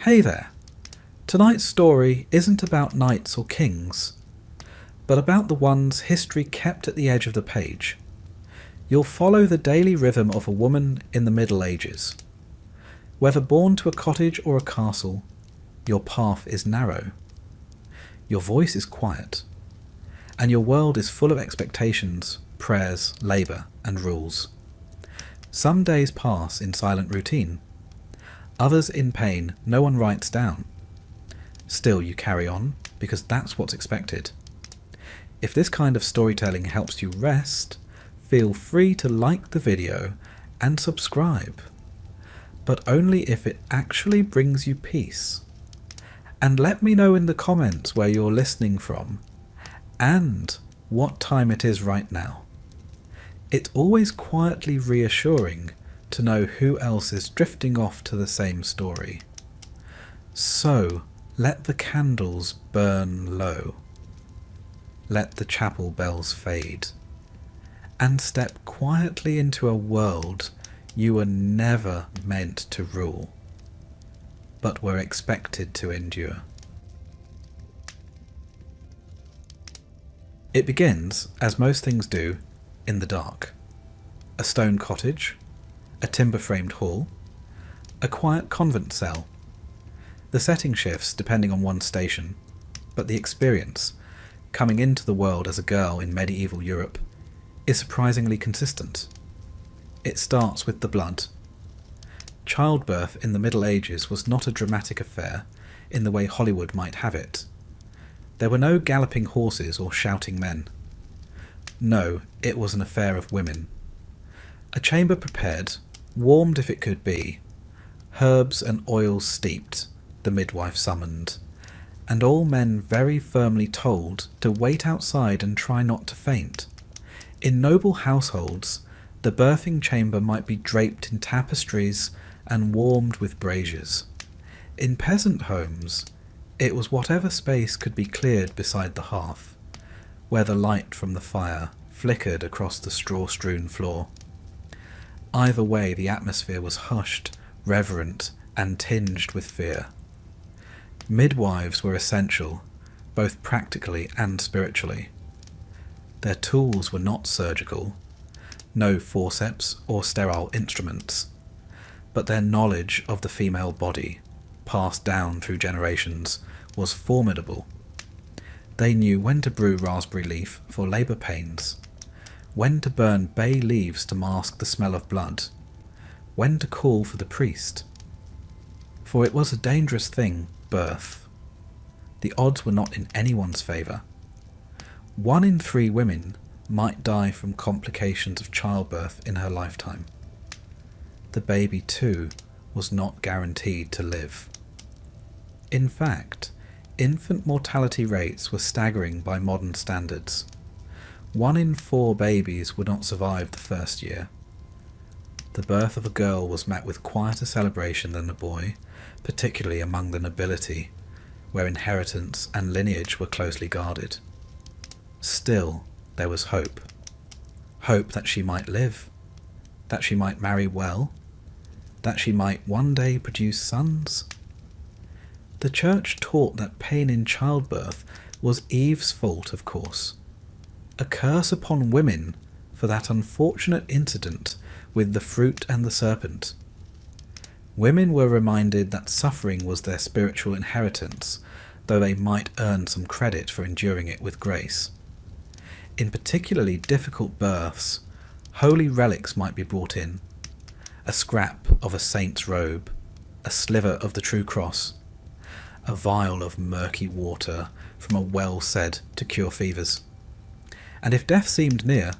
Hey there! Tonight's story isn't about knights or kings, but about the ones history kept at the edge of the page. You'll follow the daily rhythm of a woman in the Middle Ages. Whether born to a cottage or a castle, your path is narrow. Your voice is quiet, and your world is full of expectations, prayers, labour, and rules. Some days pass in silent routine. Others in pain no one writes down. Still you carry on, because that's what's expected. If this kind of storytelling helps you rest, feel free to like the video and subscribe. But only if it actually brings you peace. And let me know in the comments where you're listening from, and what time it is right now. It's always quietly reassuring to know who else is drifting off to the same story. So, let the candles burn low. Let the chapel bells fade. And step quietly into a world you were never meant to rule, but were expected to endure. It begins, as most things do, in the dark. A stone cottage, a timber-framed hall, a quiet convent cell. The setting shifts depending on one's station, but the experience, coming into the world as a girl in medieval Europe, is surprisingly consistent. It starts with the blood. Childbirth in the Middle Ages was not a dramatic affair in the way Hollywood might have it. There were no galloping horses or shouting men. No, it was an affair of women. A chamber prepared, warmed if it could be, herbs and oils steeped, the midwife summoned, and all men very firmly told to wait outside and try not to faint. In noble households, the birthing chamber might be draped in tapestries and warmed with braziers. In peasant homes, it was whatever space could be cleared beside the hearth, where the light from the fire flickered across the straw-strewn floor. Either way, the atmosphere was hushed, reverent, and tinged with fear. Midwives were essential, both practically and spiritually. Their tools were not surgical, no forceps or sterile instruments, but their knowledge of the female body, passed down through generations, was formidable. They knew when to brew raspberry leaf for labour pains, when to burn bay leaves to mask the smell of blood, when to call for the priest. For it was a dangerous thing, birth. The odds were not in anyone's favour. 1 in 3 women might die from complications of childbirth in her lifetime. The baby, too, was not guaranteed to live. In fact, infant mortality rates were staggering by modern standards. 1 in 4 babies would not survive the first year. The birth of a girl was met with quieter celebration than a boy, particularly among the nobility, where inheritance and lineage were closely guarded. Still, there was hope. Hope that she might live, that she might marry well, that she might one day produce sons. The church taught that pain in childbirth was Eve's fault, of course. A curse upon women for that unfortunate incident with the fruit and the serpent. Women were reminded that suffering was their spiritual inheritance, though they might earn some credit for enduring it with grace. In particularly difficult births, holy relics might be brought in. A scrap of a saint's robe, a sliver of the true cross, a vial of murky water from a well said to cure fevers. And if death seemed near,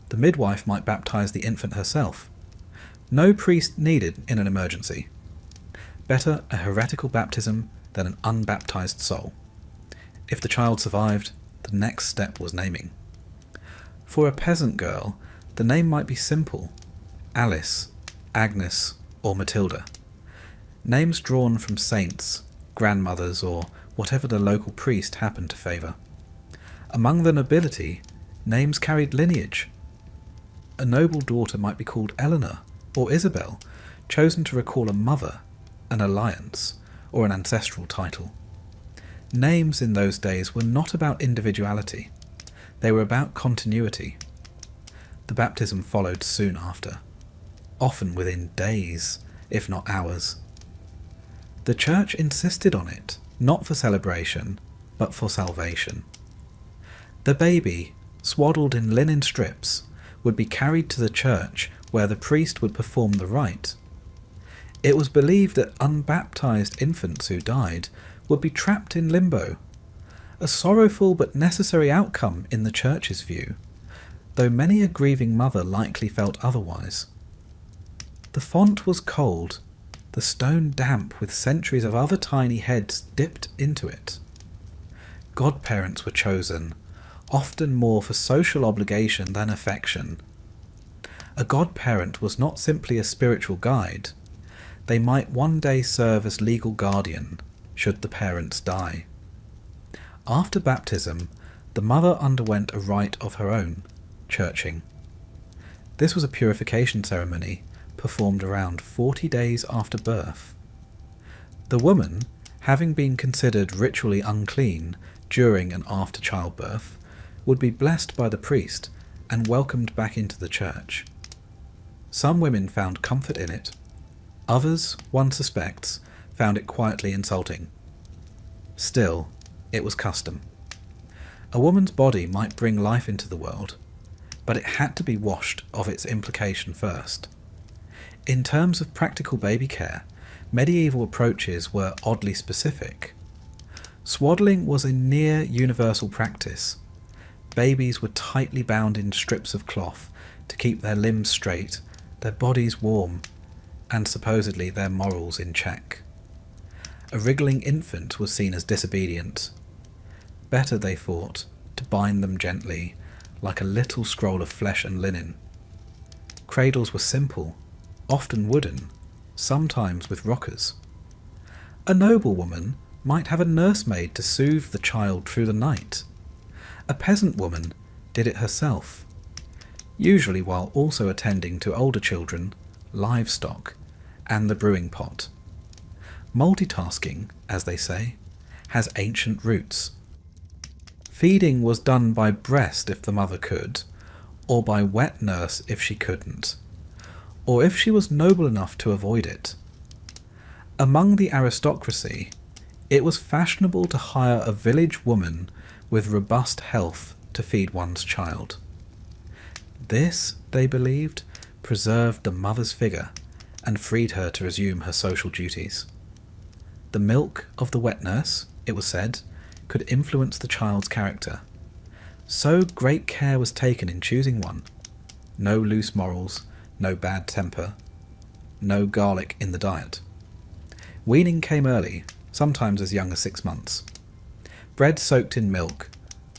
the midwife might baptize the infant herself. No priest needed in an emergency. Better a heretical baptism than an unbaptized soul. If the child survived, the next step was naming. For a peasant girl, the name might be simple: Alice, Agnes, or Matilda. Names drawn from saints, grandmothers, or whatever the local priest happened to favour. Among the nobility, names carried lineage. A noble daughter might be called Eleanor or Isabel, chosen to recall a mother, an alliance, or an ancestral title. Names in those days were not about individuality, they were about continuity. The baptism followed soon after, often within days, if not hours. The church insisted on it, not for celebration, but for salvation. The baby, swaddled in linen strips, would be carried to the church where the priest would perform the rite. It was believed that unbaptized infants who died would be trapped in limbo, a sorrowful but necessary outcome in the church's view, though many a grieving mother likely felt otherwise. The font was cold, the stone damp with centuries of other tiny heads dipped into it. Godparents were chosen, often more for social obligation than affection. A godparent was not simply a spiritual guide. They might one day serve as legal guardian, should the parents die. After baptism, the mother underwent a rite of her own, churching. This was a purification ceremony performed around 40 days after birth. The woman, having been considered ritually unclean during and after childbirth, would be blessed by the priest and welcomed back into the church. Some women found comfort in it. Others, one suspects, found it quietly insulting. Still, it was custom. A woman's body might bring life into the world, but it had to be washed of its implication first. In terms of practical baby care, medieval approaches were oddly specific. Swaddling was a near universal practice. Babies were tightly bound in strips of cloth to keep their limbs straight, their bodies warm, and supposedly their morals in check. A wriggling infant was seen as disobedient. Better, they thought, to bind them gently, like a little scroll of flesh and linen. Cradles were simple, often wooden, sometimes with rockers. A noblewoman might have a nursemaid to soothe the child through the night. A peasant woman did it herself, usually while also attending to older children, livestock, and the brewing pot. Multitasking, as they say, has ancient roots. Feeding was done by breast if the mother could, or by wet nurse if she couldn't, or if she was noble enough to avoid it. Among the aristocracy, it was fashionable to hire a village woman with robust health to feed one's child. This, they believed, preserved the mother's figure and freed her to resume her social duties. The milk of the wet nurse, it was said, could influence the child's character. So great care was taken in choosing one. No loose morals, no bad temper, no garlic in the diet. Weaning came early, sometimes as young as 6 months. Bread soaked in milk,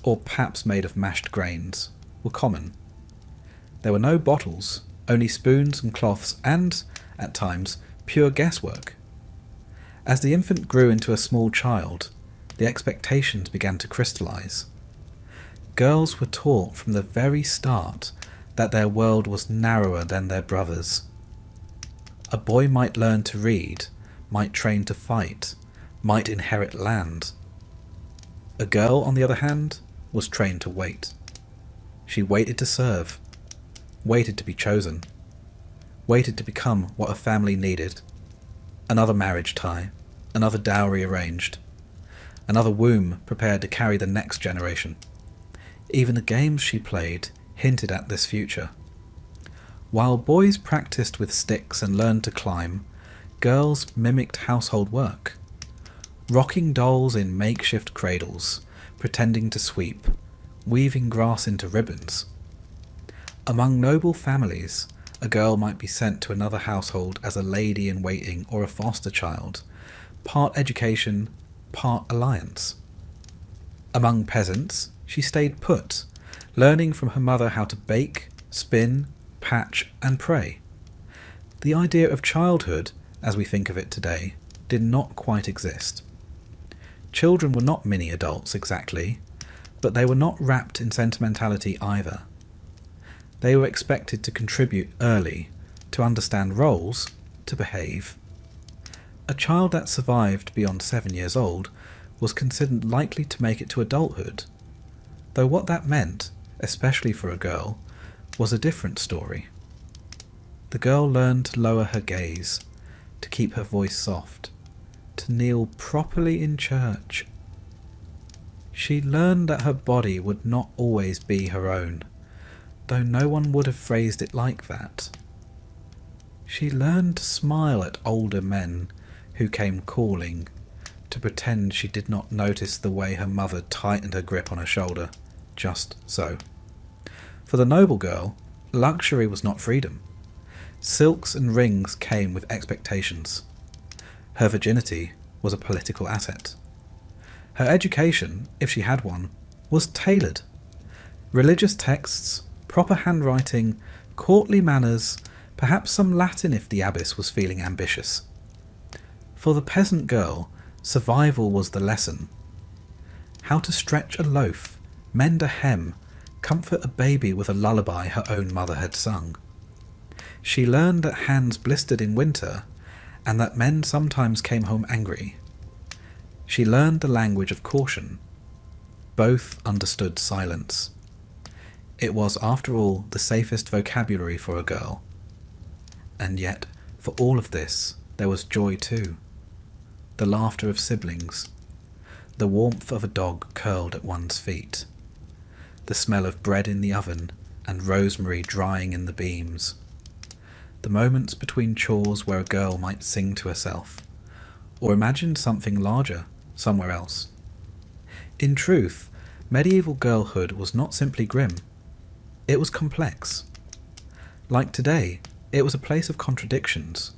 or paps made of mashed grains, were common. There were no bottles, only spoons and cloths and, at times, pure guesswork. As the infant grew into a small child, the expectations began to crystallize. Girls were taught from the very start that their world was narrower than their brothers. A boy might learn to read, might train to fight, might inherit land. A girl, on the other hand, was trained to wait. She waited to serve, waited to be chosen, waited to become what a family needed. Another marriage tie, another dowry arranged, another womb prepared to carry the next generation. Even the games she played hinted at this future. While boys practiced with sticks and learned to climb, girls mimicked household work. Rocking dolls in makeshift cradles, pretending to sweep, weaving grass into ribbons. Among noble families, a girl might be sent to another household as a lady-in-waiting or a foster child, part education, part alliance. Among peasants, she stayed put, learning from her mother how to bake, spin, patch, and pray. The idea of childhood, as we think of it today, did not quite exist. Children were not mini-adults exactly, but they were not wrapped in sentimentality either. They were expected to contribute early, to understand roles, to behave. A child that survived beyond 7 years old was considered likely to make it to adulthood, though what that meant, especially for a girl, was a different story. The girl learned to lower her gaze, to keep her voice soft, to kneel properly in church. She learned that her body would not always be her own, though no one would have phrased it like that. She learned to smile at older men who came calling, to pretend she did not notice the way her mother tightened her grip on her shoulder, just so. For the noble girl, luxury was not freedom. Silks and rings came with expectations. Her virginity was a political asset. Her education, if she had one, was tailored. Religious texts, proper handwriting, courtly manners, perhaps some Latin if the abbess was feeling ambitious. For the peasant girl, survival was the lesson. How to stretch a loaf, mend a hem, comfort a baby with a lullaby her own mother had sung. She learned that hands blistered in winter, and that men sometimes came home angry. She learned the language of caution. Both understood silence. It was, after all, the safest vocabulary for a girl. And yet, for all of this, there was joy too. The laughter of siblings, the warmth of a dog curled at one's feet, the smell of bread in the oven and rosemary drying in the beams, the moments between chores where a girl might sing to herself, or imagine something larger somewhere else. In truth, medieval girlhood was not simply grim. It was complex. Like today, it was a place of contradictions,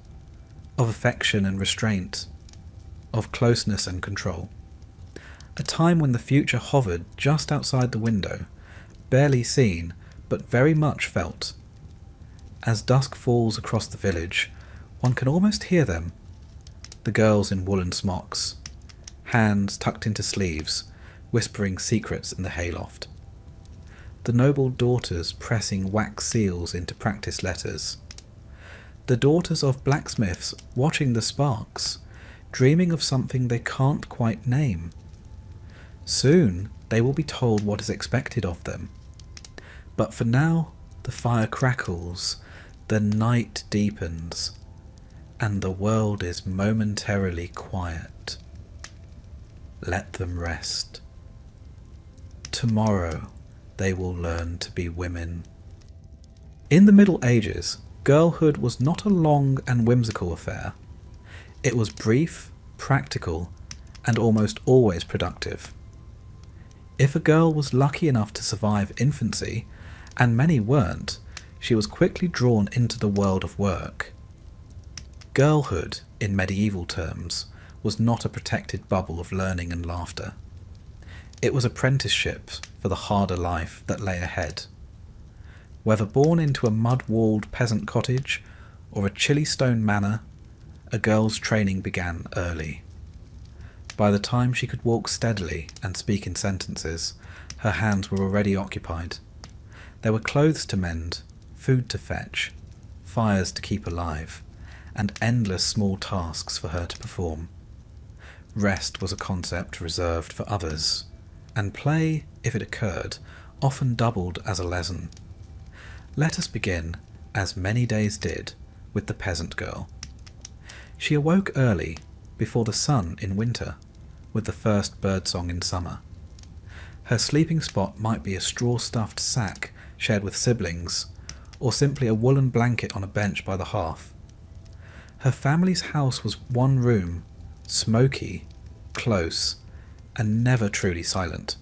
of affection and restraint, of closeness and control. A time when the future hovered just outside the window, barely seen, but very much felt. As dusk falls across the village, one can almost hear them. The girls in woolen smocks, hands tucked into sleeves, whispering secrets in the hayloft. The noble daughters pressing wax seals into practice letters. The daughters of blacksmiths watching the sparks, dreaming of something they can't quite name. Soon they will be told what is expected of them. But for now, the fire crackles, the night deepens, and the world is momentarily quiet. Let them rest. Tomorrow they will learn to be women. In the Middle Ages, girlhood was not a long and whimsical affair. It was brief, practical, and almost always productive. If a girl was lucky enough to survive infancy, and many weren't, she was quickly drawn into the world of work. Girlhood, in medieval terms, was not a protected bubble of learning and laughter. It was apprenticeships for the harder life that lay ahead. Whether born into a mud-walled peasant cottage or a chilly stone manor, a girl's training began early. By the time she could walk steadily and speak in sentences, her hands were already occupied. There were clothes to mend, food to fetch, fires to keep alive, and endless small tasks for her to perform. Rest was a concept reserved for others, and play, if it occurred, often doubled as a lesson. Let us begin, as many days did, with the peasant girl. She awoke early, before the sun in winter, with the first birdsong in summer. Her sleeping spot might be a straw-stuffed sack shared with siblings, or simply a woolen blanket on a bench by the hearth. Her family's house was one room, smoky, close, and never truly silent.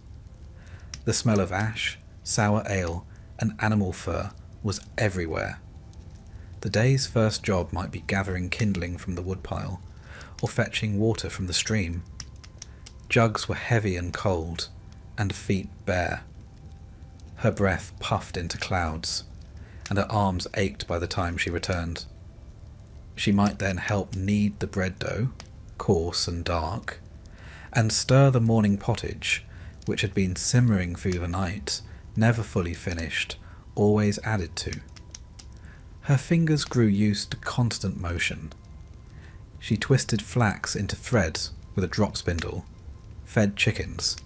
The smell of ash, sour ale, and animal fur was everywhere. The day's first job might be gathering kindling from the woodpile, or fetching water from the stream. Jugs were heavy and cold, and feet bare. Her breath puffed into clouds, and her arms ached by the time she returned. She might then help knead the bread dough, coarse and dark, and stir the morning pottage, which had been simmering through the night, never fully finished, always added to. Her fingers grew used to constant motion. She twisted flax into threads with a drop spindle, fed chickens,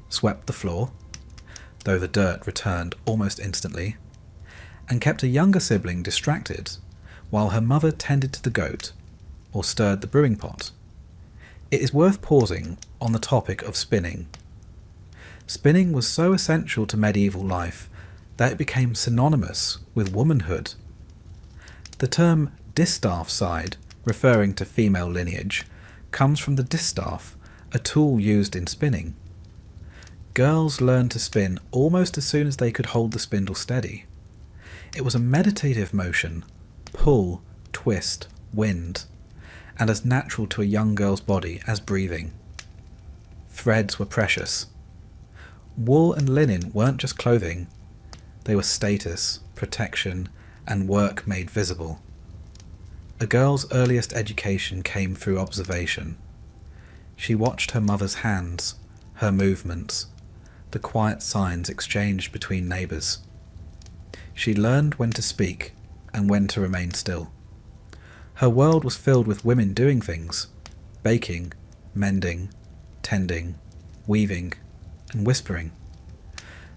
swept the floor, though the dirt returned almost instantly, and kept a younger sibling distracted while her mother tended to the goat or stirred the brewing pot. It is worth pausing on the topic of spinning. Spinning was so essential to medieval life that it became synonymous with womanhood. The term distaff side, referring to female lineage, comes from the distaff, a tool used in spinning. Girls learned to spin almost as soon as they could hold the spindle steady. It was a meditative motion, pull, twist, wind, and as natural to a young girl's body as breathing. Threads were precious. Wool and linen weren't just clothing, they were status, protection, and work made visible. A girl's earliest education came through observation. She watched her mother's hands, her movements, the quiet signs exchanged between neighbours. She learned when to speak and when to remain still. Her world was filled with women doing things, baking, mending, tending, weaving, and whispering.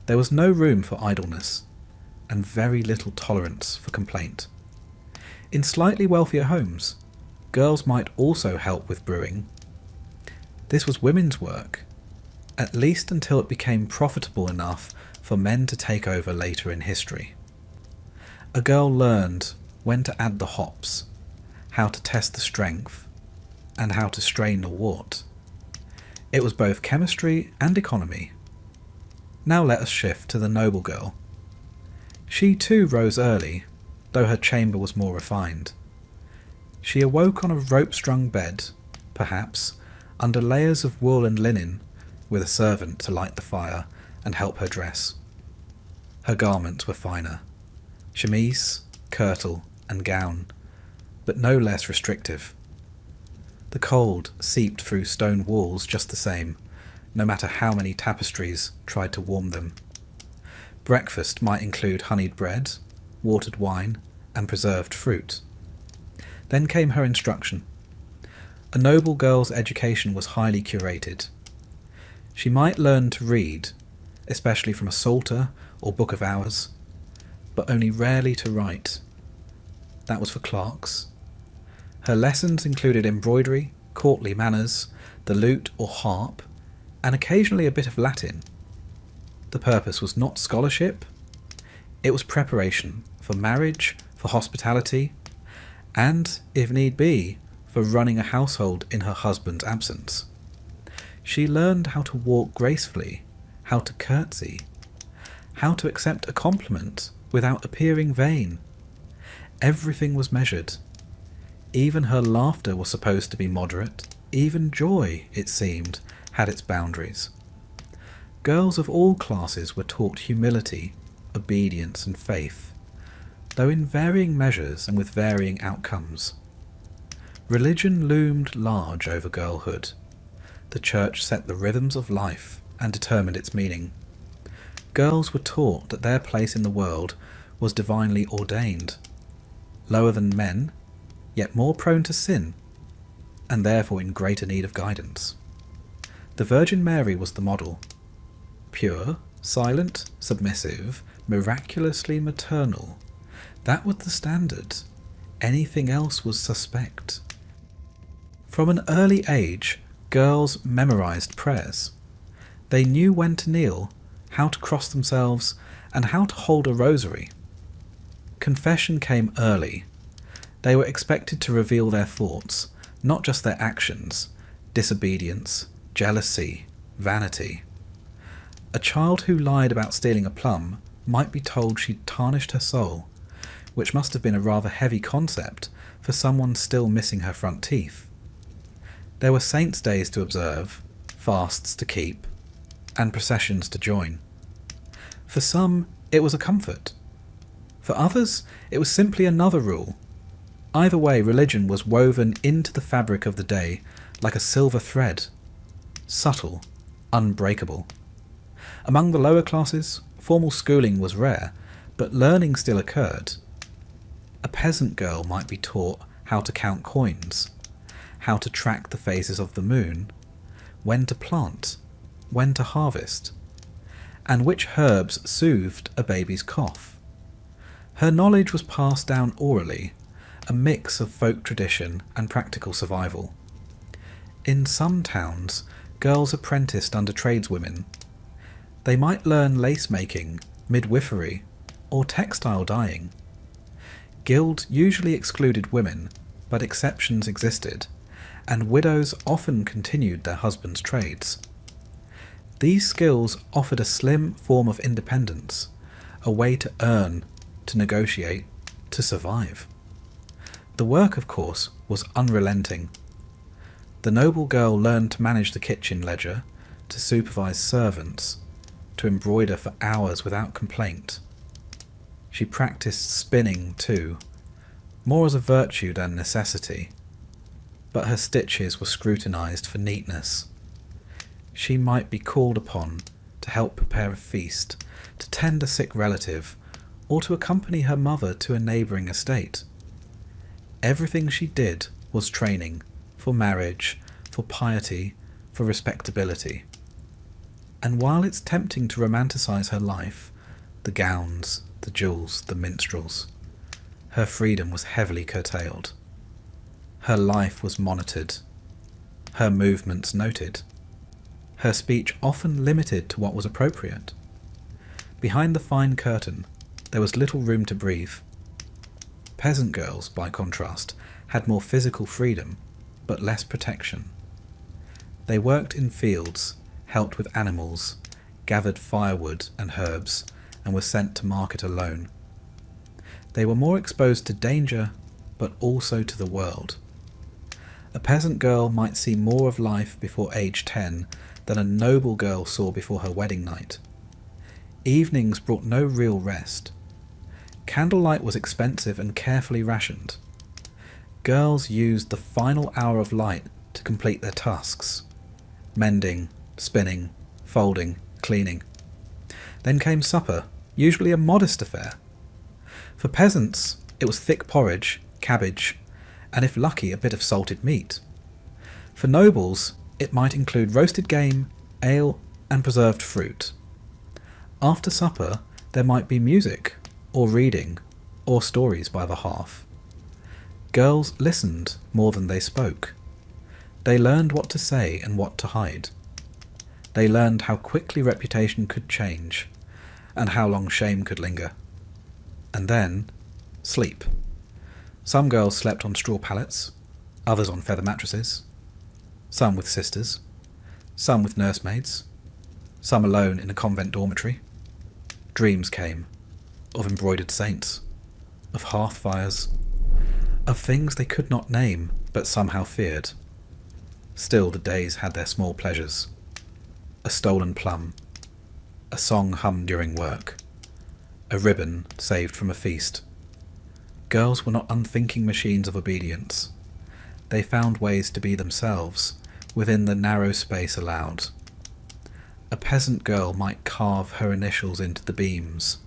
There was no room for idleness, and very little tolerance for complaint. In slightly wealthier homes, girls might also help with brewing. This was women's work, at least until it became profitable enough for men to take over later in history. A girl learned when to add the hops, how to test the strength, and how to strain the wort. It was both chemistry and economy. Now let us shift to the noble girl. She too rose early, though her chamber was more refined. She awoke on a rope-strung bed, perhaps, under layers of wool and linen, with a servant to light the fire and help her dress. Her garments were finer, chemise, kirtle, and gown, but no less restrictive. The cold seeped through stone walls just the same, no matter how many tapestries tried to warm them. Breakfast might include honeyed bread, watered wine, and preserved fruit. Then came her instruction. A noble girl's education was highly curated. She might learn to read, especially from a psalter or book of hours, but only rarely to write. That was for clerks. Her lessons included embroidery, courtly manners, the lute or harp, and occasionally a bit of Latin. The purpose was not scholarship, it was preparation for marriage, for hospitality, and, if need be, for running a household in her husband's absence. She learned how to walk gracefully, how to curtsy, how to accept a compliment without appearing vain. Everything was measured. Even her laughter was supposed to be moderate. Even joy, it seemed, had its boundaries. Girls of all classes were taught humility, obedience, and faith, though in varying measures and with varying outcomes. Religion loomed large over girlhood. The church set the rhythms of life and determined its meaning. Girls were taught that their place in the world was divinely ordained, lower than men, yet more prone to sin, and therefore in greater need of guidance. The Virgin Mary was the model. Pure, silent, submissive, miraculously maternal. That was the standard. Anything else was suspect. From an early age, girls memorized prayers. They knew when to kneel, how to cross themselves, and how to hold a rosary. Confession came early. They were expected to reveal their thoughts, not just their actions, disobedience, jealousy, vanity. A child who lied about stealing a plum might be told she'd tarnished her soul, which must have been a rather heavy concept for someone still missing her front teeth. There were saints' days to observe, fasts to keep, and processions to join. For some, it was a comfort. For others, it was simply another rule. Either way, religion was woven into the fabric of the day like a silver thread, subtle, unbreakable. Among the lower classes, formal schooling was rare, but learning still occurred. A peasant girl might be taught how to count coins, how to track the phases of the moon, when to plant, when to harvest, and which herbs soothed a baby's cough. Her knowledge was passed down orally, a mix of folk tradition and practical survival. In some towns, girls apprenticed under tradeswomen. They might learn lace-making, midwifery, or textile dyeing. Guilds usually excluded women, but exceptions existed, and widows often continued their husbands' trades. These skills offered a slim form of independence, a way to earn, to negotiate, to survive. The work, of course, was unrelenting. The noble girl learned to manage the kitchen ledger, to supervise servants, to embroider for hours without complaint. She practiced spinning too, more as a virtue than necessity, but her stitches were scrutinized for neatness. She might be called upon to help prepare a feast, to tend a sick relative, or to accompany her mother to a neighbouring estate. Everything she did was training for marriage, for piety, for respectability. And while it's tempting to romanticize her life, the gowns, the jewels, the minstrels, her freedom was heavily curtailed. Her life was monitored, her movements noted, her speech often limited to what was appropriate. Behind the fine curtain, there was little room to breathe. Peasant girls, by contrast, had more physical freedom, but less protection. They worked in fields, helped with animals, gathered firewood and herbs, and were sent to market alone. They were more exposed to danger, but also to the world. A peasant girl might see more of life before age 10 than a noble girl saw before her wedding night. Evenings brought no real rest. Candlelight was expensive and carefully rationed. Girls used the final hour of light to complete their tasks: mending, spinning, folding, cleaning. Then came supper, usually a modest affair. For peasants, it was thick porridge, cabbage, and if lucky, a bit of salted meat. For nobles, it might include roasted game, ale, and preserved fruit. After supper, there might be music, or reading, or stories by the hearth. Girls listened more than they spoke. They learned what to say and what to hide. They learned how quickly reputation could change, and how long shame could linger. And then, sleep. Some girls slept on straw pallets, others on feather mattresses, some with sisters, some with nursemaids, some alone in a convent dormitory. Dreams came, of embroidered saints, of hearth fires, of things they could not name but somehow feared. Still the days had their small pleasures. A stolen plum, a song hummed during work, a ribbon saved from a feast. Girls were not unthinking machines of obedience. They found ways to be themselves within the narrow space allowed. A peasant girl might carve her initials into the beams.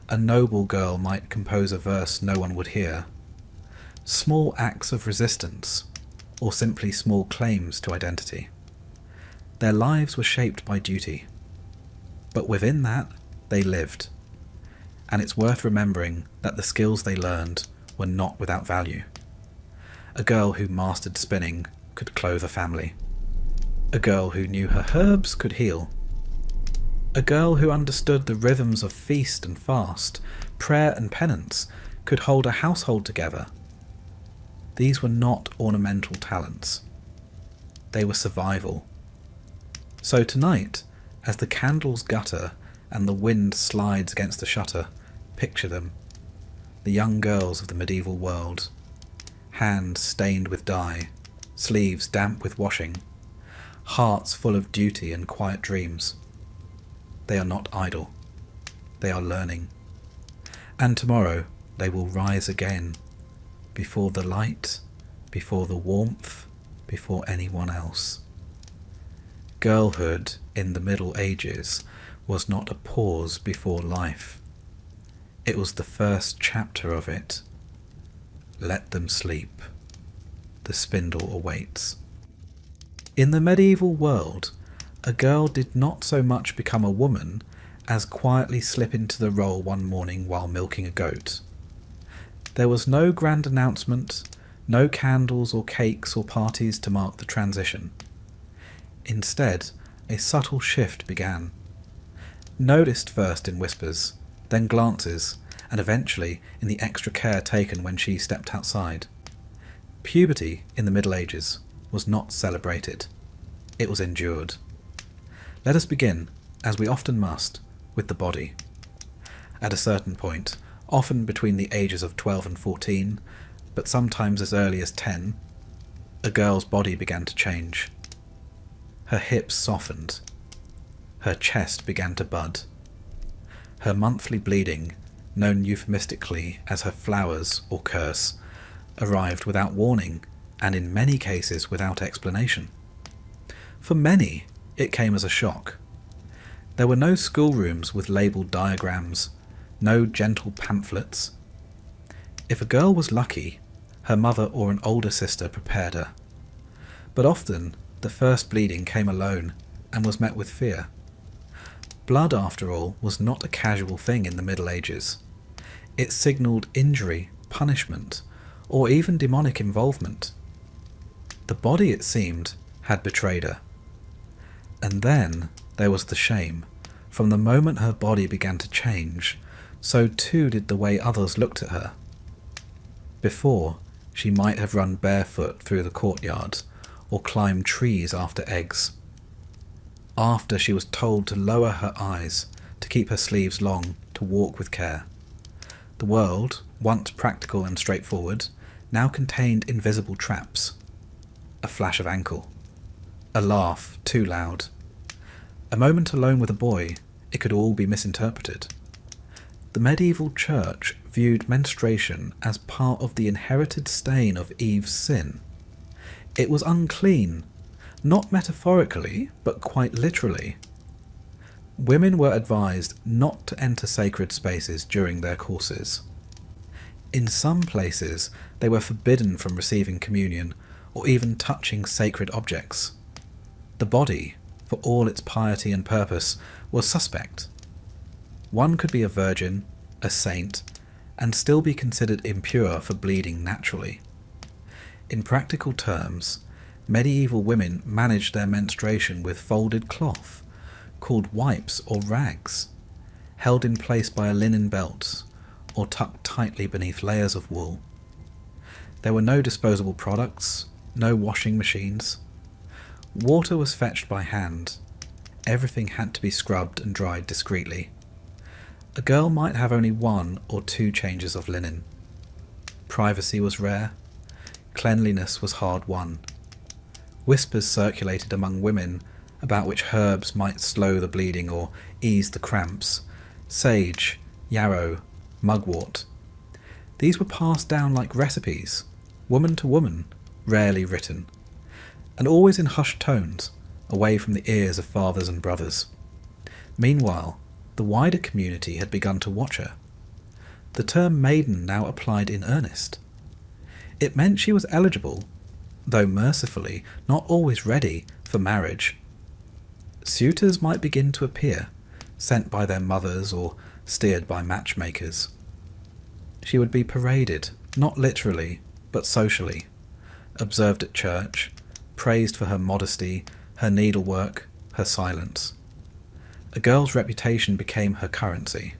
A noble girl might compose a verse no one would hear. Small acts of resistance, or simply small claims to identity. Their lives were shaped by duty, but within that they lived. And it's worth remembering that the skills they learned were not without value. A girl who mastered spinning could clothe a family. A girl who knew her herbs could heal. A girl who understood the rhythms of feast and fast, prayer and penance, could hold a household together. These were not ornamental talents. They were survival. So tonight, as the candles gutter and the wind slides against the shutter, picture them, the young girls of the medieval world, hands stained with dye, sleeves damp with washing, hearts full of duty and quiet dreams. They are not idle. They are learning. And tomorrow they will rise again, before the light, before the warmth, before anyone else. Girlhood in the Middle Ages was not a pause before life. It was the first chapter of it. Let them sleep. the spindle awaits. In the medieval world, a girl did not so much become a woman as quietly slip into the role one morning while milking a goat. There was no grand announcement, no candles or cakes or parties to mark the transition. Instead, a subtle shift began. Noticed first in whispers, then glances, and eventually in the extra care taken when she stepped outside. Puberty in the Middle Ages was not celebrated. It was endured. Let us begin, as we often must, with the body. At a certain point, often between the ages of 12 and 14, but sometimes as early as 10, a girl's body began to change. Her hips softened. Her chest began to bud. Her monthly bleeding, known euphemistically as her flowers or curse, arrived without warning and in many cases without explanation. For many, it came as a shock. There were no schoolrooms with labelled diagrams, no gentle pamphlets. If a girl was lucky, her mother or an older sister prepared her. But often, the first bleeding came alone and was met with fear. Blood, after all, was not a casual thing in the Middle Ages. It signalled injury, punishment, or even demonic involvement. The body, it seemed, had betrayed her. And then there was the shame. From the moment her body began to change, so too did the way others looked at her. Before, she might have run barefoot through the courtyard, or climbed trees after eggs. After, she was told to lower her eyes, to keep her sleeves long, to walk with care. The world, once practical and straightforward, now contained invisible traps. A flash of ankle. A laugh too loud. A moment alone with a boy, it could all be misinterpreted. The medieval church viewed menstruation as part of the inherited stain of Eve's sin. It was unclean, not metaphorically, but quite literally. Women were advised not to enter sacred spaces during their courses. In some places, they were forbidden from receiving communion or even touching sacred objects. The body, for all its piety and purpose, was suspect. One could be a virgin, a saint, and still be considered impure for bleeding naturally. In practical terms, medieval women managed their menstruation with folded cloth, called wipes or rags, held in place by a linen belt, or tucked tightly beneath layers of wool. There were no disposable products, no washing machines. Water was fetched by hand. Everything had to be scrubbed and dried discreetly. A girl might have only 1 or 2 changes of linen. Privacy was rare. Cleanliness was hard won. Whispers circulated among women about which herbs might slow the bleeding or ease the cramps. Sage, yarrow, mugwort. These were passed down like recipes, woman to woman, rarely written, and always in hushed tones, away from the ears of fathers and brothers. Meanwhile, the wider community had begun to watch her. The term maiden now applied in earnest. It meant she was eligible, though mercifully not always ready, for marriage. Suitors might begin to appear, sent by their mothers or steered by matchmakers. She would be paraded, not literally, but socially, observed at church, praised for her modesty, her needlework, her silence. A girl's reputation became her currency.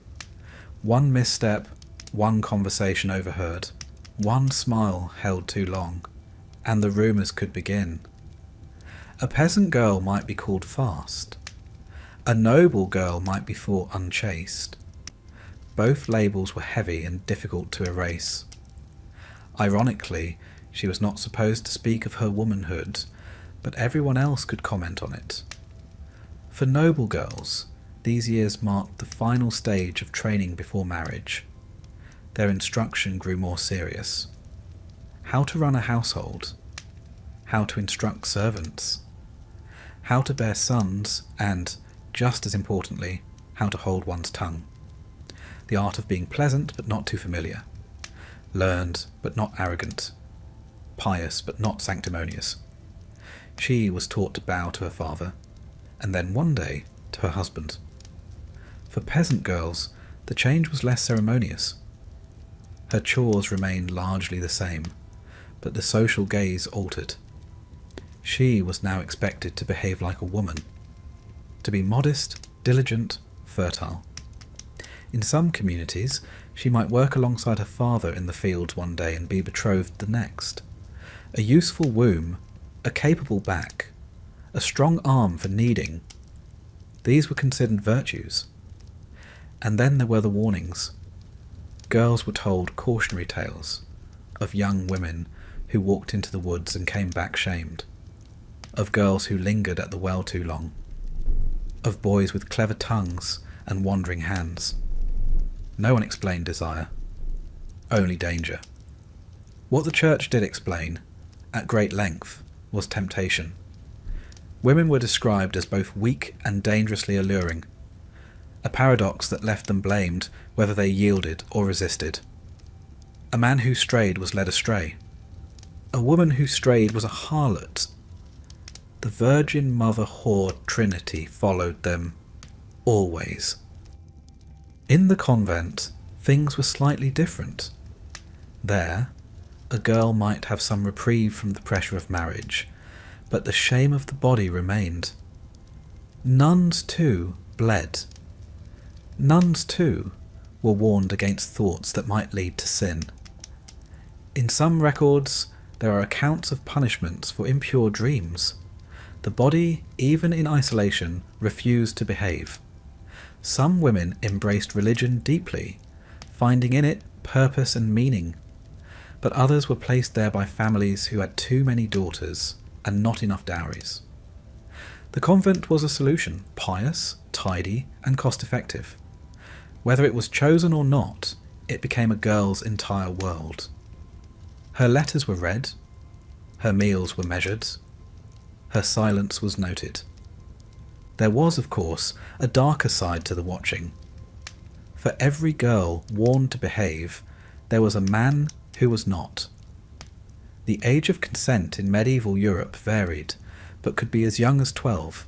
One misstep, one conversation overheard, one smile held too long, and the rumours could begin. A peasant girl might be called fast. A noble girl might be thought unchaste. Both labels were heavy and difficult to erase. Ironically, she was not supposed to speak of her womanhood, but everyone else could comment on it. For noble girls, these years marked the final stage of training before marriage. Their instruction grew more serious. How to run a household, how to instruct servants, how to bear sons, and, just as importantly, how to hold one's tongue. The art of being pleasant but not too familiar, learned but not arrogant. pious but not sanctimonious. She was taught to bow to her father, and then one day to her husband. For peasant girls, the change was less ceremonious. Her chores remained largely the same, but the social gaze altered. She was now expected to behave like a woman, to be modest, diligent, fertile. In some communities, she might work alongside her father in the fields one day and be betrothed the next. A useful womb, a capable back, a strong arm for kneading, these were considered virtues. And then there were the warnings. Girls were told cautionary tales of young women who walked into the woods and came back shamed, of girls who lingered at the well too long, of boys with clever tongues and wandering hands. No one explained desire, only danger. What the church did explain, at great length, was temptation. Women were described as both weak and dangerously alluring, a paradox that left them blamed whether they yielded or resisted. A man who strayed was led astray. A woman who strayed was a harlot. The Virgin Mother whore Trinity followed them, always. In the convent, things were slightly different. There, a girl might have some reprieve from the pressure of marriage, but the shame of the body remained. Nuns, too, bled. Nuns, too, were warned against thoughts that might lead to sin. In some records, there are accounts of punishments for impure dreams. The body, even in isolation, refused to behave. Some women embraced religion deeply, finding in it purpose and meaning, but others were placed there by families who had too many daughters and not enough dowries. The convent was a solution, pious, tidy, and cost-effective. Whether it was chosen or not, it became a girl's entire world. Her letters were read, her meals were measured, her silence was noted. There was, of course, a darker side to the watching. For every girl warned to behave, there was a man who was not. The age of consent in medieval Europe varied, but could be as young as 12.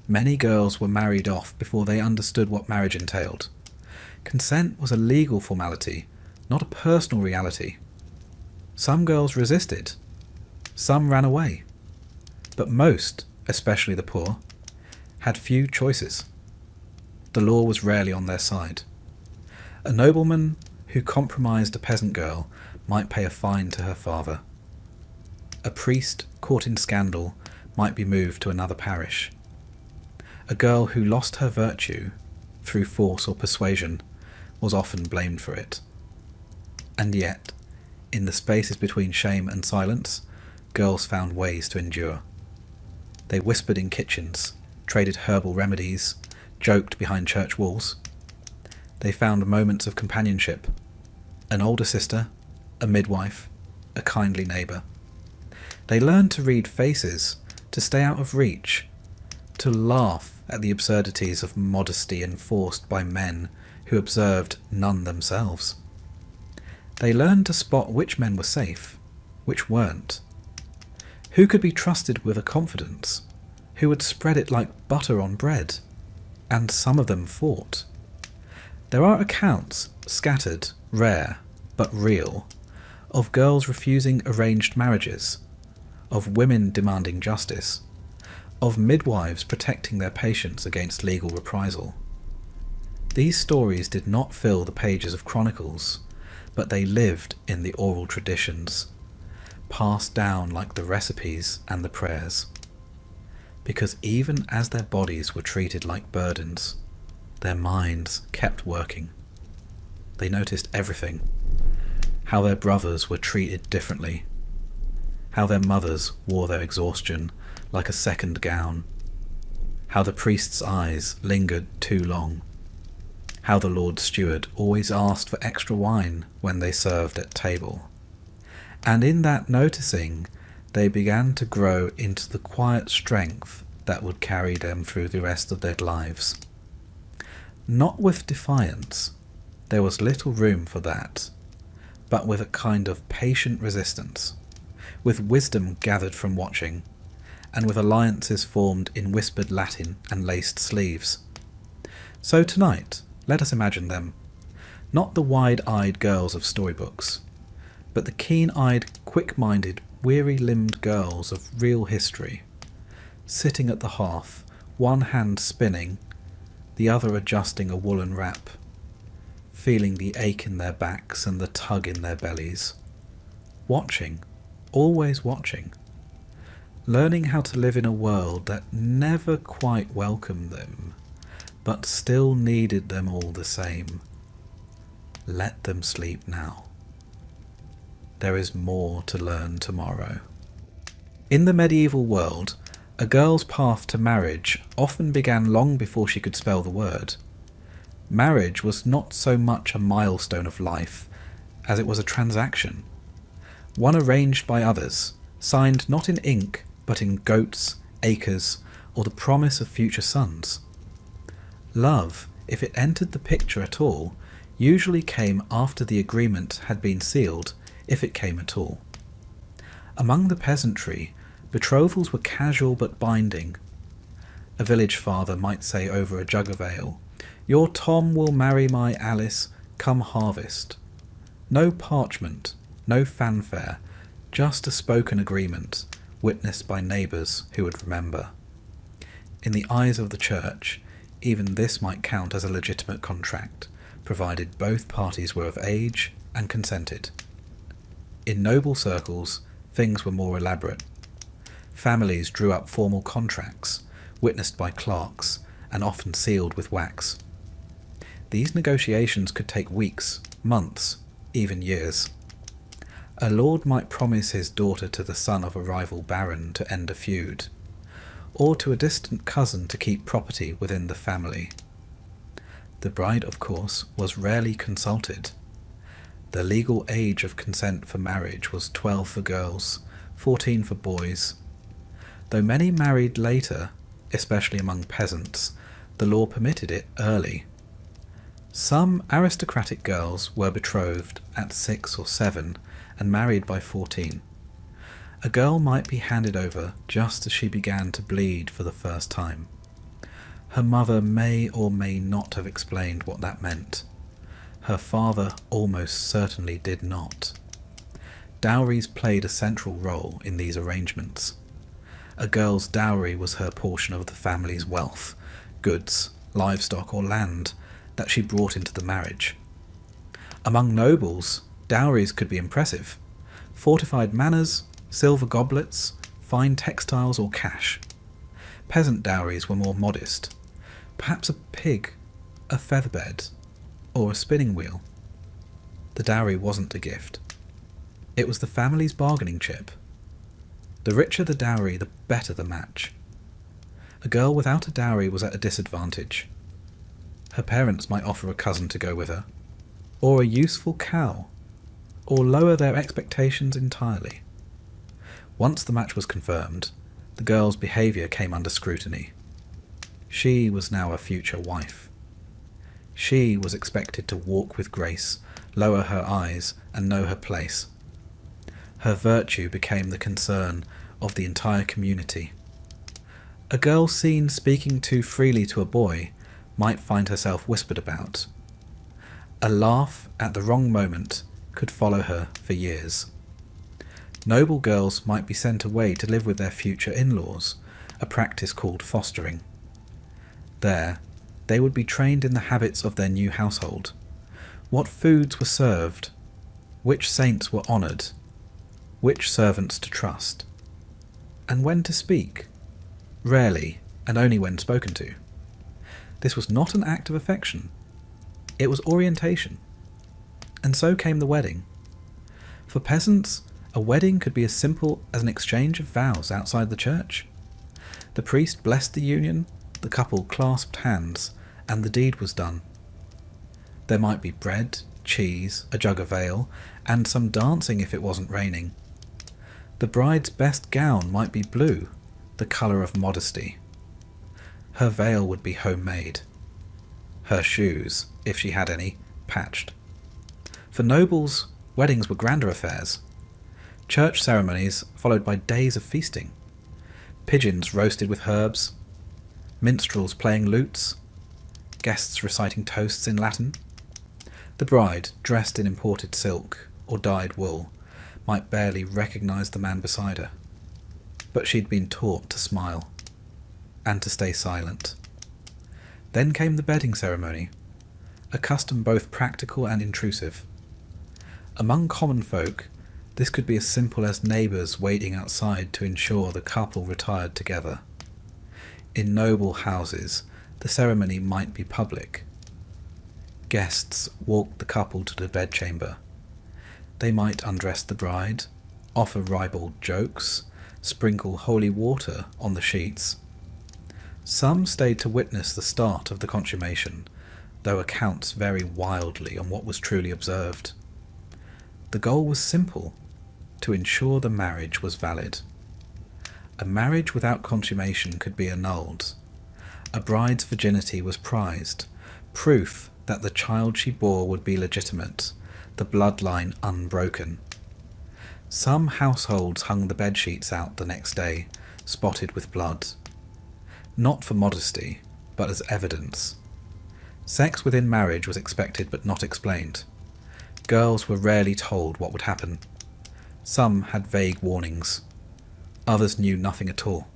Many girls were married off before they understood what marriage entailed. Consent was a legal formality, not a personal reality. Some girls resisted. Some ran away. But most, especially the poor, had few choices. The law was rarely on their side. A nobleman who compromised a peasant girl might pay a fine to her father. A priest caught in scandal might be moved to another parish. A girl who lost her virtue through force or persuasion was often blamed for it. And yet, in the spaces between shame and silence, girls found ways to endure. They whispered in kitchens, traded herbal remedies, joked behind church walls. They found moments of companionship, an older sister, a midwife, a kindly neighbour. They learned to read faces, to stay out of reach, to laugh at the absurdities of modesty enforced by men who observed none themselves. They learned to spot which men were safe, which weren't. Who could be trusted with a confidence? Who would spread it like butter on bread? And some of them fought. There are accounts, scattered, rare, but real, of girls refusing arranged marriages, of women demanding justice, of midwives protecting their patients against legal reprisal. These stories did not fill the pages of chronicles, but they lived in the oral traditions, passed down like the recipes and the prayers. Because even as their bodies were treated like burdens, their minds kept working. They noticed everything. How their brothers were treated differently. How their mothers wore their exhaustion like a second gown. How the priest's eyes lingered too long. How the Lord's steward always asked for extra wine when they served at table. And in that noticing, they began to grow into the quiet strength that would carry them through the rest of their lives. Not with defiance, there was little room for that, but with a kind of patient resistance. with wisdom gathered from watching, and with alliances formed in whispered Latin and laced sleeves. So tonight, let us imagine them, not the wide-eyed girls of storybooks, but the keen-eyed, quick-minded, weary-limbed girls of real history, sitting at the hearth, one hand spinning, the other adjusting a woolen wrap, feeling the ache in their backs and the tug in their bellies, watching, always watching, learning how to live in a world that never quite welcomed them, but still needed them all the same. Let them sleep now. There is more to learn tomorrow. In the medieval world, a girl's path to marriage often began long before she could spell the word. Marriage was not so much a milestone of life as it was a transaction, one arranged by others, signed not in ink but in goats, acres, or the promise of future sons. Love, if it entered the picture at all, usually came after the agreement had been sealed, if it came at all. Among the peasantry, betrothals were casual but binding. A village father might say over a jug of ale, "Your Tom will marry my Alice come harvest." No parchment, no fanfare, just a spoken agreement, witnessed by neighbours who would remember. In the eyes of the church, even this might count as a legitimate contract, provided both parties were of age and consented. In noble circles, things were more elaborate. Families drew up formal contracts, witnessed by clerks, and often sealed with wax. These negotiations could take weeks, months, even years. A lord might promise his daughter to the son of a rival baron to end a feud, or to a distant cousin to keep property within the family. The bride, of course, was rarely consulted. The legal age of consent for marriage was 12 for girls, 14 for boys. Though many married later, especially among peasants, the law permitted it early. Some aristocratic girls were betrothed at 6 or 7 and married by 14. A girl might be handed over just as she began to bleed for the first time. Her mother may or may not have explained what that meant. Her father almost certainly did not. Dowries played a central role in these arrangements. A girl's dowry was her portion of the family's wealth, goods, livestock or land that she brought into the marriage. Among nobles, dowries could be impressive: fortified manors, silver goblets, fine textiles or cash. Peasant dowries were more modest, perhaps a pig, a featherbed, or a spinning wheel. The dowry wasn't a gift. It was the family's bargaining chip. The richer the dowry, the better the match. A girl without a dowry was at a disadvantage. Her parents might offer a cousin to go with her, or a useful cow, or lower their expectations entirely. Once the match was confirmed, the girl's behaviour came under scrutiny. She was now a future wife. She was expected to walk with grace, lower her eyes, and know her place. Her virtue became the concern of the entire community. A girl seen speaking too freely to a boy might find herself whispered about. A laugh at the wrong moment could follow her for years. Noble girls might be sent away to live with their future in-laws, a practice called fostering. There, they would be trained in the habits of their new household, what foods were served, which saints were honoured, which servants to trust, and when to speak, rarely and only when spoken to. This was not an act of affection, it was orientation. And so came the wedding. For peasants, a wedding could be as simple as an exchange of vows outside the church. The priest blessed the union, the couple clasped hands, and the deed was done. There might be bread, cheese, a jug of ale, and some dancing if it wasn't raining. The bride's best gown might be blue, the colour of modesty. Her veil would be homemade. Her shoes, if she had any, patched. For nobles, weddings were grander affairs. Church ceremonies followed by days of feasting. Pigeons roasted with herbs, minstrels playing lutes, guests reciting toasts in Latin. The bride, dressed in imported silk or dyed wool, might barely recognise the man beside her, but she'd been taught to smile and to stay silent. Then came the bedding ceremony, a custom both practical and intrusive. Among common folk, this could be as simple as neighbours waiting outside to ensure the couple retired together. In noble houses, the ceremony might be public. Guests walked the couple to the bedchamber. They might undress the bride, offer ribald jokes, sprinkle holy water on the sheets. Some stayed to witness the start of the consummation, though accounts vary wildly on what was truly observed. The goal was simple: to ensure the marriage was valid. A marriage without consummation could be annulled. A bride's virginity was prized, proof that the child she bore would be legitimate, the bloodline unbroken. Some households hung the bedsheets out the next day, spotted with blood. Not for modesty, but as evidence. Sex within marriage was expected but not explained. Girls were rarely told what would happen. Some had vague warnings. Others knew nothing at all.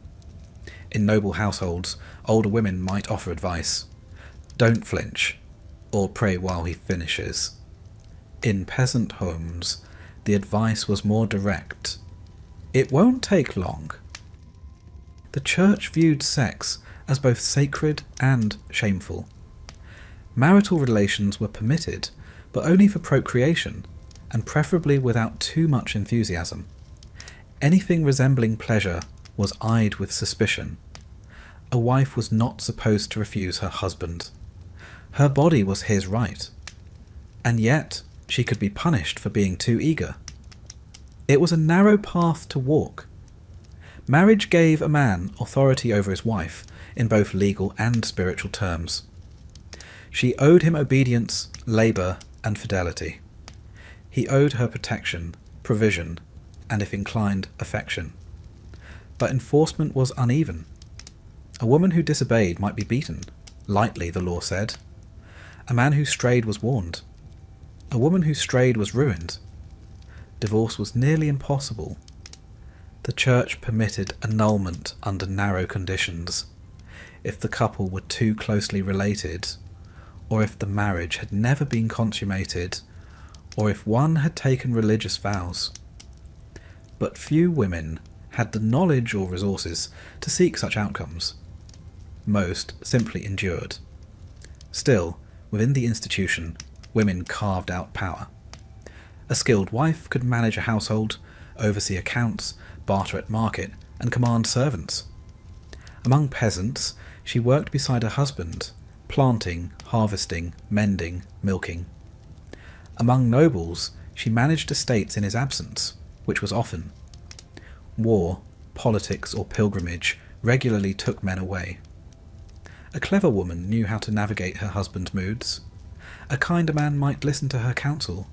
In noble households, older women might offer advice. Don't flinch, or pray while he finishes. In peasant homes, the advice was more direct. It won't take long. The church viewed sex as both sacred and shameful. Marital relations were permitted, but only for procreation, and preferably without too much enthusiasm. Anything resembling pleasure was eyed with suspicion. A wife was not supposed to refuse her husband. Her body was his right, and yet she could be punished for being too eager. It was a narrow path to walk. Marriage gave a man authority over his wife in both legal and spiritual terms. She owed him obedience, labour, and fidelity. He owed her protection, provision, and if inclined, affection. But enforcement was uneven. A woman who disobeyed might be beaten, lightly the law said. A man who strayed was warned. A woman who strayed was ruined. Divorce was nearly impossible. The church permitted annulment under narrow conditions, if the couple were too closely related, or if the marriage had never been consummated, or if one had taken religious vows. But few women had the knowledge or resources to seek such outcomes. Most simply endured. Still, within the institution, women carved out power. A skilled wife could manage a household, oversee accounts, barter at market, and command servants. Among peasants, she worked beside her husband, planting, harvesting, mending, milking. Among nobles, she managed estates in his absence, which was often. War, politics, or pilgrimage regularly took men away. A clever woman knew how to navigate her husband's moods. A kinder man might listen to her counsel.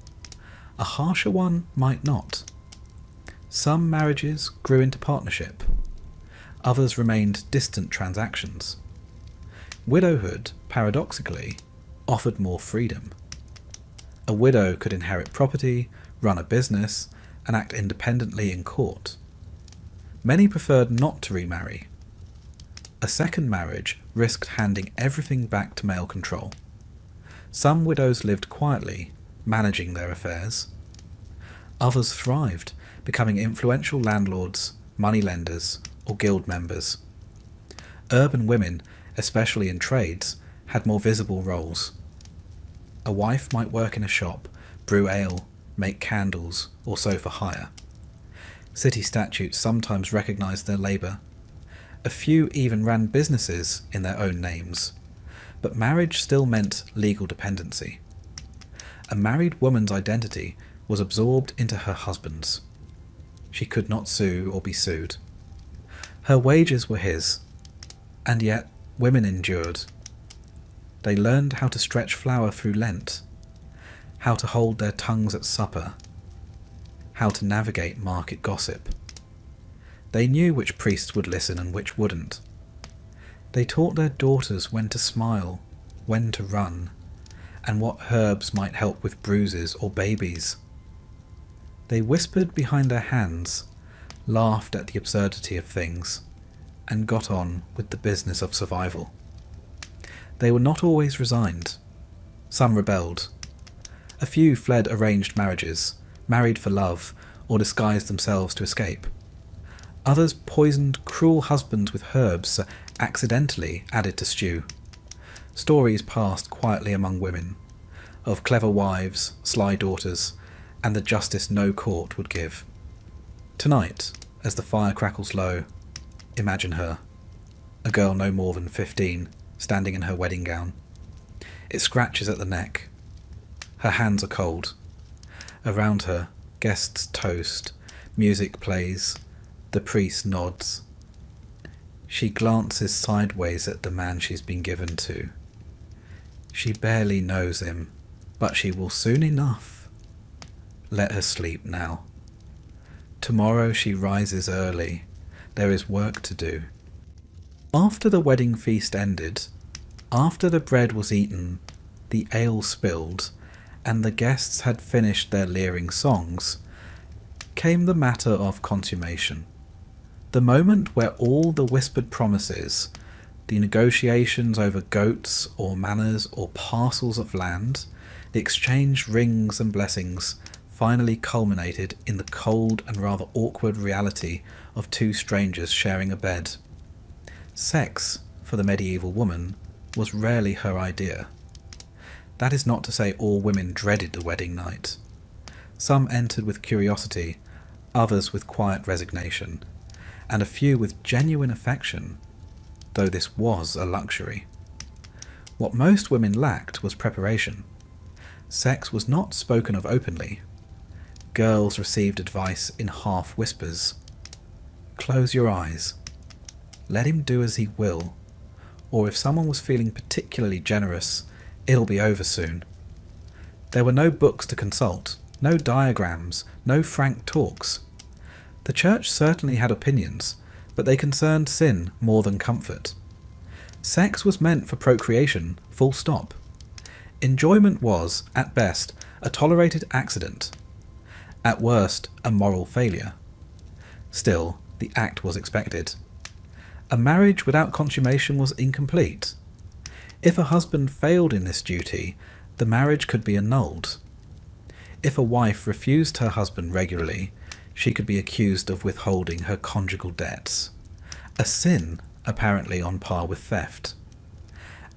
A harsher one might not. Some marriages grew into partnership. Others remained distant transactions. Widowhood, paradoxically, offered more freedom. A widow could inherit property, run a business, and act independently in court. Many preferred not to remarry. A second marriage risked handing everything back to male control. Some widows lived quietly, managing their affairs. Others thrived, becoming influential landlords, moneylenders, or guild members. Urban women, especially in trades, had more visible roles. A wife might work in a shop, brew ale, make candles, or sew for hire. City statutes sometimes recognised their labour. A few even ran businesses in their own names. But marriage still meant legal dependency. A married woman's identity was absorbed into her husband's. She could not sue or be sued. Her wages were his, and yet women endured. They learned how to stretch flour through Lent, how to hold their tongues at supper, how to navigate market gossip. They knew which priests would listen and which wouldn't. They taught their daughters when to smile, when to run, and what herbs might help with bruises or babies. They whispered behind their hands, laughed at the absurdity of things, and got on with the business of survival. They were not always resigned. Some rebelled. A few fled arranged marriages, married for love, or disguised themselves to escape. Others poisoned cruel husbands with herbs accidentally added to stew. Stories passed quietly among women, of clever wives, sly daughters, and the justice no court would give. Tonight, as the fire crackles low, imagine her, a girl no more than 15, standing in her wedding gown. It scratches at the neck. Her hands are cold. Around her, guests toast, music plays, the priest nods. She glances sideways at the man she's been given to. She barely knows him, but she will soon enough. Let her sleep now. Tomorrow she rises early. There is work to do. After the wedding feast ended, after the bread was eaten, the ale spilled, and the guests had finished their leering songs, came the matter of consummation. The moment where all the whispered promises, the negotiations over goats or manors or parcels of land, the exchanged rings and blessings, finally culminated in the cold and rather awkward reality of two strangers sharing a bed. Sex, for the medieval woman, was rarely her idea. That is not to say all women dreaded the wedding night. Some entered with curiosity, others with quiet resignation, and a few with genuine affection, though this was a luxury. What most women lacked was preparation. Sex was not spoken of openly. Girls received advice in half whispers. Close your eyes. Let him do as he will, or if someone was feeling particularly generous, it'll be over soon. There were no books to consult, no diagrams, no frank talks. The church certainly had opinions, but they concerned sin more than comfort. Sex was meant for procreation, full stop. Enjoyment was, at best, a tolerated accident. At worst, a moral failure. Still, the act was expected. A marriage without consummation was incomplete. If a husband failed in this duty, the marriage could be annulled. If a wife refused her husband regularly, she could be accused of withholding her conjugal debts. A sin, apparently on par with theft.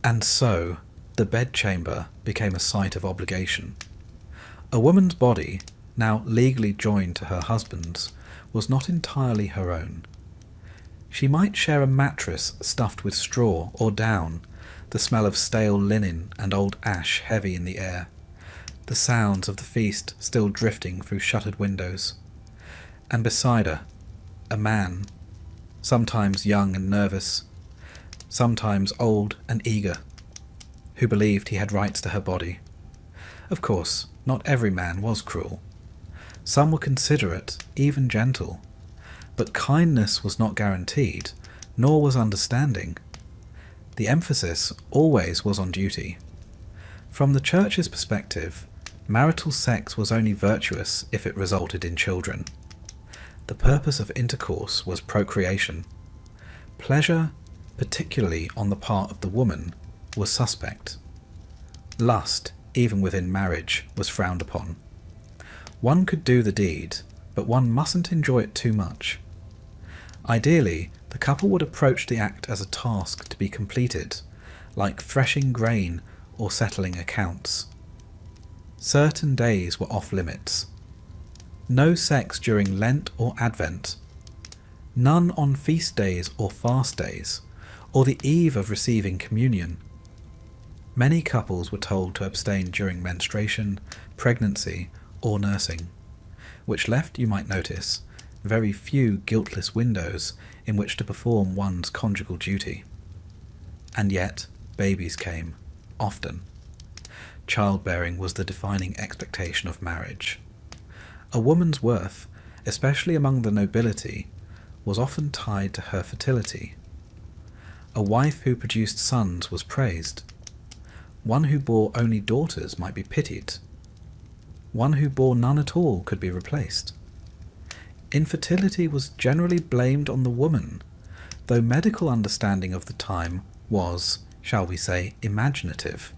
And so, the bedchamber became a site of obligation. A woman's body, now legally joined to her husband's, was not entirely her own. She might share a mattress stuffed with straw or down, the smell of stale linen and old ash heavy in the air, the sounds of the feast still drifting through shuttered windows. And beside her, a man, sometimes young and nervous, sometimes old and eager, who believed he had rights to her body. Of course, not every man was cruel. Some were considerate, even gentle, but kindness was not guaranteed, nor was understanding. The emphasis always was on duty. From the church's perspective, marital sex was only virtuous if it resulted in children. The purpose of intercourse was procreation. Pleasure, particularly on the part of the woman, was suspect. Lust, even within marriage, was frowned upon. One could do the deed, but one mustn't enjoy it too much. Ideally, the couple would approach the act as a task to be completed, like threshing grain or settling accounts. Certain days were off limits. No sex during Lent or Advent. None on feast days or fast days, or the eve of receiving communion. Many couples were told to abstain during menstruation, pregnancy, or nursing, which left, you might notice, very few guiltless windows in which to perform one's conjugal duty. And yet, babies came, often. Childbearing was the defining expectation of marriage. A woman's worth, especially among the nobility, was often tied to her fertility. A wife who produced sons was praised. One who bore only daughters might be pitied. One who bore none at all could be replaced. Infertility was generally blamed on the woman, though medical understanding of the time was, shall we say, imaginative.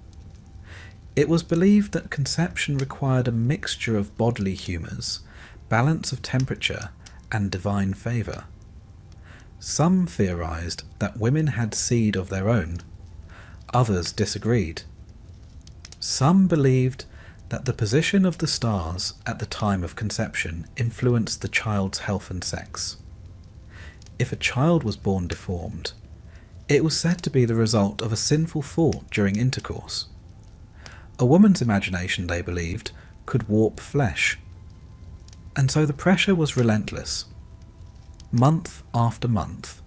It was believed that conception required a mixture of bodily humours, balance of temperature, and divine favour. Some theorised that women had seed of their own. Others disagreed. Some believed that the position of the stars at the time of conception influenced the child's health and sex. If a child was born deformed, it was said to be the result of a sinful thought during intercourse. A woman's imagination, they believed, could warp flesh. And so the pressure was relentless. Month after month,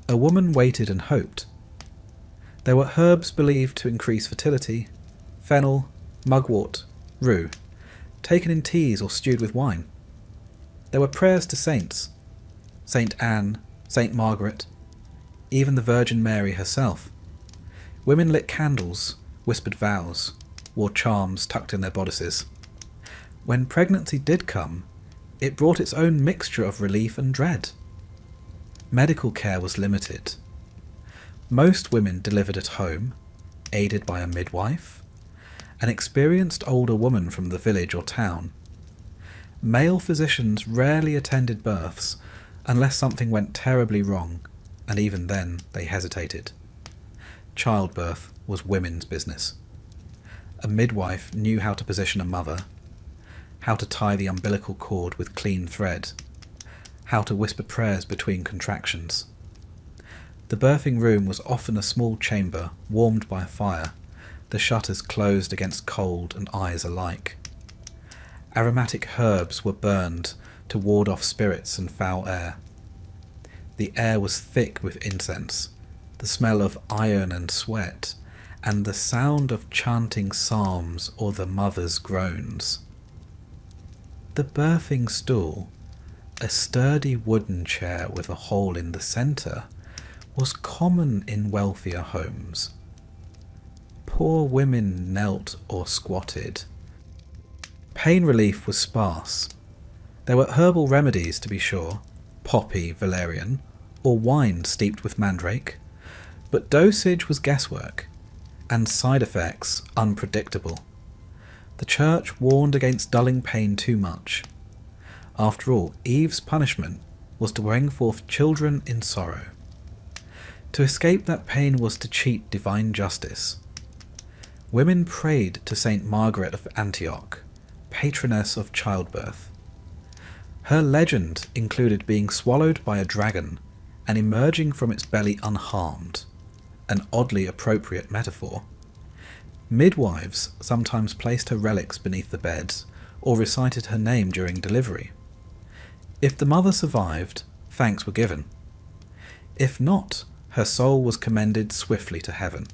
a woman waited and hoped. There were herbs believed to increase fertility: fennel, mugwort, rue, taken in teas or stewed with wine. There were prayers to saints: Saint Anne, Saint Margaret, even the Virgin Mary herself. Women lit candles, whispered vows, wore charms tucked in their bodices. When pregnancy did come, it brought its own mixture of relief and dread. Medical care was limited. Most women delivered at home, aided by a midwife, an experienced older woman from the village or town. Male physicians rarely attended births unless something went terribly wrong, and even then they hesitated. Childbirth was women's business. A midwife knew how to position a mother, how to tie the umbilical cord with clean thread, how to whisper prayers between contractions. The birthing room was often a small chamber warmed by a fire, the shutters closed against cold and eyes alike. Aromatic herbs were burned to ward off spirits and foul air. The air was thick with incense, the smell of iron and sweat, and the sound of chanting psalms or the mother's groans. The birthing stool, a sturdy wooden chair with a hole in the centre, was common in wealthier homes. Poor women knelt or squatted. Pain relief was sparse. There were herbal remedies, to be sure, poppy, valerian, or wine steeped with mandrake, but dosage was guesswork, and side effects unpredictable. The Church warned against dulling pain too much. After all, Eve's punishment was to bring forth children in sorrow. To escape that pain was to cheat divine justice. Women prayed to Saint Margaret of Antioch, patroness of childbirth. Her legend included being swallowed by a dragon and emerging from its belly unharmed, an oddly appropriate metaphor. Midwives sometimes placed her relics beneath the beds or recited her name during delivery. If the mother survived, thanks were given. If not, her soul was commended swiftly to heaven.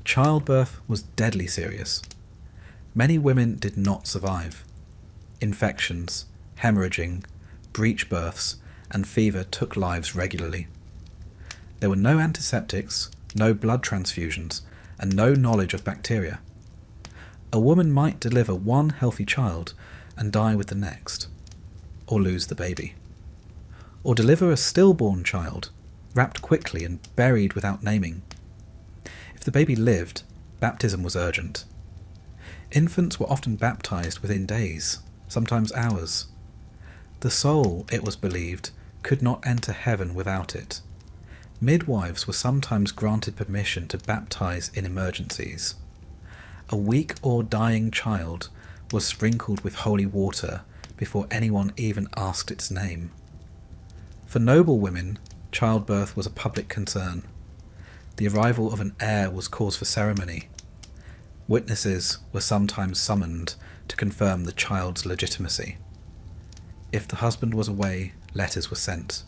Childbirth was deadly serious. Many women did not survive. Infections, hemorrhaging, breech births, and fever took lives regularly. There were no antiseptics, no blood transfusions, and no knowledge of bacteria. A woman might deliver one healthy child and die with the next, or lose the baby. Or deliver a stillborn child, wrapped quickly and buried without naming. If the baby lived, baptism was urgent. Infants were often baptized within days, sometimes hours. The soul, it was believed, could not enter heaven without it. Midwives were sometimes granted permission to baptize in emergencies. A weak or dying child was sprinkled with holy water before anyone even asked its name. For noble women, childbirth was a public concern. The arrival of an heir was cause for ceremony. Witnesses were sometimes summoned to confirm the child's legitimacy. If the husband was away, letters were sent.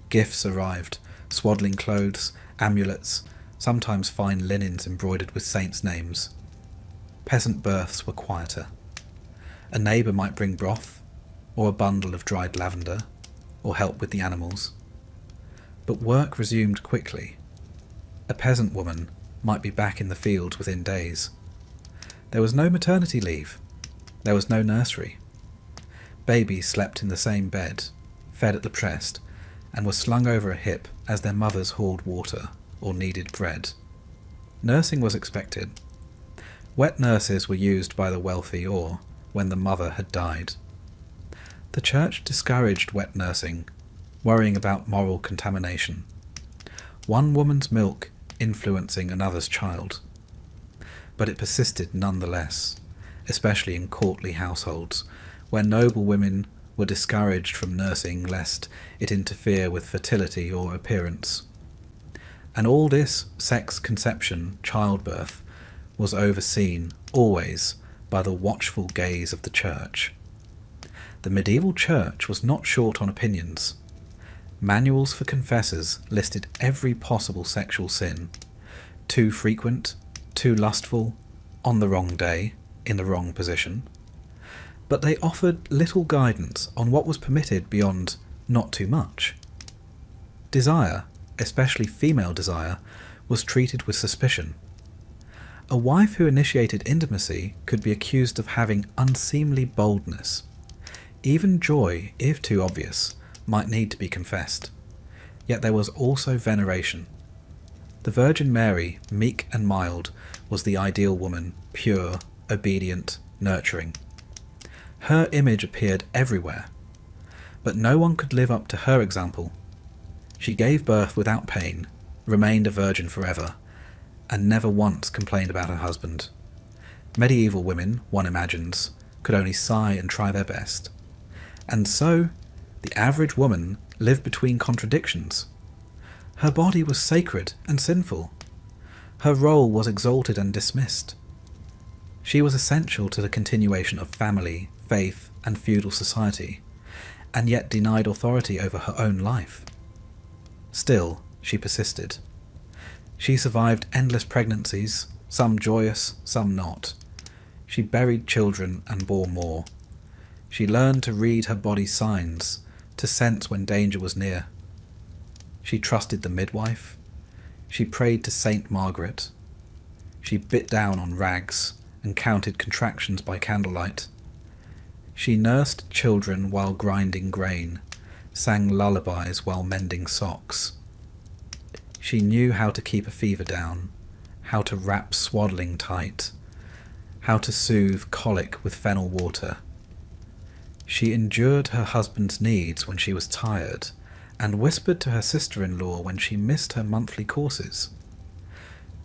Gifts arrived: swaddling clothes, amulets, sometimes fine linens embroidered with saints' names. Peasant births were quieter. A neighbour might bring broth, or a bundle of dried lavender, or help with the animals. But work resumed quickly. A peasant woman might be back in the fields within days. There was no maternity leave. There was no nursery. Babies slept in the same bed, fed at the breast, and were slung over a hip as their mothers hauled water or kneaded bread. Nursing was expected. Wet nurses were used by the wealthy or when the mother had died. The church discouraged wet nursing, worrying about moral contamination. One woman's milk influencing another's child. But it persisted nonetheless, especially in courtly households, where noble women were discouraged from nursing lest it interfere with fertility or appearance. And all this sex conception, childbirth, was overseen, always, by the watchful gaze of the church. The medieval church was not short on opinions. Manuals for confessors listed every possible sexual sin: too frequent, too lustful, on the wrong day, in the wrong position. But they offered little guidance on what was permitted beyond not too much. Desire, especially female desire, was treated with suspicion. A wife who initiated intimacy could be accused of having unseemly boldness. Even joy, if too obvious, might need to be confessed. Yet there was also veneration. The Virgin Mary, meek and mild, was the ideal woman, pure, obedient, nurturing. Her image appeared everywhere, but no one could live up to her example. She gave birth without pain, remained a virgin forever, and never once complained about her husband. Medieval women, one imagines, could only sigh and try their best. And so, the average woman lived between contradictions. Her body was sacred and sinful. Her role was exalted and dismissed. She was essential to the continuation of family, faith, and feudal society, and yet denied authority over her own life. Still, she persisted. She survived endless pregnancies, some joyous, some not. She buried children and bore more. She learned to read her body's signs, to sense when danger was near. She trusted the midwife. She prayed to Saint Margaret. She bit down on rags and counted contractions by candlelight. She nursed children while grinding grain, sang lullabies while mending socks. She knew how to keep a fever down, how to wrap swaddling tight, how to soothe colic with fennel water. She endured her husband's needs when she was tired, and whispered to her sister-in-law when she missed her monthly courses.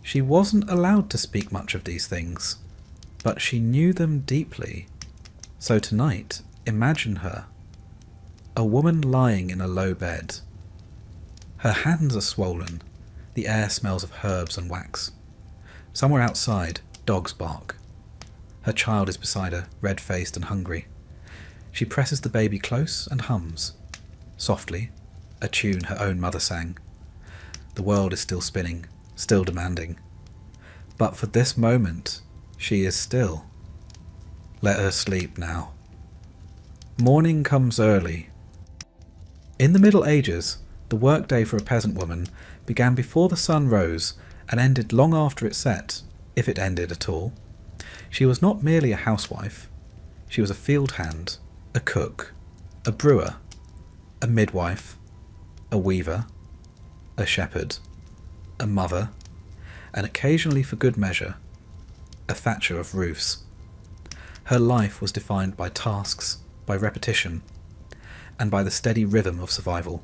She wasn't allowed to speak much of these things, but she knew them deeply. So tonight, imagine her, a woman lying in a low bed. Her hands are swollen, the air smells of herbs and wax. Somewhere outside, dogs bark. Her child is beside her, red-faced and hungry. She presses the baby close and hums, softly, a tune her own mother sang. The world is still spinning, still demanding. But for this moment, she is still. Let her sleep now. Morning comes early. In the Middle Ages, the workday for a peasant woman began before the sun rose and ended long after it set, if it ended at all. She was not merely a housewife. She was a field hand, a cook, a brewer, a midwife, a weaver, a shepherd, a mother, and occasionally, for good measure, a thatcher of roofs. Her life was defined by tasks, by repetition, and by the steady rhythm of survival.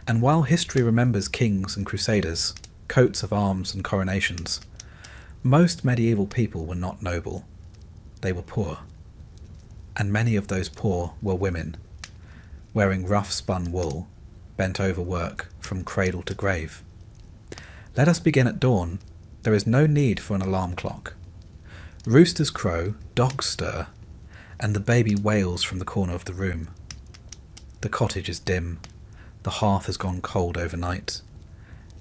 And while history remembers kings and crusaders, coats of arms and coronations, most medieval people were not noble. They were poor. And many of those poor were women, wearing rough-spun wool, bent over work from cradle to grave. Let us begin at dawn. There is no need for an alarm clock. Roosters crow, dogs stir, and the baby wails from the corner of the room. The cottage is dim, the hearth has gone cold overnight,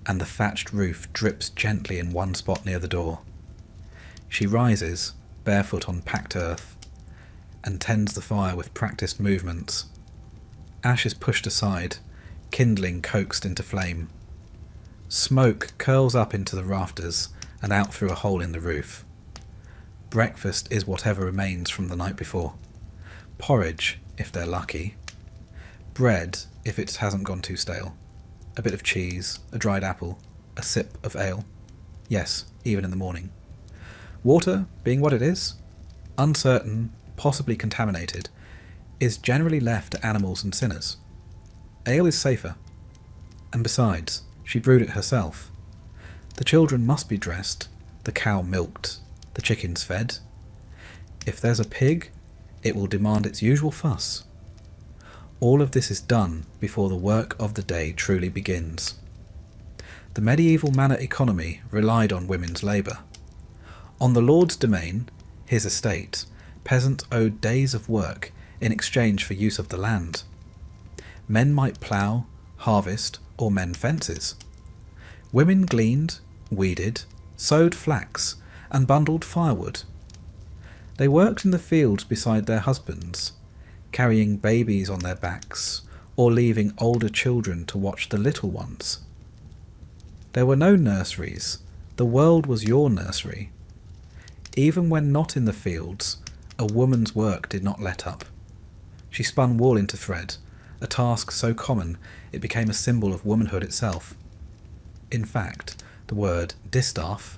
and the thatched roof drips gently in one spot near the door. She rises, barefoot on packed earth, and tends the fire with practiced movements. Ash is pushed aside, kindling coaxed into flame. Smoke curls up into the rafters and out through a hole in the roof. Breakfast is whatever remains from the night before. Porridge, if they're lucky. Bread, if it hasn't gone too stale. A bit of cheese, a dried apple, a sip of ale. Yes, even in the morning. Water, being what it is, uncertain, possibly contaminated, is generally left to animals and sinners. Ale is safer. And besides, she brewed it herself. The children must be dressed, the cow milked, the chickens fed. If there's a pig, it will demand its usual fuss. All of this is done before the work of the day truly begins. The medieval manor economy relied on women's labour. On the lord's domain, his estate, peasants owed days of work in exchange for use of the land. Men might plough, harvest, or mend fences. Women gleaned, weeded, sowed flax, and bundled firewood. They worked in the fields beside their husbands, carrying babies on their backs, or leaving older children to watch the little ones. There were no nurseries. The world was your nursery. Even when not in the fields, a woman's work did not let up. She spun wool into thread, a task so common it became a symbol of womanhood itself. In fact, the word distaff,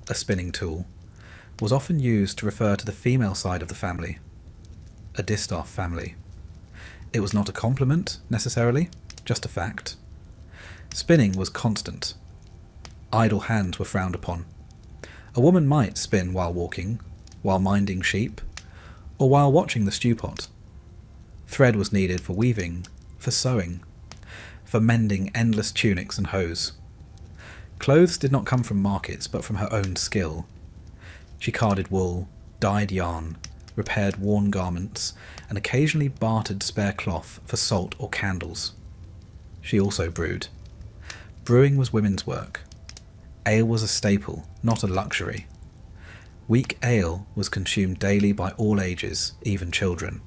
a spinning tool, was often used to refer to the female side of the family. A distaff family. It was not a compliment, necessarily, just a fact. Spinning was constant. Idle hands were frowned upon. A woman might spin while walking, while minding sheep, or while watching the stew pot. Thread was needed for weaving, for sewing, for mending endless tunics and hose. Clothes did not come from markets, but from her own skill. She carded wool, dyed yarn, repaired worn garments, and occasionally bartered spare cloth for salt or candles. She also brewed. Brewing was women's work. Ale was a staple, not a luxury. Weak ale was consumed daily by all ages, even children.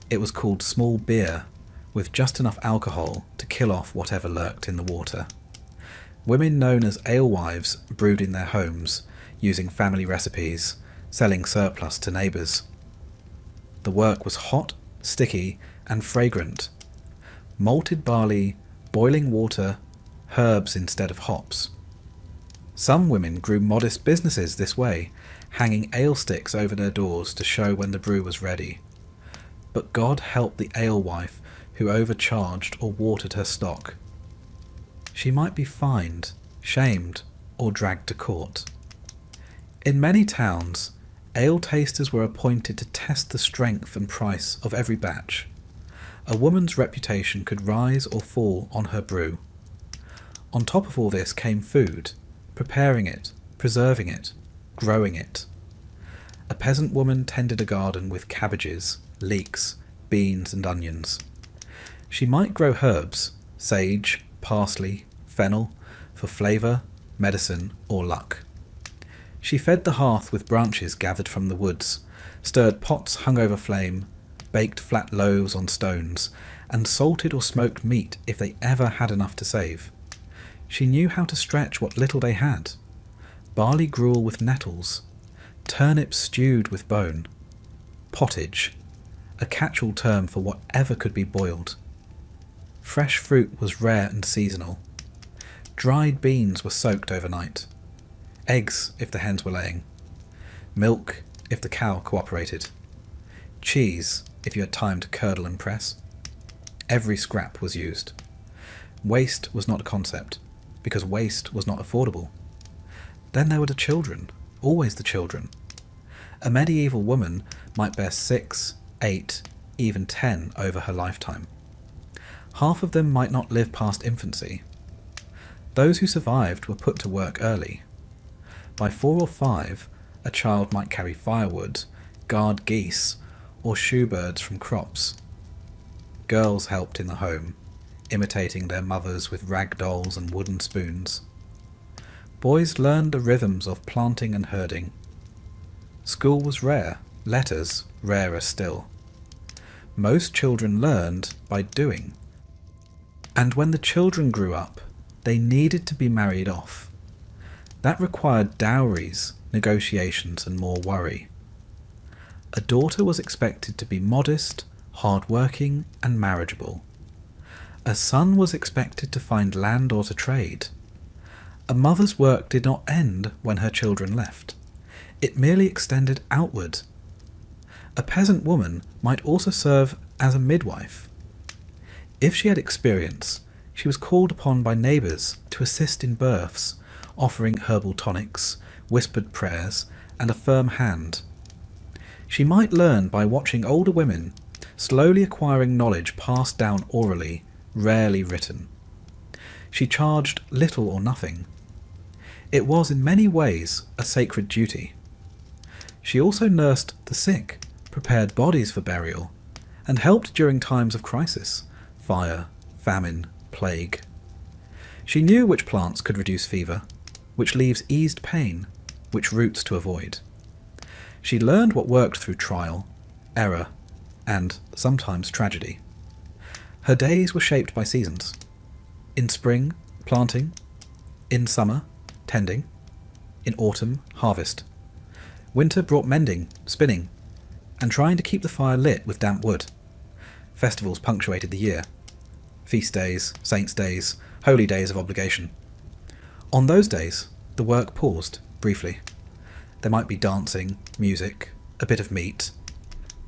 It was called small beer, with just enough alcohol to kill off whatever lurked in the water. Women known as alewives brewed in their homes, using family recipes, selling surplus to neighbours. The work was hot, sticky, and fragrant. Malted barley, boiling water, herbs instead of hops. Some women grew modest businesses this way, hanging ale sticks over their doors to show when the brew was ready. But God help the alewife who overcharged or watered her stock. She might be fined, shamed, or dragged to court. In many towns, ale tasters were appointed to test the strength and price of every batch. A woman's reputation could rise or fall on her brew. On top of all this came food, preparing it, preserving it, growing it. A peasant woman tended a garden with cabbages, leeks, beans and onions. She might grow herbs, sage, parsley, fennel, for flavour, medicine or luck. She fed the hearth with branches gathered from the woods, stirred pots hung over flame, baked flat loaves on stones, and salted or smoked meat if they ever had enough to save. She knew how to stretch what little they had. Barley gruel with nettles, turnips stewed with bone, pottage, a catch-all term for whatever could be boiled. Fresh fruit was rare and seasonal. Dried beans were soaked overnight. Eggs if the hens were laying. Milk if the cow cooperated. Cheese if you had time to curdle and press. Every scrap was used. Waste was not a concept, because waste was not affordable. Then there were the children, always the children. A medieval woman might bear 6, 8, even 10 over her lifetime. Half of them might not live past infancy. Those who survived were put to work early. By 4 or 5, a child might carry firewood, guard geese, or shoe birds from crops. Girls helped in the home, imitating their mothers with rag dolls and wooden spoons. Boys learned the rhythms of planting and herding. School was rare, letters rarer still. Most children learned by doing. And when the children grew up, they needed to be married off. That required dowries, negotiations, and more worry. A daughter was expected to be modest, hard-working, and marriageable. A son was expected to find land or to trade. A mother's work did not end when her children left. It merely extended outward. A peasant woman might also serve as a midwife. If she had experience, she was called upon by neighbours to assist in births, offering herbal tonics, whispered prayers, and a firm hand. She might learn by watching older women, slowly acquiring knowledge passed down orally, rarely written. She charged little or nothing. It was in many ways a sacred duty. She also nursed the sick, prepared bodies for burial, and helped during times of crisis, fire, famine, plague. She knew which plants could reduce fever, which leaves eased pain, which roots to avoid. She learned what worked through trial, error, and sometimes tragedy. Her days were shaped by seasons. In spring, planting. In summer, tending. In autumn, harvest. Winter brought mending, spinning, and trying to keep the fire lit with damp wood. Festivals punctuated the year. Feast days, saints' days, holy days of obligation. On those days, the work paused, briefly. There might be dancing, music, a bit of meat.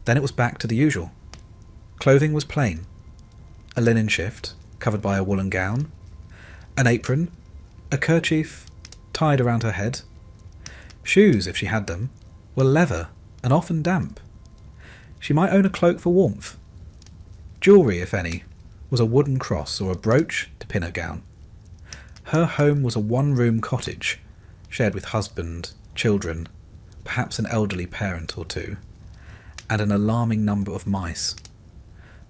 Then it was back to the usual. Clothing was plain. A linen shift, covered by a woolen gown. An apron, a kerchief, tied around her head. Shoes, if she had them, were leather and often damp. She might own a cloak for warmth. Jewellery, if any, was a wooden cross or a brooch to pin her gown. Her home was a one-room cottage, shared with husband, children, perhaps an elderly parent or two, and an alarming number of mice.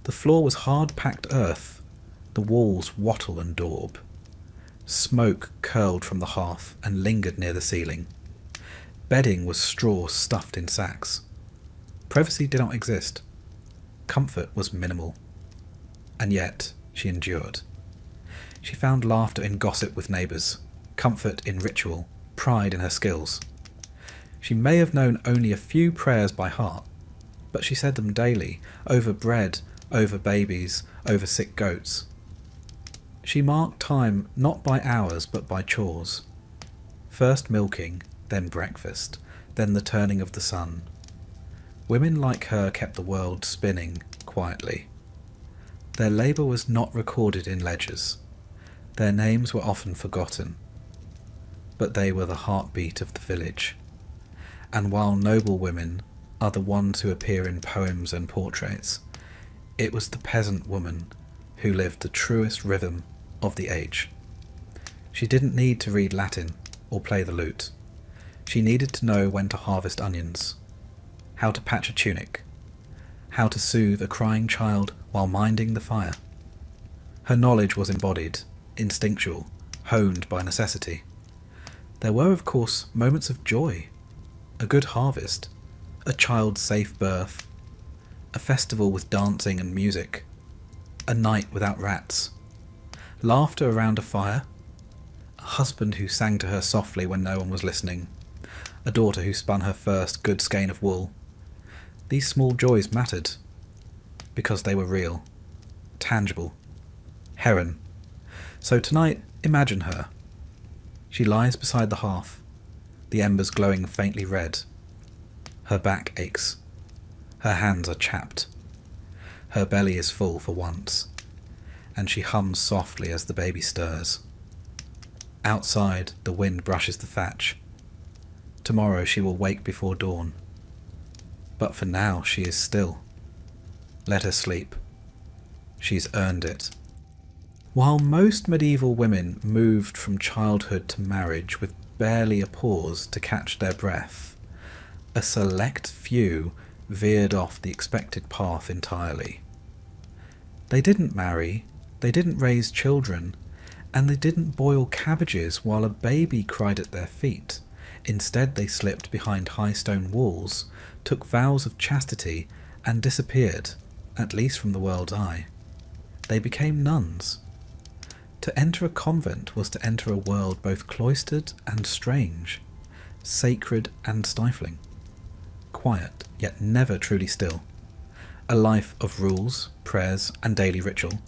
The floor was hard-packed earth, the walls wattle and daub. Smoke curled from the hearth and lingered near the ceiling. Bedding was straw stuffed in sacks. Privacy did not exist. Comfort was minimal. And yet she endured. She found laughter in gossip with neighbours, comfort in ritual, pride in her skills. She may have known only a few prayers by heart, but she said them daily, over bread, over babies, over sick goats. She marked time not by hours but by chores. First milking, then breakfast, then the turning of the sun. Women like her kept the world spinning quietly. Their labour was not recorded in ledgers. Their names were often forgotten. But they were the heartbeat of the village. And while noble women are the ones who appear in poems and portraits, it was the peasant woman who lived the truest rhythm of the age. She didn't need to read Latin or play the lute. She needed to know when to harvest onions, how to patch a tunic, how to soothe a crying child while minding the fire. Her knowledge was embodied, instinctual, honed by necessity. There were, of course, moments of joy, a good harvest, a child's safe birth, a festival with dancing and music, a night without rats, laughter around a fire, a husband who sang to her softly when no one was listening, a daughter who spun her first good skein of wool. These small joys mattered, because they were real, tangible. Heron. So tonight, imagine her. She lies beside the hearth, the embers glowing faintly red. Her back aches. Her hands are chapped. Her belly is full for once, and she hums softly as the baby stirs. Outside, the wind brushes the thatch. Tomorrow she will wake before dawn. But for now she is still. Let her sleep. She's earned it. While most medieval women moved from childhood to marriage with barely a pause to catch their breath, a select few veered off the expected path entirely. They didn't marry, they didn't raise children, and they didn't boil cabbages while a baby cried at their feet. Instead they slipped behind high stone walls, took vows of chastity, and disappeared, at least from the world's eye. They became nuns. To enter a convent was to enter a world both cloistered and strange, sacred and stifling, quiet yet never truly still, a life of rules, prayers, and daily ritual,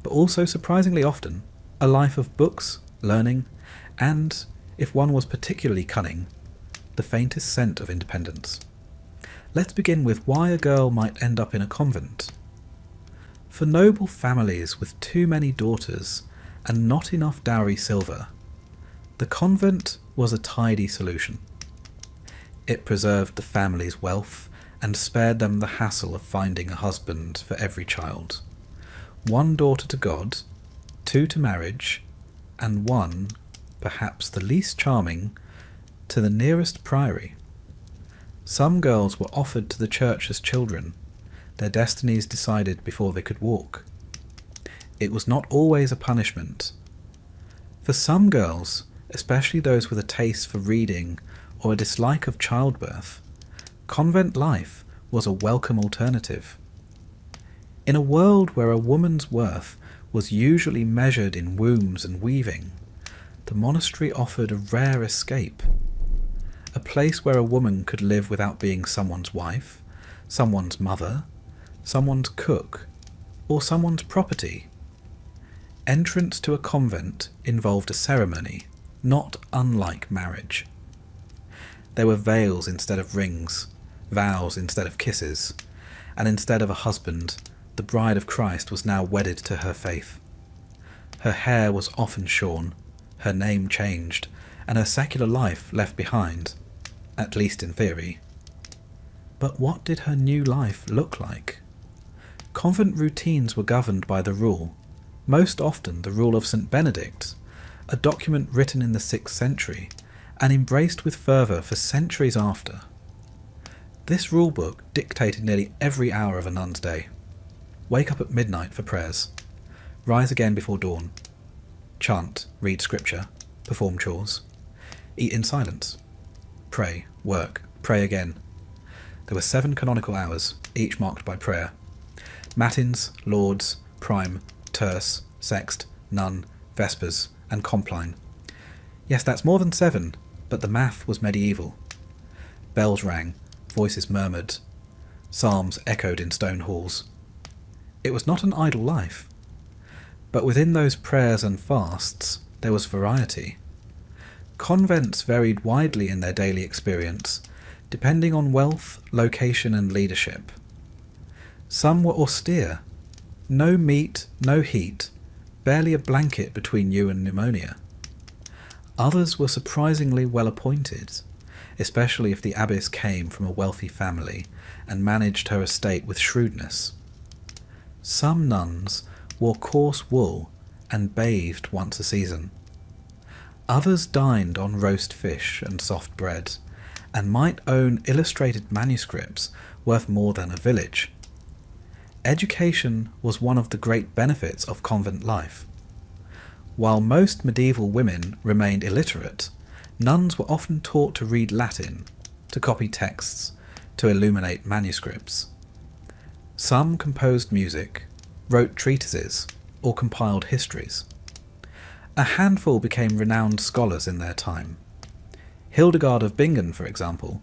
but also surprisingly often a life of books, learning, and, if one was particularly cunning, the faintest scent of independence. Let's begin with why a girl might end up in a convent. For noble families with too many daughters and not enough dowry silver, the convent was a tidy solution. It preserved the family's wealth and spared them the hassle of finding a husband for every child. 1 daughter to God, 2 to marriage, and 1, perhaps the least charming, to the nearest priory. Some girls were offered to the church as children, their destinies decided before they could walk. It was not always a punishment. For some girls, especially those with a taste for reading or a dislike of childbirth, convent life was a welcome alternative. In a world where a woman's worth was usually measured in wombs and weaving, the monastery offered a rare escape, a place where a woman could live without being someone's wife, someone's mother, someone's cook, or someone's property. Entrance to a convent involved a ceremony, not unlike marriage. There were veils instead of rings, vows instead of kisses, and instead of a husband, the bride of Christ was now wedded to her faith. Her hair was often shorn, her name changed, and her secular life left behind, at least in theory. But what did her new life look like? Convent routines were governed by the rule, most often the rule of St. Benedict, a document written in the 6th century and embraced with fervour for centuries after. This rulebook dictated nearly every hour of a nun's day. Wake up at midnight for prayers. Rise again before dawn. Chant, read scripture, perform chores. Eat in silence. Pray, work, pray again. There were 7 canonical hours, each marked by prayer. Matins, lauds, prime, terce, sext, nun, vespers, and compline. Yes, that's more than 7, but the math was medieval. Bells rang, voices murmured, psalms echoed in stone halls. It was not an idle life, but within those prayers and fasts there was variety. Convents varied widely in their daily experience, depending on wealth, location, and leadership. Some were austere, no meat, no heat, barely a blanket between you and pneumonia. Others were surprisingly well appointed, especially if the abbess came from a wealthy family and managed her estate with shrewdness. Some nuns wore coarse wool and bathed once a season. Others dined on roast fish and soft bread, and might own illustrated manuscripts worth more than a village. Education was one of the great benefits of convent life. While most medieval women remained illiterate, nuns were often taught to read Latin, to copy texts, to illuminate manuscripts. Some composed music, wrote treatises, or compiled histories. A handful became renowned scholars in their time. Hildegard of Bingen, for example,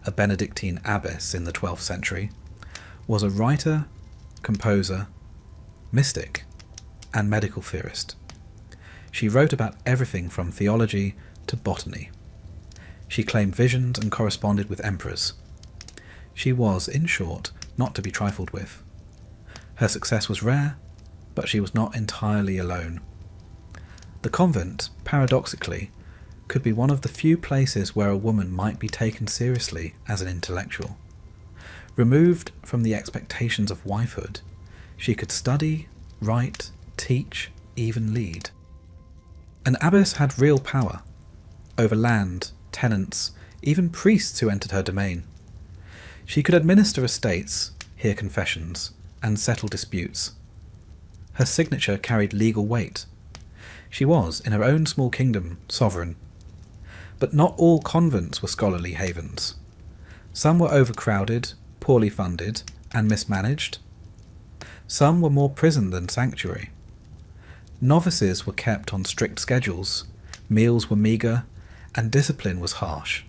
a Benedictine abbess in the 12th century, was a writer, composer, mystic, and medical theorist. She wrote about everything from theology to botany. She claimed visions and corresponded with emperors. She was, in short, not to be trifled with. Her success was rare, but she was not entirely alone. The convent, paradoxically, could be one of the few places where a woman might be taken seriously as an intellectual. Removed from the expectations of wifehood, she could study, write, teach, even lead. An abbess had real power over land, tenants, even priests who entered her domain. She could administer estates, hear confessions, and settle disputes. Her signature carried legal weight. She was, in her own small kingdom, sovereign. But not all convents were scholarly havens. Some were overcrowded, poorly funded, and mismanaged. Some were more prison than sanctuary. Novices were kept on strict schedules, meals were meagre, and discipline was harsh.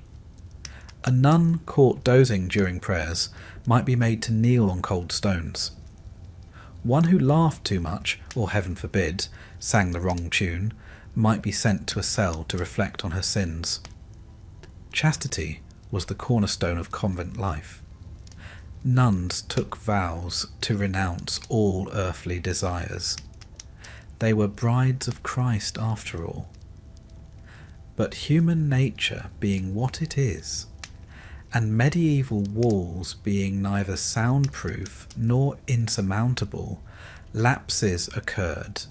A nun caught dozing during prayers might be made to kneel on cold stones. One who laughed too much, or heaven forbid, sang the wrong tune, might be sent to a cell to reflect on her sins. Chastity was the cornerstone of convent life. Nuns took vows to renounce all earthly desires. They were brides of Christ after all. But human nature being what it is, and medieval walls being neither soundproof nor insurmountable, lapses occurred.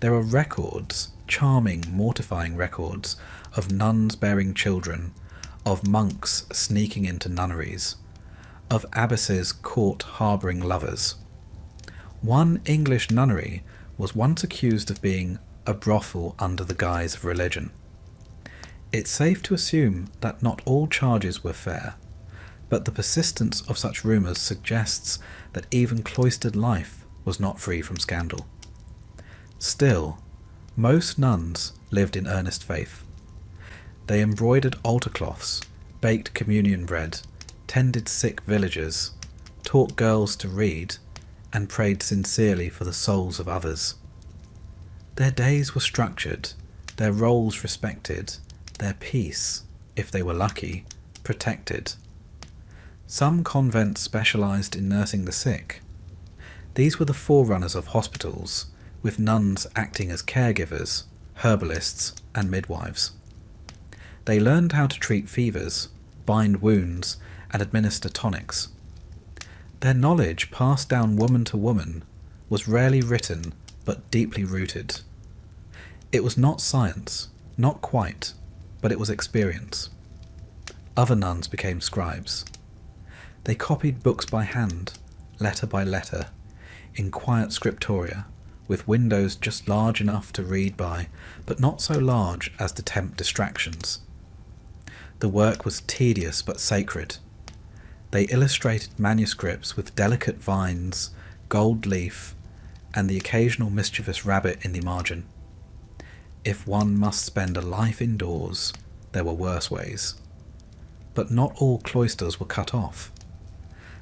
There are records, charming, mortifying records, of nuns bearing children, of monks sneaking into nunneries, of abbesses caught harbouring lovers. One English nunnery was once accused of being a brothel under the guise of religion. It's safe to assume that not all charges were fair, but the persistence of such rumours suggests that even cloistered life was not free from scandal. Still, most nuns lived in earnest faith. They embroidered altar cloths, baked communion bread, tended sick villagers, taught girls to read, and prayed sincerely for the souls of others. Their days were structured, their roles respected, their peace, if they were lucky, protected. Some convents specialised in nursing the sick. These were the forerunners of hospitals, with nuns acting as caregivers, herbalists, and midwives. They learned how to treat fevers, bind wounds, and administer tonics. Their knowledge, passed down woman to woman, was rarely written but deeply rooted. It was not science, not quite, but it was experience. Other nuns became scribes. They copied books by hand, letter by letter, in quiet scriptoria, with windows just large enough to read by, but not so large as to tempt distractions. The work was tedious but sacred. They illustrated manuscripts with delicate vines, gold leaf, and the occasional mischievous rabbit in the margin. If one must spend a life indoors, there were worse ways. But not all cloisters were cut off.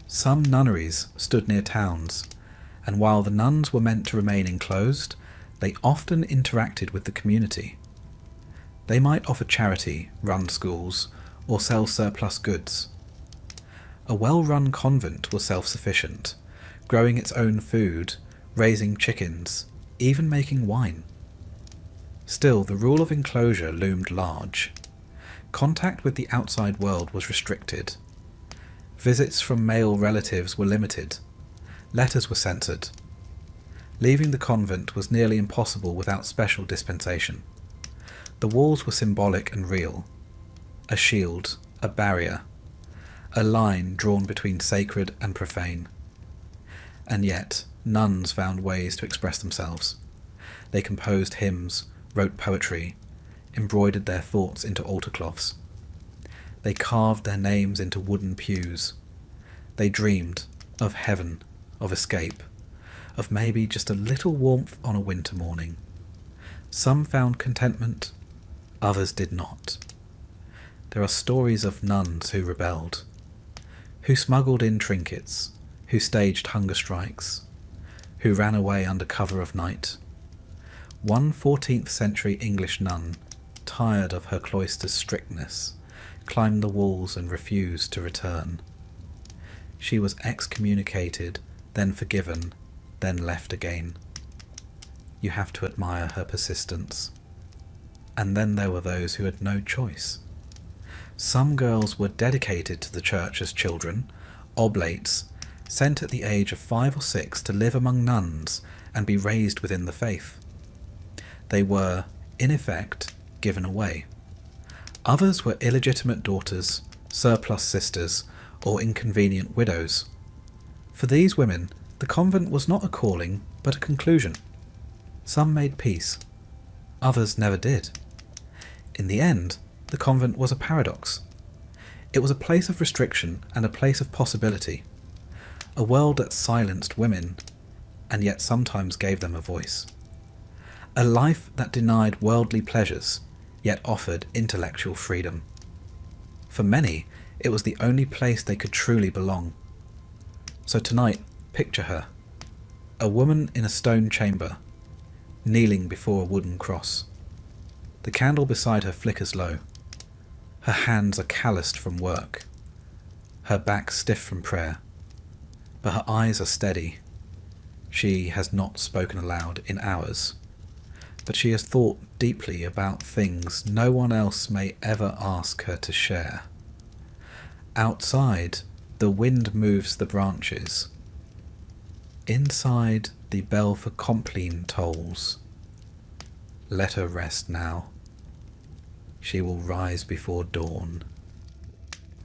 Some nunneries stood near towns, and while the nuns were meant to remain enclosed, they often interacted with the community. They might offer charity, run schools, or sell surplus goods. A well-run convent was self-sufficient, growing its own food, raising chickens, even making wine. Still, the rule of enclosure loomed large. Contact with the outside world was restricted. Visits from male relatives were limited. Letters were censored. Leaving the convent was nearly impossible without special dispensation. The walls were symbolic and real. A shield, a barrier, a line drawn between sacred and profane. And yet, nuns found ways to express themselves. They composed hymns, wrote poetry, embroidered their thoughts into altar cloths. They carved their names into wooden pews. They dreamed of heaven, of escape, of maybe just a little warmth on a winter morning. Some found contentment, others did not. There are stories of nuns who rebelled, who smuggled in trinkets, who staged hunger strikes, who ran away under cover of night. One 14th century English nun, tired of her cloister's strictness, climbed the walls and refused to return. She was excommunicated, then forgiven, then left again. You have to admire her persistence. And then there were those who had no choice. Some girls were dedicated to the church as children, oblates, sent at the age of 5 or 6 to live among nuns and be raised within the faith. They were, in effect, given away. Others were illegitimate daughters, surplus sisters, or inconvenient widows. For these women, the convent was not a calling, but a conclusion. Some made peace. Others never did. In the end, the convent was a paradox. It was a place of restriction and a place of possibility, a world that silenced women, and yet sometimes gave them a voice. A life that denied worldly pleasures, yet offered intellectual freedom. For many, it was the only place they could truly belong. So tonight, picture her, a woman in a stone chamber, kneeling before a wooden cross. The candle beside her flickers low. Her hands are calloused from work, her back stiff from prayer, but her eyes are steady. She has not spoken aloud in hours, but she has thought deeply about things no one else may ever ask her to share. Outside, the wind moves the branches. Inside, the bell for Compline tolls. Let her rest now. She will rise before dawn.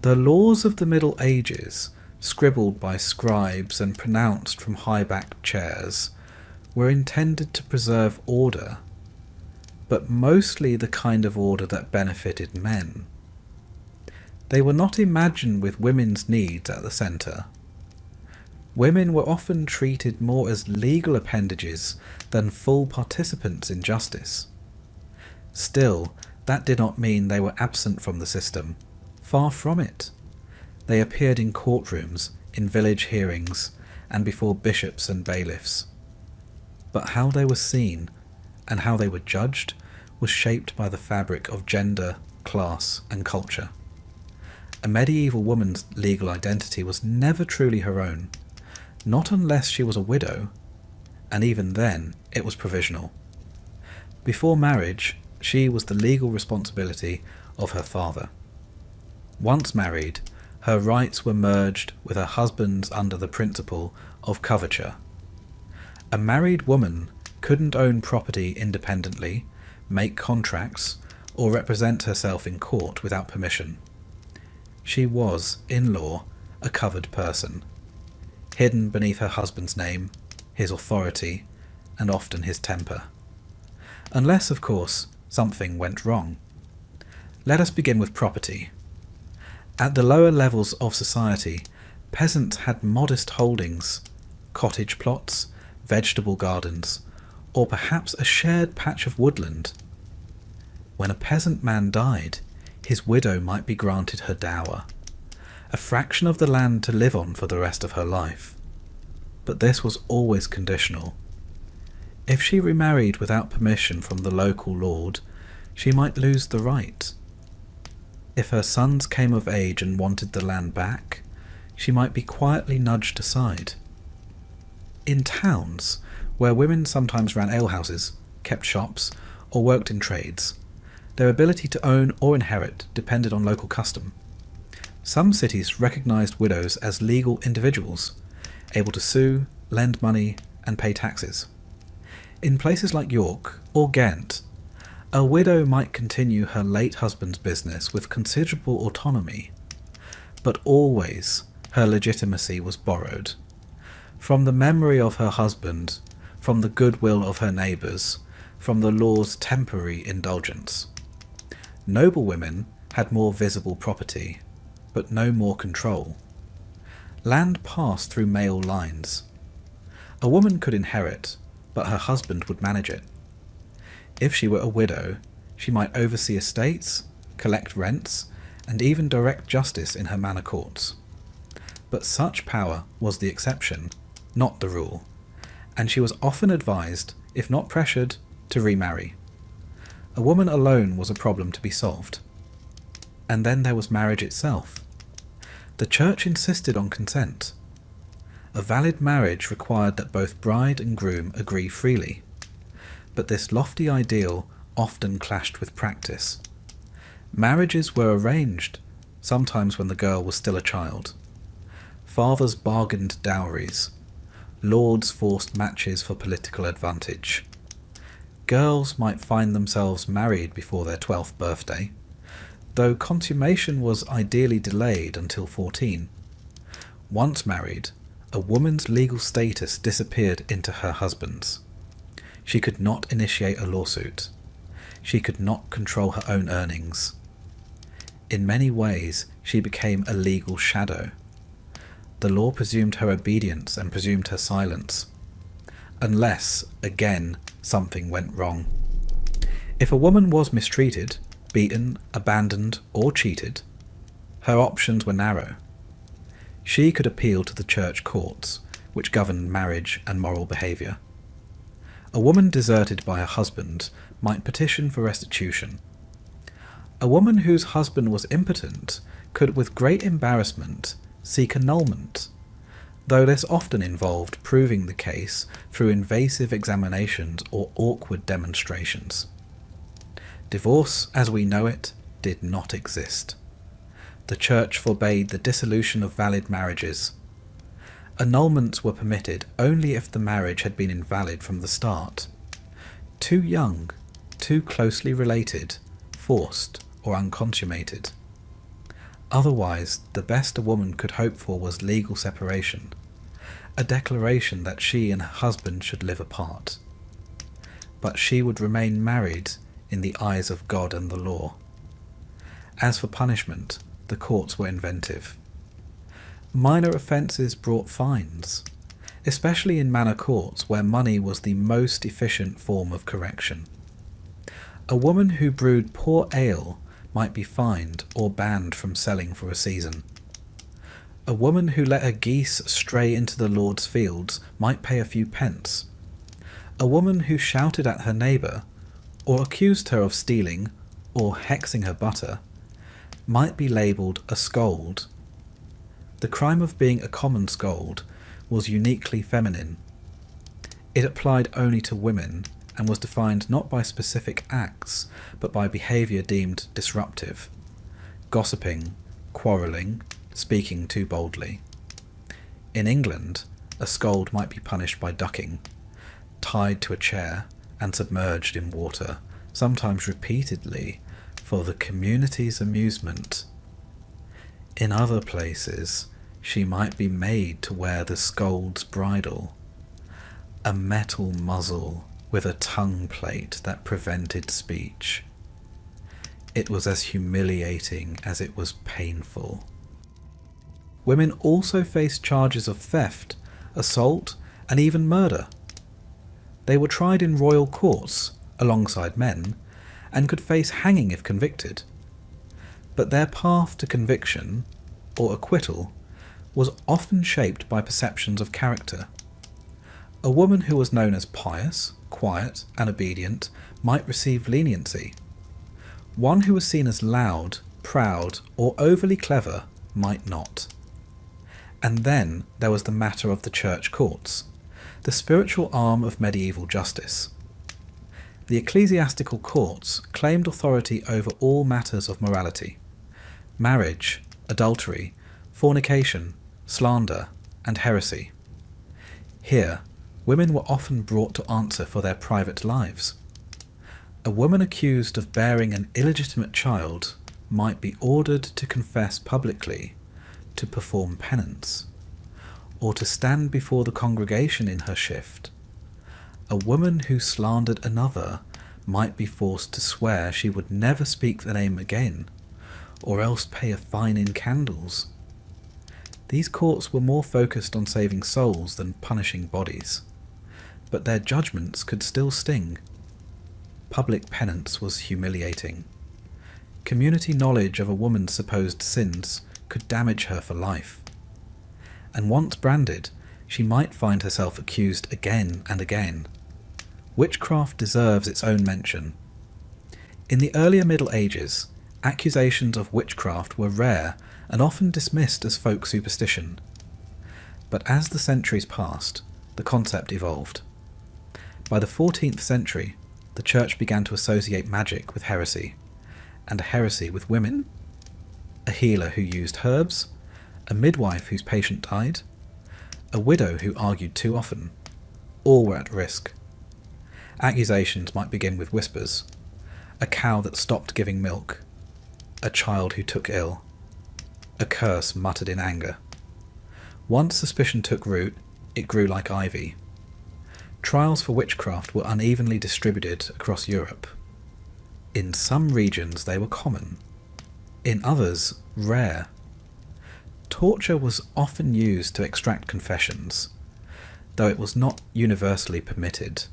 The laws of the Middle Ages, scribbled by scribes and pronounced from high-backed chairs, were intended to preserve order, but mostly the kind of order that benefited men. They were not imagined with women's needs at the centre. Women were often treated more as legal appendages than full participants in justice. Still, that did not mean they were absent from the system. Far from it. They appeared in courtrooms, in village hearings, and before bishops and bailiffs. But how they were seen, and how they were judged, was shaped by the fabric of gender, class, and culture. A medieval woman's legal identity was never truly her own, not unless she was a widow, and even then it was provisional. Before marriage, she was the legal responsibility of her father. Once married, her rights were merged with her husband's under the principle of coverture. A married woman couldn't own property independently, make contracts, or represent herself in court without permission. She was, in law, a covered person, hidden beneath her husband's name, his authority, and often his temper. Unless, of course, something went wrong. Let us begin with property. At the lower levels of society, peasants had modest holdings, cottage plots, vegetable gardens, or perhaps a shared patch of woodland. When a peasant man died, his widow might be granted her dower, a fraction of the land to live on for the rest of her life. But this was always conditional. If she remarried without permission from the local lord, she might lose the right. If her sons came of age and wanted the land back, she might be quietly nudged aside. In towns, where women sometimes ran alehouses, kept shops, or worked in trades, their ability to own or inherit depended on local custom. Some cities recognised widows as legal individuals, able to sue, lend money, and pay taxes. In places like York or Ghent, a widow might continue her late husband's business with considerable autonomy, but always her legitimacy was borrowed. From the memory of her husband, from the goodwill of her neighbours, from the law's temporary indulgence. Noble women had more visible property, but no more control. Land passed through male lines. A woman could inherit, but her husband would manage it. If she were a widow, she might oversee estates, collect rents, and even direct justice in her manor courts. But such power was the exception, not the rule, and she was often advised, if not pressured, to remarry. A woman alone was a problem to be solved. And then there was marriage itself. The church insisted on consent. A valid marriage required that both bride and groom agree freely. But this lofty ideal often clashed with practice. Marriages were arranged, sometimes when the girl was still a child. Fathers bargained dowries. Lords forced matches for political advantage. Girls might find themselves married before their 12th birthday, though consummation was ideally delayed until 14. Once married, a woman's legal status disappeared into her husband's. She could not initiate a lawsuit. she could not control her own earnings. In many ways, she became a legal shadow. The law presumed her obedience and presumed her silence, unless, again, something went wrong. If a woman was mistreated, beaten, abandoned, or cheated, her options were narrow. She could appeal to the church courts, which governed marriage and moral behaviour. A woman deserted by her husband might petition for restitution. A woman whose husband was impotent could, with great embarrassment, seek annulment, though this often involved proving the case through invasive examinations or awkward demonstrations. Divorce, as we know it, did not exist. The church forbade the dissolution of valid marriages. Annulments were permitted only if the marriage had been invalid from the start. Too young, too closely related, forced, or unconsummated. Otherwise, the best a woman could hope for was legal separation, a declaration that she and her husband should live apart. But she would remain married in the eyes of God and the law. As for punishment, the courts were inventive. Minor offences brought fines, especially in manor courts where money was the most efficient form of correction. A woman who brewed poor ale might be fined or banned from selling for a season. A woman who let her geese stray into the Lord's fields might pay a few pence. A woman who shouted at her neighbour, or accused her of stealing, or hexing her butter, might be labelled a scold. The crime of being a common scold was uniquely feminine. It applied only to women, and was defined not by specific acts, but by behaviour deemed disruptive: gossiping, quarrelling, speaking too boldly. In England, a scold might be punished by ducking, tied to a chair and submerged in water, sometimes repeatedly, for the community's amusement. In other places, she might be made to wear the scold's bridle, a metal muzzle with a tongue plate that prevented speech. It was as humiliating as it was painful. Women also faced charges of theft, assault, and even murder. They were tried in royal courts, alongside men, and could face hanging if convicted. But their path to conviction, or acquittal, was often shaped by perceptions of character. A woman who was known as pious, quiet, and obedient might receive leniency. One who was seen as loud, proud, or overly clever might not. And then there was the matter of the church courts, the spiritual arm of medieval justice. The ecclesiastical courts claimed authority over all matters of morality: marriage, adultery, fornication, slander, and heresy. Here, women were often brought to answer for their private lives. A woman accused of bearing an illegitimate child might be ordered to confess publicly, to perform penance, or to stand before the congregation in her shift. A woman who slandered another might be forced to swear she would never speak the name again, or else pay a fine in candles. These courts were more focused on saving souls than punishing bodies, but their judgments could still sting. Public penance was humiliating. Community knowledge of a woman's supposed sins could damage her for life. And once branded, she might find herself accused again and again. Witchcraft deserves its own mention. In the earlier Middle Ages, accusations of witchcraft were rare and often dismissed as folk superstition. But as the centuries passed, the concept evolved. By the 14th century, the church began to associate magic with heresy, and a heresy with women, a healer who used herbs, a midwife whose patient died, a widow who argued too often. All were at risk. Accusations might begin with whispers: a cow that stopped giving milk, a child who took ill, a curse muttered in anger. Once suspicion took root, it grew like ivy. Trials for witchcraft were unevenly distributed across Europe. In some regions they were common, in others rare. Torture was often used to extract confessions, though it was not universally permitted.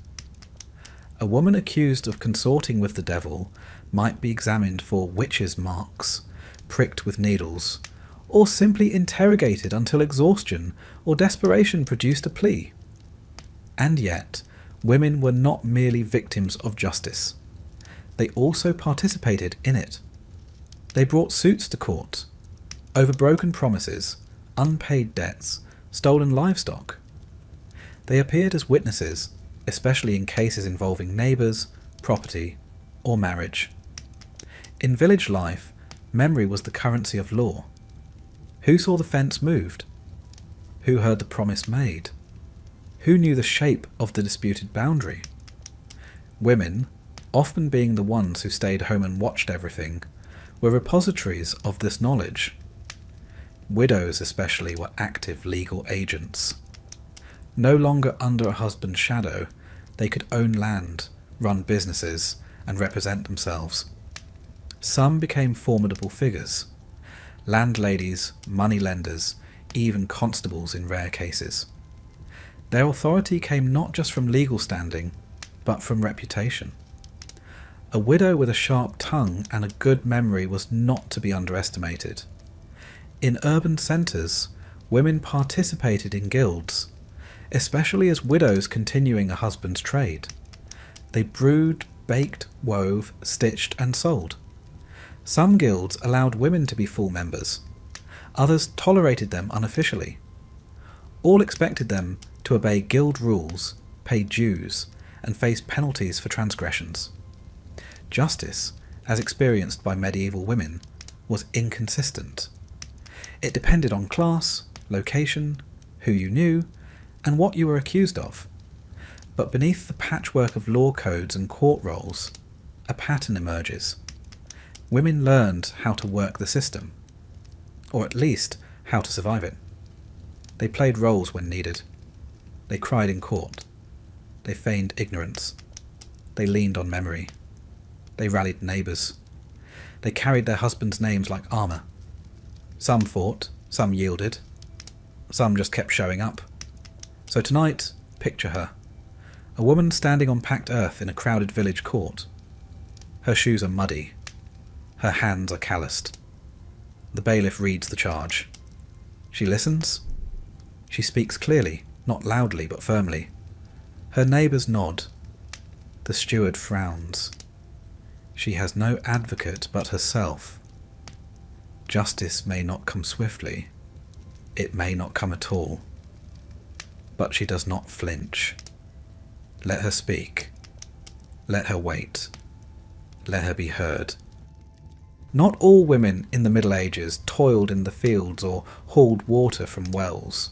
A woman accused of consorting with the devil might be examined for witches' marks, pricked with needles, or simply interrogated until exhaustion or desperation produced a plea. And yet, women were not merely victims of justice. They also participated in it. They brought suits to court over broken promises, unpaid debts, stolen livestock. They appeared as witnesses, especially in cases involving neighbours, property, or marriage. In village life, memory was the currency of law. Who saw the fence moved? Who heard the promise made? Who knew the shape of the disputed boundary? Women, often being the ones who stayed home and watched everything, were repositories of this knowledge. Widows especially were active legal agents. No longer under a husband's shadow, they could own land, run businesses, and represent themselves. Some became formidable figures: landladies, moneylenders, even constables in rare cases. Their authority came not just from legal standing, but from reputation. A widow with a sharp tongue and a good memory was not to be underestimated. In urban centres, women participated in guilds, especially as widows continuing a husband's trade. They brewed, baked, wove, stitched, and sold. Some guilds allowed women to be full members. Others tolerated them unofficially. All expected them to obey guild rules, pay dues, and face penalties for transgressions. Justice, as experienced by medieval women, was inconsistent. It depended on class, location, who you knew, and what you were accused of. But beneath the patchwork of law codes and court roles, a pattern emerges. Women learned how to work the system, or at least how to survive it. They played roles when needed. They cried in court. They feigned ignorance. They leaned on memory. They rallied neighbours. They carried their husbands' names like armour. Some fought, some yielded, some just kept showing up. So tonight, picture her. A woman standing on packed earth in a crowded village court. Her shoes are muddy. Her hands are calloused. The bailiff reads the charge. She listens. She speaks clearly, not loudly but firmly. Her neighbours nod. The steward frowns. She has no advocate but herself. Justice may not come swiftly. It may not come at all. But she does not flinch. Let her speak. Let her wait. Let her be heard. Not all women in the Middle Ages toiled in the fields or hauled water from wells.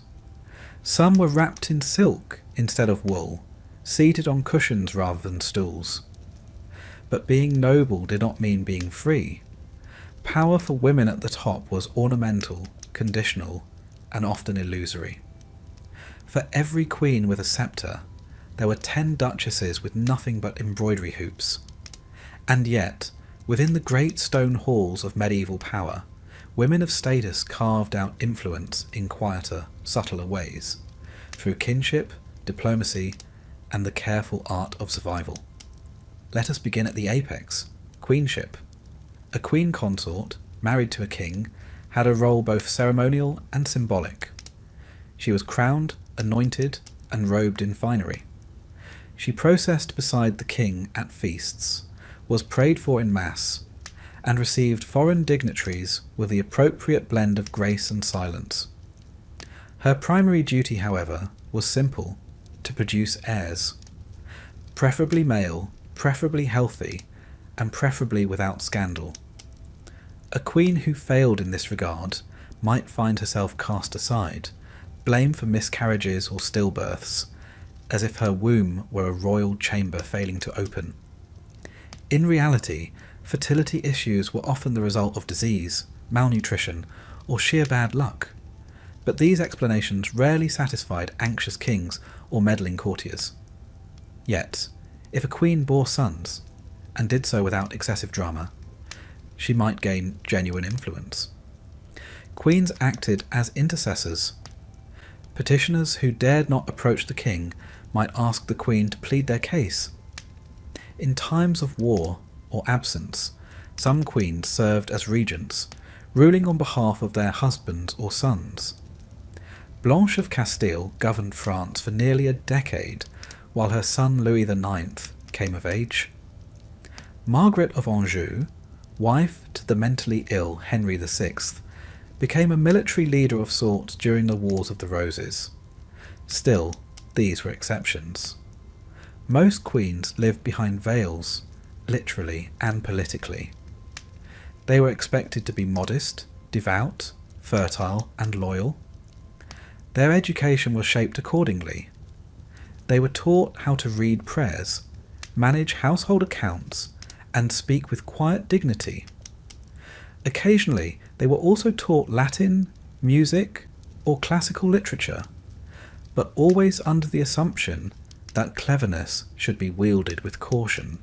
Some were wrapped in silk instead of wool, seated on cushions rather than stools. But being noble did not mean being free. Power for women at the top was ornamental, conditional, and often illusory. For every queen with a sceptre, there were 10 duchesses with nothing but embroidery hoops. And yet, within the great stone halls of medieval power, women of status carved out influence in quieter, subtler ways, through kinship, diplomacy, and the careful art of survival. Let us begin at the apex, queenship. A queen consort, married to a king, had a role both ceremonial and symbolic. She was crowned, anointed, and robed in finery. She processed beside the king at feasts, was prayed for in mass, and received foreign dignitaries with the appropriate blend of grace and silence. Her primary duty, however, was simple: to produce heirs, preferably male, preferably healthy, and preferably without scandal. A queen who failed in this regard might find herself cast aside, blamed for miscarriages or stillbirths, as if her womb were a royal chamber failing to open. In reality, fertility issues were often the result of disease, malnutrition, or sheer bad luck. But these explanations rarely satisfied anxious kings or meddling courtiers. Yet, if a queen bore sons, and did so without excessive drama, she might gain genuine influence. Queens acted as intercessors. Petitioners who dared not approach the king might ask the queen to plead their case. In times of war or absence, some queens served as regents, ruling on behalf of their husbands or sons. Blanche of Castile governed France for nearly a decade, while her son Louis IX came of age. Margaret of Anjou, wife to the mentally ill Henry VI, became a military leader of sorts during the Wars of the Roses. Still, these were exceptions. Most queens lived behind veils, literally and politically. They were expected to be modest, devout, fertile, and loyal. Their education was shaped accordingly. They were taught how to read prayers, manage household accounts, and speak with quiet dignity. Occasionally, they were also taught Latin, music, or classical literature, but always under the assumption that cleverness should be wielded with caution.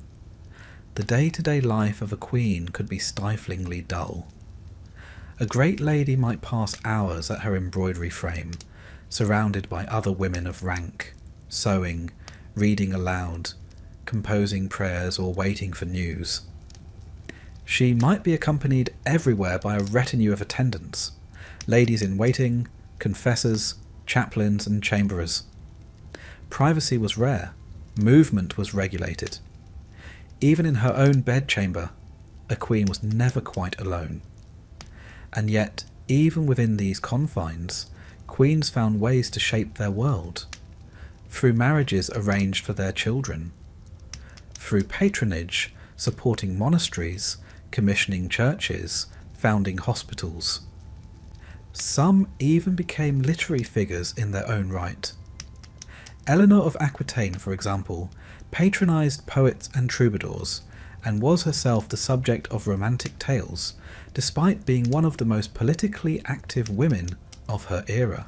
The day-to-day life of a queen could be stiflingly dull. A great lady might pass hours at her embroidery frame, surrounded by other women of rank, sewing, reading aloud, composing prayers, or waiting for news. She might be accompanied everywhere by a retinue of attendants, ladies in waiting, confessors, chaplains, and chamberers. Privacy was rare, movement was regulated. Even in her own bedchamber, a queen was never quite alone. And yet, even within these confines, queens found ways to shape their world, through marriages arranged for their children, through patronage, supporting monasteries, commissioning churches, founding hospitals. Some even became literary figures in their own right. Eleanor of Aquitaine, for example, patronised poets and troubadours, and was herself the subject of romantic tales, despite being one of the most politically active women of her era.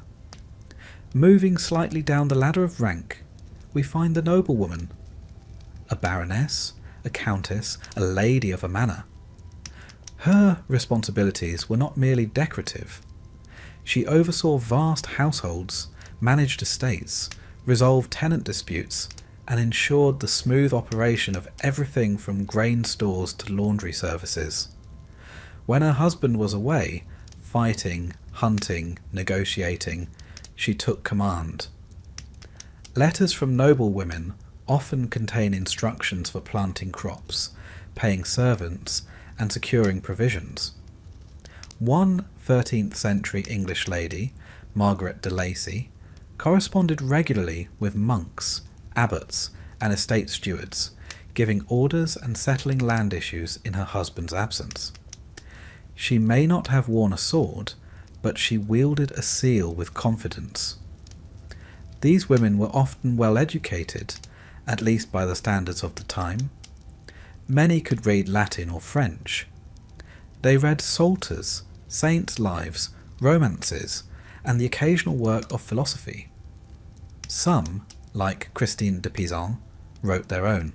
Moving slightly down the ladder of rank, we find the noblewoman, a baroness, a countess, a lady of a manor. Her responsibilities were not merely decorative. She oversaw vast households, managed estates, resolved tenant disputes, and ensured the smooth operation of everything from grain stores to laundry services. When her husband was away, fighting, hunting, negotiating, she took command. Letters from noblewomen often contain instructions for planting crops, paying servants, and securing provisions. One 13th century English lady, Margaret de Lacy, corresponded regularly with monks, abbots, and estate stewards, giving orders and settling land issues in her husband's absence. She may not have worn a sword, but she wielded a seal with confidence. These women were often well educated, at least by the standards of the time. Many could read Latin or French. They read psalters, saints' lives, romances, and the occasional work of philosophy. Some, like Christine de Pizan, wrote their own.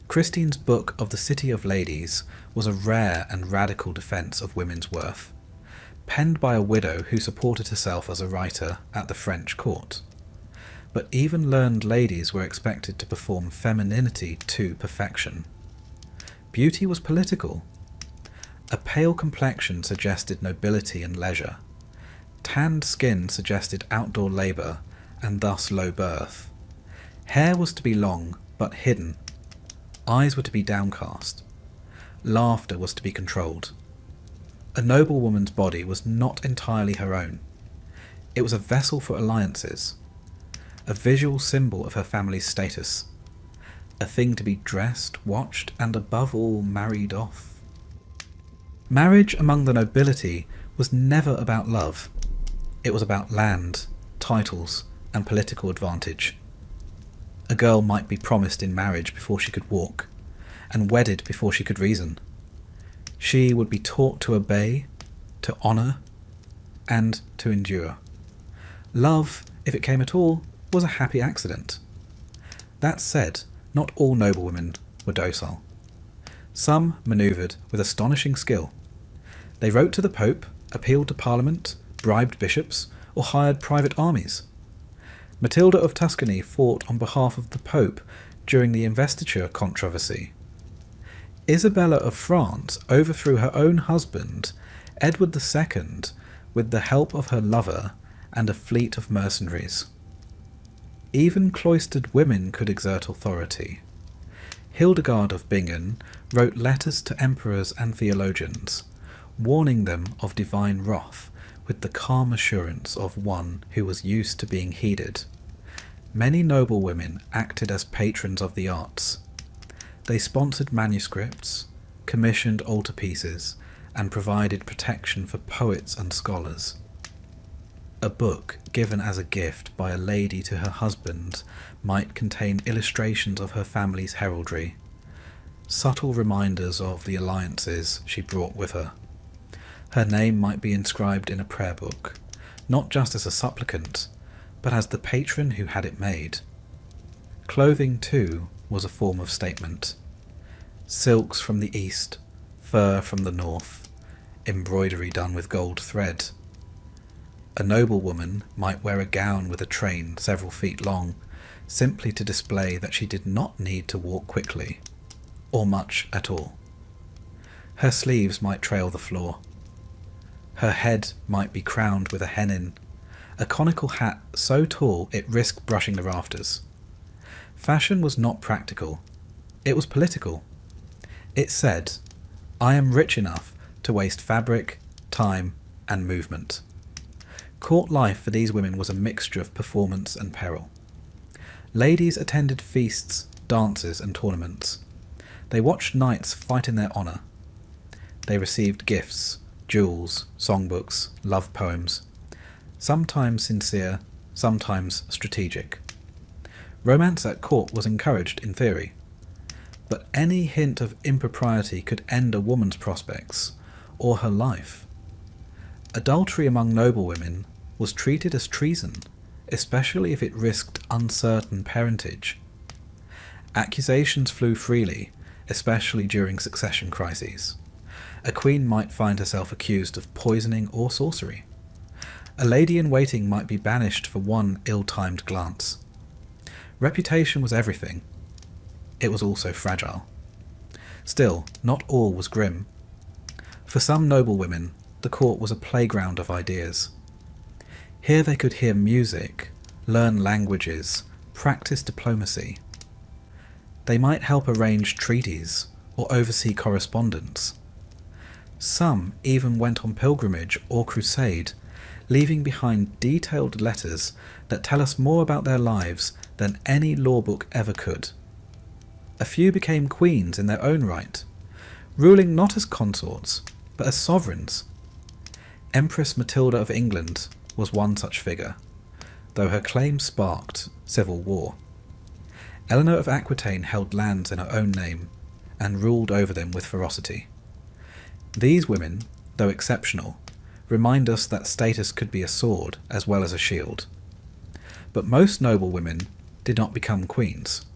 Christine's book of the City of Ladies was a rare and radical defence of women's worth, penned by a widow who supported herself as a writer at the French court. But even learned ladies were expected to perform femininity to perfection. Beauty was political. A pale complexion suggested nobility and leisure. Tanned skin suggested outdoor labour and thus low birth. Hair was to be long but hidden. Eyes were to be downcast. Laughter was to be controlled. A noblewoman's body was not entirely her own. It was a vessel for alliances, a visual symbol of her family's status, a thing to be dressed, watched, and above all married off. Marriage among the nobility was never about love. It was about land, titles, and political advantage. A girl might be promised in marriage before she could walk, and wedded before she could reason. She would be taught to obey, to honour, and to endure. Love, if it came at all, was a happy accident. That said, not all noblewomen were docile. Some manoeuvred with astonishing skill. They wrote to the Pope, appealed to Parliament, bribed bishops, or hired private armies. Matilda of Tuscany fought on behalf of the Pope during the investiture controversy. Isabella of France overthrew her own husband, Edward II, with the help of her lover and a fleet of mercenaries. Even cloistered women could exert authority. Hildegard of Bingen wrote letters to emperors and theologians, warning them of divine wrath with the calm assurance of one who was used to being heeded. Many noble women acted as patrons of the arts. They sponsored manuscripts, commissioned altarpieces, and provided protection for poets and scholars. A book given as a gift by a lady to her husband might contain illustrations of her family's heraldry, subtle reminders of the alliances she brought with her. Her name might be inscribed in a prayer book, not just as a supplicant, but as the patron who had it made. Clothing, too, was a form of statement. Silks from the east, fur from the north, embroidery done with gold thread. A noblewoman might wear a gown with a train several feet long, simply to display that she did not need to walk quickly, or much at all. Her sleeves might trail the floor. Her head might be crowned with a hennin, a conical hat so tall it risked brushing the rafters. Fashion was not practical. It was political. It said, "I am rich enough to waste fabric, time, and movement." Court life for these women was a mixture of performance and peril. Ladies attended feasts, dances, and tournaments. They watched knights fight in their honour. They received gifts, jewels, songbooks, love poems, sometimes sincere, sometimes strategic. Romance at court was encouraged in theory, but any hint of impropriety could end a woman's prospects, or her life. Adultery among noblewomen was treated as treason, especially if it risked uncertain parentage. Accusations flew freely, especially during succession crises. A queen might find herself accused of poisoning or sorcery. A lady-in-waiting might be banished for one ill-timed glance. Reputation was everything. It was also fragile. Still, not all was grim. For some noblewomen, the court was a playground of ideas. Here they could hear music, learn languages, practice diplomacy. They might help arrange treaties or oversee correspondence. Some even went on pilgrimage or crusade, leaving behind detailed letters that tell us more about their lives than any law book ever could. A few became queens in their own right, ruling not as consorts, but as sovereigns. Empress Matilda of England was one such figure, though her claim sparked civil war. Eleanor of Aquitaine held lands in her own name, and ruled over them with ferocity. These women, though exceptional, remind us that status could be a sword as well as a shield. But most noble women did not become queens.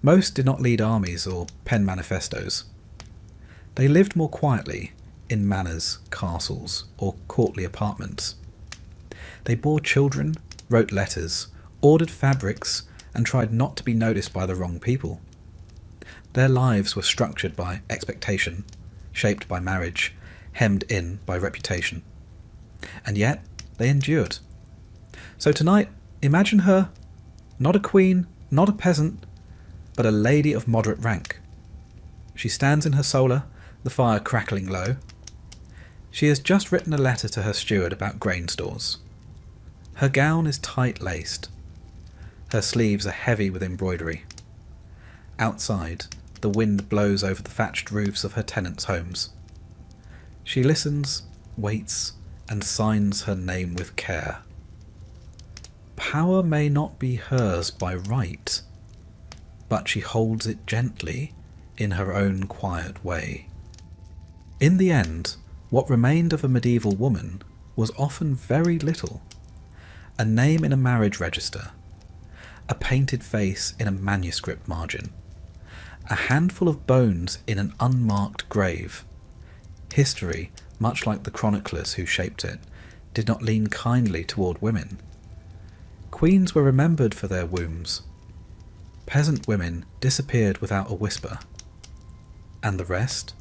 Most did not lead armies or pen manifestos. They lived more quietly in manors, castles, or courtly apartments. They bore children, wrote letters, ordered fabrics, and tried not to be noticed by the wrong people. Their lives were structured by expectation, shaped by marriage, hemmed in by reputation. And yet, they endured. So tonight, imagine her, not a queen, not a peasant, but a lady of moderate rank. She stands in her solar, the fire crackling low. She has just written a letter to her steward about grain stores. Her gown is tight-laced. Her sleeves are heavy with embroidery. Outside, the wind blows over the thatched roofs of her tenants' homes. She listens, waits, and signs her name with care. Power may not be hers by right, but she holds it gently in her own quiet way. In the end, what remained of a medieval woman was often very little. A name in a marriage register, a painted face in a manuscript margin, a handful of bones in an unmarked grave. History, much like the chroniclers who shaped it, did not lean kindly toward women. Queens were remembered for their wombs. Peasant women disappeared without a whisper. And the rest?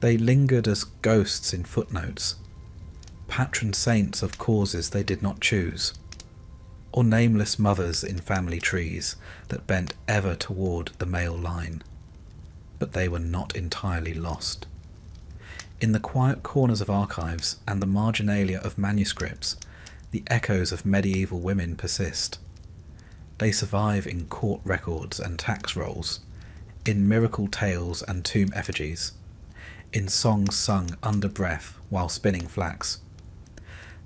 They lingered as ghosts in footnotes, patron saints of causes they did not choose, or nameless mothers in family trees that bent ever toward the male line. But they were not entirely lost. In the quiet corners of archives and the marginalia of manuscripts, the echoes of medieval women persist. They survive in court records and tax rolls, in miracle tales and tomb effigies, in songs sung under breath while spinning flax.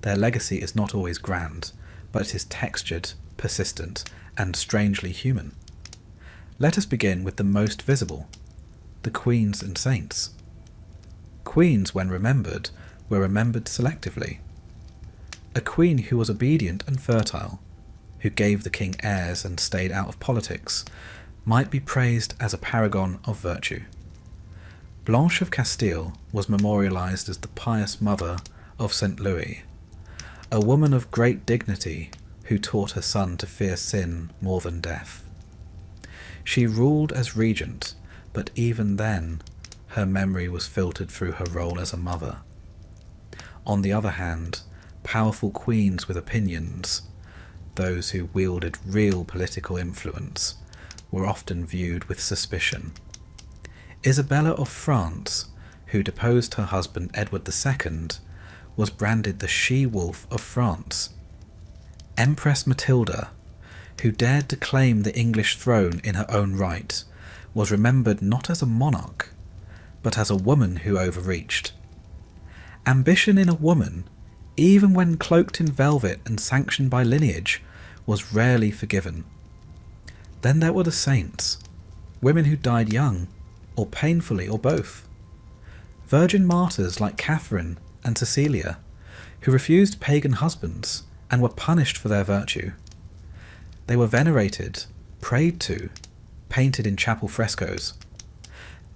Their legacy is not always grand, but it is textured, persistent, and strangely human. Let us begin with the most visible, the queens and saints. Queens, when remembered, were remembered selectively. A queen who was obedient and fertile, who gave the king heirs and stayed out of politics, might be praised as a paragon of virtue. Blanche of Castile was memorialized as the pious mother of St. Louis, a woman of great dignity who taught her son to fear sin more than death. She ruled as regent, but even then her memory was filtered through her role as a mother. On the other hand, powerful queens with opinions, those who wielded real political influence, were often viewed with suspicion. Isabella of France, who deposed her husband Edward II, was branded the she-wolf of France. Empress Matilda, who dared to claim the English throne in her own right, was remembered not as a monarch, but as a woman who overreached. Ambition in a woman, even when cloaked in velvet and sanctioned by lineage, was rarely forgiven. Then there were the saints, women who died young, or painfully, or both. Virgin martyrs like Catherine and Cecilia, who refused pagan husbands and were punished for their virtue. They were venerated, prayed to, painted in chapel frescoes.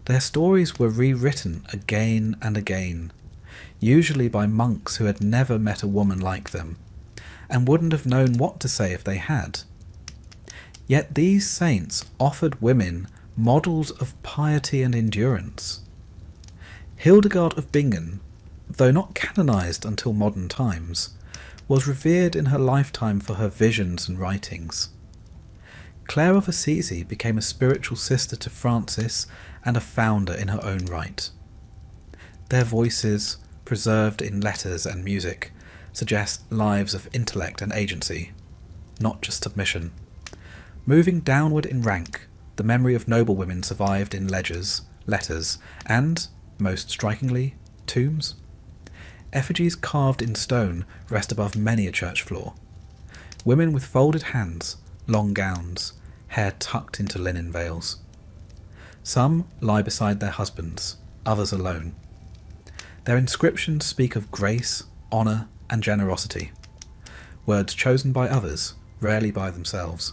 Their stories were rewritten again and again, usually by monks who had never met a woman like them, and wouldn't have known what to say if they had. Yet these saints offered women models of piety and endurance. Hildegard of Bingen, though not canonized until modern times, was revered in her lifetime for her visions and writings. Clare of Assisi became a spiritual sister to Francis and a founder in her own right. Their voices, preserved in letters and music, suggest lives of intellect and agency, not just submission. Moving downward in rank, the memory of noblewomen survived in ledgers, letters, and, most strikingly, tombs. Effigies carved in stone rest above many a church floor. Women with folded hands, long gowns, hair tucked into linen veils. Some lie beside their husbands, others alone. Their inscriptions speak of grace, honour, and generosity, words chosen by others, rarely by themselves.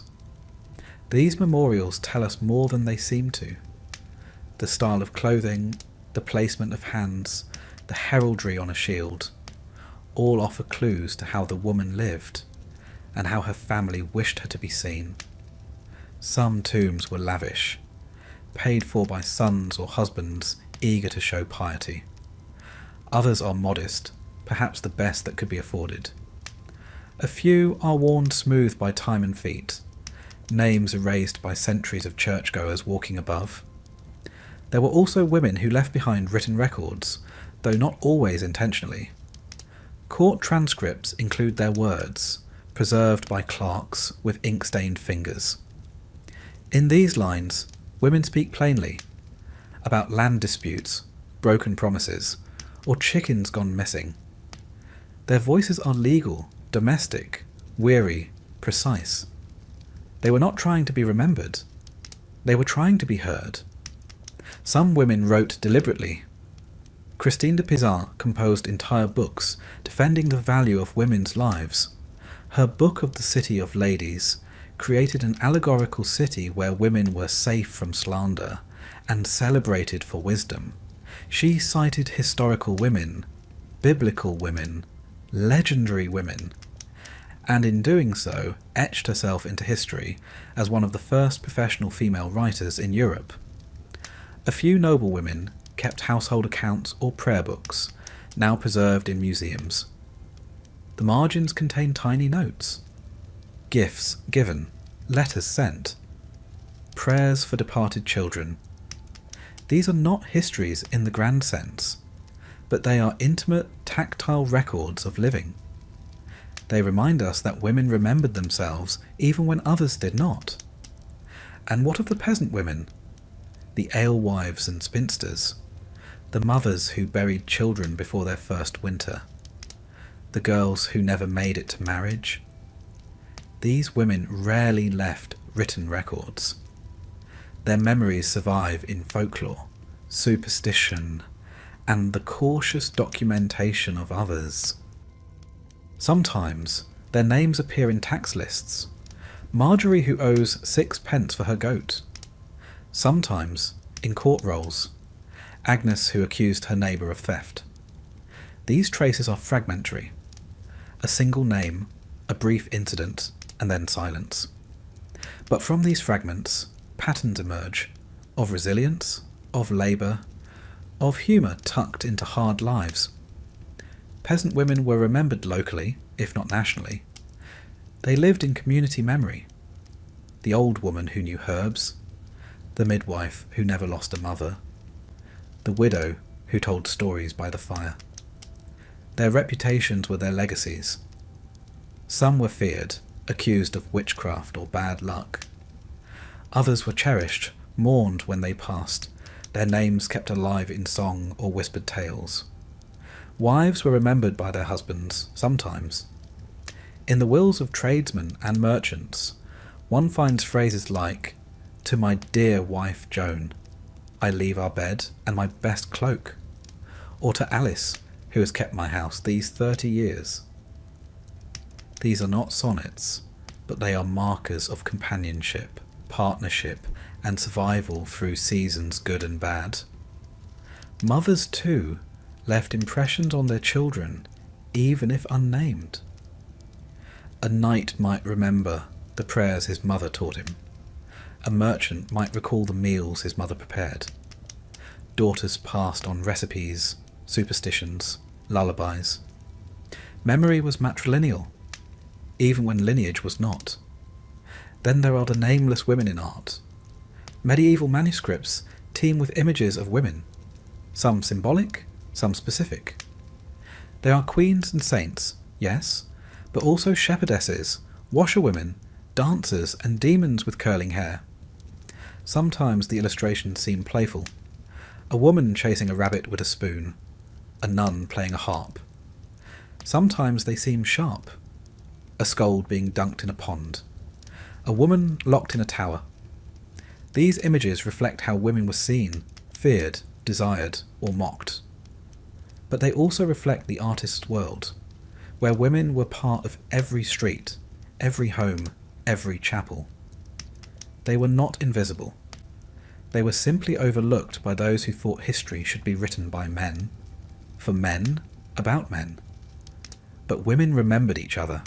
These memorials tell us more than they seem to. The style of clothing, the placement of hands, the heraldry on a shield, all offer clues to how the woman lived, and how her family wished her to be seen. Some tombs were lavish, paid for by sons or husbands eager to show piety. Others are modest, perhaps the best that could be afforded. A few are worn smooth by time and feet, names erased by centuries of churchgoers walking above. There were also women who left behind written records, though not always intentionally. Court transcripts include their words, preserved by clerks with ink-stained fingers. In these lines, women speak plainly about land disputes, broken promises, or chickens gone missing. Their voices are legal, domestic, weary, precise. They were not trying to be remembered. They were trying to be heard. Some women wrote deliberately. Christine de Pizan composed entire books defending the value of women's lives. Her Book of the City of Ladies created an allegorical city where women were safe from slander and celebrated for wisdom. She cited historical women, biblical women, legendary women, and in doing so etched herself into history as one of the first professional female writers in Europe. A few noble women kept household accounts or prayer books, now preserved in museums. The margins contain tiny notes, gifts given, letters sent, prayers for departed children. These are not histories in the grand sense, but they are intimate, tactile records of living. They remind us that women remembered themselves even when others did not. And what of the peasant women? The alewives and spinsters, the mothers who buried children before their first winter, the girls who never made it to marriage? These women rarely left written records. Their memories survive in folklore, superstition, and the cautious documentation of others. Sometimes their names appear in tax lists. Marjorie who owes 6 pence for her goat. Sometimes in court rolls. Agnes who accused her neighbour of theft. These traces are fragmentary. A single name, a brief incident, and then silence. But from these fragments, patterns emerge, of resilience, of labour, of humour tucked into hard lives. Peasant women were remembered locally, if not nationally. They lived in community memory. The old woman who knew herbs, the midwife who never lost a mother, the widow who told stories by the fire. Their reputations were their legacies. Some were feared, accused of witchcraft or bad luck. Others were cherished, mourned when they passed, their names kept alive in song or whispered tales. Wives were remembered by their husbands, sometimes. In the wills of tradesmen and merchants, one finds phrases like, "To my dear wife Joan, I leave our bed and my best cloak," or to Alice, who has kept my house these 30 years. These are not sonnets, but they are markers of companionship, partnership, and survival through seasons good and bad. Mothers, too, left impressions on their children, even if unnamed. A knight might remember the prayers his mother taught him. A merchant might recall the meals his mother prepared. Daughters passed on recipes, superstitions, lullabies. Memory was matrilineal, even when lineage was not. Then there are the nameless women in art. Medieval manuscripts teem with images of women, some symbolic, some specific. They are queens and saints, yes, but also shepherdesses, washerwomen, dancers, and demons with curling hair. Sometimes the illustrations seem playful. A woman chasing a rabbit with a spoon, a nun playing a harp. Sometimes they seem sharp. A scold being dunked in a pond. A woman locked in a tower. These images reflect how women were seen, feared, desired, or mocked. But they also reflect the artist's world, where women were part of every street, every home, every chapel. They were not invisible. They were simply overlooked by those who thought history should be written by men, for men, about men. But women remembered each other.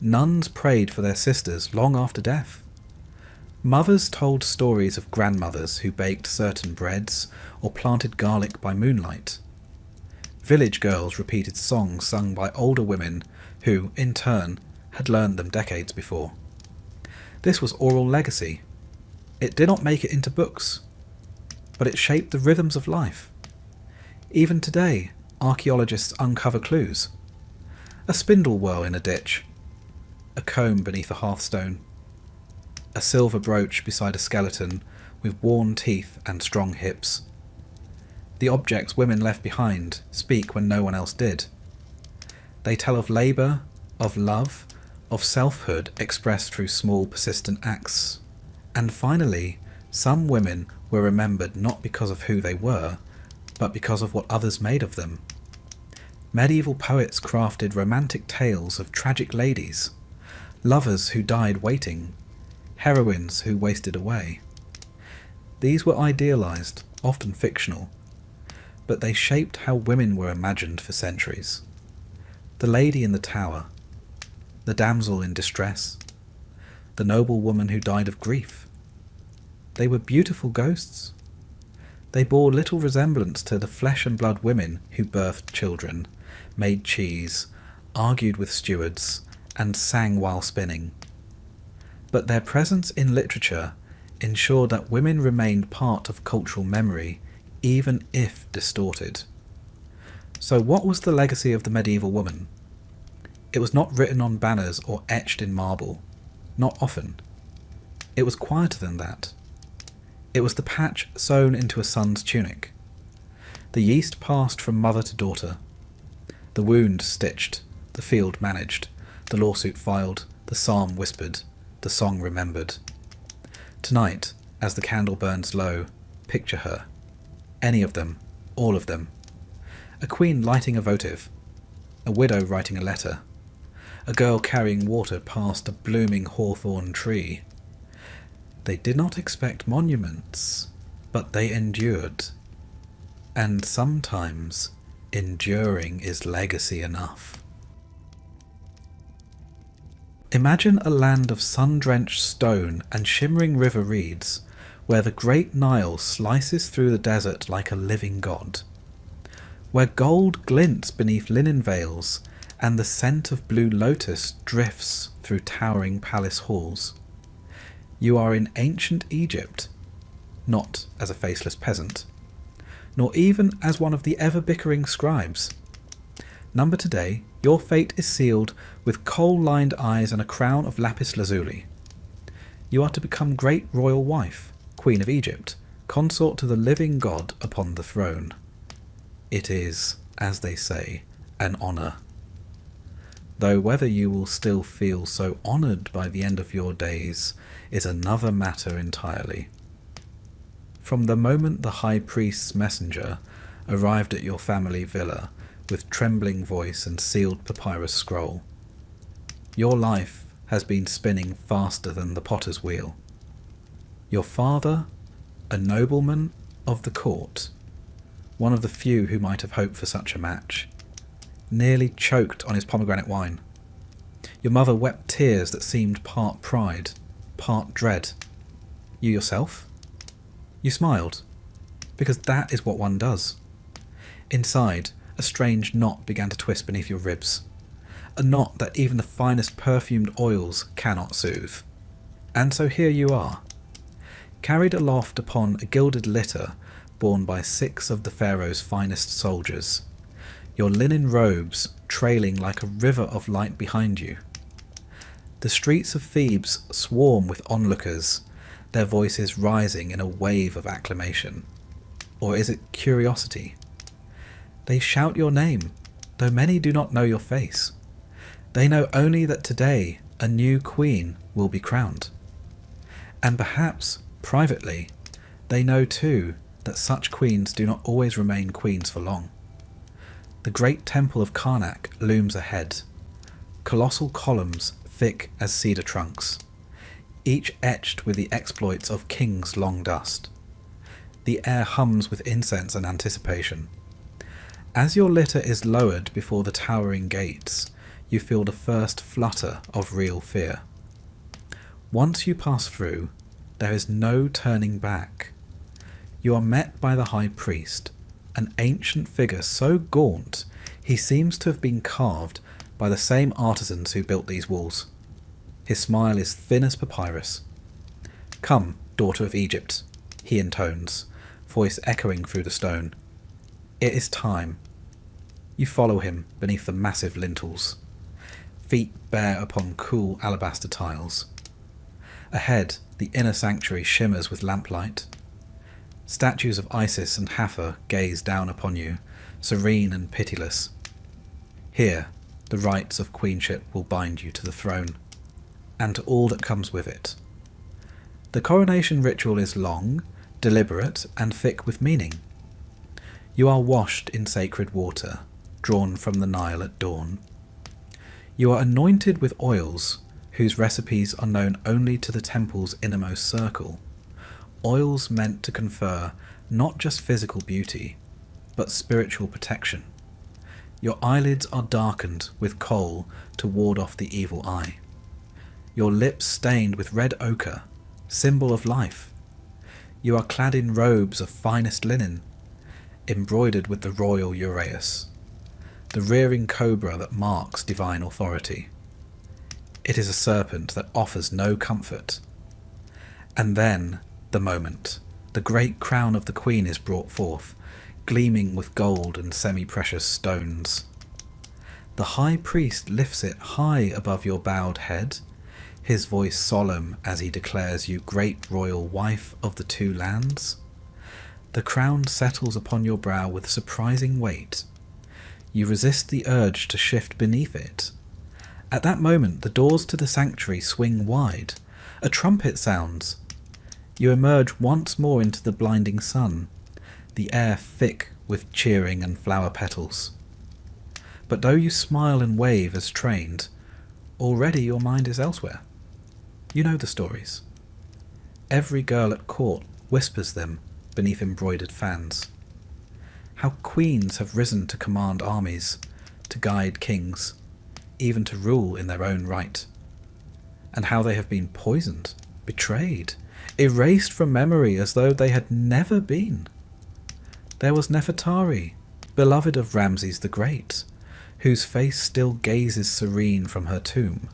Nuns prayed for their sisters long after death. Mothers told stories of grandmothers who baked certain breads or planted garlic by moonlight. Village girls repeated songs sung by older women who, in turn, had learned them decades before. This was oral legacy. It did not make it into books, but it shaped the rhythms of life. Even today, archaeologists uncover clues. A spindle whorl in a ditch, a comb beneath a hearthstone, a silver brooch beside a skeleton with worn teeth and strong hips. The objects women left behind speak when no one else did. They tell of labour, of love, of selfhood expressed through small persistent acts. And finally, some women were remembered not because of who they were, but because of what others made of them. Medieval poets crafted romantic tales of tragic ladies, lovers who died waiting, heroines who wasted away. These were idealized, often fictional, but they shaped how women were imagined for centuries. The lady in the tower, the damsel in distress, the noble woman who died of grief. They were beautiful ghosts. They bore little resemblance to the flesh and blood women who birthed children, made cheese, argued with stewards, and sang while spinning. But their presence in literature ensured that women remained part of cultural memory, even if distorted. So what was the legacy of the medieval woman? It was not written on banners or etched in marble. Not often. It was quieter than that. It was the patch sewn into a son's tunic. The yeast passed from mother to daughter. The wound stitched, the field managed, the lawsuit filed, the psalm whispered, the song remembered. Tonight, as the candle burns low, picture her. Any of them, all of them. A queen lighting a votive, a widow writing a letter, a girl carrying water past a blooming hawthorn tree. They did not expect monuments, but they endured. And sometimes enduring is legacy enough. Imagine a land of sun-drenched stone and shimmering river reeds, where the great Nile slices through the desert like a living god, where gold glints beneath linen veils and the scent of blue lotus drifts through towering palace halls. You are in ancient Egypt, not as a faceless peasant, nor even as one of the ever-bickering scribes. Number today, your fate is sealed with coal-lined eyes and a crown of lapis lazuli. You are to become great royal wife, Queen of Egypt, consort to the living god upon the throne. It is, as they say, an honour. Though whether you will still feel so honoured by the end of your days is another matter entirely. From the moment the high priest's messenger arrived at your family villa with trembling voice and sealed papyrus scroll, your life has been spinning faster than the potter's wheel. Your father, a nobleman of the court, one of the few who might have hoped for such a match, nearly choked on his pomegranate wine. Your mother wept tears that seemed part pride, part dread. You yourself? You smiled, because that is what one does. Inside, a strange knot began to twist beneath your ribs, a knot that even the finest perfumed oils cannot soothe. And so here you are, carried aloft upon a gilded litter borne by 6 of the Pharaoh's finest soldiers, your linen robes trailing like a river of light behind you. The streets of Thebes swarm with onlookers, their voices rising in a wave of acclamation. Or is it curiosity? They shout your name, though many do not know your face. They know only that today a new queen will be crowned. And perhaps, privately, they know too that such queens do not always remain queens for long. The great temple of Karnak looms ahead, colossal columns thick as cedar trunks, each etched with the exploits of kings long dust. The air hums with incense and anticipation. As your litter is lowered before the towering gates, you feel the first flutter of real fear. Once you pass through, there is no turning back. You are met by the high priest, an ancient figure so gaunt he seems to have been carved by the same artisans who built these walls. His smile is thin as papyrus. "Come, daughter of Egypt," he intones, voice echoing through the stone. It is time. You follow him beneath the massive lintels, feet bare upon cool alabaster tiles. Ahead, the inner sanctuary shimmers with lamplight. Statues of Isis and Hathor gaze down upon you, serene and pitiless. Here, the rites of queenship will bind you to the throne, and to all that comes with it. The coronation ritual is long, deliberate, and thick with meaning. You are washed in sacred water, drawn from the Nile at dawn. You are anointed with oils, whose recipes are known only to the temple's innermost circle, oils meant to confer not just physical beauty, but spiritual protection. Your eyelids are darkened with kohl to ward off the evil eye. Your lips stained with red ochre, symbol of life. You are clad in robes of finest linen, embroidered with the royal uraeus, the rearing cobra that marks divine authority. It is a serpent that offers no comfort. And then, the moment, the great crown of the queen is brought forth, gleaming with gold and semi-precious stones. The high priest lifts it high above your bowed head, his voice solemn as he declares you great royal wife of the two lands. The crown settles upon your brow with surprising weight. You resist the urge to shift beneath it. At that moment, the doors to the sanctuary swing wide. A trumpet sounds. You emerge once more into the blinding sun, the air thick with cheering and flower petals. But though you smile and wave as trained, already your mind is elsewhere. You know the stories. Every girl at court whispers them beneath embroidered fans. How queens have risen to command armies, to guide kings, even to rule in their own right. And how they have been poisoned, betrayed, erased from memory as though they had never been. There was Nefertari, beloved of Ramses the Great, whose face still gazes serene from her tomb,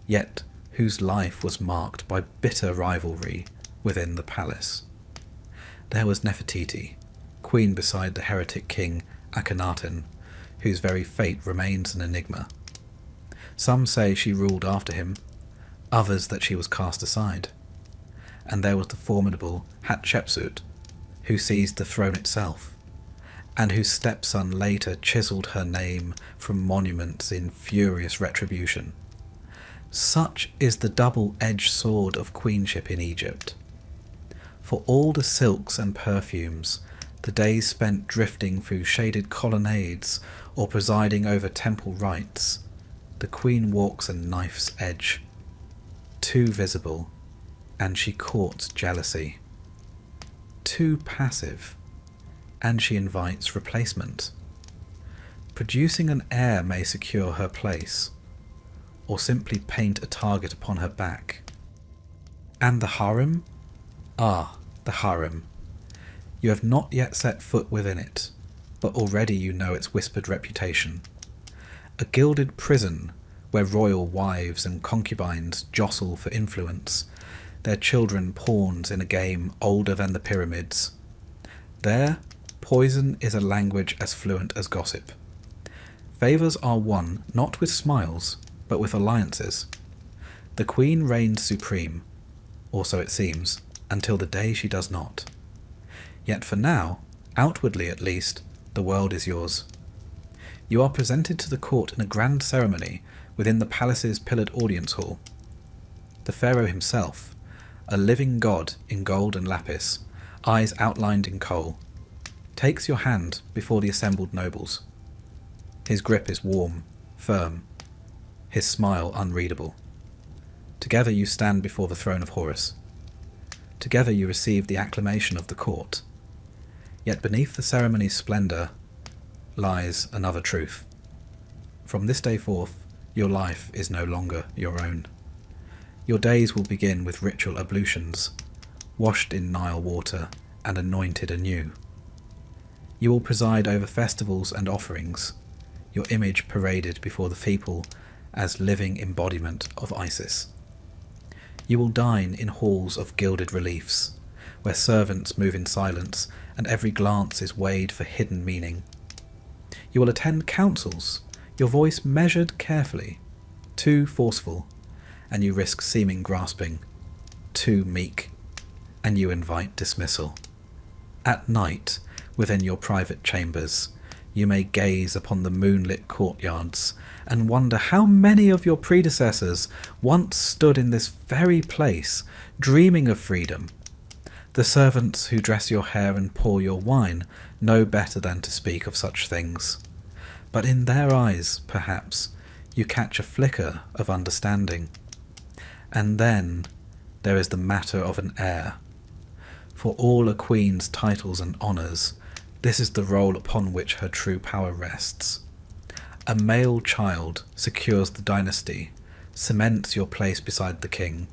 yet whose life was marked by bitter rivalry within the palace. There was Nefertiti, queen beside the heretic king Akhenaten, whose very fate remains an enigma. Some say she ruled after him, others that she was cast aside. And there was the formidable Hatshepsut, who seized the throne itself, and whose stepson later chiselled her name from monuments in furious retribution. Such is the double-edged sword of queenship in Egypt. For all the silks and perfumes, the days spent drifting through shaded colonnades or presiding over temple rites, the queen walks a knife's edge, too visible, and she courts jealousy. Too passive, and she invites replacement. Producing an heir may secure her place, or simply paint a target upon her back. And the harem? Ah, the harem. You have not yet set foot within it, but already you know its whispered reputation. A gilded prison where royal wives and concubines jostle for influence, their children pawns in a game older than the pyramids. There, poison is a language as fluent as gossip. Favours are won not with smiles, but with alliances. The queen reigns supreme, or so it seems, until the day she does not. Yet for now, outwardly at least, the world is yours. You are presented to the court in a grand ceremony within the palace's pillared audience hall. The pharaoh himself, a living god in gold and lapis, eyes outlined in kohl, takes your hand before the assembled nobles. His grip is warm, firm, his smile unreadable. Together you stand before the throne of Horus. Together you receive the acclamation of the court. Yet beneath the ceremony's splendour lies another truth. From this day forth, your life is no longer your own. Your days will begin with ritual ablutions, washed in Nile water and anointed anew. You will preside over festivals and offerings, your image paraded before the people as living embodiment of Isis. You will dine in halls of gilded reliefs, where servants move in silence and every glance is weighed for hidden meaning. You will attend councils, your voice measured carefully, too forceful, and you risk seeming grasping, too meek, and you invite dismissal. At night, within your private chambers, you may gaze upon the moonlit courtyards and wonder how many of your predecessors once stood in this very place, dreaming of freedom. The servants who dress your hair and pour your wine know better than to speak of such things. But in their eyes, perhaps, you catch a flicker of understanding. And then there is the matter of an heir. For all a queen's titles and honours, this is the role upon which her true power rests. A male child secures the dynasty, cements your place beside the king.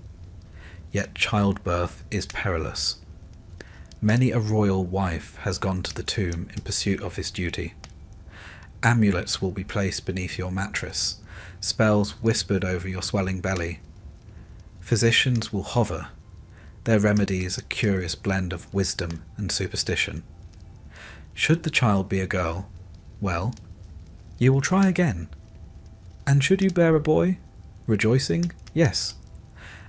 Yet childbirth is perilous. Many a royal wife has gone to the tomb in pursuit of this duty. Amulets will be placed beneath your mattress, spells whispered over your swelling belly. Physicians will hover, their remedies a curious blend of wisdom and superstition. Should the child be a girl, well, you will try again. And should you bear a boy, rejoicing, yes,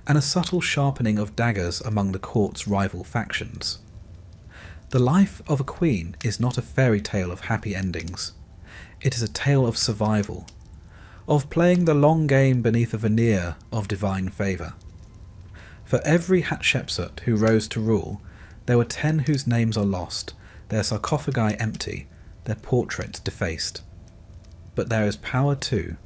and a subtle sharpening of daggers among the court's rival factions. The life of a queen is not a fairy tale of happy endings. It is a tale of survival, of playing the long game beneath a veneer of divine favour. For every Hatshepsut who rose to rule, there were 10 whose names are lost, their sarcophagi empty, their portraits defaced. But there is power too.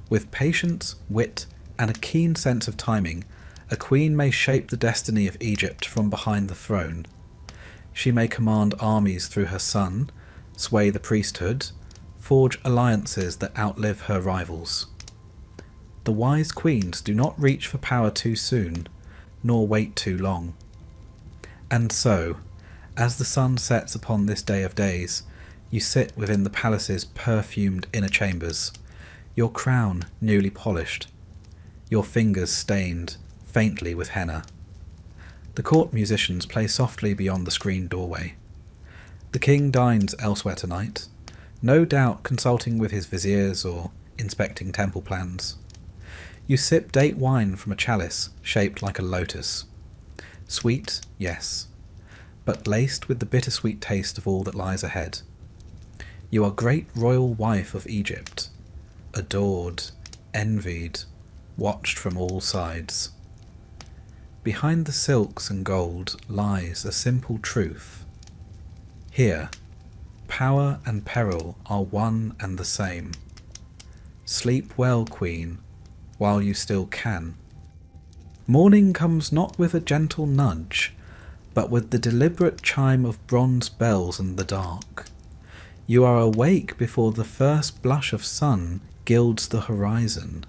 With patience, wit, and a keen sense of timing, a queen may shape the destiny of Egypt from behind the throne. She may command armies through her son, sway the priesthood, forge alliances that outlive her rivals. The wise queens do not reach for power too soon, nor wait too long. And so, as the sun sets upon this day of days, you sit within the palace's perfumed inner chambers, your crown newly polished, your fingers stained faintly with henna. The court musicians play softly beyond the screened doorway. The king dines elsewhere tonight, no doubt consulting with his viziers or inspecting temple plans. You sip date wine from a chalice shaped like a lotus. Sweet, yes, but laced with the bittersweet taste of all that lies ahead. You are great royal wife of Egypt, adored, envied, watched from all sides. Behind the silks and gold lies a simple truth. Here, power and peril are one and the same. Sleep well, queen, while you still can. Morning comes not with a gentle nudge, but with the deliberate chime of bronze bells in the dark. You are awake before the first blush of sun gilds the horizon,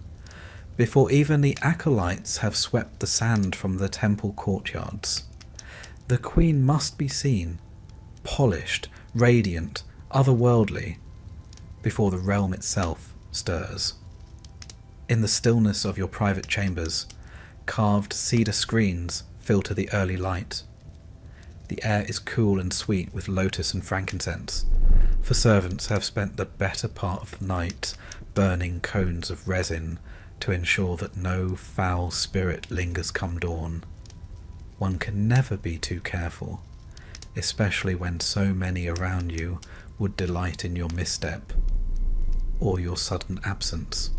before even the acolytes have swept the sand from the temple courtyards. The queen must be seen, polished, radiant, otherworldly, before the realm itself stirs. In the stillness of your private chambers, carved cedar screens filter the early light. The air is cool and sweet with lotus and frankincense, for servants have spent the better part of the night burning cones of resin to ensure that no foul spirit lingers come dawn. One can never be too careful, especially when so many around you would delight in your misstep or your sudden absence.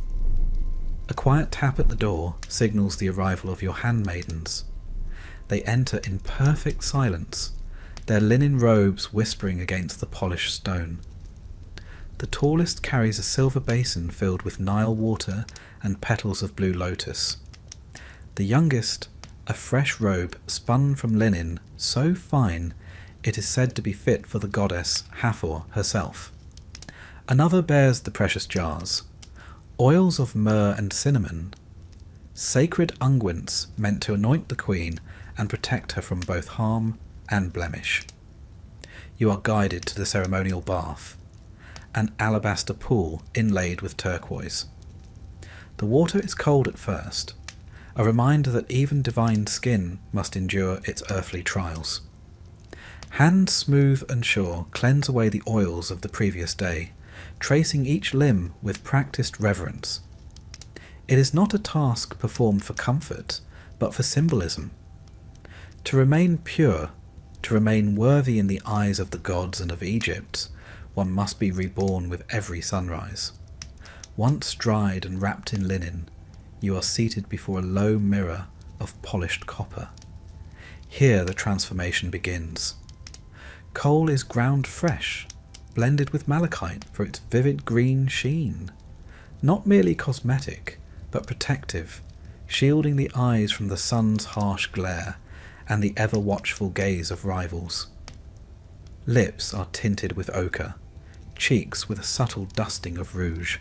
A quiet tap at the door signals the arrival of your handmaidens. They enter in perfect silence, their linen robes whispering against the polished stone. The tallest carries a silver basin filled with Nile water and petals of blue lotus. The youngest, a fresh robe spun from linen so fine it is said to be fit for the goddess Hathor herself. Another bears the precious jars, oils of myrrh and cinnamon, sacred unguents meant to anoint the queen and protect her from both harm and blemish. You are guided to the ceremonial bath, an alabaster pool inlaid with turquoise. The water is cold at first, a reminder that even divine skin must endure its earthly trials. Hands smooth and sure cleanse away the oils of the previous day, tracing each limb with practiced reverence. It is not a task performed for comfort, but for symbolism. To remain pure, to remain worthy in the eyes of the gods and of Egypt, one must be reborn with every sunrise. Once dried and wrapped in linen, you are seated before a low mirror of polished copper. Here the transformation begins. Coal is ground fresh, blended with malachite for its vivid green sheen. Not merely cosmetic, but protective, shielding the eyes from the sun's harsh glare and the ever-watchful gaze of rivals. Lips are tinted with ochre, cheeks with a subtle dusting of rouge.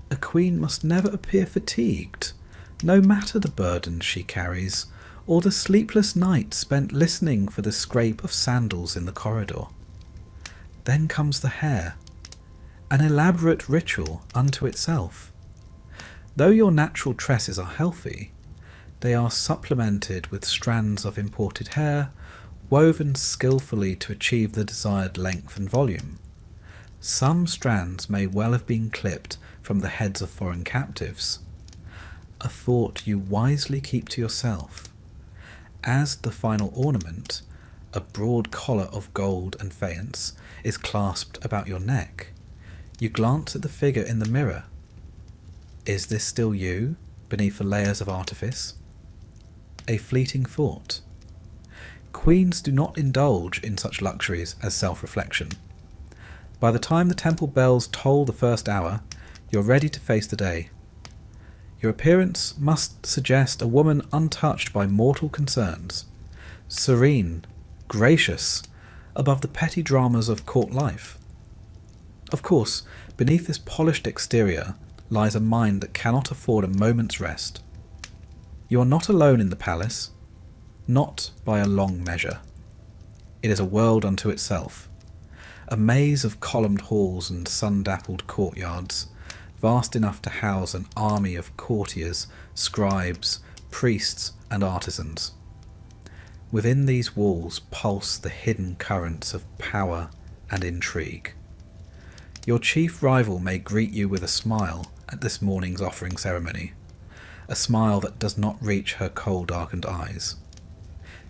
A queen must never appear fatigued, no matter the burdens she carries, or the sleepless nights spent listening for the scrape of sandals in the corridor. Then comes the hair, an elaborate ritual unto itself. Though your natural tresses are healthy, they are supplemented with strands of imported hair, woven skillfully to achieve the desired length and volume. Some strands may well have been clipped from the heads of foreign captives, a thought you wisely keep to yourself. As the final ornament, a broad collar of gold and faience, is clasped about your neck, you glance at the figure in the mirror. Is this still you, beneath the layers of artifice? A fleeting thought. Queens do not indulge in such luxuries as self-reflection. By the time the temple bells toll the first hour, you're ready to face the day. Your appearance must suggest a woman untouched by mortal concerns, serene, gracious, above the petty dramas of court life. Of course, beneath this polished exterior lies a mind that cannot afford a moment's rest. You are not alone in the palace, not by a long measure. It is a world unto itself, a maze of columned halls and sun-dappled courtyards, vast enough to house an army of courtiers, scribes, priests, and artisans. Within these walls pulse the hidden currents of power and intrigue. Your chief rival may greet you with a smile at this morning's offering ceremony, a smile that does not reach her coal-darkened eyes.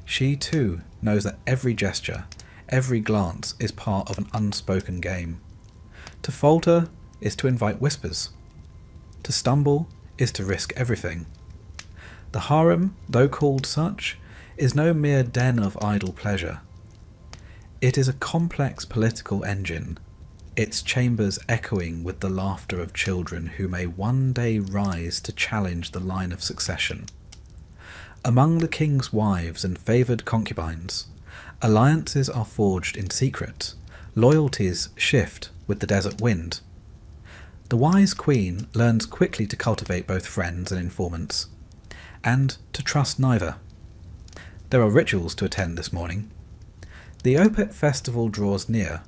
She too knows that every gesture, every glance is part of an unspoken game. To falter is to invite whispers. To stumble is to risk everything. The harem, though called such, is no mere den of idle pleasure. It is a complex political engine, its chambers echoing with the laughter of children who may one day rise to challenge the line of succession. Among the king's wives and favoured concubines, alliances are forged in secret, loyalties shift with the desert wind. The wise queen learns quickly to cultivate both friends and informants, and to trust neither. There are rituals to attend this morning. The Opet festival draws near,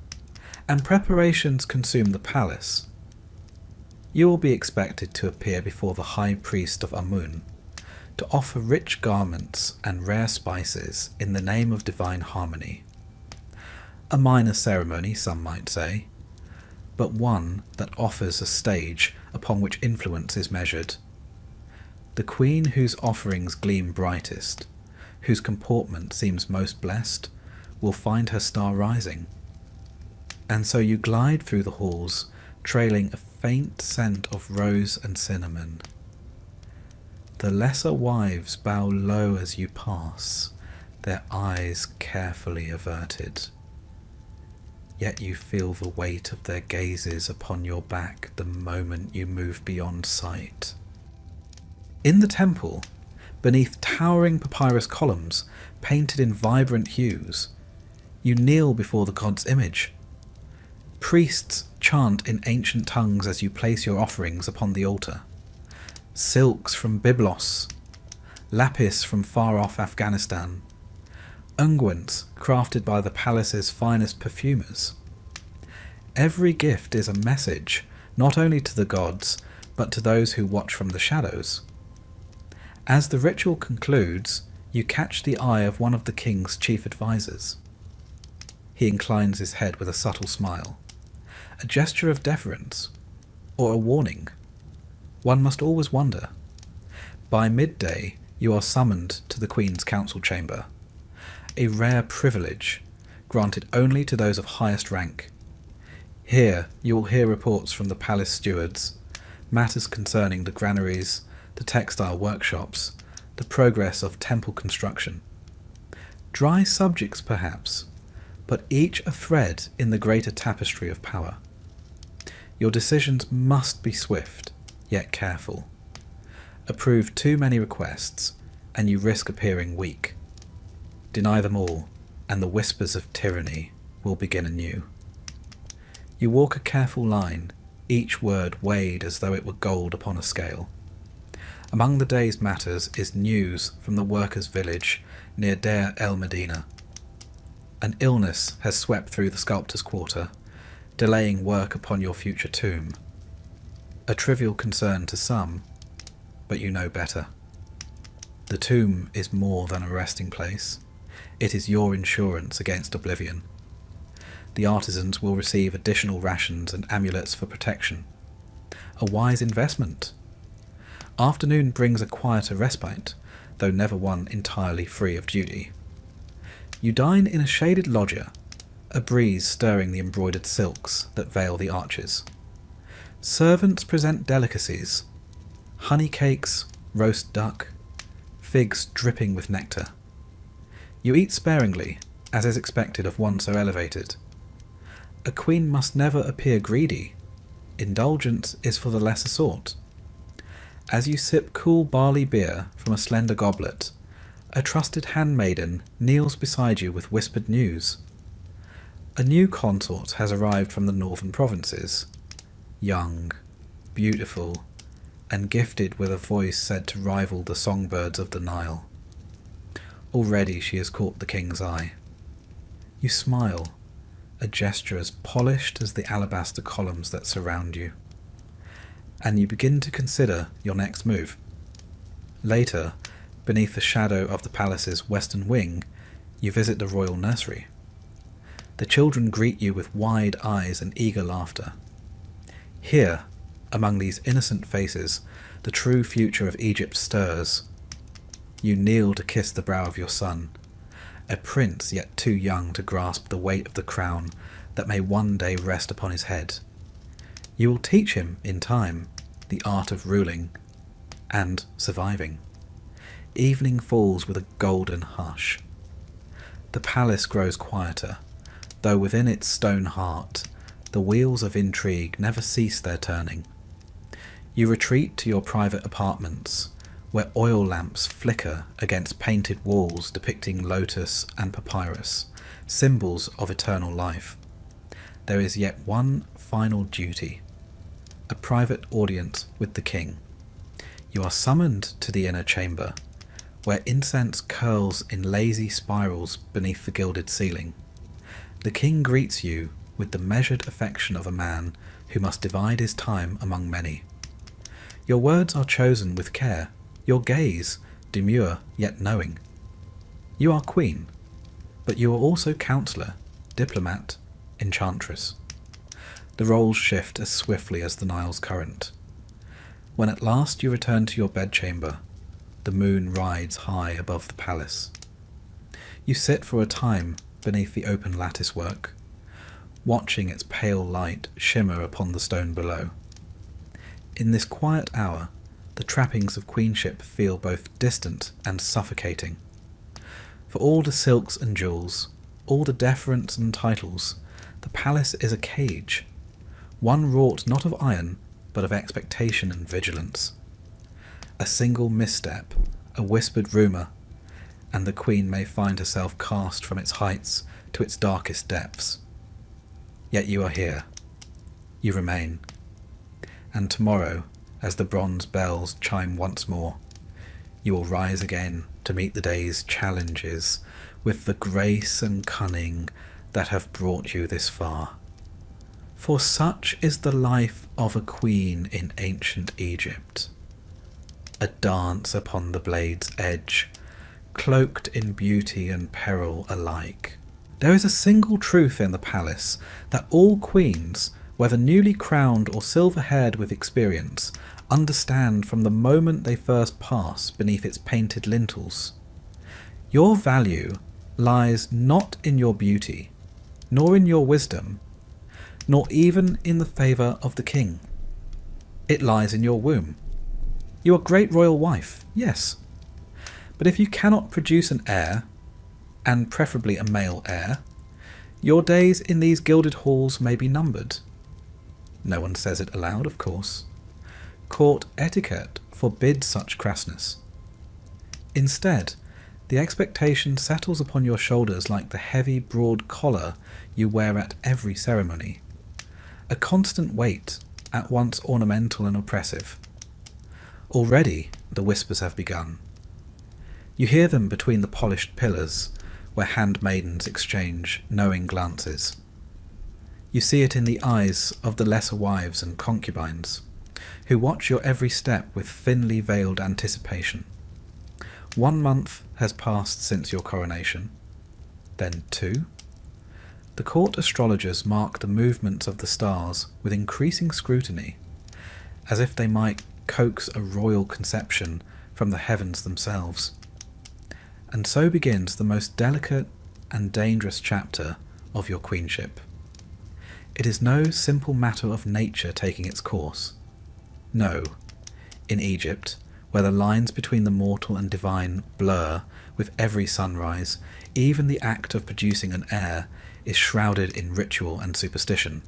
and preparations consume the palace. You will be expected to appear before the high priest of Amun, to offer rich garments and rare spices in the name of divine harmony. A minor ceremony, some might say, but one that offers a stage upon which influence is measured. The queen whose offerings gleam brightest, whose comportment seems most blessed, will find her star rising. And so you glide through the halls, trailing a faint scent of rose and cinnamon. The lesser wives bow low as you pass, their eyes carefully averted. Yet you feel the weight of their gazes upon your back the moment you move beyond sight. In the temple, beneath towering papyrus columns painted in vibrant hues, you kneel before the god's image. Priests chant in ancient tongues as you place your offerings upon the altar. Silks from Byblos, lapis from far-off Afghanistan, unguents crafted by the palace's finest perfumers. Every gift is a message, not only to the gods, but to those who watch from the shadows. As the ritual concludes, you catch the eye of one of the king's chief advisors. He inclines his head with a subtle smile, a gesture of deference, or a warning. One must always wonder. By midday, you are summoned to the Queen's council chamber, a rare privilege granted only to those of highest rank. Here you will hear reports from the palace stewards, matters concerning the granaries, the textile workshops, the progress of temple construction. Dry subjects perhaps, but each a thread in the greater tapestry of power. Your decisions must be swift, yet careful. Approve too many requests, and you risk appearing weak. Deny them all, and the whispers of tyranny will begin anew. You walk a careful line, each word weighed as though it were gold upon a scale. Among the day's matters is news from the workers' village near Deir el Medina. An illness has swept through the sculptor's quarter, delaying work upon your future tomb. A trivial concern to some, but you know better. The tomb is more than a resting place. It is your insurance against oblivion. The artisans will receive additional rations and amulets for protection. A wise investment. Afternoon brings a quieter respite, though never one entirely free of duty. You dine in a shaded loggia, a breeze stirring the embroidered silks that veil the arches. Servants present delicacies, honey cakes, roast duck, figs dripping with nectar. You eat sparingly, as is expected of one so elevated. A queen must never appear greedy. Indulgence is for the lesser sort. As you sip cool barley beer from a slender goblet, a trusted handmaiden kneels beside you with whispered news. A new consort has arrived from the northern provinces, young, beautiful, and gifted with a voice said to rival the songbirds of the Nile. Already she has caught the king's eye. You smile, a gesture as polished as the alabaster columns that surround you, and you begin to consider your next move. Later, beneath the shadow of the palace's western wing, you visit the royal nursery. The children greet you with wide eyes and eager laughter. Here, among these innocent faces, the true future of Egypt stirs. You kneel to kiss the brow of your son, a prince yet too young to grasp the weight of the crown that may one day rest upon his head. You will teach him, in time, the art of ruling and surviving. Evening falls with a golden hush. The palace grows quieter, though within its stone heart the wheels of intrigue never cease their turning. You retreat to your private apartments, where oil lamps flicker against painted walls depicting lotus and papyrus, symbols of eternal life. There is yet one final duty, a private audience with the king. You are summoned to the inner chamber, where incense curls in lazy spirals beneath the gilded ceiling. The king greets you with the measured affection of a man who must divide his time among many. Your words are chosen with care, your gaze demure yet knowing. You are queen, but you are also counselor, diplomat, enchantress. The roles shift as swiftly as the Nile's current. When at last you return to your bedchamber, the moon rides high above the palace. You sit for a time beneath the open latticework, watching its pale light shimmer upon the stone below. In this quiet hour, the trappings of queenship feel both distant and suffocating. For all the silks and jewels, all the deference and titles, the palace is a cage, one wrought not of iron, but of expectation and vigilance. A single misstep, a whispered rumour, and the queen may find herself cast from its heights to its darkest depths. Yet you are here. You remain. And tomorrow, as the bronze bells chime once more, you will rise again to meet the day's challenges with the grace and cunning that have brought you this far. For such is the life of a queen in ancient Egypt. A dance upon the blade's edge, cloaked in beauty and peril alike. There is a single truth in the palace, that all queens, whether newly crowned or silver-haired with experience, understand from the moment they first pass beneath its painted lintels. Your value lies not in your beauty, nor in your wisdom, nor even in the favour of the king. It lies in your womb. You are great royal wife, yes, but if you cannot produce an heir, and preferably a male heir, your days in these gilded halls may be numbered. No one says it aloud, of course. Court etiquette forbid such crassness. Instead, the expectation settles upon your shoulders like the heavy, broad collar you wear at every ceremony, a constant weight, at once ornamental and oppressive. Already the whispers have begun. You hear them between the polished pillars, where handmaidens exchange knowing glances. You see it in the eyes of the lesser wives and concubines, who watch your every step with thinly veiled anticipation. 1 month has passed since your coronation, then 2. The court astrologers mark the movements of the stars with increasing scrutiny, as if they might coax a royal conception from the heavens themselves. And so begins the most delicate and dangerous chapter of your queenship. It is no simple matter of nature taking its course. No, in Egypt, where the lines between the mortal and divine blur with every sunrise, even the act of producing an heir is shrouded in ritual and superstition.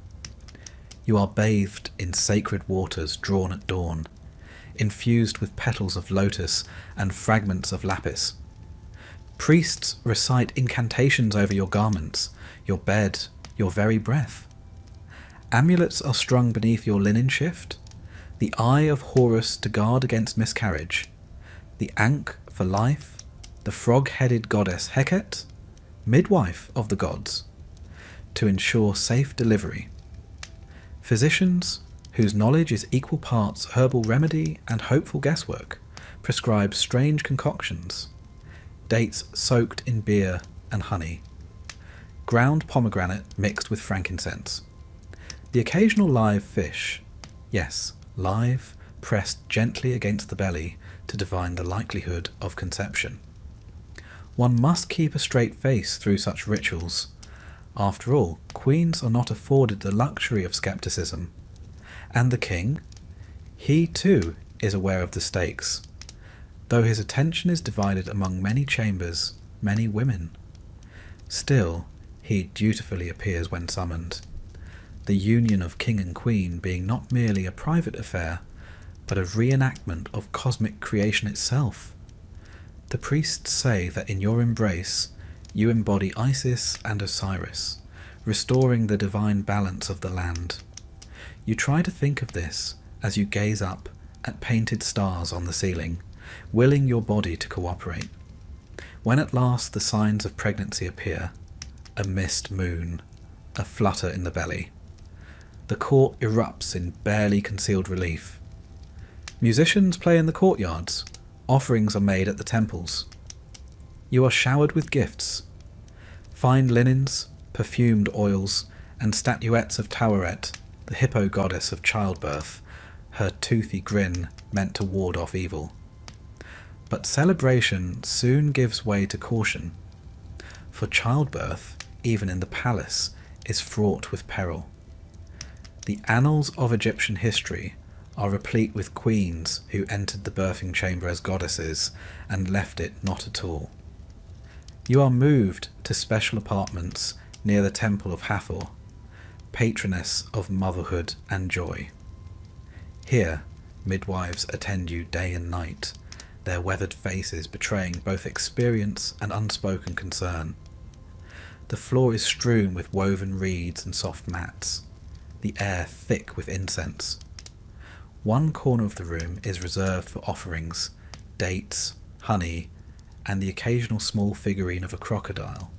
You are bathed in sacred waters drawn at dawn, infused with petals of lotus and fragments of lapis. Priests recite incantations over your garments, your bed, your very breath. Amulets are strung beneath your linen shift, the eye of Horus to guard against miscarriage, the Ankh for life, the frog-headed goddess Heket, midwife of the gods, to ensure safe delivery. Physicians, whose knowledge is equal parts herbal remedy and hopeful guesswork, prescribe strange concoctions, dates soaked in beer and honey, ground pomegranate mixed with frankincense, the occasional live fish, yes, live, pressed gently against the belly to divine the likelihood of conception. One must keep a straight face through such rituals. After all, queens are not afforded the luxury of skepticism. And the king? He too is aware of the stakes, though his attention is divided among many chambers, many women. Still, he dutifully appears when summoned, the union of king and queen being not merely a private affair, but a reenactment of cosmic creation itself. The priests say that in your embrace you embody Isis and Osiris, restoring the divine balance of the land. You try to think of this as you gaze up at painted stars on the ceiling, willing your body to cooperate. When at last the signs of pregnancy appear, a mist moon, a flutter in the belly, the court erupts in barely concealed relief. Musicians play in the courtyards, offerings are made at the temples. You are showered with gifts, fine linens, perfumed oils, and statuettes of Taweret, the hippo goddess of childbirth, her toothy grin meant to ward off evil. But celebration soon gives way to caution, for childbirth, even in the palace, is fraught with peril. The annals of Egyptian history are replete with queens who entered the birthing chamber as goddesses and left it not at all. You are moved to special apartments near the temple of Hathor, patroness of motherhood and joy. Here, midwives attend you day and night, their weathered faces betraying both experience and unspoken concern. The floor is strewn with woven reeds and soft mats, the air thick with incense. One corner of the room is reserved for offerings, dates, honey, and the occasional small figurine of a crocodile,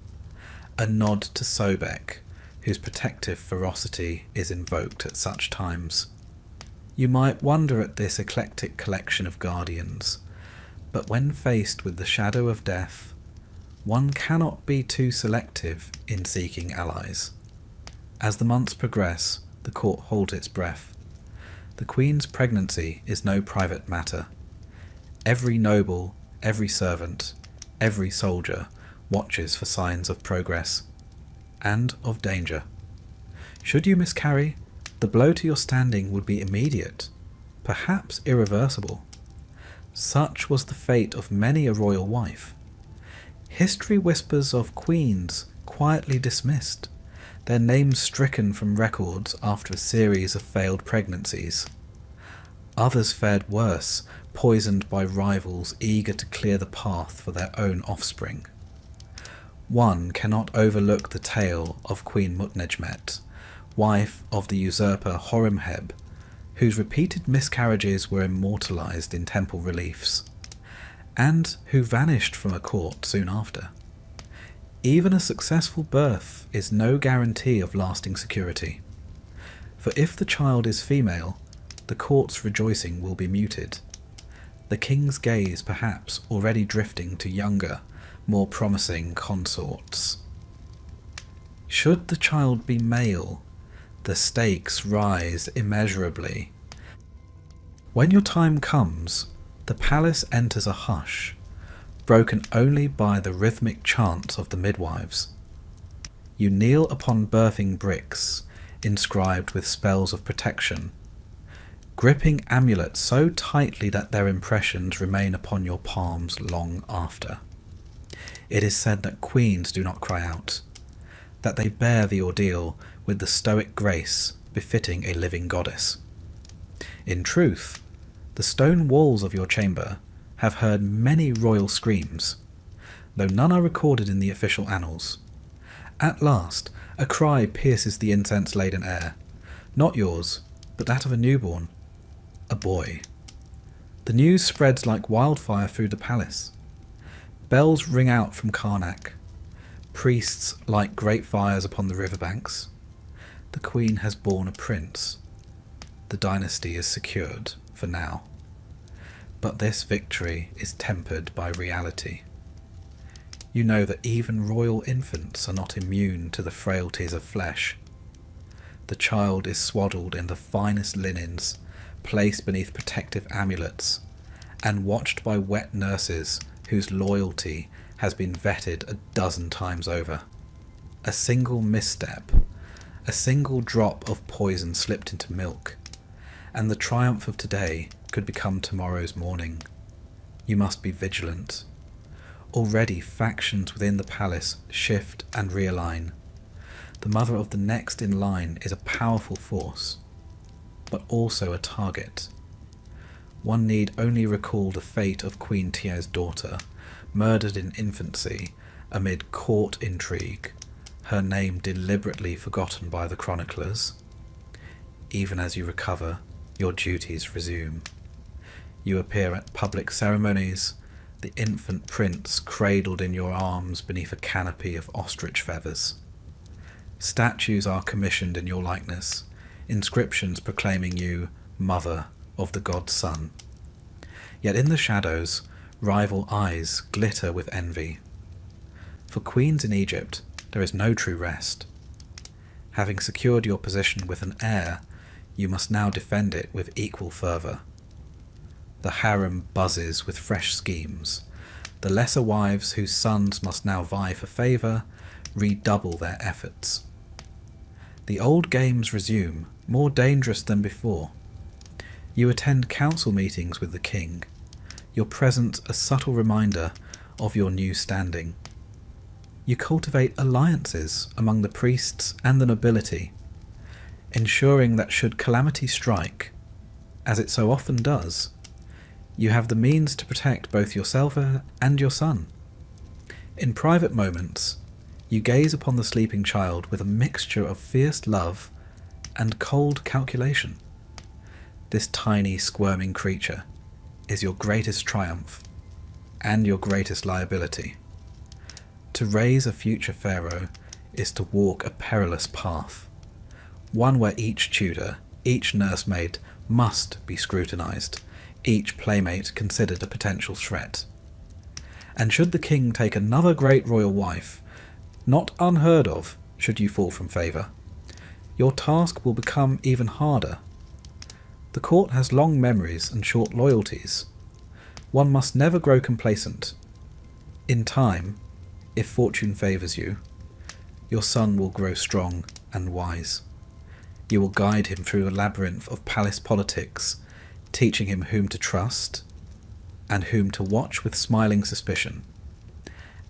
a nod to Sobek, whose protective ferocity is invoked at such times. You might wonder at this eclectic collection of guardians, but when faced with the shadow of death, one cannot be too selective in seeking allies. As the months progress, the court holds its breath. The Queen's pregnancy is no private matter. Every noble, every servant, every soldier watches for signs of progress and of danger. Should you miscarry, the blow to your standing would be immediate, perhaps irreversible. Such was the fate of many a royal wife. History whispers of queens quietly dismissed, their names stricken from records after a series of failed pregnancies. Others fared worse, poisoned by rivals eager to clear the path for their own offspring. One cannot overlook the tale of Queen Mutnejmet, wife of the usurper Horemheb, whose repeated miscarriages were immortalized in temple reliefs, and who vanished from a court soon after. Even a successful birth is no guarantee of lasting security, for if the child is female, the court's rejoicing will be muted, the king's gaze perhaps already drifting to younger, more promising consorts. Should the child be male, the stakes rise immeasurably. When your time comes, the palace enters a hush, broken only by the rhythmic chants of the midwives. You kneel upon birthing bricks, inscribed with spells of protection, gripping amulets so tightly that their impressions remain upon your palms long after. It is said that queens do not cry out, that they bear the ordeal with the stoic grace befitting a living goddess. In truth, the stone walls of your chamber have heard many royal screams, though none are recorded in the official annals. At last, a cry pierces the incense-laden air, not yours, but that of a newborn, a boy. The news spreads like wildfire through the palace. Bells ring out from Karnak. Priests light great fires upon the riverbanks. The queen has borne a prince. The dynasty is secured, for now. But this victory is tempered by reality. You know that even royal infants are not immune to the frailties of flesh. The child is swaddled in the finest linens, placed beneath protective amulets, and watched by wet nurses whose loyalty has been vetted a dozen times over. A single misstep, a single drop of poison slipped into milk, and the triumph of today could become tomorrow's morning. You must be vigilant. Already factions within the palace shift and realign. The mother of the next in line is a powerful force, but also a target. One need only recall the fate of Queen Tia's daughter, murdered in infancy amid court intrigue, her name deliberately forgotten by the chroniclers. Even as you recover, your duties resume. You appear at public ceremonies, the infant prince cradled in your arms beneath a canopy of ostrich feathers. Statues are commissioned in your likeness, inscriptions proclaiming you mother of the god's son. Yet in the shadows, rival eyes glitter with envy. For queens in Egypt, there is no true rest. Having secured your position with an heir, you must now defend it with equal fervour. The harem buzzes with fresh schemes. The lesser wives whose sons must now vie for favour redouble their efforts. The old games resume, more dangerous than before. You attend council meetings with the king, your presence a subtle reminder of your new standing. You cultivate alliances among the priests and the nobility, ensuring that should calamity strike, as it so often does, you have the means to protect both yourself and your son. In private moments, you gaze upon the sleeping child with a mixture of fierce love and cold calculation. This tiny, squirming creature is your greatest triumph and your greatest liability. To raise a future pharaoh is to walk a perilous path, one where each tutor, each nursemaid must be scrutinized, each playmate considered a potential threat. And should the king take another great royal wife, not unheard of should you fall from favour, your task will become even harder. The court has long memories and short loyalties. One must never grow complacent. In time, if fortune favours you, your son will grow strong and wise. You will guide him through a labyrinth of palace politics, teaching him whom to trust and whom to watch with smiling suspicion.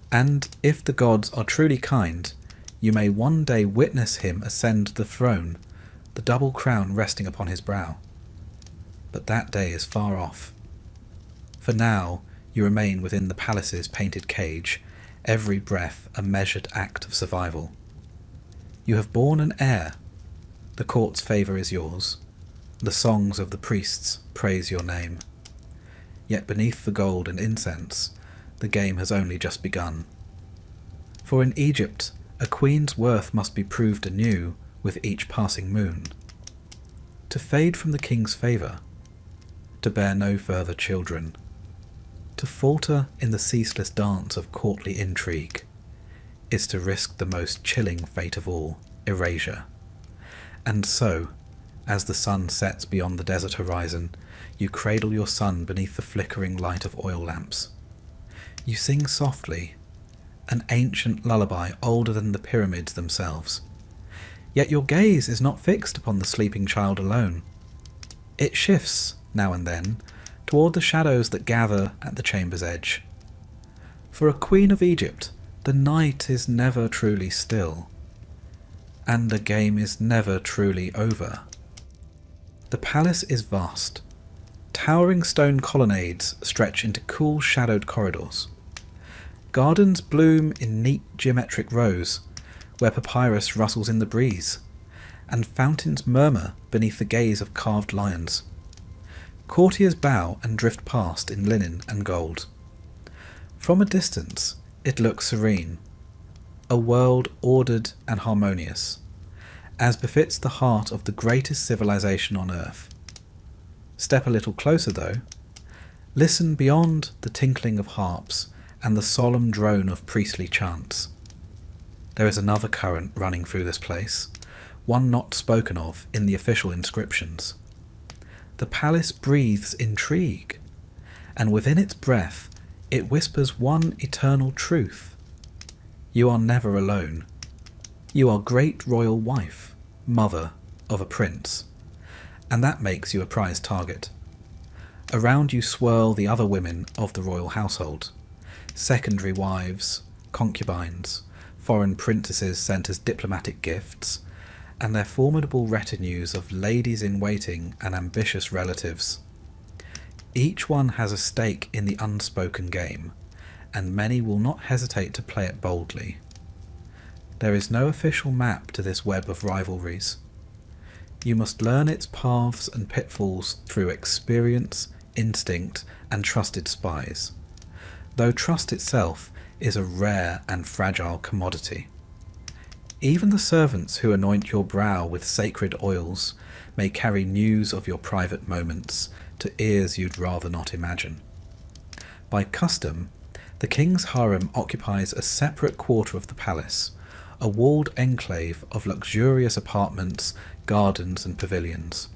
And if the gods are truly kind, you may one day witness him ascend the throne, the double crown resting upon his brow. but that day is far off. For now you remain within the palace's painted cage, every breath a measured act of survival. You have borne an heir. The court's favour is yours. The songs of the priests praise your name. Yet beneath the gold and incense, the game has only just begun. For in Egypt, a queen's worth must be proved anew with each passing moon. To fade from the king's favour, to bear no further children, to falter in the ceaseless dance of courtly intrigue, is to risk the most chilling fate of all, erasure. And so, as the sun sets beyond the desert horizon, you cradle your son beneath the flickering light of oil lamps. You sing softly, an ancient lullaby older than the pyramids themselves. Yet your gaze is not fixed upon the sleeping child alone. It shifts, now and then, toward the shadows that gather at the chamber's edge. For a queen of Egypt, the night is never truly still, and the game is never truly over. The palace is vast. Towering stone colonnades stretch into cool shadowed corridors. Gardens bloom in neat geometric rows, where papyrus rustles in the breeze, and fountains murmur beneath the gaze of carved lions. Courtiers bow and drift past in linen and gold. From a distance, it looks serene, a world ordered and harmonious, as befits the heart of the greatest civilization on earth. Step a little closer, though. Listen beyond the tinkling of harps and the solemn drone of priestly chants. There is another current running through this place, one not spoken of in the official inscriptions. The palace breathes intrigue, and within its breath it whispers one eternal truth. You are never alone. You are great royal wife, mother of a prince, and that makes you a prize target. Around you swirl the other women of the royal household, secondary wives, concubines, foreign princesses sent as diplomatic gifts, and their formidable retinues of ladies-in-waiting and ambitious relatives. Each one has a stake in the unspoken game, and many will not hesitate to play it boldly. There is no official map to this web of rivalries. You must learn its paths and pitfalls through experience, instinct, and trusted spies, though trust itself is a rare and fragile commodity. Even the servants who anoint your brow with sacred oils may carry news of your private moments to ears you'd rather not imagine. By custom, the king's harem occupies a separate quarter of the palace, a walled enclave of luxurious apartments, gardens and pavilions.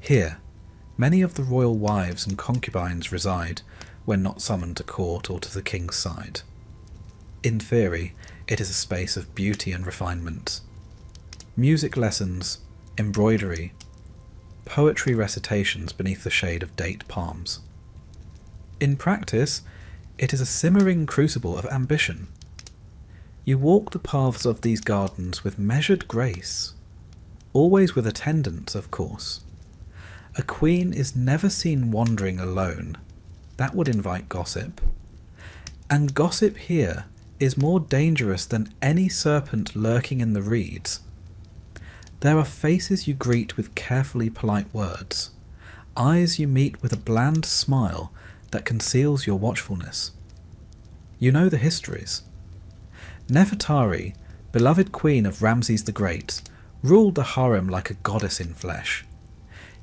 Here, many of the royal wives and concubines reside when not summoned to court or to the king's side. In theory, it is a space of beauty and refinement. Music lessons, embroidery, poetry recitations beneath the shade of date palms. In practice, it is a simmering crucible of ambition. You walk the paths of these gardens with measured grace, always with attendants, of course. A queen is never seen wandering alone. That would invite gossip. And gossip here is more dangerous than any serpent lurking in the reeds. There are faces you greet with carefully polite words, eyes you meet with a bland smile that conceals your watchfulness. You know the histories. Nefertari, beloved queen of Ramses the Great, ruled the harem like a goddess in flesh.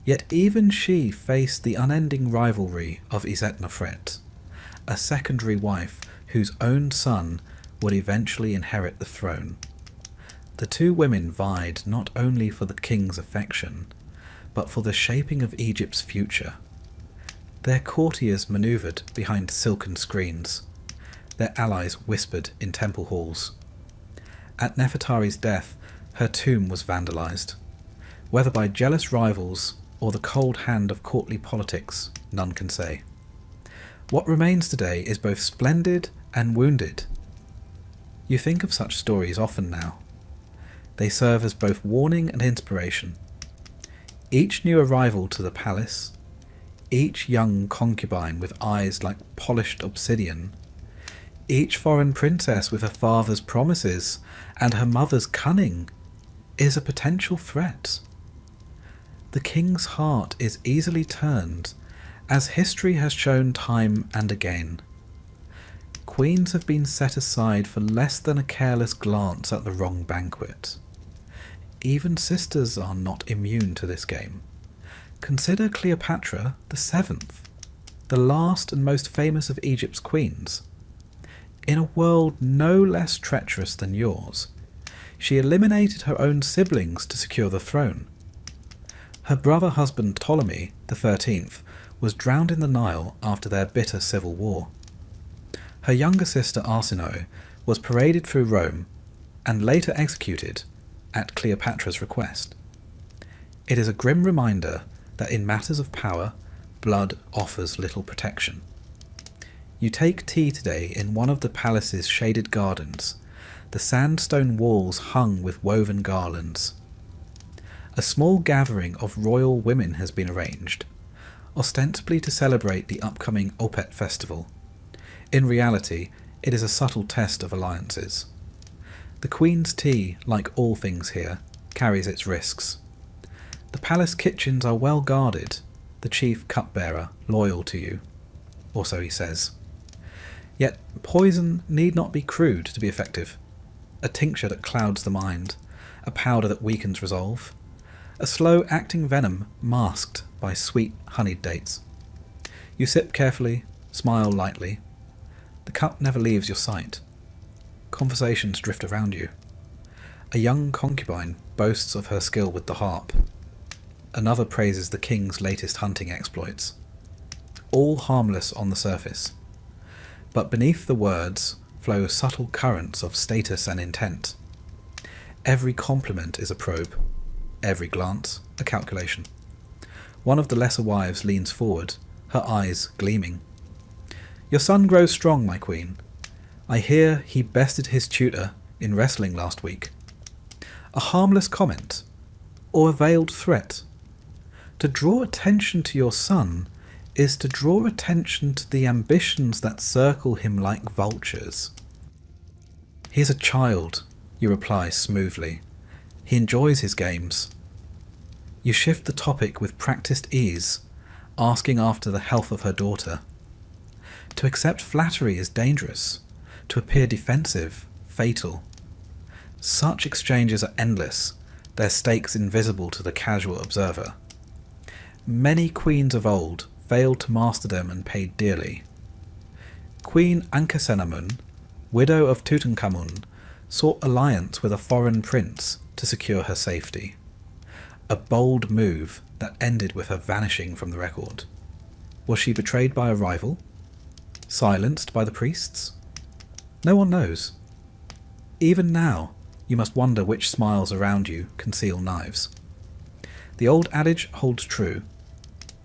Yet even she faced the unending rivalry of Isetnofret, a secondary wife whose own son would eventually inherit the throne. The two women vied not only for the king's affection, but for the shaping of Egypt's future. Their courtiers manoeuvred behind silken screens. Their allies whispered in temple halls. At Nefertari's death, her tomb was vandalized. Whether by jealous rivals or the cold hand of courtly politics, none can say. What remains today is both splendid and wounded. You think of such stories often now. They serve as both warning and inspiration. Each new arrival to the palace, each young concubine with eyes like polished obsidian, each foreign princess with her father's promises and her mother's cunning, is a potential threat. The king's heart is easily turned, as history has shown time and again. Queens have been set aside for less than a careless glance at the wrong banquet. Even sisters are not immune to this game. Consider Cleopatra the Seventh, the last and most famous of Egypt's queens. In a world no less treacherous than yours, she eliminated her own siblings to secure the throne. Her brother-husband Ptolemy the 13th was drowned in the Nile after their bitter civil war. Her younger sister Arsinoe was paraded through Rome and later executed at Cleopatra's request. It is a grim reminder that in matters of power, blood offers little protection. You take tea today in one of the palace's shaded gardens, the sandstone walls hung with woven garlands. A small gathering of royal women has been arranged, ostensibly to celebrate the upcoming Opet festival. In reality, it is a subtle test of alliances. The Queen's tea, like all things here, carries its risks. The palace kitchens are well guarded, the chief cupbearer loyal to you, or so he says. Yet poison need not be crude to be effective. A tincture that clouds the mind, a powder that weakens resolve, a slow-acting venom masked by sweet honeyed dates. You sip carefully, smile lightly. The cup never leaves your sight. Conversations drift around you. A young concubine boasts of her skill with the harp. Another praises the king's latest hunting exploits. All harmless on the surface. But beneath the words flow subtle currents of status and intent. Every compliment is a probe. Every glance, a calculation. One of the lesser wives leans forward, her eyes gleaming. "Your son grows strong, my queen. I hear he bested his tutor in wrestling last week." A harmless comment, or a veiled threat. To draw attention to your son is to draw attention to the ambitions that circle him like vultures. "He's a child," you reply smoothly. "He enjoys his games." You shift the topic with practiced ease, asking after the health of her daughter. To accept flattery is dangerous. To appear defensive, fatal. Such exchanges are endless, their stakes invisible to the casual observer. Many queens of old failed to master them and paid dearly. Queen Ankhesenamun, widow of Tutankhamun, sought alliance with a foreign prince to secure her safety. A bold move that ended with her vanishing from the record. Was she betrayed by a rival? Silenced by the priests? No one knows. Even now, you must wonder which smiles around you conceal knives. The old adage holds true.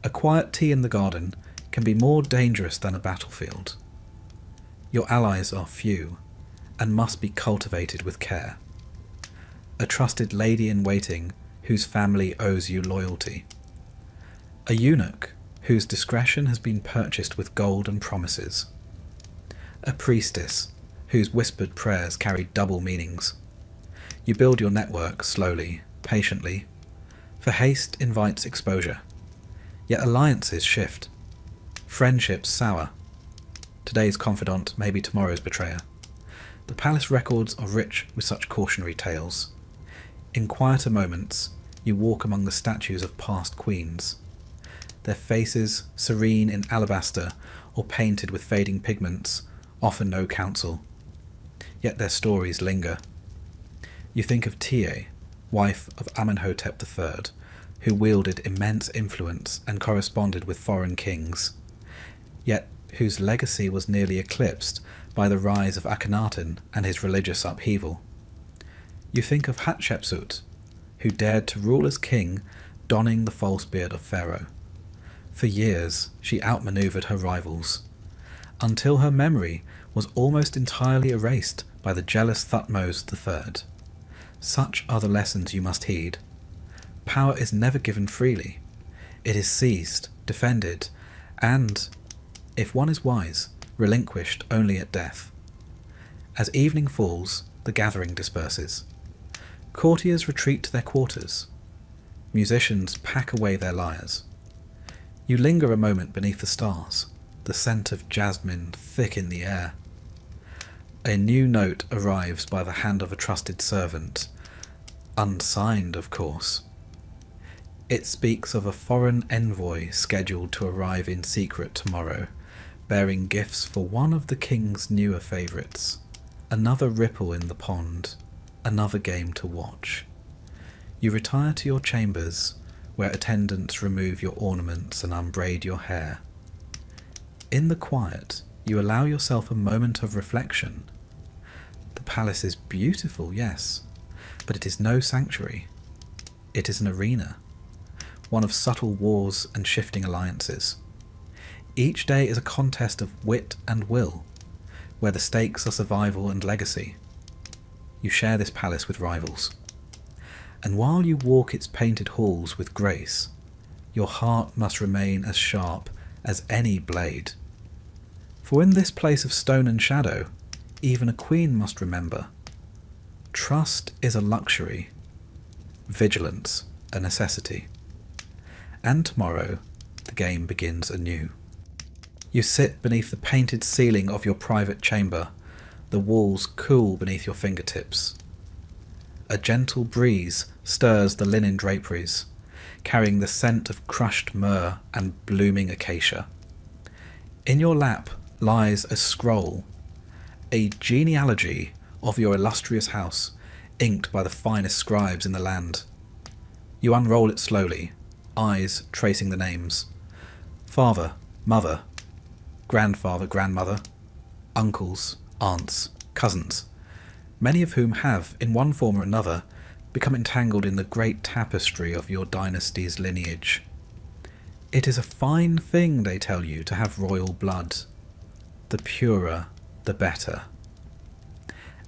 A quiet tea in the garden can be more dangerous than a battlefield. Your allies are few, and must be cultivated with care. A trusted lady-in-waiting whose family owes you loyalty. A eunuch whose discretion has been purchased with gold and promises. A priestess whose whispered prayers carry double meanings. You build your network slowly, patiently, for haste invites exposure. Yet alliances shift. Friendships sour. Today's confidant may be tomorrow's betrayer. The palace records are rich with such cautionary tales. In quieter moments, you walk among the statues of past queens. Their faces, serene in alabaster or painted with fading pigments, offer no counsel. Yet their stories linger. You think of Tie, wife of Amenhotep III, who wielded immense influence and corresponded with foreign kings, yet whose legacy was nearly eclipsed by the rise of Akhenaten and his religious upheaval. You think of Hatshepsut, who dared to rule as king, donning the false beard of Pharaoh. For years she outmaneuvered her rivals, until her memory was almost entirely erased by the jealous Thutmose III. Such are the lessons you must heed. Power is never given freely. It is seized, defended, and, if one is wise, relinquished only at death. As evening falls, the gathering disperses. Courtiers retreat to their quarters. Musicians pack away their lyres. You linger a moment beneath the stars, the scent of jasmine thick in the air. A new note arrives by the hand of a trusted servant, unsigned, of course. It speaks of a foreign envoy scheduled to arrive in secret tomorrow, bearing gifts for one of the king's newer favourites. Another ripple in the pond, another game to watch. You retire to your chambers, where attendants remove your ornaments and unbraid your hair. In the quiet, you allow yourself a moment of reflection. The palace is beautiful, yes, but it is no sanctuary. It is an arena, one of subtle wars and shifting alliances. Each day is a contest of wit and will, where the stakes are survival and legacy. You share this palace with rivals. And while you walk its painted halls with grace, your heart must remain as sharp as any blade. For in this place of stone and shadow, even a queen must remember. Trust is a luxury, vigilance a necessity. And tomorrow, the game begins anew. You sit beneath the painted ceiling of your private chamber, the walls cool beneath your fingertips. A gentle breeze stirs the linen draperies, carrying the scent of crushed myrrh and blooming acacia. In your lap lies a scroll, a genealogy of your illustrious house, inked by the finest scribes in the land. You unroll it slowly, eyes tracing the names. Father, mother, grandfather, grandmother, uncles, aunts, cousins, many of whom have, in one form or another, become entangled in the great tapestry of your dynasty's lineage. It is a fine thing, they tell you, to have royal blood. The purer, the better.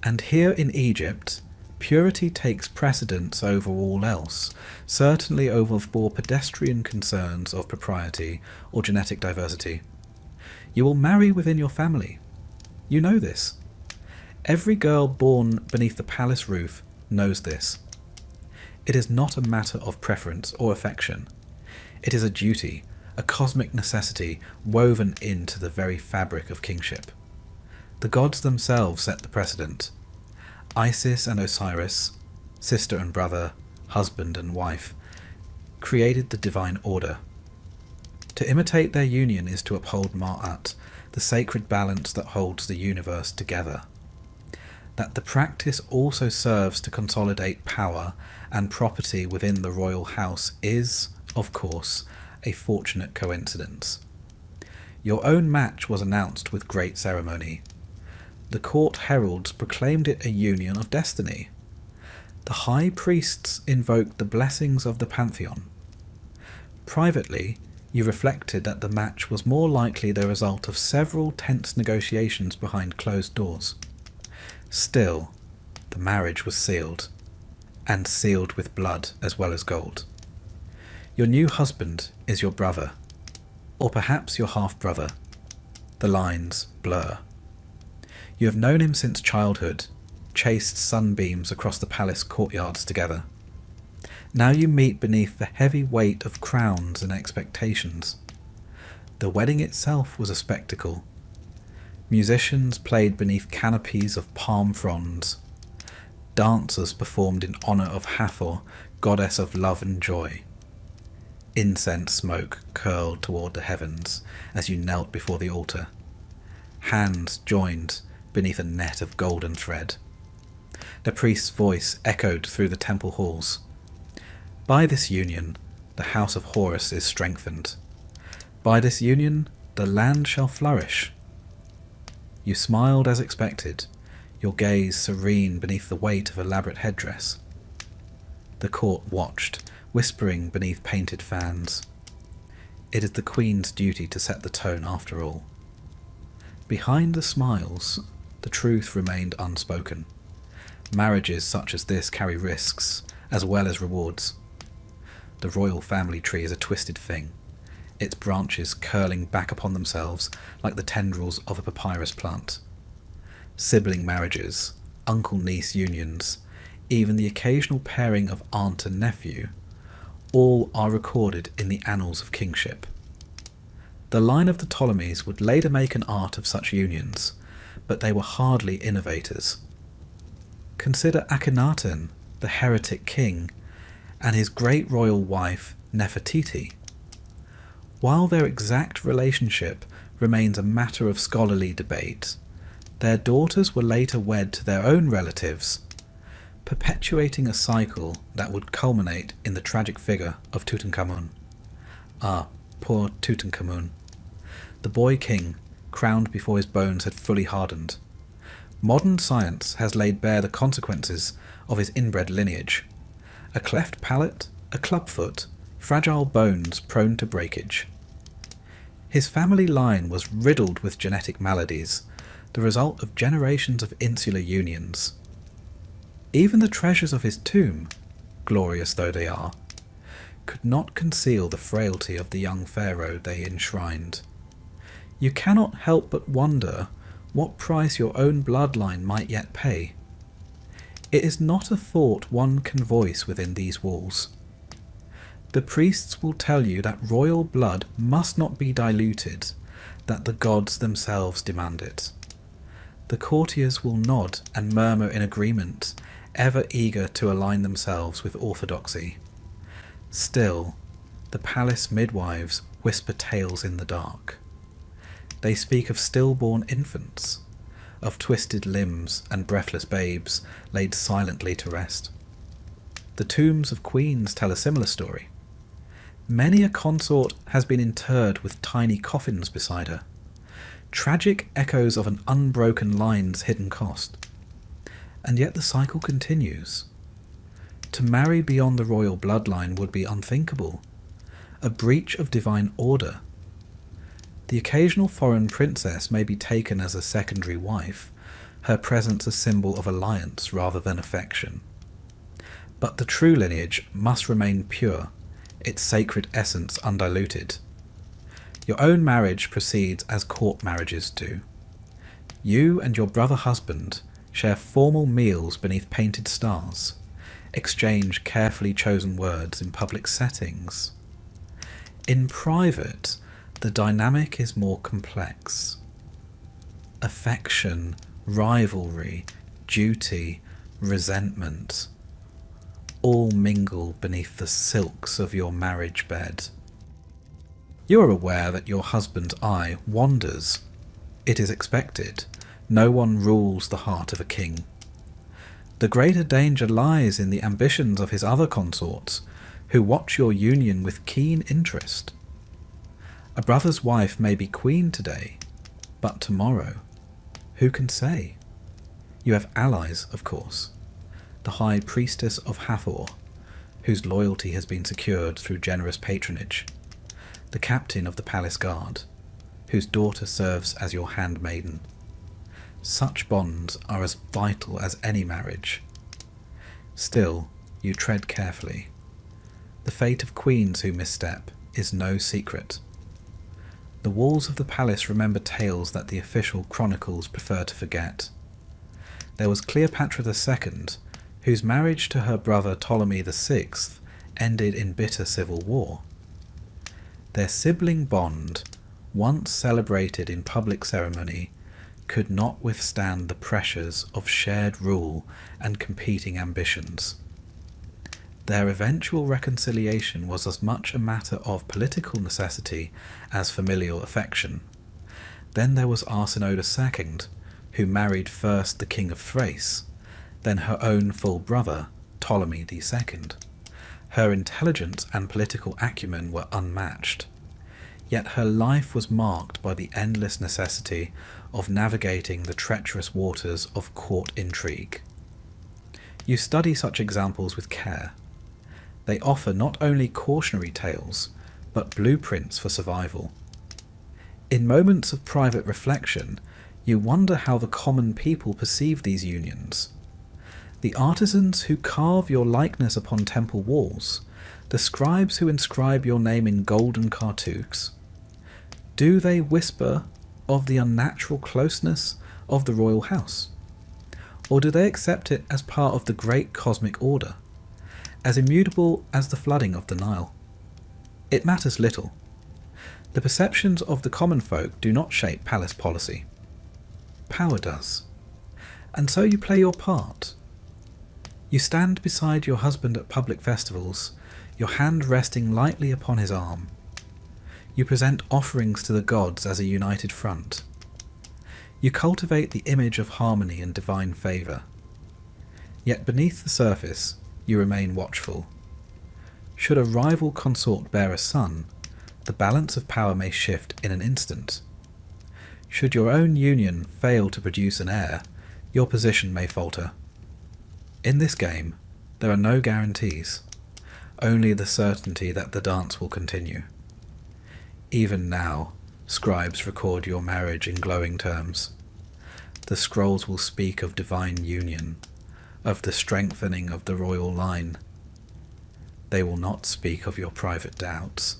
And here in Egypt, purity takes precedence over all else, certainly over more pedestrian concerns of propriety or genetic diversity. You will marry within your family. You know this. Every girl born beneath the palace roof knows this. It is not a matter of preference or affection. It is a duty, a cosmic necessity woven into the very fabric of kingship. The gods themselves set the precedent. Isis and Osiris, sister and brother, husband and wife, created the divine order. To imitate their union is to uphold Ma'at, the sacred balance that holds the universe together. That the practice also serves to consolidate power and property within the royal house is, of course, a fortunate coincidence. Your own match was announced with great ceremony. The court heralds proclaimed it a union of destiny. The high priests invoked the blessings of the pantheon. Privately, you reflected that the match was more likely the result of several tense negotiations behind closed doors. Still, the marriage was sealed, and sealed with blood as well as gold. Your new husband is your brother, or perhaps your half-brother. The lines blur. You have known him since childhood, chased sunbeams across the palace courtyards together. Now you meet beneath the heavy weight of crowns and expectations. The wedding itself was a spectacle. Musicians played beneath canopies of palm fronds. Dancers performed in honour of Hathor, goddess of love and joy. Incense smoke curled toward the heavens as you knelt before the altar. Hands joined beneath a net of golden thread. The priest's voice echoed through the temple halls. By this union, the house of Horus is strengthened. By this union, the land shall flourish. You smiled as expected, your gaze serene beneath the weight of elaborate headdress. The court watched, whispering beneath painted fans. It is the Queen's duty to set the tone after all. Behind the smiles, the truth remained unspoken. Marriages such as this carry risks, as well as rewards. The royal family tree is a twisted thing, its branches curling back upon themselves like the tendrils of a papyrus plant. Sibling marriages, uncle-niece unions, even the occasional pairing of aunt and nephew, all are recorded in the annals of kingship. The line of the Ptolemies would later make an art of such unions, but they were hardly innovators. Consider Akhenaten, the heretic king, and his great royal wife Nefertiti. While their exact relationship remains a matter of scholarly debate, their daughters were later wed to their own relatives, perpetuating a cycle that would culminate in the tragic figure of Tutankhamun. Ah, poor Tutankhamun. The boy king, crowned before his bones had fully hardened. Modern science has laid bare the consequences of his inbred lineage. A cleft palate, a clubfoot, fragile bones prone to breakage. His family line was riddled with genetic maladies, the result of generations of insular unions. Even the treasures of his tomb, glorious though they are, could not conceal the frailty of the young pharaoh they enshrined. You cannot help but wonder what price your own bloodline might yet pay. It is not a thought one can voice within these walls. The priests will tell you that royal blood must not be diluted, that the gods themselves demand it. The courtiers will nod and murmur in agreement, ever eager to align themselves with orthodoxy. Still, the palace midwives whisper tales in the dark. They speak of stillborn infants, of twisted limbs and breathless babes laid silently to rest. The tombs of queens tell a similar story. Many a consort has been interred with tiny coffins beside her, tragic echoes of an unbroken line's hidden cost. And yet the cycle continues. To marry beyond the royal bloodline would be unthinkable, a breach of divine order. The occasional foreign princess may be taken as a secondary wife, her presence a symbol of alliance rather than affection. But the true lineage must remain pure, its sacred essence undiluted. Your own marriage proceeds as court marriages do. You and your brother husband share formal meals beneath painted stars, exchange carefully chosen words in public settings. In private, the dynamic is more complex. Affection, rivalry, duty, resentment, all mingle beneath the silks of your marriage bed. You are aware that your husband's eye wanders. It is expected. No one rules the heart of a king. The greater danger lies in the ambitions of his other consorts, who watch your union with keen interest. A brother's wife may be queen today, but tomorrow, who can say? You have allies, of course. The high priestess of Hathor, whose loyalty has been secured through generous patronage. The captain of the palace guard, whose daughter serves as your handmaiden. Such bonds are as vital as any marriage. Still, you tread carefully. The fate of queens who misstep is no secret. The walls of the palace remember tales that the official chronicles prefer to forget. There was Cleopatra II, whose marriage to her brother Ptolemy VI ended in bitter civil war. Their sibling bond, once celebrated in public ceremony, could not withstand the pressures of shared rule and competing ambitions. Their eventual reconciliation was as much a matter of political necessity as familial affection. Then there was Arsinoe II, who married first the king of Thrace, then her own full brother, Ptolemy II. Her intelligence and political acumen were unmatched, yet her life was marked by the endless necessity of navigating the treacherous waters of court intrigue. You study such examples with care. They offer not only cautionary tales, but blueprints for survival. In moments of private reflection, you wonder how the common people perceive these unions. The artisans who carve your likeness upon temple walls, The scribes who inscribe your name in golden cartouches, do they whisper of the unnatural closeness of the royal house? Or do they accept it as part of the great cosmic order, as immutable as the flooding of the Nile? It matters little. The perceptions of the common folk do not shape palace policy. Power does. And so you play your part. You stand beside your husband at public festivals, your hand resting lightly upon his arm. You present offerings to the gods as a united front. You cultivate the image of harmony and divine favour. Yet beneath the surface, you remain watchful. Should a rival consort bear a son, the balance of power may shift in an instant. Should your own union fail to produce an heir, your position may falter. In this game, there are no guarantees, only the certainty that the dance will continue. Even now, scribes record your marriage in glowing terms. The scrolls will speak of divine union, of the strengthening of the royal line. They will not speak of your private doubts,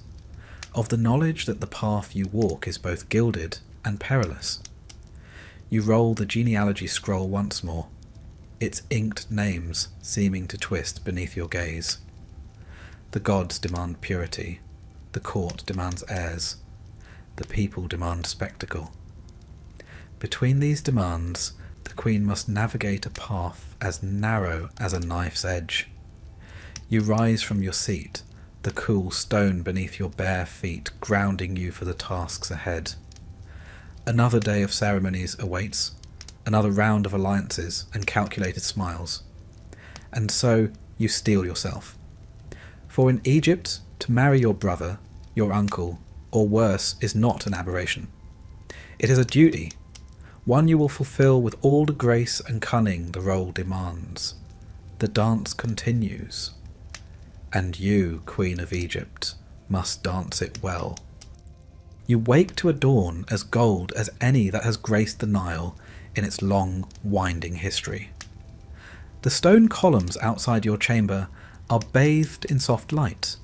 of the knowledge that the path you walk is both gilded and perilous. You roll the genealogy scroll once more, its inked names seeming to twist beneath your gaze. The gods demand purity, the court demands heirs, the people demand spectacle. Between these demands, the queen must navigate a path as narrow as a knife's edge. You rise from your seat, the cool stone beneath your bare feet grounding you for the tasks ahead. Another day of ceremonies awaits, another round of alliances and calculated smiles. And so you steel yourself. For in Egypt, to marry your brother, your uncle, or worse, is not an aberration. It is a duty, one you will fulfill with all the grace and cunning the role demands. The dance continues. And you, Queen of Egypt, must dance it well. You wake to a dawn as gold as any that has graced the Nile in its long, winding history. The stone columns outside your chamber are bathed in soft light,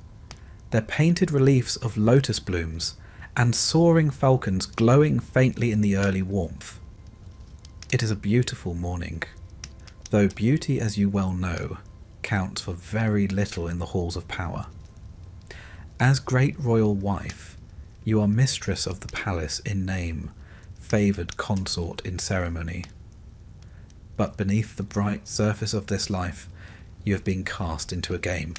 their painted reliefs of lotus blooms and soaring falcons glowing faintly in the early warmth. It is a beautiful morning, though beauty, as you well know, counts for very little in the halls of power. As great royal wife, you are mistress of the palace in name, favoured consort in ceremony. But beneath the bright surface of this life, you have been cast into a game,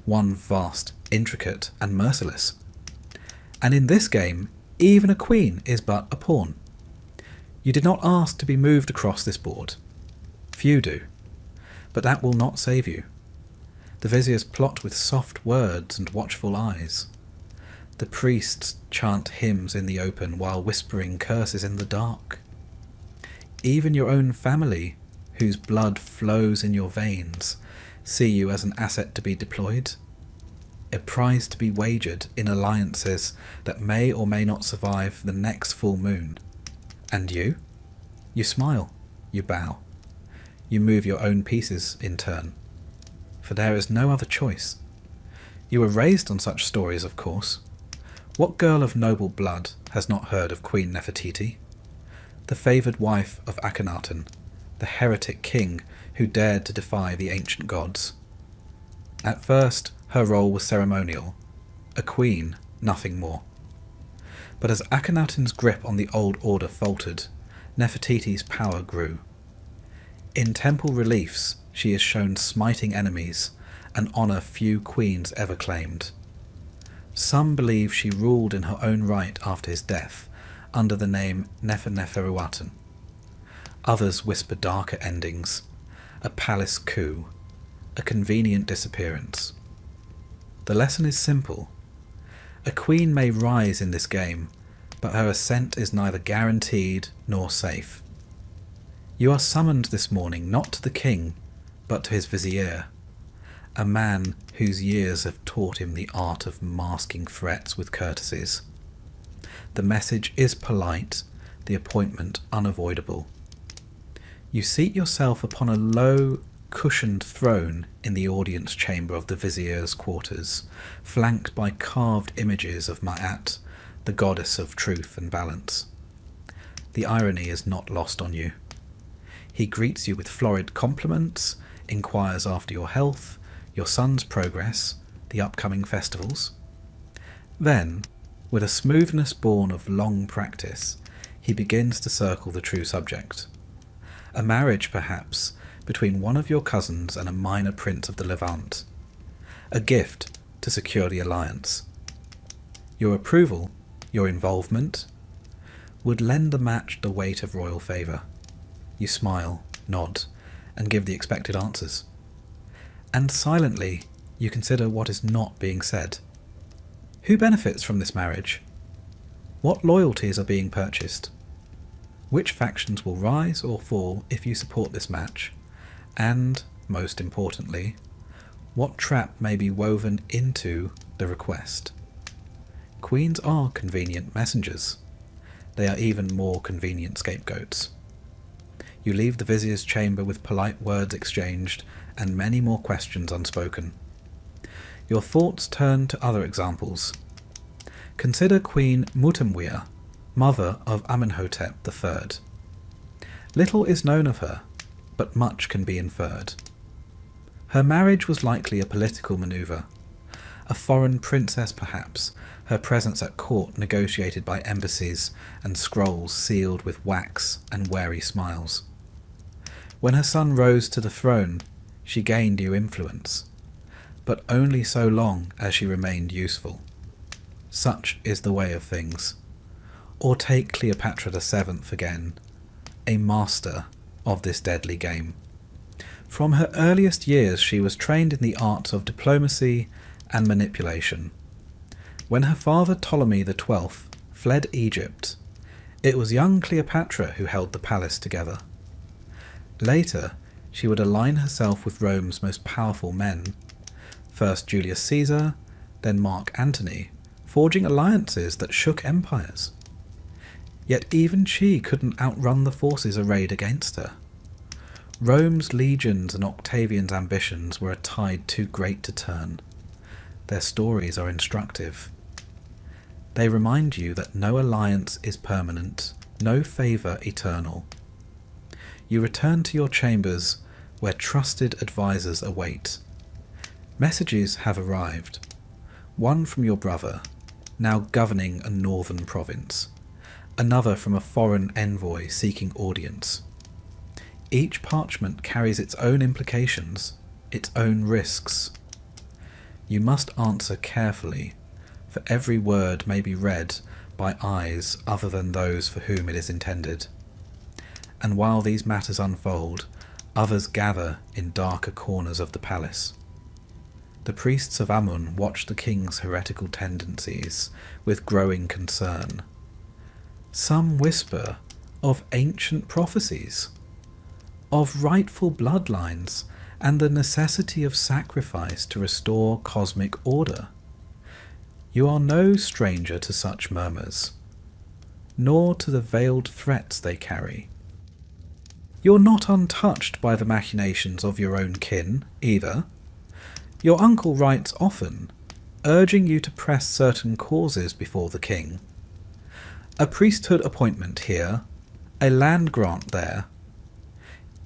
one vast, intricate, and merciless. And in this game, even a queen is but a pawn. You did not ask to be moved across this board. Few do. But that will not save you. The viziers plot with soft words and watchful eyes. The priests chant hymns in the open while whispering curses in the dark. Even your own family, whose blood flows in your veins, see you as an asset to be deployed, a prize to be wagered in alliances that may or may not survive the next full moon. And you? You smile, you bow. You move your own pieces in turn, for there is no other choice. You were raised on such stories, of course. What girl of noble blood has not heard of Queen Nefertiti, the favoured wife of Akhenaten, the heretic king who dared to defy the ancient gods? At first, her role was ceremonial, a queen, nothing more. But as Akhenaten's grip on the old order faltered, Nefertiti's power grew. In temple reliefs, she is shown smiting enemies, an honour few queens ever claimed. Some believe she ruled in her own right after his death, under the name Neferneferuaten. Others whisper darker endings, a palace coup, a convenient disappearance. The lesson is simple. A queen may rise in this game, but her ascent is neither guaranteed nor safe. You are summoned this morning not to the king, but to his vizier, a man whose years have taught him the art of masking threats with courtesies. The message is polite, the appointment unavoidable. You seat yourself upon a low, cushioned throne in the audience chamber of the vizier's quarters, flanked by carved images of Ma'at, the goddess of truth and balance. The irony is not lost on you. He greets you with florid compliments, inquires after your health, your son's progress, the upcoming festivals. Then, with a smoothness born of long practice, he begins to circle the true subject. A marriage, perhaps, between one of your cousins and a minor prince of the Levant. A gift to secure the alliance. Your approval, your involvement, would lend the match the weight of royal favour. You smile, nod, and give the expected answers. And silently, you consider what is not being said. Who benefits from this marriage? What loyalties are being purchased? Which factions will rise or fall if you support this match? And, most importantly, what trap may be woven into the request? Queens are convenient messengers. They are even more convenient scapegoats. You leave the vizier's chamber with polite words exchanged and many more questions unspoken. Your thoughts turn to other examples. Consider Queen Mutamwia, mother of Amenhotep III. Little is known of her, but much can be inferred. Her marriage was likely a political maneuver. A foreign princess, perhaps, her presence at court negotiated by embassies and scrolls sealed with wax and wary smiles. When her son rose to the throne, she gained new influence, but only so long as she remained useful. Such is the way of things. Or take Cleopatra VII again, a master of this deadly game. From her earliest years she was trained in the arts of diplomacy and manipulation. When her father Ptolemy XII fled Egypt, it was young Cleopatra who held the palace together. Later, she would align herself with Rome's most powerful men, first Julius Caesar, then Mark Antony, forging alliances that shook empires. Yet even she couldn't outrun the forces arrayed against her. Rome's legions and Octavian's ambitions were a tide too great to turn. Their stories are instructive. They remind you that no alliance is permanent, no favour eternal. You return to your chambers where trusted advisers await. Messages have arrived. One from your brother, now governing a northern province. Another from a foreign envoy seeking audience. Each parchment carries its own implications, its own risks. You must answer carefully, for every word may be read by eyes other than those for whom it is intended. And while these matters unfold, others gather in darker corners of the palace. The priests of Amun watch the king's heretical tendencies with growing concern. Some whisper of ancient prophecies, of rightful bloodlines, and the necessity of sacrifice to restore cosmic order. You are no stranger to such murmurs, nor to the veiled threats they carry. You're not untouched by the machinations of your own kin, either. Your uncle writes often, urging you to press certain causes before the king. A priesthood appointment here, a land grant there.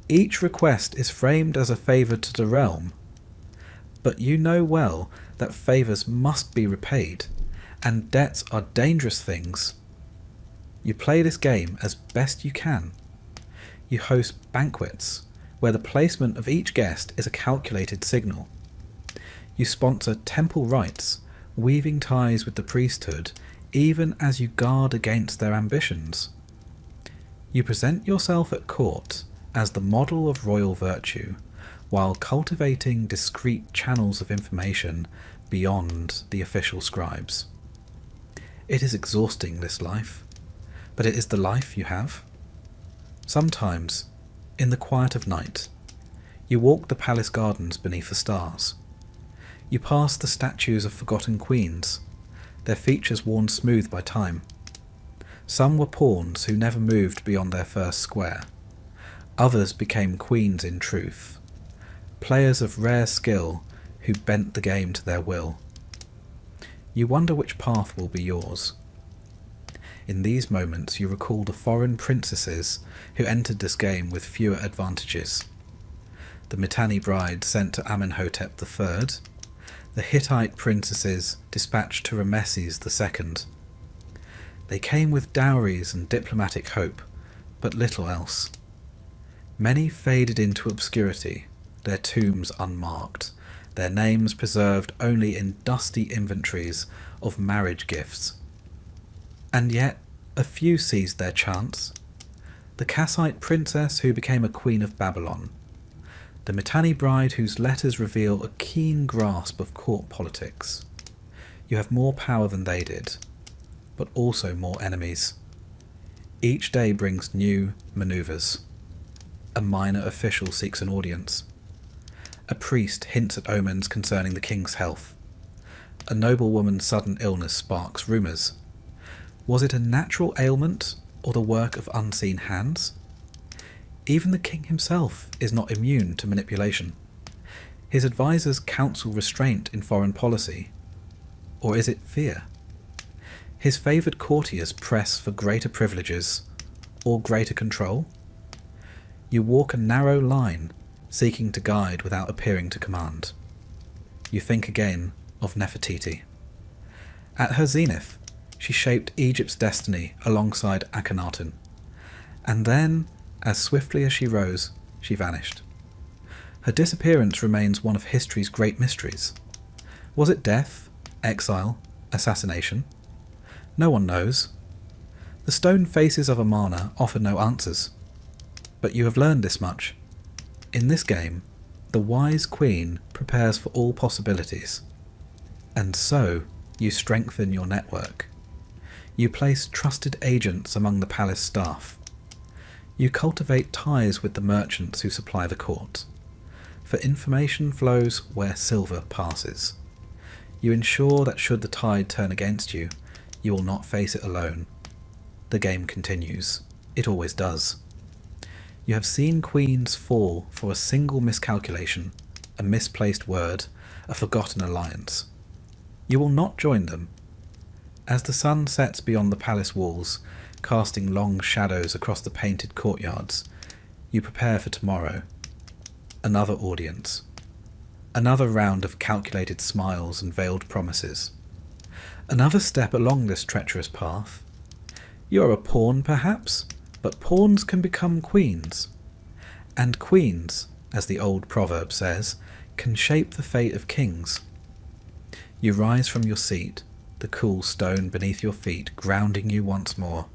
Each request is framed as a favour to the realm, but you know well that favours must be repaid, and debts are dangerous things. You play this game as best you can. You host banquets, where the placement of each guest is a calculated signal. You sponsor temple rites, weaving ties with the priesthood, even as you guard against their ambitions. You present yourself at court as the model of royal virtue, while cultivating discreet channels of information beyond the official scribes. It is exhausting, this life, but it is the life you have. Sometimes, in the quiet of night, you walk the palace gardens beneath the stars. You pass the statues of forgotten queens, their features worn smooth by time. Some were pawns who never moved beyond their first square. Others became queens in truth. players of rare skill who bent the game to their will. You wonder which path will be yours. In these moments you recall the foreign princesses who entered this game with fewer advantages. The Mitanni bride sent to Amenhotep III, the Hittite princesses dispatched to Rameses II. They came with dowries and diplomatic hope, but little else. Many faded into obscurity, their tombs unmarked, their names preserved only in dusty inventories of marriage gifts. And yet a few seized their chance. The Kassite princess who became a queen of Babylon, the Mitanni bride whose letters reveal a keen grasp of court politics. You have more power than they did, but also more enemies. Each day brings new manoeuvres. A minor official seeks an audience. A priest hints at omens concerning the king's health. A noblewoman's sudden illness sparks rumours. Was it a natural ailment or the work of unseen hands? Even the king himself is not immune to manipulation. His advisers counsel restraint in foreign policy. Or is it fear? His favoured courtiers press for greater privileges or greater control? You walk a narrow line, seeking to guide without appearing to command. You think again of Nefertiti. At her zenith, she shaped Egypt's destiny alongside Akhenaten. And then, as swiftly as she rose, she vanished. Her disappearance remains one of history's great mysteries. Was it death, exile, assassination? No one knows. The stone faces of Amarna offer no answers. But you have learned this much. In this game, the wise queen prepares for all possibilities. And so, you strengthen your network. You place trusted agents among the palace staff. You cultivate ties with the merchants who supply the court. For information flows where silver passes. You ensure that should the tide turn against you, you will not face it alone. The game continues. It always does. You have seen queens fall for a single miscalculation, a misplaced word, a forgotten alliance. You will not join them. As the sun sets beyond the palace walls, casting long shadows across the painted courtyards, you prepare for tomorrow. Another audience. Another round of calculated smiles and veiled promises. Another step along this treacherous path. You are a pawn, perhaps, but pawns can become queens. And queens, as the old proverb says, can shape the fate of kings. You rise from your seat, the cool stone beneath your feet grounding you once more.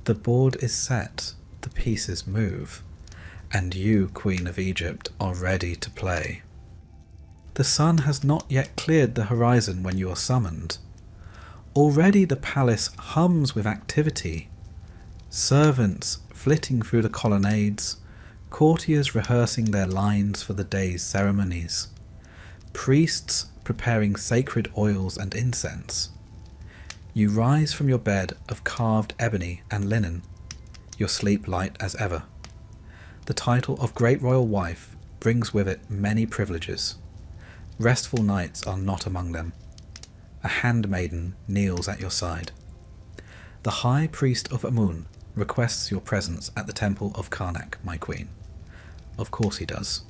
The board is set, the pieces move, and you, Queen of Egypt, are ready to play. The sun has not yet cleared the horizon when you are summoned. Already the palace hums with activity. Servants flitting through the colonnades, courtiers rehearsing their lines for the day's ceremonies, priests preparing sacred oils and incense. You rise from your bed of carved ebony and linen, your sleep light as ever. The title of Great Royal Wife brings with it many privileges. Restful nights are not among them. A handmaiden kneels at your side. The High Priest of Amun requests your presence at the Temple of Karnak, my queen. Of course he does.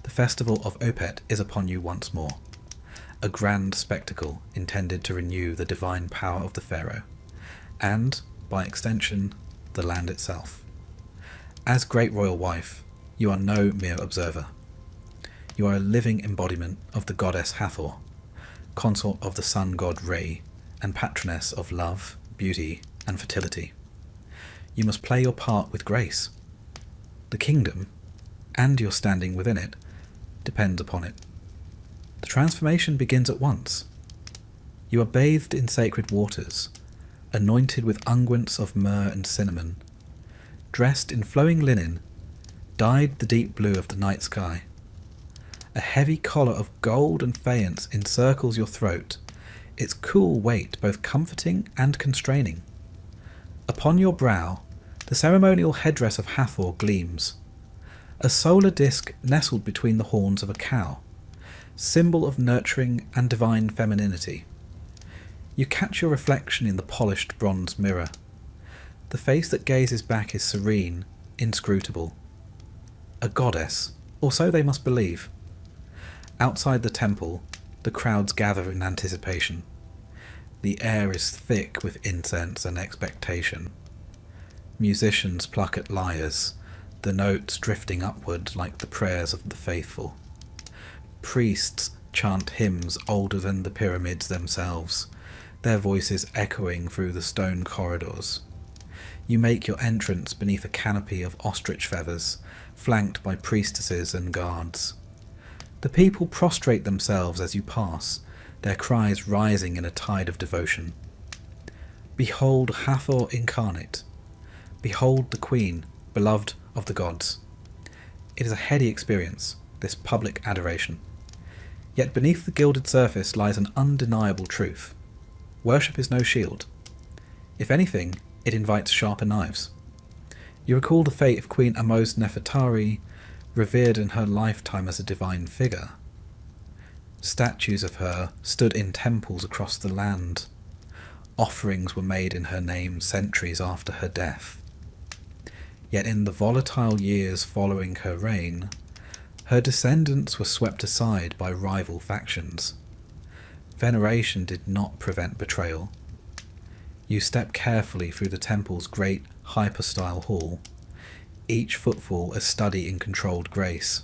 The festival of Opet is upon you once more. A grand spectacle intended to renew the divine power of the pharaoh, and, by extension, the land itself. As Great Royal Wife, you are no mere observer. You are a living embodiment of the goddess Hathor, consort of the sun god Re, and patroness of love, beauty, and fertility. You must play your part with grace. The kingdom, and your standing within it, depends upon it. The transformation begins at once. You are bathed in sacred waters, anointed with unguents of myrrh and cinnamon, dressed in flowing linen, dyed the deep blue of the night sky. A heavy collar of gold and faience encircles your throat, its cool weight both comforting and constraining. Upon your brow, the ceremonial headdress of Hathor gleams. a solar disk nestled between the horns of a cow, symbol of nurturing and divine femininity. You catch your reflection in the polished bronze mirror. The face that gazes back is serene, inscrutable. A goddess, or so they must believe. Outside the temple, the crowds gather in anticipation. The air is thick with incense and expectation. Musicians pluck at lyres, the notes drifting upward like the prayers of the faithful. Priests chant hymns older than the pyramids themselves, their voices echoing through the stone corridors. You make your entrance beneath a canopy of ostrich feathers, flanked by priestesses and guards. The people prostrate themselves as you pass, their cries rising in a tide of devotion. Behold Hathor incarnate. Behold the Queen, beloved of the gods. It is a heady experience, this public adoration. Yet beneath the gilded surface lies an undeniable truth. Worship is no shield. If anything, it invites sharper knives. You recall the fate of Queen Amos Nefertari, revered in her lifetime as a divine figure. Statues of her stood in temples across the land. Offerings were made in her name centuries after her death. Yet in the volatile years following her reign, her descendants were swept aside by rival factions. Veneration did not prevent betrayal. You step carefully through the temple's great hypostyle hall, each footfall a study in controlled grace.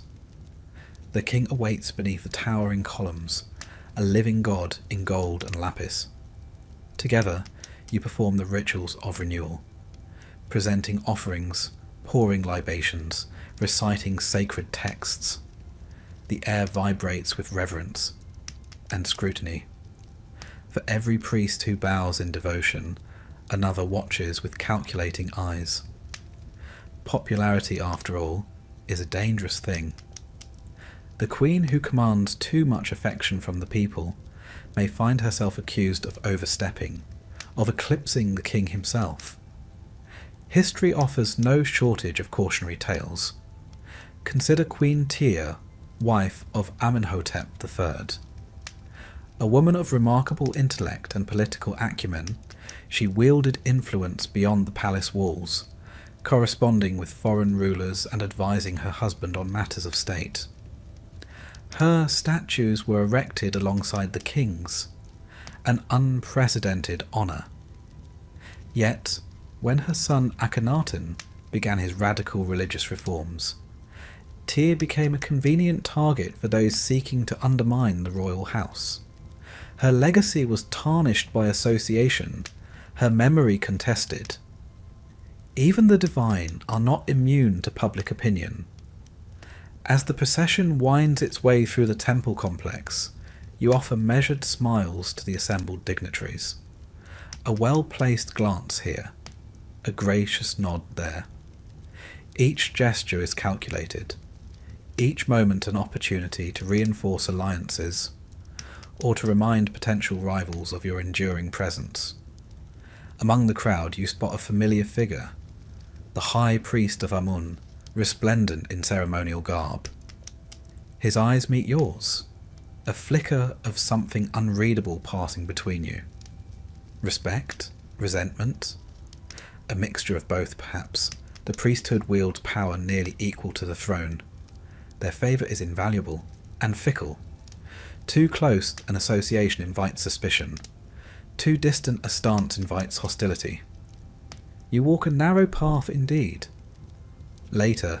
The king awaits beneath the towering columns, a living god in gold and lapis. Together, you perform the rituals of renewal, presenting offerings, pouring libations, reciting sacred texts. The air vibrates with reverence and scrutiny. For every priest who bows in devotion, another watches with calculating eyes. Popularity, after all, is a dangerous thing. The queen who commands too much affection from the people may find herself accused of overstepping, of eclipsing the king himself. History offers no shortage of cautionary tales. Consider Queen Tia, wife of Amenhotep III. A woman of remarkable intellect and political acumen, she wielded influence beyond the palace walls, corresponding with foreign rulers and advising her husband on matters of state. Her statues were erected alongside the king's, an unprecedented honour. Yet, when her son Akhenaten began his radical religious reforms, Tyr became a convenient target for those seeking to undermine the royal house. Her legacy was tarnished by association, her memory contested. Even the divine are not immune to public opinion. As the procession winds its way through the temple complex, you offer measured smiles to the assembled dignitaries. A well-placed glance here, a gracious nod there. Each gesture is calculated, each moment an opportunity to reinforce alliances, or to remind potential rivals of your enduring presence. Among the crowd you spot a familiar figure, the high priest of Amun, resplendent in ceremonial garb. His eyes meet yours, a flicker of something unreadable passing between you. Respect? Resentment? A mixture of both, perhaps. The priesthood wields power nearly equal to the throne. Their favour is invaluable, and fickle. Too close an association invites suspicion. Too distant a stance invites hostility. You walk a narrow path indeed. Later,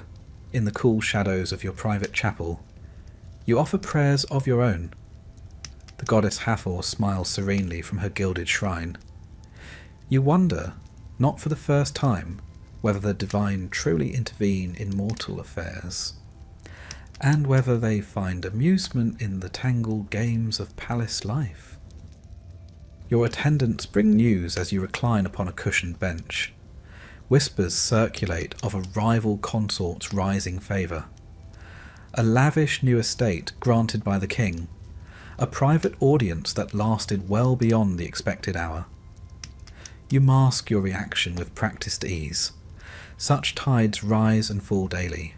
in the cool shadows of your private chapel, you offer prayers of your own. The goddess Hathor smiles serenely from her gilded shrine. You wonder, not for the first time, whether the divine truly intervene in mortal affairs, and whether they find amusement in the tangled games of palace life. Your attendants bring news as you recline upon a cushioned bench. Whispers circulate of a rival consort's rising favour. A lavish new estate granted by the king. A private audience that lasted well beyond the expected hour. You mask your reaction with practised ease. Such tides rise and fall daily.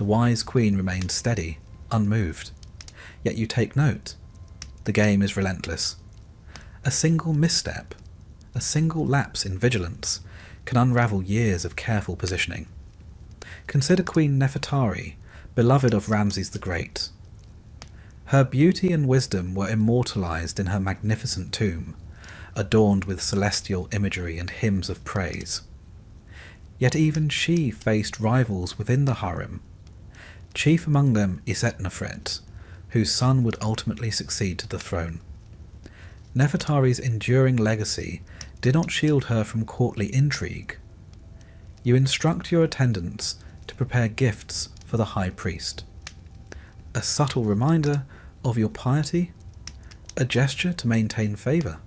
The wise queen remains steady, unmoved. Yet you take note. The game is relentless. A single misstep, a single lapse in vigilance, can unravel years of careful positioning. Consider Queen Nefertari, beloved of Ramses the Great. Her beauty and wisdom were immortalized in her magnificent tomb, adorned with celestial imagery and hymns of praise. Yet even she faced rivals within the harem, chief among them Isetnofret, whose son would ultimately succeed to the throne. Nefertari's enduring legacy did not shield her from courtly intrigue. You instruct your attendants to prepare gifts for the high priest. A subtle reminder of your piety, a gesture to maintain favour.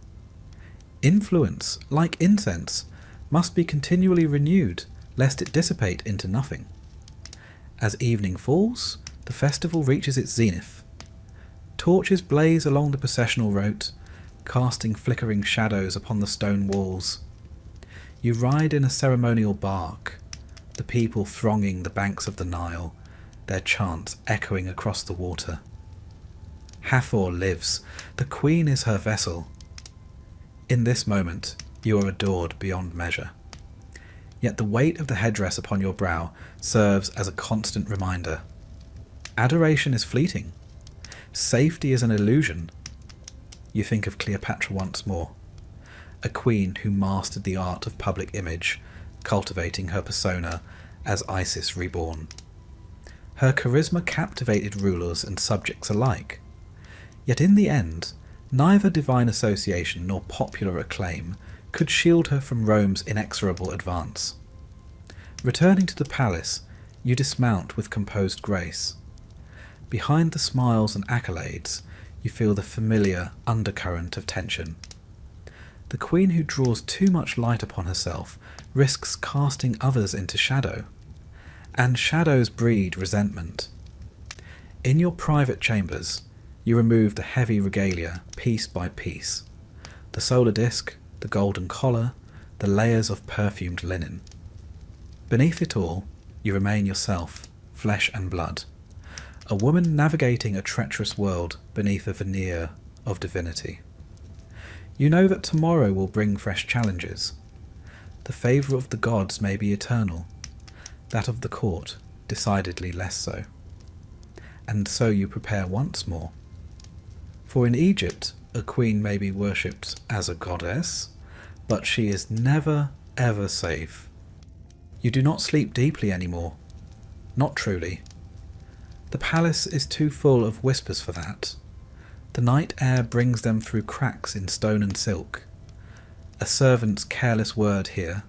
Influence, like incense, must be continually renewed, lest it dissipate into nothing. As evening falls, the festival reaches its zenith. Torches blaze along the processional route, casting flickering shadows upon the stone walls. You ride in a ceremonial bark, the people thronging the banks of the Nile, their chants echoing across the water. Hathor lives, the queen is her vessel. In this moment, you are adored beyond measure. Yet the weight of the headdress upon your brow serves as a constant reminder. Adoration is fleeting. Safety is an illusion. You think of Cleopatra once more, a queen who mastered the art of public image, cultivating her persona as Isis reborn. Her charisma captivated rulers and subjects alike. Yet in the end, neither divine association nor popular acclaim could shield her from Rome's inexorable advance. Returning to the palace, you dismount with composed grace. Behind the smiles and accolades, you feel the familiar undercurrent of tension. The queen who draws too much light upon herself risks casting others into shadow, and shadows breed resentment. In your private chambers, you remove the heavy regalia piece by piece, the solar disk, the golden collar, the layers of perfumed linen. Beneath it all, you remain yourself, flesh and blood, a woman navigating a treacherous world beneath a veneer of divinity. You know that tomorrow will bring fresh challenges. The favour of the gods may be eternal, that of the court decidedly less so. And so you prepare once more. For in Egypt, a queen may be worshipped as a goddess, but she is never, ever safe. You do not sleep deeply anymore. Not truly. The palace is too full of whispers for that. The night air brings them through cracks in stone and silk. A servant's careless word here,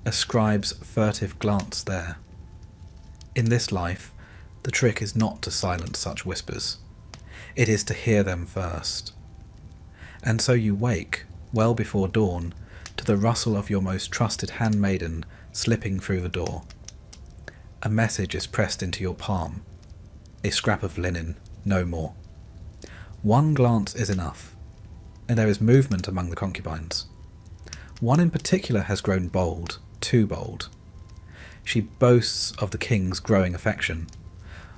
a scribe's furtive glance there. In this life, the trick is not to silence such whispers. It is to hear them first. And so you wake, well before dawn, to the rustle of your most trusted handmaiden slipping through the door. A message is pressed into your palm. A scrap of linen, no more. One glance is enough, and there is movement among the concubines. One in particular has grown bold, too bold. She boasts of the king's growing affection,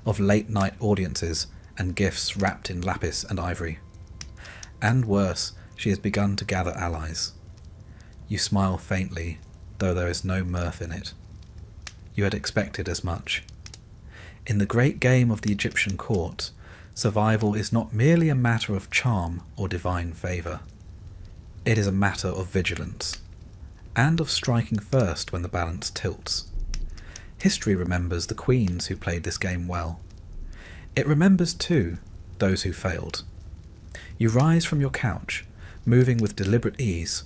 of late-night audiences and gifts wrapped in lapis and ivory. And worse, she has begun to gather allies. You smile faintly, though there is no mirth in it. You had expected as much. In the great game of the Egyptian court, survival is not merely a matter of charm or divine favour. It is a matter of vigilance, and of striking first when the balance tilts. History remembers the queens who played this game well. It remembers, too, those who failed. You rise from your couch, moving with deliberate ease.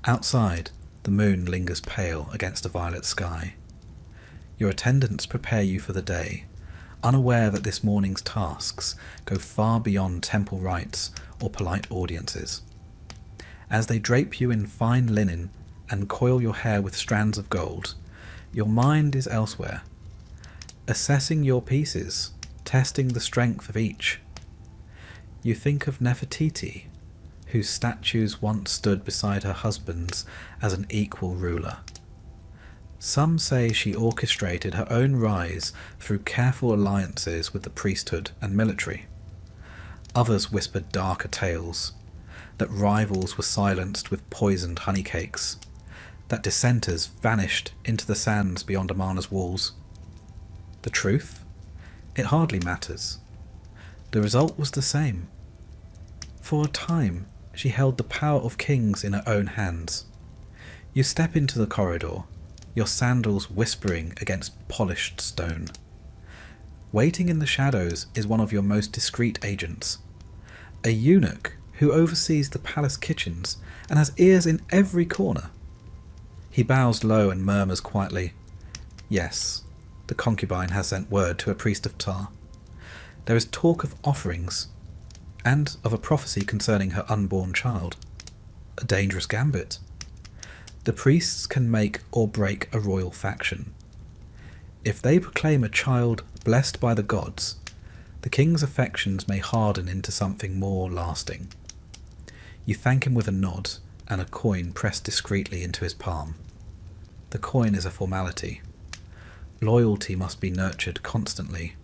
Outside, the moon lingers pale against a violet sky. Your attendants prepare you for the day, unaware that this morning's tasks go far beyond temple rites or polite audiences. As they drape you in fine linen and coil your hair with strands of gold, your mind is elsewhere, assessing your pieces, testing the strength of each. You think of Nefertiti, whose statues once stood beside her husband's as an equal ruler. Some say she orchestrated her own rise through careful alliances with the priesthood and military. Others whispered darker tales, that rivals were silenced with poisoned honeycakes, that dissenters vanished into the sands beyond Amarna's walls. The truth? It hardly matters. The result was the same. For a time, she held the power of kings in her own hands. You step into the corridor, your sandals whispering against polished stone. Waiting in the shadows is one of your most discreet agents, a eunuch who oversees the palace kitchens and has ears in every corner. He bows low and murmurs quietly, "Yes, the concubine has sent word to a priest of Ptah. There is talk of offerings, and of a prophecy concerning her unborn child. A dangerous gambit. The priests can make or break a royal faction. If they proclaim a child blessed by the gods, the king's affections may harden into something more lasting." You thank him with a nod and a coin pressed discreetly into his palm. The coin is a formality. Loyalty must be nurtured constantly.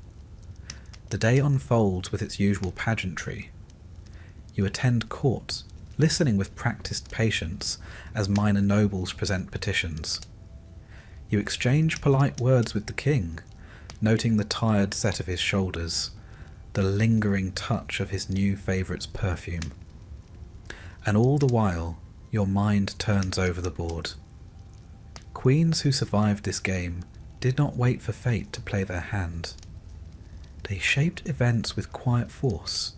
The day unfolds with its usual pageantry. You attend court, listening with practiced patience as minor nobles present petitions. You exchange polite words with the king, noting the tired set of his shoulders, the lingering touch of his new favourite's perfume. And all the while, your mind turns over the board. Queens who survived this game did not wait for fate to play their hand. They shaped events with quiet force,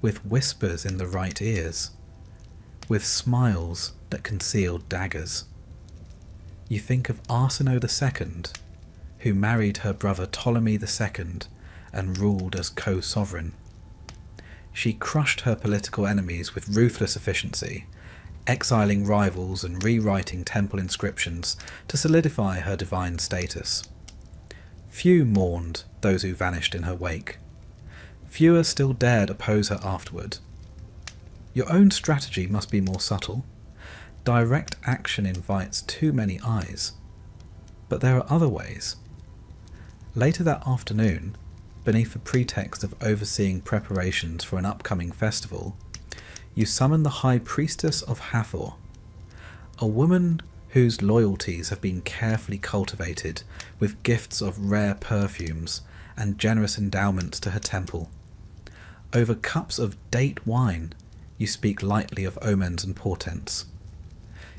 with whispers in the right ears, with smiles that concealed daggers. You think of Arsinoe II, who married her brother Ptolemy II and ruled as co-sovereign. She crushed her political enemies with ruthless efficiency, exiling rivals and rewriting temple inscriptions to solidify her divine status. Few mourned those who vanished in her wake. Fewer still dared oppose her afterward. Your own strategy must be more subtle. Direct action invites too many eyes. But there are other ways. Later that afternoon, beneath the pretext of overseeing preparations for an upcoming festival, you summon the High Priestess of Hathor, a woman whose loyalties have been carefully cultivated with gifts of rare perfumes and generous endowments to her temple. Over cups of date wine, you speak lightly of omens and portents.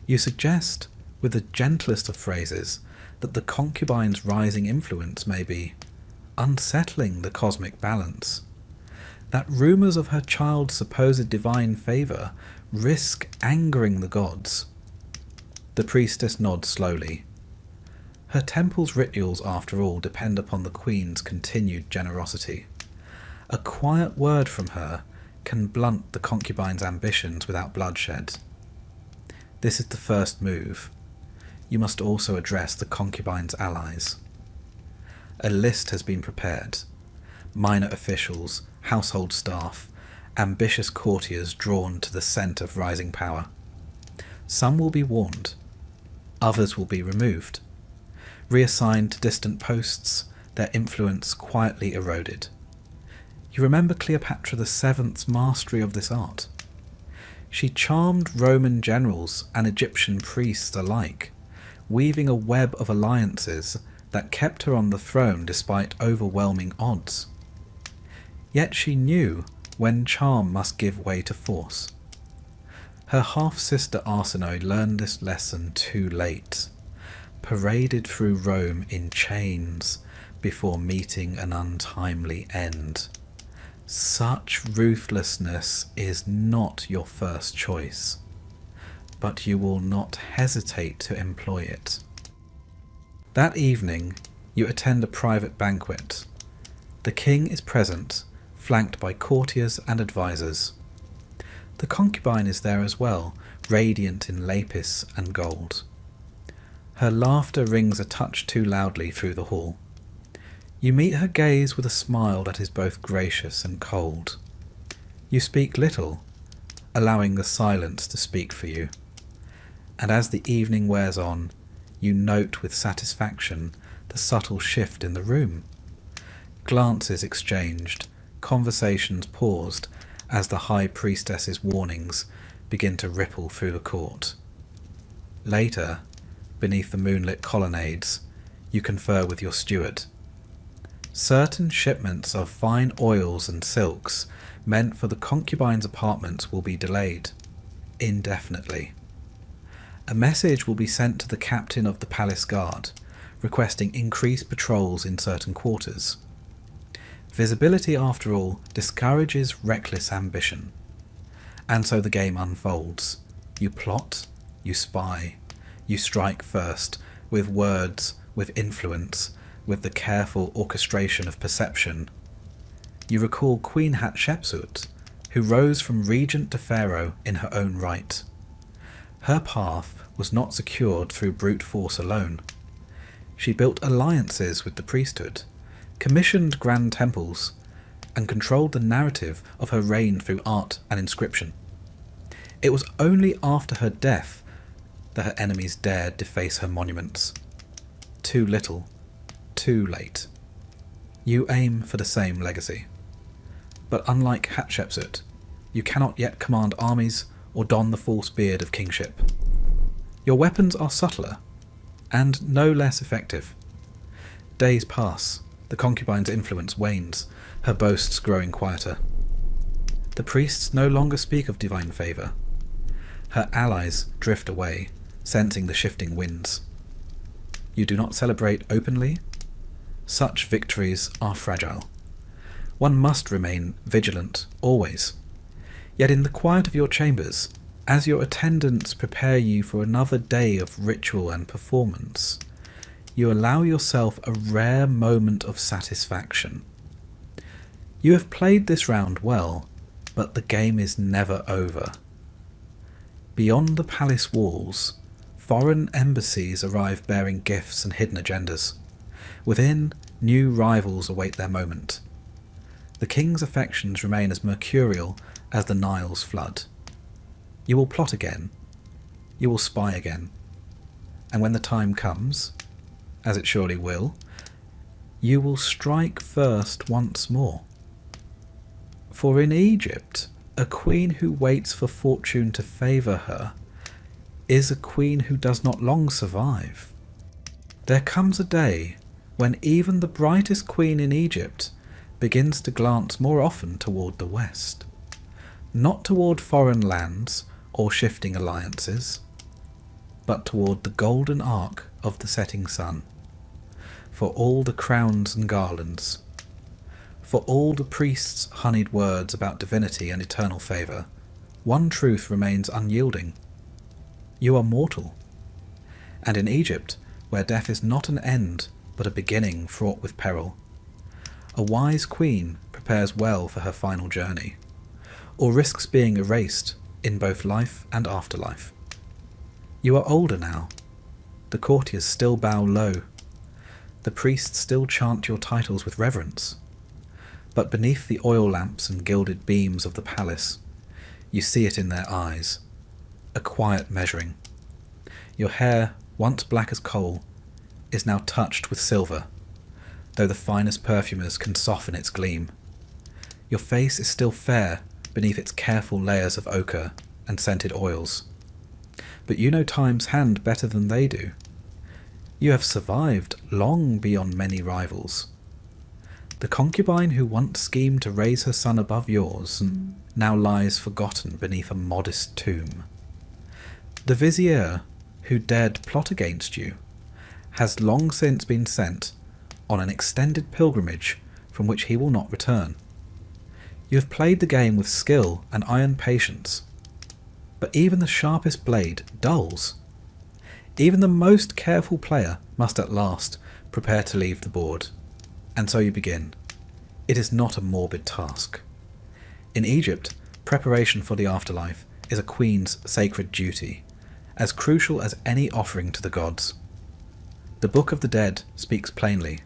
You suggest, with the gentlest of phrases, that the concubine's rising influence may be unsettling the cosmic balance, that rumours of her child's supposed divine favour risk angering the gods. The priestess nods slowly. Her temple's rituals, after all, depend upon the queen's continued generosity. A quiet word from her can blunt the concubine's ambitions without bloodshed. This is the first move. You must also address the concubine's allies. A list has been prepared. Minor officials, household staff, ambitious courtiers drawn to the scent of rising power. Some will be warned. Others will be removed. Reassigned to distant posts, their influence quietly eroded. You remember Cleopatra VII's mastery of this art. She charmed Roman generals and Egyptian priests alike, weaving a web of alliances that kept her on the throne despite overwhelming odds. Yet she knew when charm must give way to force. Her half-sister Arsinoe learned this lesson too late, paraded through Rome in chains before meeting an untimely end. Such ruthlessness is not your first choice, but you will not hesitate to employ it. That evening, you attend a private banquet. The king is present, flanked by courtiers and advisors. The concubine is there as well, radiant in lapis and gold. Her laughter rings a touch too loudly through the hall. You meet her gaze with a smile that is both gracious and cold. You speak little, allowing the silence to speak for you. And as the evening wears on, you note with satisfaction the subtle shift in the room. Glances exchanged, conversations paused as the High Priestess's warnings begin to ripple through the court. Later, beneath the moonlit colonnades, you confer with your steward. Certain shipments of fine oils and silks meant for the concubines' apartments will be delayed indefinitely. A message will be sent to the captain of the palace guard, requesting increased patrols in certain quarters. Visibility, after all, discourages reckless ambition. And so the game unfolds. You plot, you spy, you strike first, with words, with influence, with the careful orchestration of perception. You recall Queen Hatshepsut, who rose from regent to pharaoh in her own right. Her path was not secured through brute force alone. She built alliances with the priesthood, commissioned grand temples, and controlled the narrative of her reign through art and inscription. It was only after her death that her enemies dared deface her monuments. Too little, too late. You aim for the same legacy. But unlike Hatshepsut, you cannot yet command armies or don the false beard of kingship. Your weapons are subtler, and no less effective. Days pass, the concubine's influence wanes, her boasts growing quieter. The priests no longer speak of divine favour. Her allies drift away, sensing the shifting winds. You do not celebrate openly? Such victories are fragile. One must remain vigilant, always. Yet in the quiet of your chambers, as your attendants prepare you for another day of ritual and performance, you allow yourself a rare moment of satisfaction. You have played this round well, but the game is never over. Beyond the palace walls, foreign embassies arrive bearing gifts and hidden agendas. Within, new rivals await their moment. The king's affections remain as mercurial as the Nile's flood. You will plot again. You will spy again. And when the time comes, as it surely will, you will strike first once more. For in Egypt, a queen who waits for fortune to favour her is a queen who does not long survive. There comes a day when even the brightest queen in Egypt begins to glance more often toward the west, not toward foreign lands or shifting alliances, but toward the golden arc of the setting sun. For all the crowns and garlands, for all the priests' honeyed words about divinity and eternal favour, one truth remains unyielding. You are mortal. And in Egypt, where death is not an end, but a beginning fraught with peril, a wise queen prepares well for her final journey, or risks being erased in both life and afterlife. You are older now. The courtiers still bow low. The priests still chant your titles with reverence. But beneath the oil lamps and gilded beams of the palace, you see it in their eyes, a quiet measuring. Your hair, once black as coal, is now touched with silver, though the finest perfumers can soften its gleam. Your face is still fair beneath its careful layers of ochre and scented oils. But you know time's hand better than they do. You have survived long beyond many rivals. The concubine who once schemed to raise her son above yours now lies forgotten beneath a modest tomb. The vizier who dared plot against you has long since been sent on an extended pilgrimage from which he will not return. You have played the game with skill and iron patience, but even the sharpest blade dulls. Even the most careful player must at last prepare to leave the board. And so you begin. It is not a morbid task. In Egypt, preparation for the afterlife is a queen's sacred duty, as crucial as any offering to the gods. The Book of the Dead speaks plainly.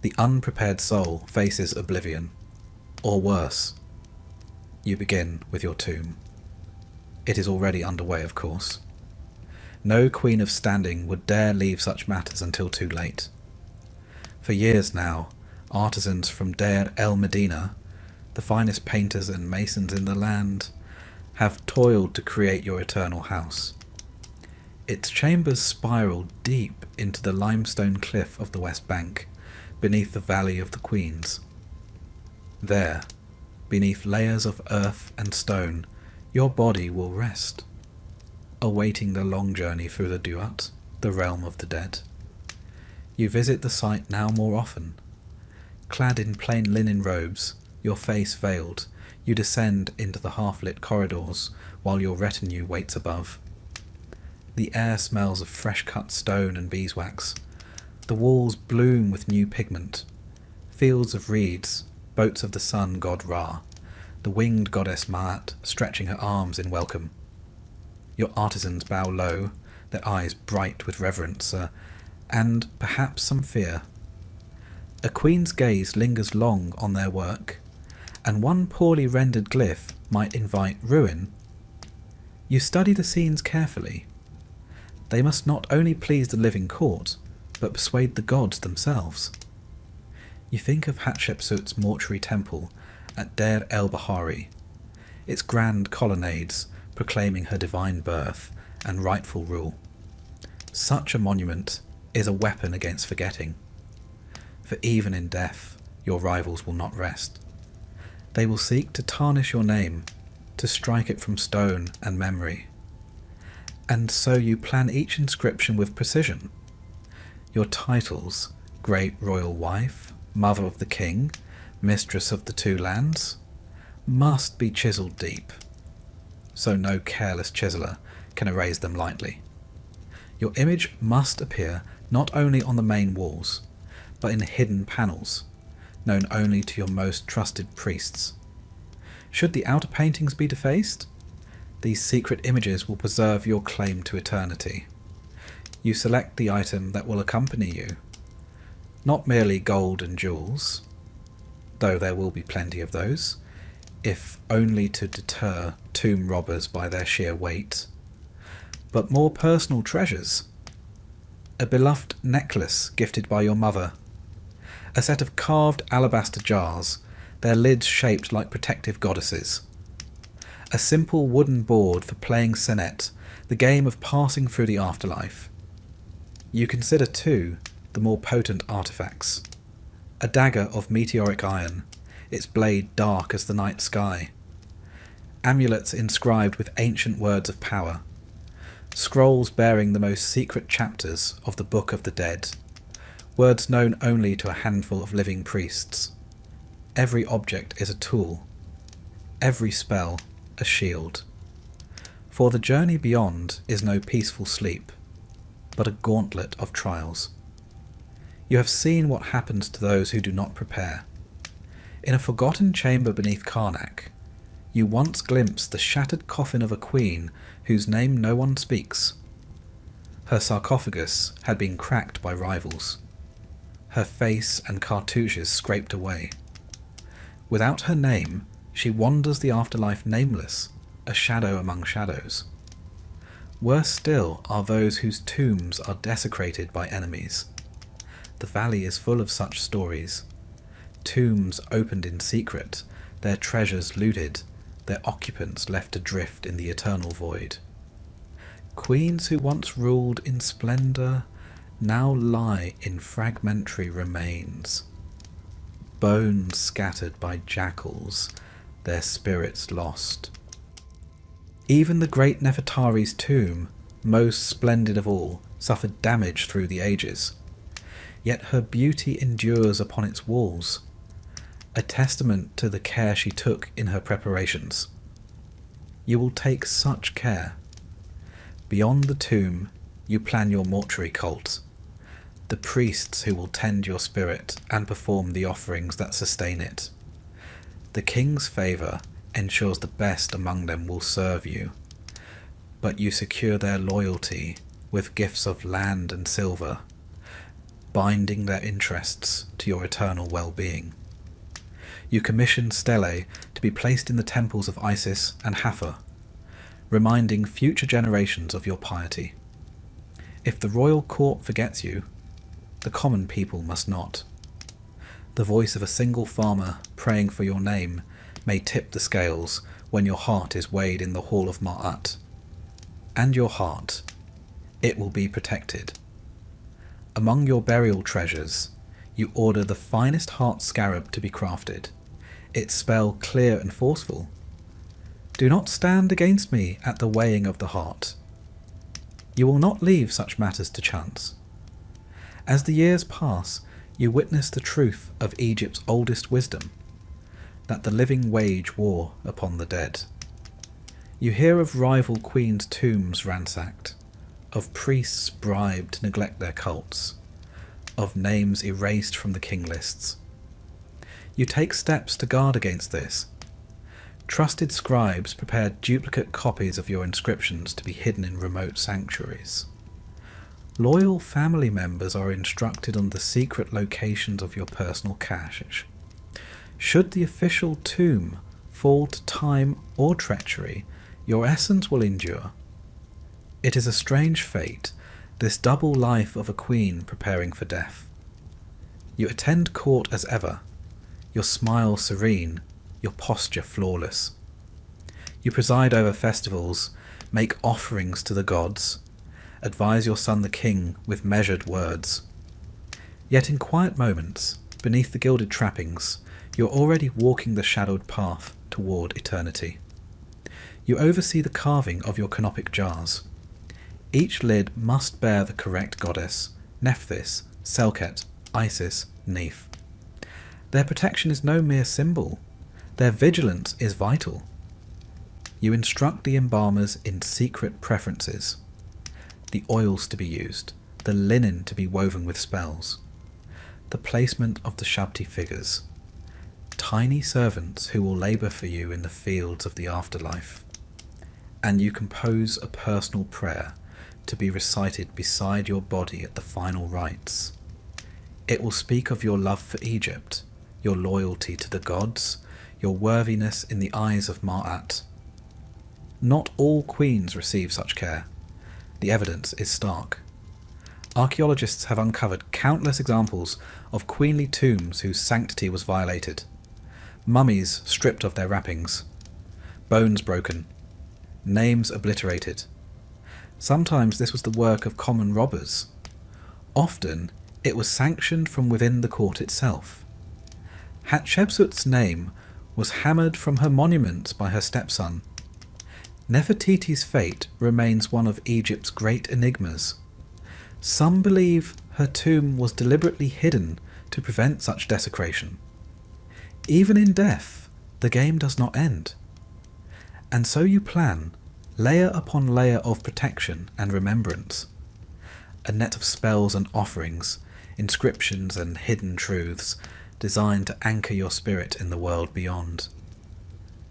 The unprepared soul faces oblivion, or worse. You begin with your tomb. It is already underway, of course. No queen of standing would dare leave such matters until too late. For years now, artisans from Deir el Medina, the finest painters and masons in the land, have toiled to create your eternal house. Its chambers spiral deep into the limestone cliff of the West Bank, beneath the Valley of the Queens. There, beneath layers of earth and stone, your body will rest, awaiting the long journey through the Duat, the realm of the dead. You visit the site now more often. Clad in plain linen robes, your face veiled, you descend into the half-lit corridors while your retinue waits above. The air smells of fresh-cut stone and beeswax. The walls bloom with new pigment. Fields of reeds, boats of the sun god Ra, the winged goddess Ma'at stretching her arms in welcome. Your artisans bow low, their eyes bright with reverence, and perhaps some fear. A queen's gaze lingers long on their work, and one poorly rendered glyph might invite ruin. You study the scenes carefully. They must not only please the living court, but persuade the gods themselves. You think of Hatshepsut's mortuary temple at Deir el-Bahari, its grand colonnades proclaiming her divine birth and rightful rule. Such a monument is a weapon against forgetting, for even in death your rivals will not rest. They will seek to tarnish your name, to strike it from stone and memory. And so you plan each inscription with precision. Your titles, Great Royal Wife, Mother of the King, Mistress of the Two Lands, must be chiselled deep, so no careless chiseller can erase them lightly. Your image must appear not only on the main walls, but in hidden panels, known only to your most trusted priests. Should the outer paintings be defaced, these secret images will preserve your claim to eternity. You select the item that will accompany you, not merely gold and jewels, though there will be plenty of those, if only to deter tomb robbers by their sheer weight, but more personal treasures. A beloved necklace gifted by your mother, a set of carved alabaster jars, their lids shaped like protective goddesses, a simple wooden board for playing senet, the game of passing through the afterlife. You consider, too, the more potent artifacts. A dagger of meteoric iron, its blade dark as the night sky. Amulets inscribed with ancient words of power. Scrolls bearing the most secret chapters of the Book of the Dead. Words known only to a handful of living priests. Every object is a tool. Every spell a shield. For the journey beyond is no peaceful sleep, but a gauntlet of trials. You have seen what happens to those who do not prepare. In a forgotten chamber beneath Karnak, you once glimpsed the shattered coffin of a queen whose name no one speaks. Her sarcophagus had been cracked by rivals, her face and cartouches scraped away. Without her name, she wanders the afterlife nameless, a shadow among shadows. Worse still are those whose tombs are desecrated by enemies. The valley is full of such stories. Tombs opened in secret, their treasures looted, their occupants left adrift in the eternal void. Queens who once ruled in splendour now lie in fragmentary remains. Bones scattered by jackals, their spirits lost. Even the great Nefertari's tomb, most splendid of all, suffered damage through the ages. Yet her beauty endures upon its walls, a testament to the care she took in her preparations. You will take such care. Beyond the tomb, you plan your mortuary cult, the priests who will tend your spirit and perform the offerings that sustain it. The king's favour ensures the best among them will serve you, but you secure their loyalty with gifts of land and silver, binding their interests to your eternal well-being. You commission stelae to be placed in the temples of Isis and Hathor, reminding future generations of your piety. If the royal court forgets you, the common people must not. The voice of a single farmer praying for your name may tip the scales when your heart is weighed in the hall of Ma'at. And your heart, it will be protected. Among your burial treasures, you order the finest heart scarab to be crafted, its spell clear and forceful. Do not stand against me at the weighing of the heart. You will not leave such matters to chance. As the years pass, you witness the truth of Egypt's oldest wisdom, that the living wage war upon the dead. You hear of rival queens' tombs ransacked, of priests bribed to neglect their cults, of names erased from the king lists. You take steps to guard against this. Trusted scribes prepared duplicate copies of your inscriptions to be hidden in remote sanctuaries. Loyal family members are instructed on the secret locations of your personal cache. Should the official tomb fall to time or treachery, your essence will endure. It is a strange fate, this double life of a queen preparing for death. You attend court as ever, your smile serene, your posture flawless. You preside over festivals, make offerings to the gods, advise your son the king with measured words. Yet in quiet moments, beneath the gilded trappings, you're already walking the shadowed path toward eternity. You oversee the carving of your canopic jars. Each lid must bear the correct goddess, Nephthys, Selket, Isis, Neith. Their protection is no mere symbol. Their vigilance is vital. You instruct the embalmers in secret preferences. The oils to be used, the linen to be woven with spells, the placement of the Shabti figures, tiny servants who will labour for you in the fields of the afterlife. And you compose a personal prayer to be recited beside your body at the final rites. It will speak of your love for Egypt, your loyalty to the gods, your worthiness in the eyes of Ma'at. Not all queens receive such care. The evidence is stark. Archaeologists have uncovered countless examples of queenly tombs whose sanctity was violated. Mummies stripped of their wrappings, bones broken, names obliterated. Sometimes this was the work of common robbers. Often it was sanctioned from within the court itself. Hatshepsut's name was hammered from her monuments by her stepson. Nefertiti's fate remains one of Egypt's great enigmas. Some believe her tomb was deliberately hidden to prevent such desecration. Even in death, the game does not end. And so you plan, layer upon layer of protection and remembrance. A net of spells and offerings, inscriptions and hidden truths, designed to anchor your spirit in the world beyond.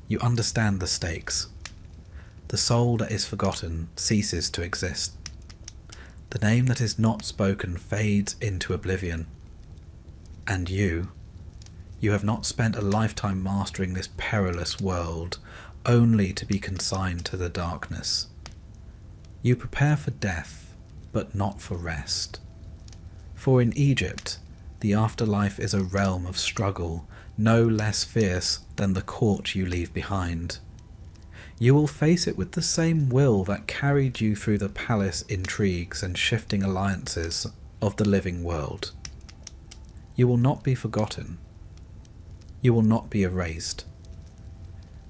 You understand the stakes. The soul that is forgotten ceases to exist. The name that is not spoken fades into oblivion. And you have not spent a lifetime mastering this perilous world, only to be consigned to the darkness. You prepare for death, but not for rest. For in Egypt, the afterlife is a realm of struggle, no less fierce than the court you leave behind. You will face it with the same will that carried you through the palace intrigues and shifting alliances of the living world. You will not be forgotten. You will not be erased.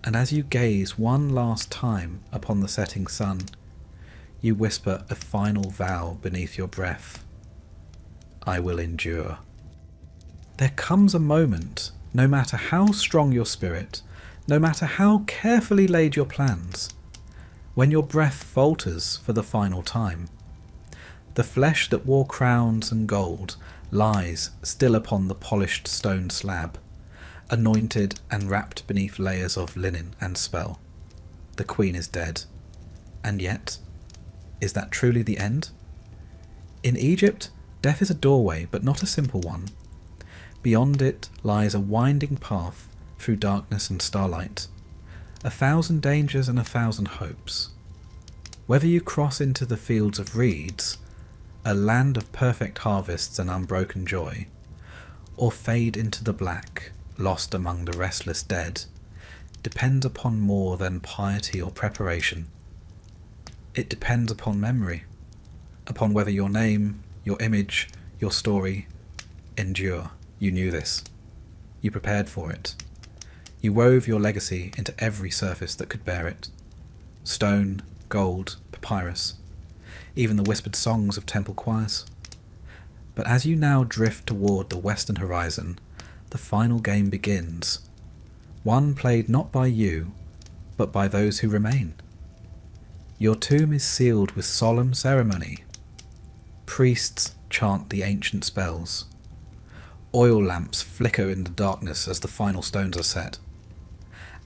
And as you gaze one last time upon the setting sun, you whisper a final vow beneath your breath. I will endure. There comes a moment, no matter how strong your spirit, no matter how carefully laid your plans, when your breath falters for the final time. The flesh that wore crowns and gold lies still upon the polished stone slab, anointed and wrapped beneath layers of linen and spell. The queen is dead. And yet, is that truly the end? In Egypt, death is a doorway, but not a simple one. Beyond it lies a winding path through darkness and starlight, 1,000 dangers and 1,000 hopes. Whether you cross into the fields of reeds, a land of perfect harvests and unbroken joy, or fade into the black, lost among the restless dead, depends upon more than piety or preparation. It depends upon memory, upon whether your name, your image, your story endure. You knew this. You prepared for it. You wove your legacy into every surface that could bear it. Stone, gold, papyrus, even the whispered songs of temple choirs. But as you now drift toward the western horizon, the final game begins. One played not by you, but by those who remain. Your tomb is sealed with solemn ceremony. Priests chant the ancient spells. Oil lamps flicker in the darkness as the final stones are set.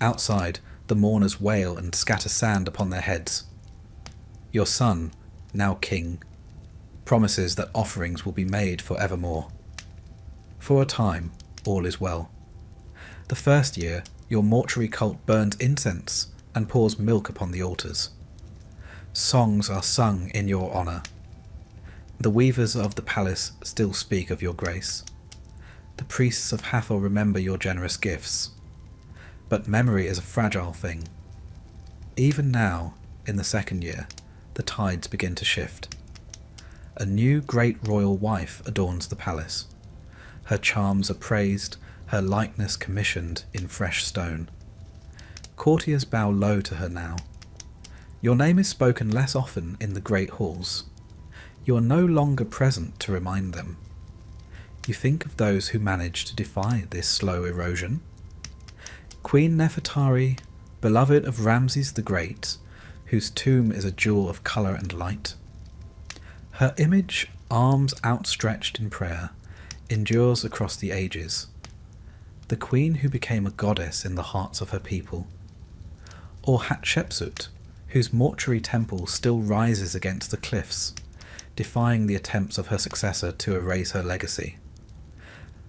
Outside, the mourners wail and scatter sand upon their heads. Your son, now king, promises that offerings will be made for evermore. For a time, all is well. The first year, your mortuary cult burns incense and pours milk upon the altars. Songs are sung in your honour. The weavers of the palace still speak of your grace. The priests of Hathor remember your generous gifts. But memory is a fragile thing. Even now, in the second year, the tides begin to shift. A new great royal wife adorns the palace. Her charms are praised, her likeness commissioned in fresh stone. Courtiers bow low to her now. Your name is spoken less often in the great halls. You are no longer present to remind them. You think of those who managed to defy this slow erosion. Queen Nefertari, beloved of Ramses the Great, whose tomb is a jewel of colour and light. Her image, arms outstretched in prayer, endures across the ages. The queen who became a goddess in the hearts of her people. Or Hatshepsut, whose mortuary temple still rises against the cliffs, defying the attempts of her successor to erase her legacy.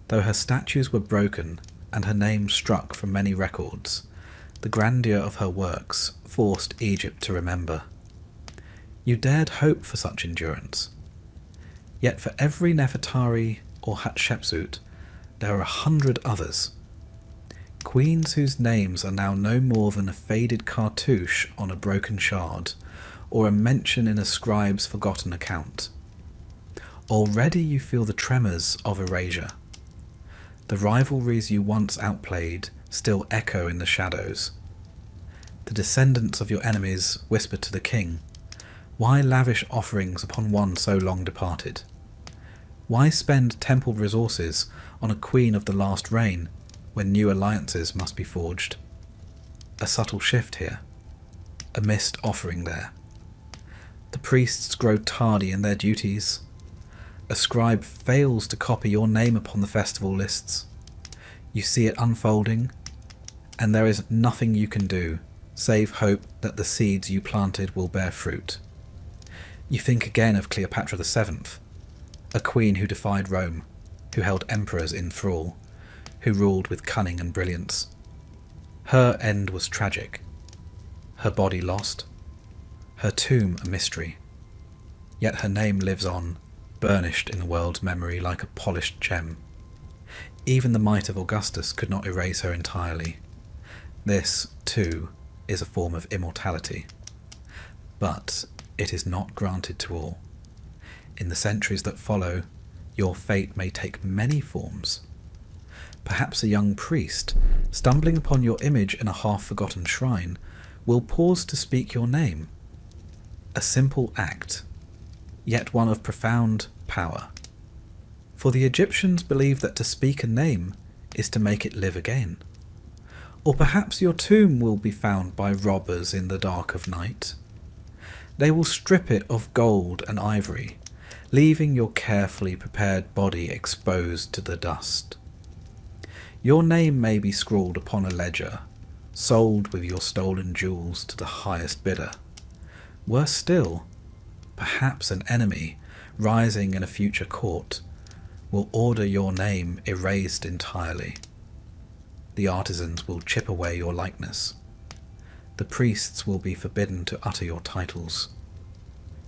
Though her statues were broken and her name struck from many records, the grandeur of her works forced Egypt to remember. You dared hope for such endurance. Yet for every Nefertari or Hatshepsut, there are 100 others. Queens whose names are now no more than a faded cartouche on a broken shard, or a mention in a scribe's forgotten account. Already you feel the tremors of erasure. The rivalries you once outplayed still echo in the shadows. The descendants of your enemies whisper to the king, "Why lavish offerings upon one so long departed? Why spend temple resources on a queen of the last reign when new alliances must be forged?" A subtle shift here, a missed offering there. The priests grow tardy in their duties. A scribe fails to copy your name upon the festival lists. You see it unfolding, and there is nothing you can do save hope that the seeds you planted will bear fruit. You think again of Cleopatra VII, a queen who defied Rome, who held emperors in thrall, who ruled with cunning and brilliance. Her end was tragic, her body lost, her tomb a mystery. Yet her name lives on, burnished in the world's memory like a polished gem. Even the might of Augustus could not erase her entirely. This, too, is a form of immortality. But it is not granted to all. In the centuries that follow, your fate may take many forms. Perhaps a young priest, stumbling upon your image in a half-forgotten shrine, will pause to speak your name. A simple act, yet one of profound power. For the Egyptians believed that to speak a name is to make it live again. Or perhaps your tomb will be found by robbers in the dark of night. They will strip it of gold and ivory, leaving your carefully prepared body exposed to the dust. Your name may be scrawled upon a ledger, sold with your stolen jewels to the highest bidder. Worse still, perhaps an enemy, rising in a future court, will order your name erased entirely. The artisans will chip away your likeness. The priests will be forbidden to utter your titles.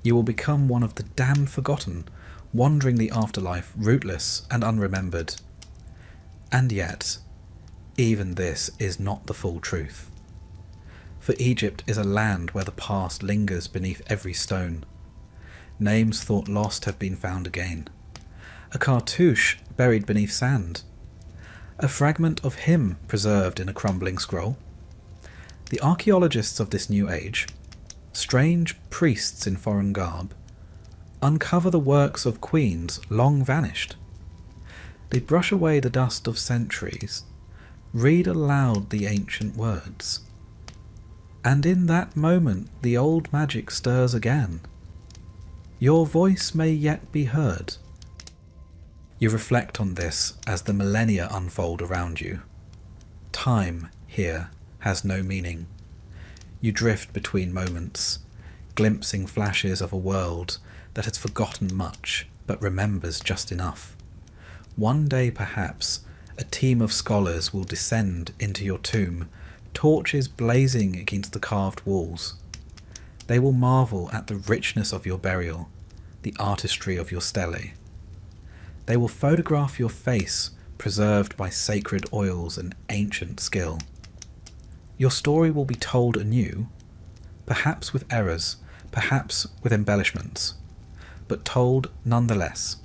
You will become one of the damned forgotten, wandering the afterlife rootless and unremembered. And yet, even this is not the full truth. For Egypt is a land where the past lingers beneath every stone. Names thought lost have been found again. A cartouche buried beneath sand. A fragment of hymn preserved in a crumbling scroll. The archaeologists of this new age, strange priests in foreign garb, uncover the works of queens long vanished. They brush away the dust of centuries, read aloud the ancient words. And in that moment the old magic stirs again. Your voice may yet be heard. You reflect on this as the millennia unfold around you. Time here has no meaning. You drift between moments, glimpsing flashes of a world that has forgotten much but remembers just enough. One day perhaps a team of scholars will descend into your tomb, torches blazing against the carved walls. They will marvel at the richness of your burial, the artistry of your stele. They will photograph your face, preserved by sacred oils and ancient skill. Your story will be told anew, perhaps with errors, perhaps with embellishments, but told nonetheless.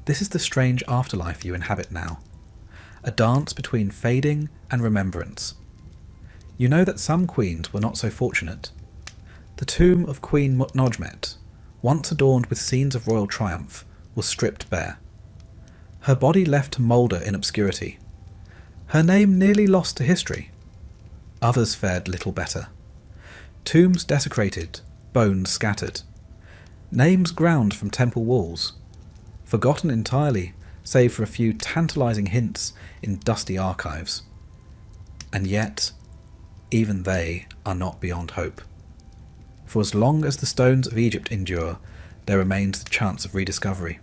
This is the strange afterlife you inhabit now, a dance between fading and remembrance. You know that some queens were not so fortunate. The tomb of Queen Mutnojmet, once adorned with scenes of royal triumph, was stripped bare. Her body left to moulder in obscurity. Her name nearly lost to history. Others fared little better. Tombs desecrated, bones scattered. Names ground from temple walls. Forgotten entirely, save for a few tantalizing hints in dusty archives. And yet, even they are not beyond hope. For as long as the stones of Egypt endure, there remains the chance of rediscovery.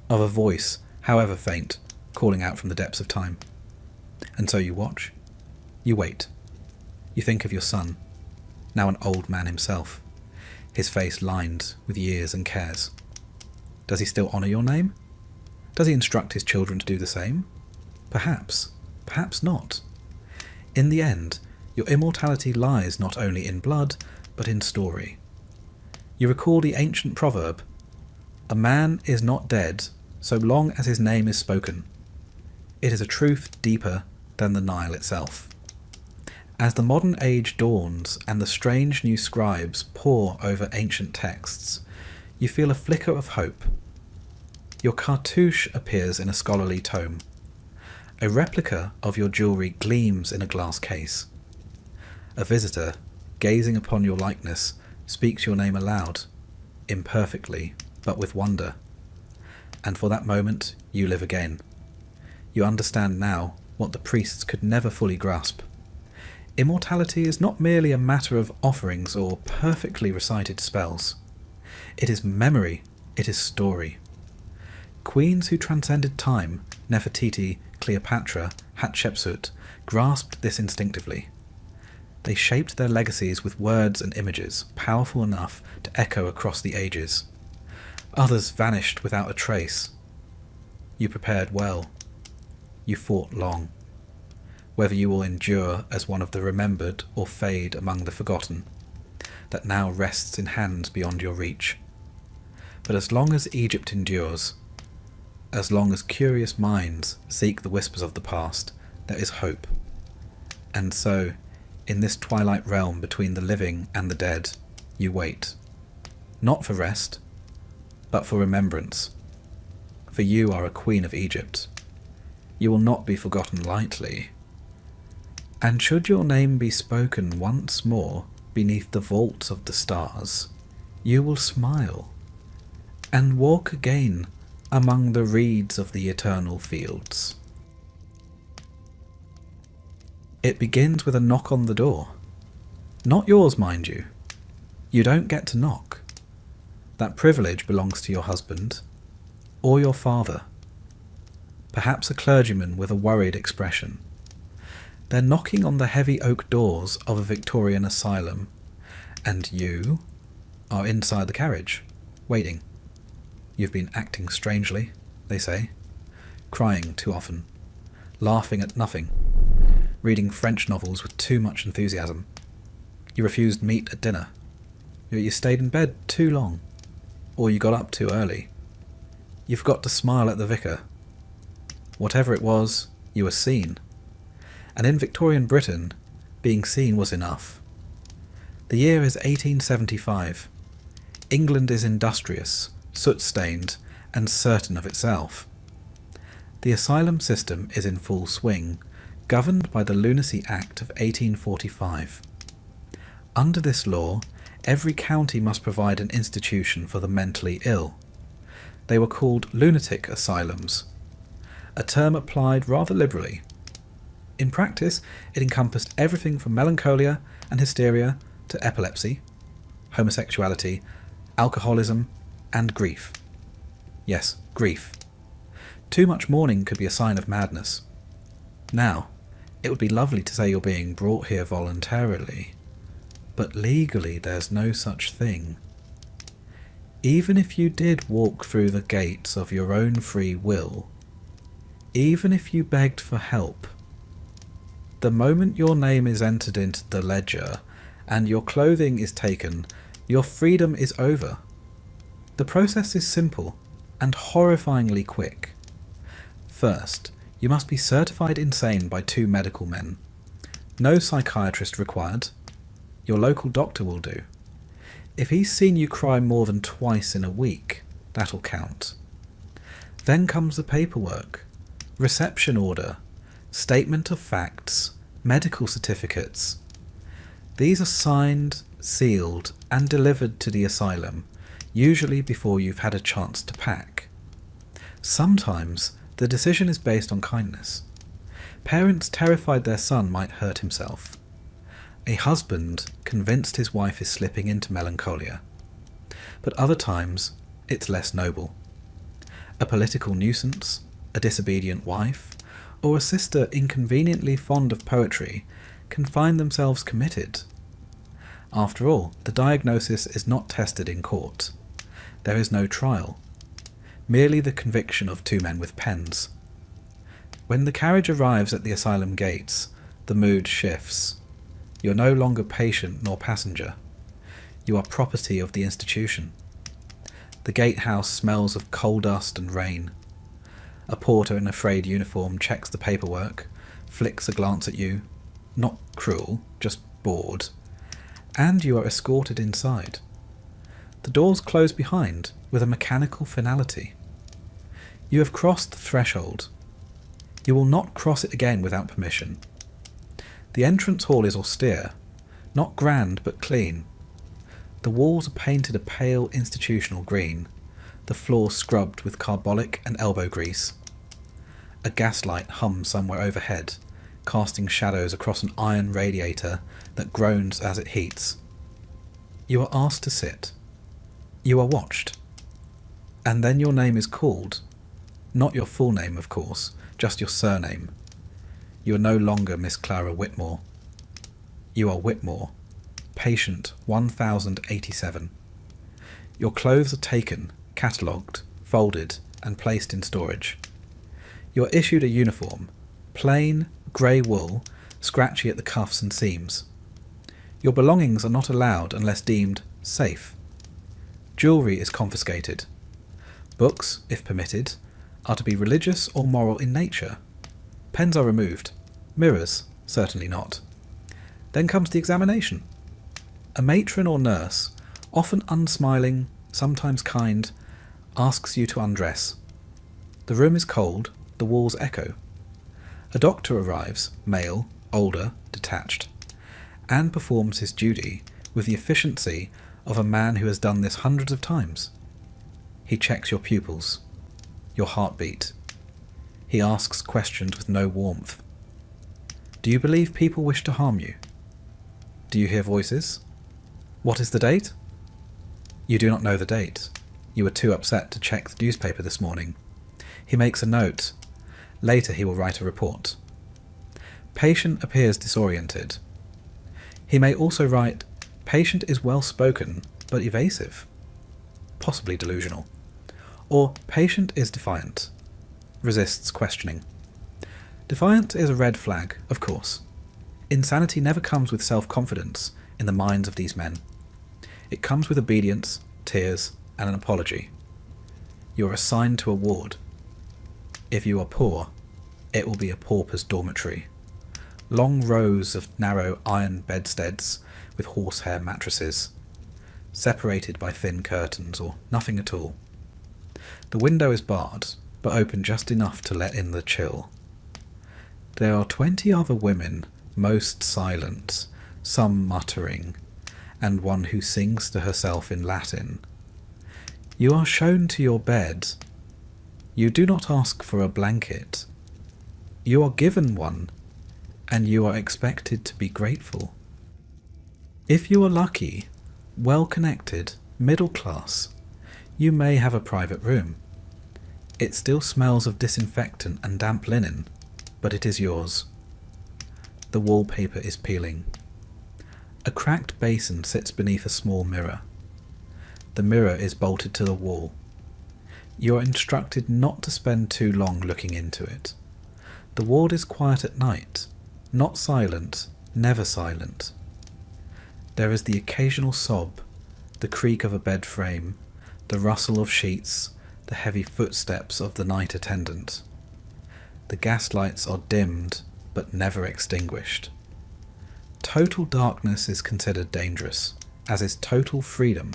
Of a voice, however faint, calling out from the depths of time. And so you watch. You wait. You think of your son, now an old man himself, his face lined with years and cares. Does he still honour your name? Does he instruct his children to do the same? Perhaps, perhaps not. In the end, your immortality lies not only in blood, but in story. You recall the ancient proverb, "A man is not dead so long as his name is spoken." It is a truth deeper than the Nile itself. As the modern age dawns and the strange new scribes pore over ancient texts, you feel a flicker of hope. Your cartouche appears in a scholarly tome. A replica of your jewellery gleams in a glass case. A visitor, gazing upon your likeness, speaks your name aloud, imperfectly, but with wonder. And for that moment, you live again. You understand now what the priests could never fully grasp. Immortality is not merely a matter of offerings or perfectly recited spells. It is memory, it is story. Queens who transcended time, Nefertiti, Cleopatra, Hatshepsut, grasped this instinctively. They shaped their legacies with words and images powerful enough to echo across the ages. Others vanished without a trace. You prepared well. You fought long. Whether you will endure as one of the remembered or fade among the forgotten, that now rests in hands beyond your reach. But as long as Egypt endures, as long as curious minds seek the whispers of the past, there is hope. And so, in this twilight realm between the living and the dead, you wait. Not for rest, but for remembrance. For you are a queen of Egypt. You will not be forgotten lightly. And should your name be spoken once more beneath the vaults of the stars, you will smile and walk again among the reeds of the eternal fields. It begins with a knock on the door. Not yours, mind you. You don't get to knock. That privilege belongs to your husband, or your father. Perhaps a clergyman with a worried expression. They're knocking on the heavy oak doors of a Victorian asylum, and you, are inside the carriage, waiting. You've been acting strangely, they say, crying too often, laughing at nothing, reading French novels with too much enthusiasm. You refused meat at dinner. You stayed in bed too long, or you got up too early. You forgot to smile at the vicar. Whatever it was, you were seen. And in Victorian Britain, being seen was enough. The year is 1875. England is industrious, soot-stained, and certain of itself. The asylum system is in full swing, governed by the Lunacy Act of 1845. Under this law, every county must provide an institution for the mentally ill. They were called lunatic asylums, a term applied rather liberally. In practice, it encompassed everything from melancholia and hysteria to epilepsy, homosexuality, alcoholism, and grief. Yes, grief. Too much mourning could be a sign of madness. Now, it would be lovely to say you're being brought here voluntarily, but legally there's no such thing. Even if you did walk through the gates of your own free will, even if you begged for help, the moment your name is entered into the ledger and your clothing is taken, your freedom is over. The process is simple and horrifyingly quick. First, you must be certified insane by 2 medical men. No psychiatrist required. Your local doctor will do. If he's seen you cry more than twice in a week, that'll count. Then comes the paperwork, reception order, statement of facts, medical certificates. These are signed, sealed, and delivered to the asylum, usually before you've had a chance to pack. Sometimes the decision is based on kindness. Parents terrified their son might hurt himself. A husband convinced his wife is slipping into melancholia. But other times, it's less noble. A political nuisance, a disobedient wife, or a sister inconveniently fond of poetry can find themselves committed. After all, the diagnosis is not tested in court. There is no trial. Merely the conviction of 2 men with pens. When the carriage arrives at the asylum gates, the mood shifts. You're no longer patient nor passenger. You are property of the institution. The gatehouse smells of coal dust and rain. A porter in a frayed uniform checks the paperwork, flicks a glance at you, not cruel, just bored, and you are escorted inside. The doors close behind with a mechanical finality. You have crossed the threshold. You will not cross it again without permission. The entrance hall is austere, not grand but clean. The walls are painted a pale institutional green, the floor scrubbed with carbolic and elbow grease. A gaslight hums somewhere overhead, casting shadows across an iron radiator that groans as it heats. You are asked to sit. You are watched. And then your name is called. Not your full name, of course, just your surname. You are no longer Miss Clara Whitmore. You are Whitmore, patient 1087. Your clothes are taken, catalogued, folded, and placed in storage. You are issued a uniform, plain, grey wool, scratchy at the cuffs and seams. Your belongings are not allowed unless deemed safe. Jewellery is confiscated. Books, if permitted, are to be religious or moral in nature. Pens are removed. Mirrors, certainly not. Then comes the examination. A matron or nurse, often unsmiling, sometimes kind, asks you to undress. The room is cold, the walls echo. A doctor arrives, male, older, detached, and performs his duty with the efficiency of a man who has done this hundreds of times. He checks your pupils, your heartbeat. He asks questions with no warmth. Do you believe people wish to harm you? Do you hear voices? What is the date? You do not know the date. You were too upset to check the newspaper this morning. He makes a note. Later he will write a report. Patient appears disoriented. He may also write, patient is well spoken, but evasive, possibly delusional. Or patient is defiant, resists questioning. Defiant is a red flag, of course. Insanity never comes with self-confidence in the minds of these men. It comes with obedience, tears, and an apology. You are assigned to a ward. If you are poor, it will be a pauper's dormitory. Long rows of narrow iron bedsteads with horsehair mattresses, separated by thin curtains or nothing at all. The window is barred, but open just enough to let in the chill. There are 20 other women, most silent, some muttering, and one who sings to herself in Latin. You are shown to your bed. You do not ask for a blanket. You are given one, and you are expected to be grateful. If you are lucky, well-connected, middle class, you may have a private room. It still smells of disinfectant and damp linen, but it is yours. The wallpaper is peeling. A cracked basin sits beneath a small mirror. The mirror is bolted to the wall. You are instructed not to spend too long looking into it. The ward is quiet at night, not silent, never silent. There is the occasional sob, the creak of a bed frame, the rustle of sheets, the heavy footsteps of the night attendant. The gas lights are dimmed, but never extinguished. Total darkness is considered dangerous, as is total freedom.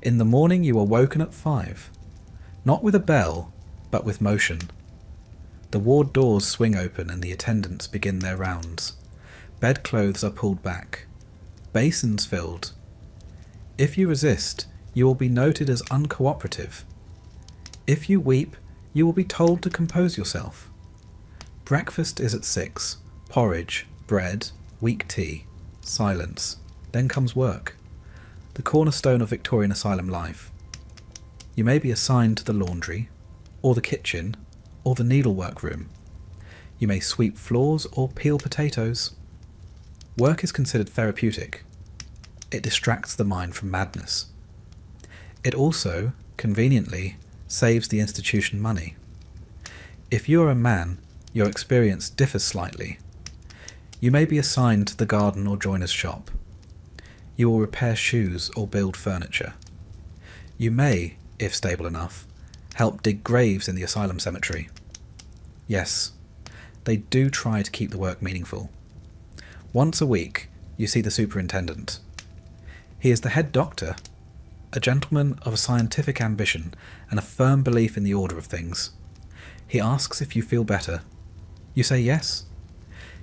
In the morning you are woken at 5, not with a bell, but with motion. The ward doors swing open and the attendants begin their rounds. Bedclothes are pulled back. Basins filled. If you resist, you will be noted as uncooperative. If you weep, you will be told to compose yourself. Breakfast is at 6, porridge, bread, weak tea, silence. Then comes work, the cornerstone of Victorian asylum life. You may be assigned to the laundry, or the kitchen, or the needlework room. You may sweep floors or peel potatoes. Work is considered therapeutic. It distracts the mind from madness. It also, conveniently, saves the institution money. If you are a man, your experience differs slightly. You may be assigned to the garden or joiner's shop. You will repair shoes or build furniture. You may, if stable enough, help dig graves in the asylum cemetery. Yes, they do try to keep the work meaningful. Once a week, you see the superintendent. He is the head doctor, a gentleman of a scientific ambition and a firm belief in the order of things. He asks if you feel better. You say yes.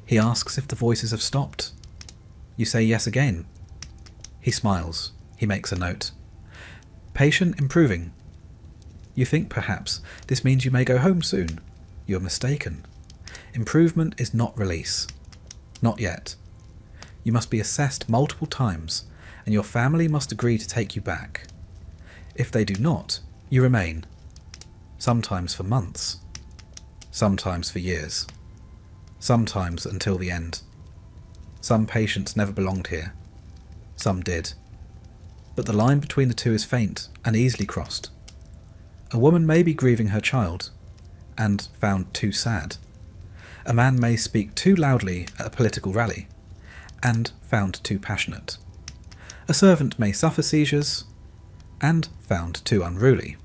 He asks if the voices have stopped. You say yes again. He smiles. He makes a note. Patient improving. You think perhaps this means you may go home soon. You are mistaken. Improvement is not release. Not yet. You must be assessed multiple times, and your family must agree to take you back. If they do not, you remain. Sometimes for months. Sometimes for years. Sometimes until the end. Some patients never belonged here. Some did. But the line between the two is faint and easily crossed. A woman may be grieving her child, and found too sad. A man may speak too loudly at a political rally, and found too passionate. A servant may suffer seizures, and found too unruly.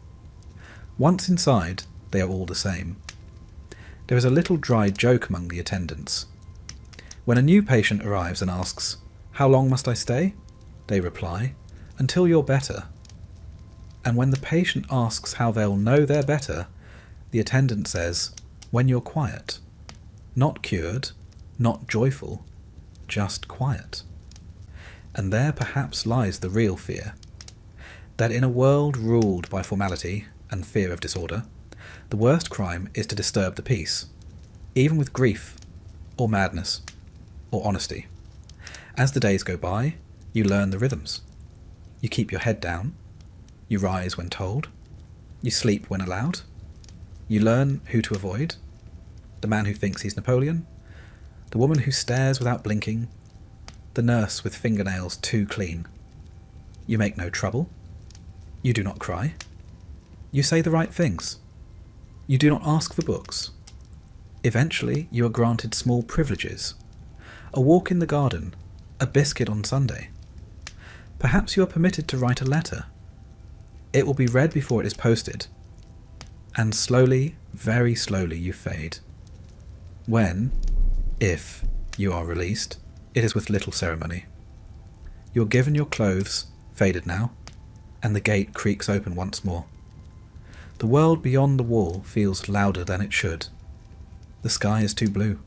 Once inside, they are all the same. There is a little dry joke among the attendants. When a new patient arrives and asks, "How long must I stay?" they reply, "Until you're better." And when the patient asks how they'll know they're better, the attendant says, "When you're quiet." Not cured, not joyful, just quiet. And there perhaps lies the real fear. That in a world ruled by formality and fear of disorder, the worst crime is to disturb the peace, even with grief, or madness, or honesty. As the days go by, you learn the rhythms. You keep your head down. You rise when told. You sleep when allowed. You learn who to avoid. The man who thinks he's Napoleon. The woman who stares without blinking. The nurse with fingernails too clean. You make no trouble. You do not cry. You say the right things. You do not ask for books. Eventually, you are granted small privileges. A walk in the garden, a biscuit on Sunday. Perhaps you are permitted to write a letter. It will be read before it is posted. And slowly, very slowly, you fade. When, if, you are released, it is with little ceremony. You are given your clothes, faded now, and the gate creaks open once more. The world beyond the wall feels louder than it should. The sky is too blue,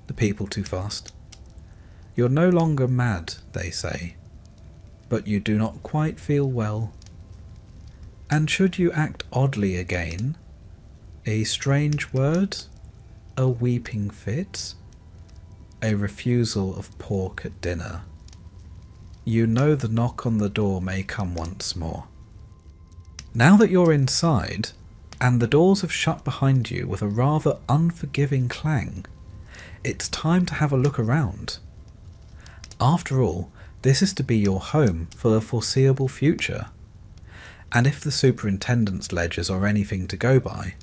the people too fast. You're no longer mad, they say, but you do not quite feel well. And should you act oddly again, a strange word, a weeping fit, a refusal of pork at dinner, you know the knock on the door may come once more. Now that you're inside, and the doors have shut behind you with a rather unforgiving clang, it's time to have a look around. After all, this is to be your home for the foreseeable future. And if the superintendent's ledgers are anything to go by,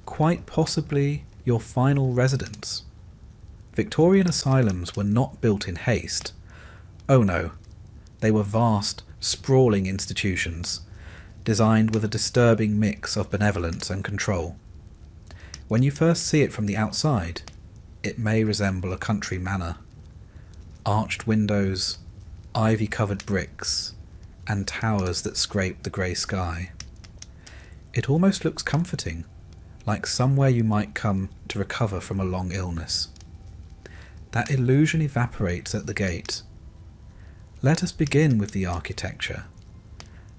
quite possibly your final residence. Victorian asylums were not built in haste. Oh no, they were vast, sprawling institutions, designed with a disturbing mix of benevolence and control. When you first see it from the outside, it may resemble a country manor. Arched windows, ivy-covered bricks, and towers that scrape the grey sky. It almost looks comforting, like somewhere you might come to recover from a long illness. That illusion evaporates at the gate. Let us begin with the architecture.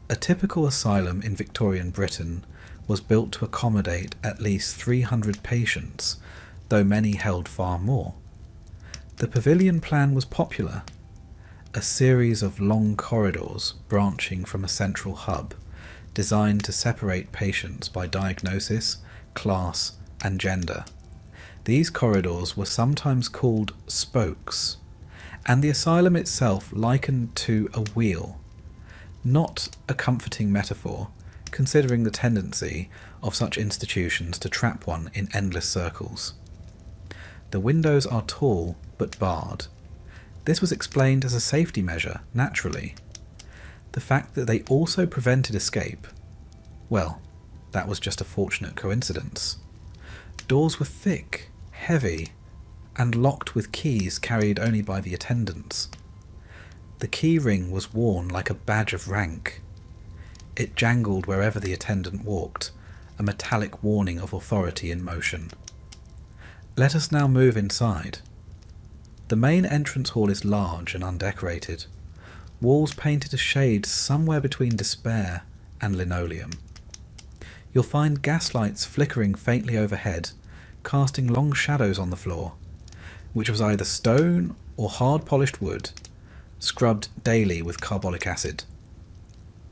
A typical asylum in Victorian Britain was built to accommodate at least 300 patients, though many held far more. The pavilion plan was popular, a series of long corridors branching from a central hub, designed to separate patients by diagnosis, class, and gender. These corridors were sometimes called spokes, and the asylum itself likened to a wheel. Not a comforting metaphor, considering the tendency of such institutions to trap one in endless circles. The windows are tall but barred. This was explained as a safety measure, naturally. The fact that they also prevented escape, well, that was just a fortunate coincidence. Doors were thick, heavy, and locked with keys carried only by the attendants. The key ring was worn like a badge of rank. It jangled wherever the attendant walked, a metallic warning of authority in motion. Let us now move inside. The main entrance hall is large and undecorated, walls painted a shade somewhere between despair and linoleum. You'll find gaslights flickering faintly overhead, casting long shadows on the floor, which was either stone or hard-polished wood, scrubbed daily with carbolic acid.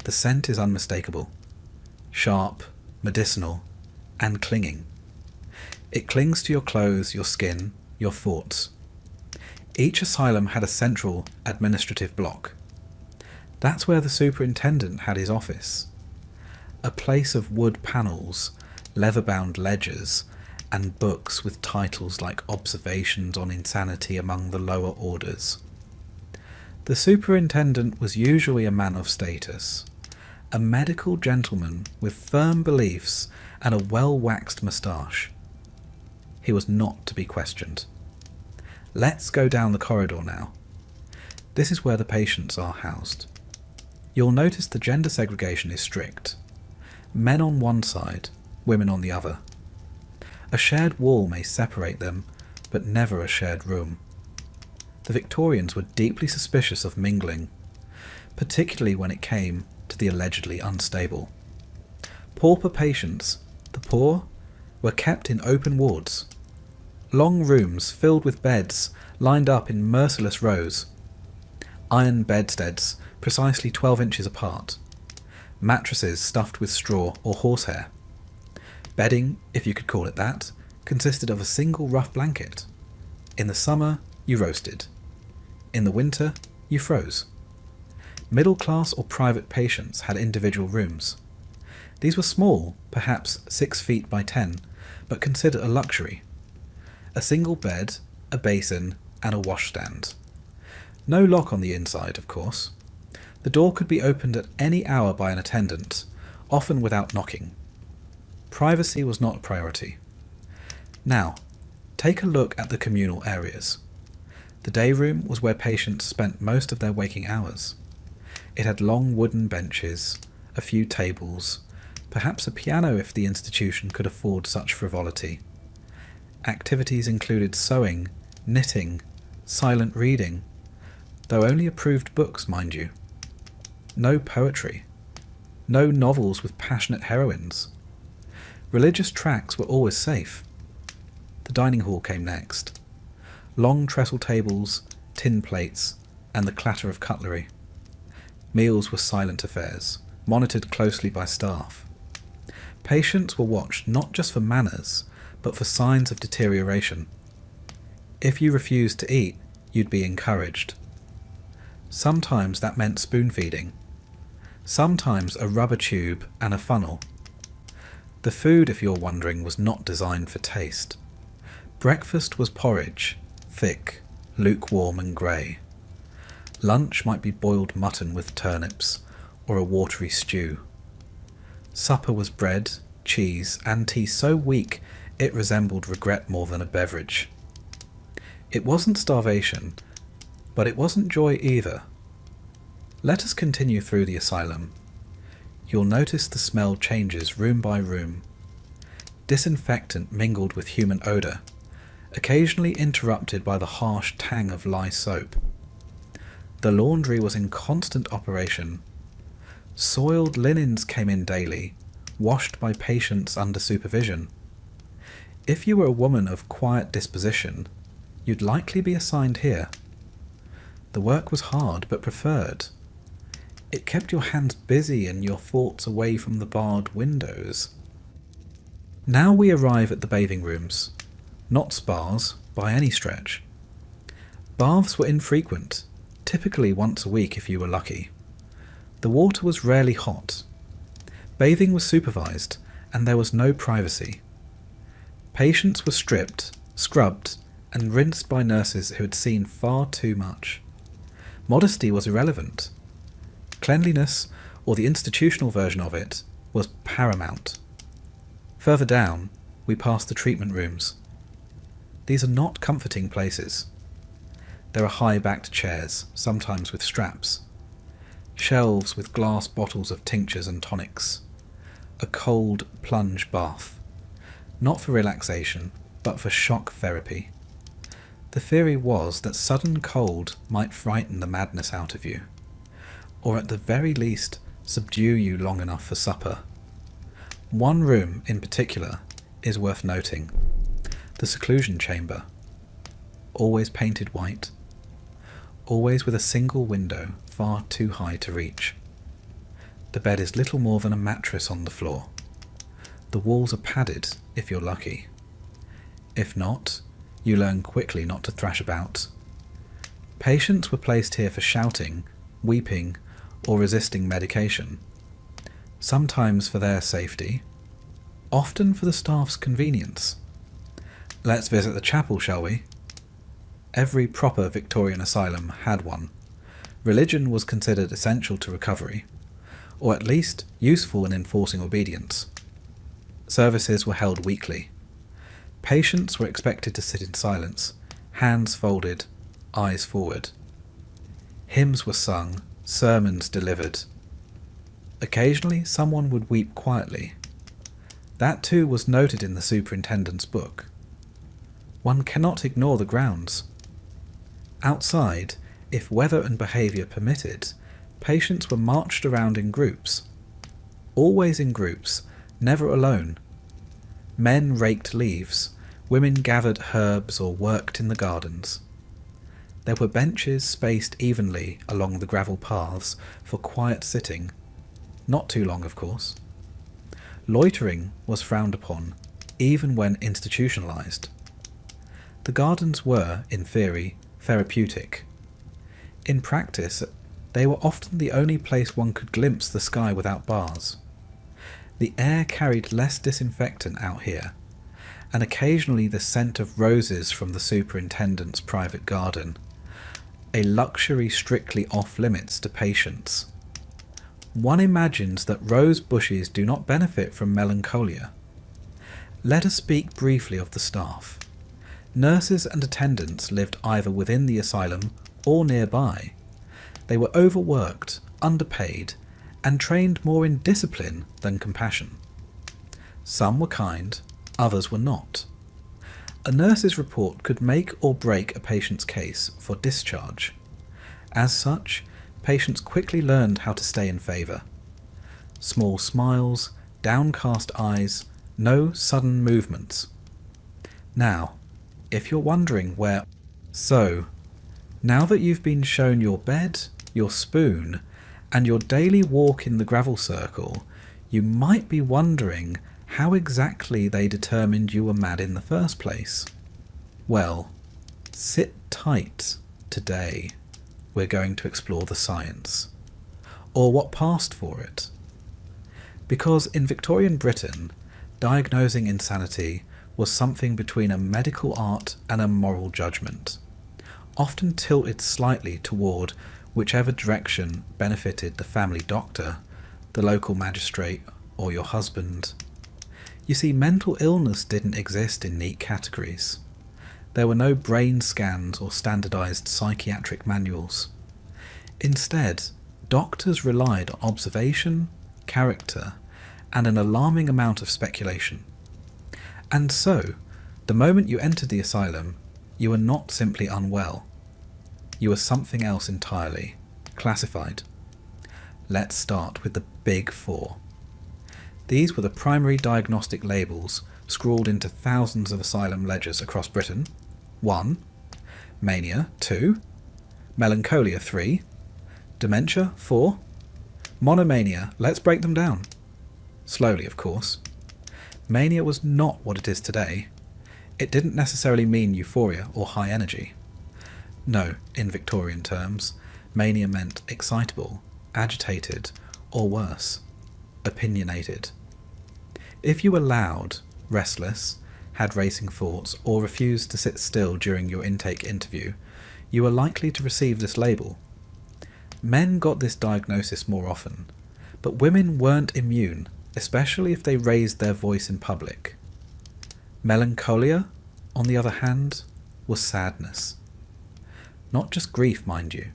The scent is unmistakable, sharp, medicinal, and clinging. It clings to your clothes, your skin, your thoughts. Each asylum had a central administrative block. That's where the superintendent had his office. A place of wood panels, leather-bound ledgers, and books with titles like Observations on Insanity among the Lower Orders. The superintendent was usually a man of status, a medical gentleman with firm beliefs and a well-waxed moustache. He was not to be questioned. Let's go down the corridor now. This is where the patients are housed. You'll notice the gender segregation is strict. Men on one side, women on the other. A shared wall may separate them, but never a shared room. The Victorians were deeply suspicious of mingling, particularly when it came to the allegedly unstable. Pauper patients, the poor, were kept in open wards. Long rooms filled with beds lined up in merciless rows. Iron bedsteads precisely 12 inches apart. Mattresses stuffed with straw or horsehair. Bedding, if you could call it that, consisted of a single rough blanket. In the summer, you roasted. In the winter, you froze. Middle-class or private patients had individual rooms. These were small, perhaps 6 feet by 10, but considered a luxury. A single bed, a basin, and a washstand. No lock on the inside, of course. The door could be opened at any hour by an attendant, often without knocking. Privacy was not a priority. Now, take a look at the communal areas. The day room was where patients spent most of their waking hours. It had long wooden benches, a few tables, perhaps a piano if the institution could afford such frivolity. Activities included sewing, knitting, silent reading, though only approved books, mind you. No poetry. No novels with passionate heroines. Religious tracts were always safe. The dining hall came next. Long trestle tables, tin plates, and the clatter of cutlery. Meals were silent affairs, monitored closely by staff. Patients were watched not just for manners, but for signs of deterioration. If you refused to eat, you'd be encouraged. Sometimes that meant spoon-feeding. Sometimes a rubber tube and a funnel. The food, if you're wondering, was not designed for taste. Breakfast was porridge, thick, lukewarm and grey. Lunch might be boiled mutton with turnips, or a watery stew. Supper was bread, cheese, and tea so weak it resembled regret more than a beverage. It wasn't starvation, but it wasn't joy either. Let us continue through the asylum. You'll notice the smell changes room by room. Disinfectant mingled with human odour, occasionally interrupted by the harsh tang of lye soap. The laundry was in constant operation. Soiled linens came in daily, washed by patients under supervision. If you were a woman of quiet disposition, you'd likely be assigned here. The work was hard but preferred. It kept your hands busy and your thoughts away from the barred windows. Now we arrive at the bathing rooms, not spas by any stretch. Baths were infrequent, typically once a week if you were lucky. The water was rarely hot. Bathing was supervised, and there was no privacy. Patients were stripped, scrubbed, and rinsed by nurses who had seen far too much. Modesty was irrelevant. Cleanliness, or the institutional version of it, was paramount. Further down, we passed the treatment rooms. These are not comforting places. There are high-backed chairs, sometimes with straps. Shelves with glass bottles of tinctures and tonics. A cold plunge bath. Not for relaxation, but for shock therapy. The theory was that sudden cold might frighten the madness out of you, or at the very least subdue you long enough for supper. One room in particular is worth noting. The seclusion chamber. Always painted white. Always with a single window far too high to reach. The bed is little more than a mattress on the floor. The walls are padded if you're lucky. If not, you learn quickly not to thrash about. Patients were placed here for shouting, weeping, or resisting medication. Sometimes for their safety, often for the staff's convenience. Let's visit the chapel, shall we? Every proper Victorian asylum had one. Religion was considered essential to recovery, or at least useful in enforcing obedience. Services were held weekly. Patients were expected to sit in silence, hands folded, eyes forward. Hymns were sung, sermons delivered. Occasionally someone would weep quietly. That too was noted in the superintendent's book. One cannot ignore the grounds. Outside, if weather and behaviour permitted, patients were marched around in groups. Always in groups, never alone. Men raked leaves, women gathered herbs or worked in the gardens. There were benches spaced evenly along the gravel paths for quiet sitting. Not too long, of course. Loitering was frowned upon, even when institutionalized. The gardens were, in theory, therapeutic. In practice, They were often the only place one could glimpse the sky without bars. The air carried less disinfectant out here, and occasionally the scent of roses from the superintendent's private garden, a luxury strictly off-limits to patients. One imagines that rose bushes do not benefit from melancholia. Let us speak briefly of the staff. Nurses and attendants lived either within the asylum or nearby. They were overworked, underpaid, and trained more in discipline than compassion. Some were kind, others were not. A nurse's report could make or break a patient's case for discharge. As such, patients quickly learned how to stay in favour. Small smiles, downcast eyes, no sudden movements. Now, if you're wondering where... So, now that you've been shown your bed, your spoon, and your daily walk in the gravel circle, you might be wondering how exactly they determined you were mad in the first place. Well, sit tight. Today, we're going to explore the science, or what passed for it. Because in Victorian Britain, diagnosing insanity was something between a medical art and a moral judgment, often tilted slightly toward whichever direction benefited the family doctor, the local magistrate, or your husband. You see, mental illness didn't exist in neat categories. There were no brain scans or standardized psychiatric manuals. Instead, doctors relied on observation, character, and an alarming amount of speculation. And so, the moment you entered the asylum, you were not simply unwell. You were something else entirely, classified. Let's start with the Big Four. These were the primary diagnostic labels scrawled into thousands of asylum ledgers across Britain. 1. Mania. 2. Melancholia. 3. Dementia. 4. Monomania. Let's break them down. Slowly, of course. Mania was not what it is today. It didn't necessarily mean euphoria or high energy. No, in Victorian terms, mania meant excitable, agitated, or worse, opinionated. If you were loud, restless, had racing thoughts, or refused to sit still during your intake interview, you were likely to receive this label. Men got this diagnosis more often, but women weren't immune, especially if they raised their voice in public. Melancholia, on the other hand, was sadness. Not just grief, mind you.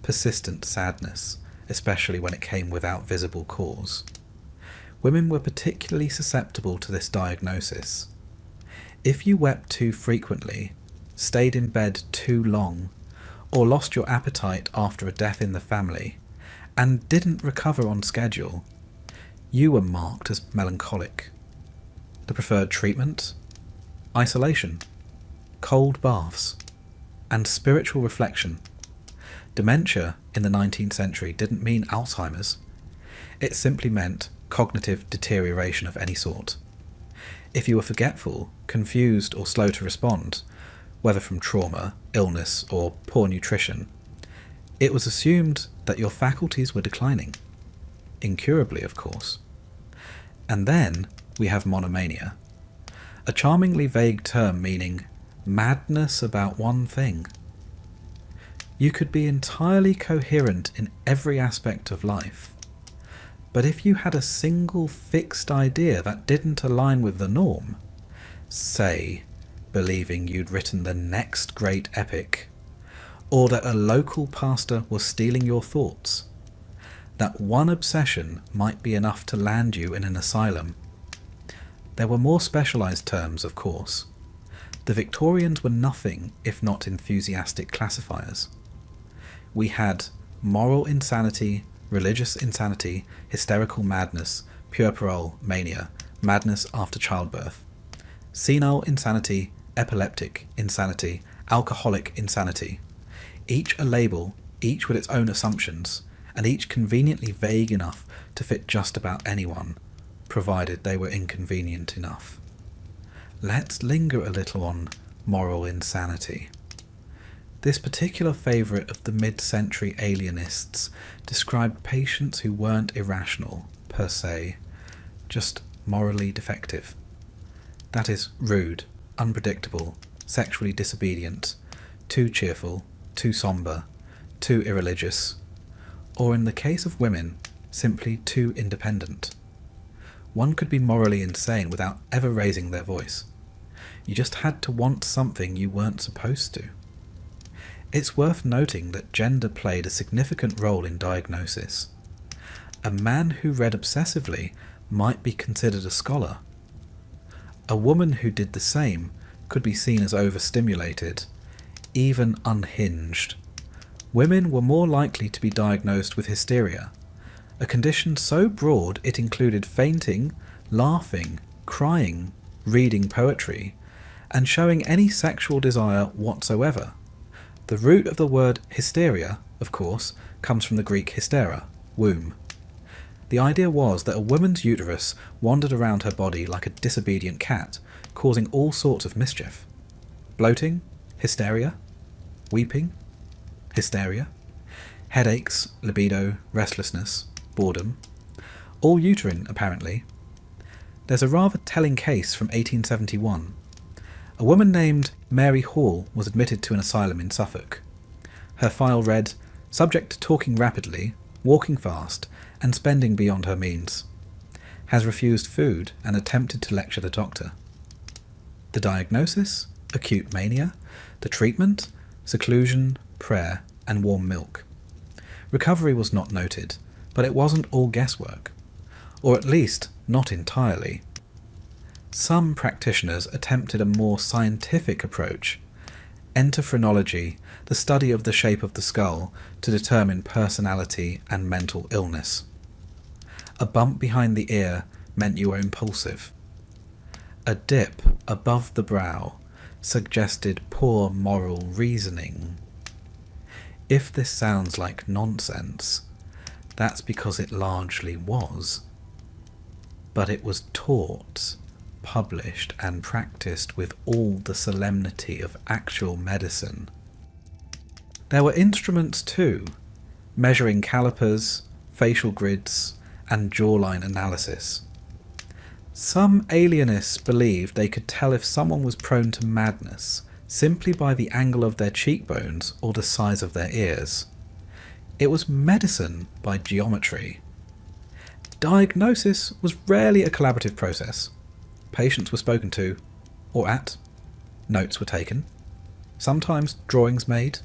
Persistent sadness, especially when it came without visible cause. Women were particularly susceptible to this diagnosis. If you wept too frequently, stayed in bed too long, or lost your appetite after a death in the family, and didn't recover on schedule, you were marked as melancholic. The preferred treatment? Isolation, cold baths, and spiritual reflection. Dementia in the 19th century didn't mean Alzheimer's. It simply meant cognitive deterioration of any sort. If you were forgetful, confused, or slow to respond, whether from trauma, illness, or poor nutrition, it was assumed that your faculties were declining. Incurably, of course. And then we have monomania, a charmingly vague term meaning madness about one thing. You could be entirely coherent in every aspect of life, but if you had a single fixed idea that didn't align with the norm, say, believing you'd written the next great epic, or that a local pastor was stealing your thoughts, that one obsession might be enough to land you in an asylum. There were more specialised terms, of course. The Victorians were nothing if not enthusiastic classifiers. We had moral insanity, religious insanity, hysterical madness, puerperal mania, madness after childbirth, senile insanity, epileptic insanity, alcoholic insanity. Each a label, each with its own assumptions, and each conveniently vague enough to fit just about anyone, provided they were inconvenient enough. Let's linger a little on moral insanity. This particular favourite of the mid-century alienists described patients who weren't irrational, per se, just morally defective. That is, rude, unpredictable, sexually disobedient, too cheerful, too sombre, too irreligious, or in the case of women, simply too independent. One could be morally insane without ever raising their voice. You just had to want something you weren't supposed to. It's worth noting that gender played a significant role in diagnosis. A man who read obsessively might be considered a scholar. A woman who did the same could be seen as overstimulated, even unhinged. Women were more likely to be diagnosed with hysteria, a condition so broad it included fainting, laughing, crying, reading poetry, and showing any sexual desire whatsoever. The root of the word hysteria, of course, comes from the Greek hystera, womb. The idea was that a woman's uterus wandered around her body like a disobedient cat, causing all sorts of mischief. Bloating, hysteria. Weeping, hysteria. Headaches, libido, restlessness, boredom. All uterine, apparently. There's a rather telling case from 1871. A woman named Mary Hall was admitted to an asylum in Suffolk. Her file read, "Subject to talking rapidly, walking fast, and spending beyond her means. Has refused food and attempted to lecture the doctor." The diagnosis? Acute mania. The treatment? Seclusion, prayer, and warm milk. Recovery was not noted, but it wasn't all guesswork. Or at least, not entirely. Some practitioners attempted a more scientific approach. Endocrinology, the study of the shape of the skull to determine personality and mental illness. A bump behind the ear meant you were impulsive. A dip above the brow suggested poor moral reasoning. If this sounds like nonsense, that's because it largely was. But it was taught, published, and practiced with all the solemnity of actual medicine. There were instruments too, measuring calipers, facial grids, and jawline analysis. Some alienists believed they could tell if someone was prone to madness simply by the angle of their cheekbones or the size of their ears. It was medicine by geometry. Diagnosis was rarely a collaborative process. Patients were spoken to, or at. Notes were taken. Sometimes drawings made.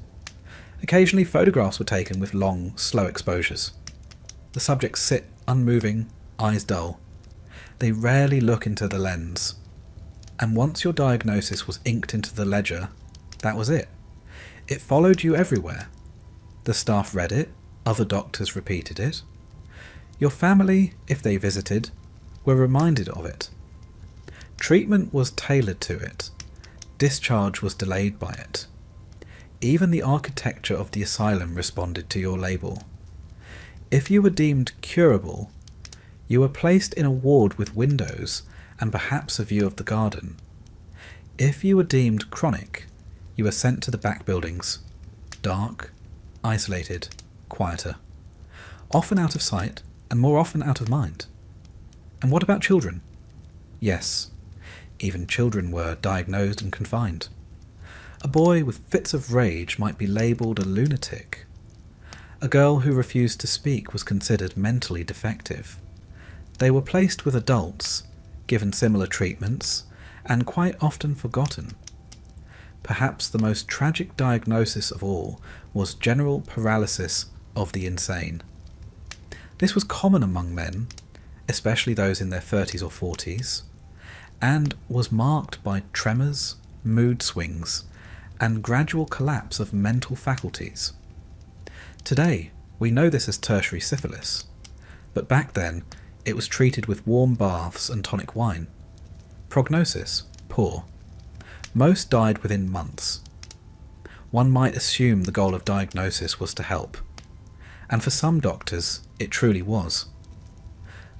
Occasionally photographs were taken with long, slow exposures. The subjects sit unmoving, eyes dull. They rarely look into the lens. And once your diagnosis was inked into the ledger, that was it. It followed you everywhere. The staff read it, other doctors repeated it. Your family, if they visited, were reminded of it. Treatment was tailored to it. Discharge was delayed by it. Even the architecture of the asylum responded to your label. If you were deemed curable, you were placed in a ward with windows and perhaps a view of the garden. If you were deemed chronic, you were sent to the back buildings, dark, isolated, quieter, often out of sight and more often out of mind. And what about children? Yes, even children were diagnosed and confined. A boy with fits of rage might be labelled a lunatic. A girl who refused to speak was considered mentally defective. They were placed with adults, given similar treatments, and quite often forgotten. Perhaps the most tragic diagnosis of all was general paralysis of the insane. This was common among men, especially those in their 30s or 40s, and was marked by tremors, mood swings, and gradual collapse of mental faculties. Today, we know this as tertiary syphilis, but back then it was treated with warm baths and tonic wine. Prognosis, poor. Most died within months. One might assume the goal of diagnosis was to help, and for some doctors it truly was.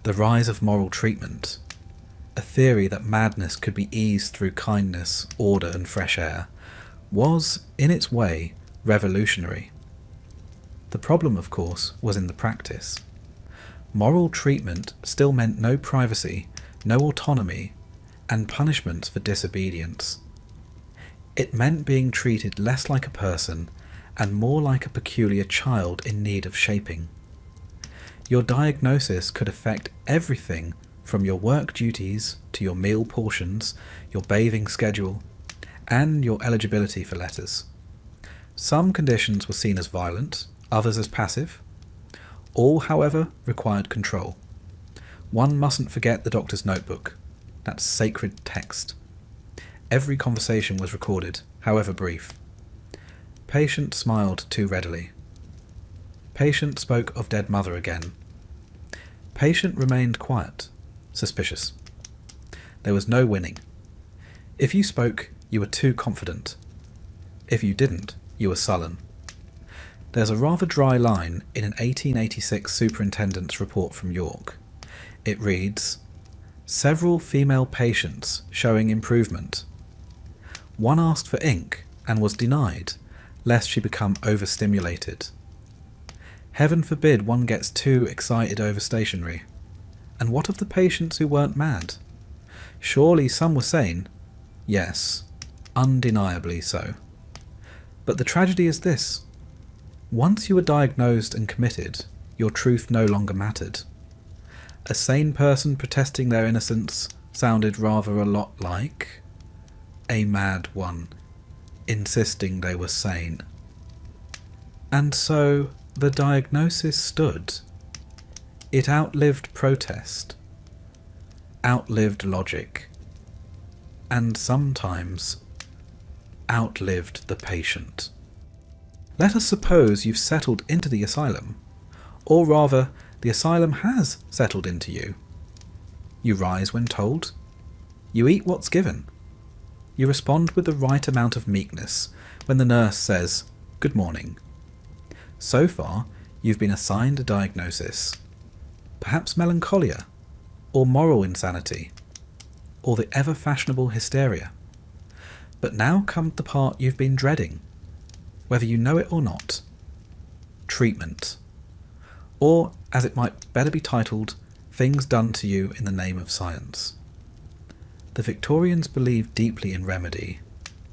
The rise of moral treatment, a theory that madness could be eased through kindness, order and fresh air, was, in its way, revolutionary. The problem, of course, was in the practice. Moral treatment still meant no privacy, no autonomy, and punishments for disobedience. It meant being treated less like a person and more like a peculiar child in need of shaping. Your diagnosis could affect everything from your work duties to your meal portions, your bathing schedule, and your eligibility for letters. Some conditions were seen as violent, others as passive. All, however, required control. One mustn't forget the doctor's notebook. That's sacred text. Every conversation was recorded, however brief. Patient smiled too readily. Patient spoke of dead mother again. Patient remained quiet, suspicious. There was no winning. If you spoke, you were too confident. If you didn't, you were sullen. There's a rather dry line in an 1886 superintendent's report from York. It reads, "Several female patients showing improvement. One asked for ink and was denied, lest she become overstimulated. Heaven forbid one gets too excited over stationery. And what of the patients who weren't mad? Surely some were sane. Yes, undeniably so. But the tragedy is this. Once you were diagnosed and committed, your truth no longer mattered. A sane person protesting their innocence sounded rather a lot like a mad one insisting they were sane. And so the diagnosis stood. It outlived protest, outlived logic, and sometimes outlived the patient. Let us suppose you've settled into the asylum, or rather, the asylum has settled into you. You rise when told. You eat what's given. You respond with the right amount of meekness when the nurse says, "Good morning." So far, you've been assigned a diagnosis. Perhaps melancholia, or moral insanity, or the ever-fashionable hysteria. But now comes the part you've been dreading, whether you know it or not. Treatment. Or, as it might better be titled, things done to you in the name of science. The Victorians believed deeply in remedy,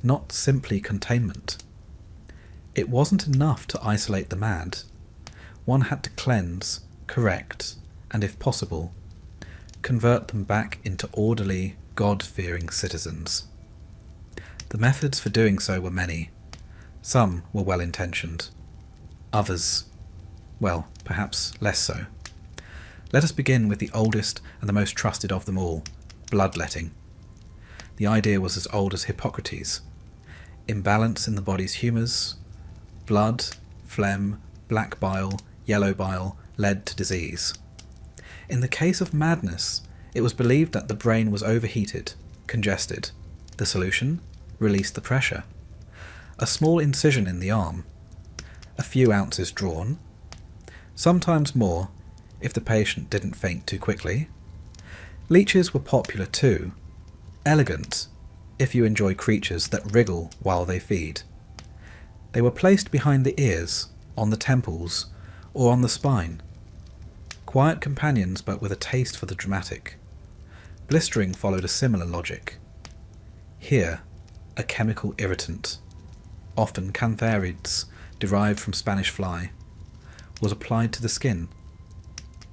not simply containment. It wasn't enough to isolate the mad. One had to cleanse, correct, and if possible, convert them back into orderly, God-fearing citizens. The methods for doing so were many. Some were well-intentioned. Others, well, perhaps less so. Let us begin with the oldest and the most trusted of them all, bloodletting. The idea was as old as Hippocrates. Imbalance in the body's humours, blood, phlegm, black bile, yellow bile, led to disease. In the case of madness, it was believed that the brain was overheated, congested. The solution? Release the pressure. A small incision in the arm. A few ounces drawn. Sometimes more, if the patient didn't faint too quickly. Leeches were popular too. Elegant, if you enjoy creatures that wriggle while they feed. They were placed behind the ears, on the temples, or on the spine. Quiet companions, but with a taste for the dramatic. Blistering followed a similar logic. Here, a chemical irritant, often cantharides, derived from Spanish fly, was applied to the skin.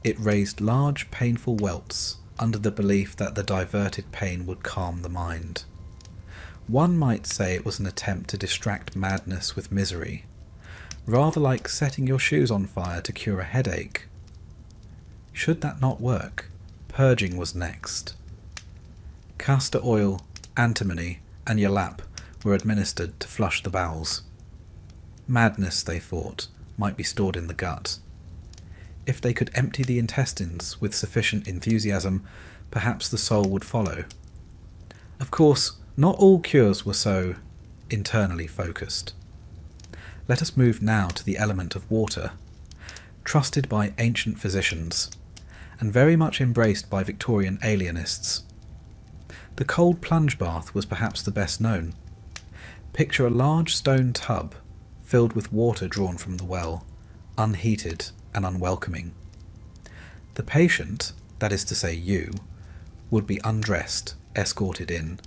It raised large, painful welts under the belief that the diverted pain would calm the mind. One might say it was an attempt to distract madness with misery, rather like setting your shoes on fire to cure a headache. Should that not work, purging was next. Castor oil, antimony, and yalap were administered to flush the bowels. Madness, they thought, might be stored in the gut. If they could empty the intestines with sufficient enthusiasm, perhaps the soul would follow. Of course, not all cures were so internally focused. Let us move now to the element of water, trusted by ancient physicians, and very much embraced by Victorian alienists. The cold plunge bath was perhaps the best known. Picture a large stone tub, filled with water drawn from the well, unheated and unwelcoming. The patient, that is to say you, would be undressed, escorted in,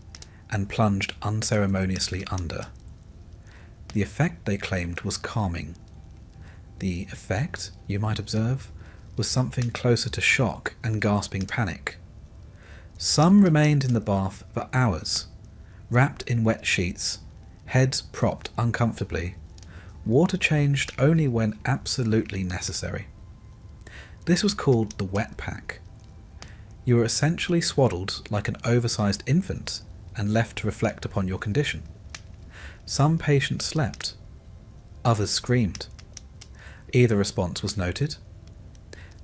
and plunged unceremoniously under. The effect, they claimed, was calming. The effect, you might observe, was something closer to shock and gasping panic. Some remained in the bath for hours, wrapped in wet sheets, heads propped uncomfortably, water changed only when absolutely necessary. This was called the wet pack. You were essentially swaddled like an oversized infant and left to reflect upon your condition. Some patients slept, others screamed. Either response was noted.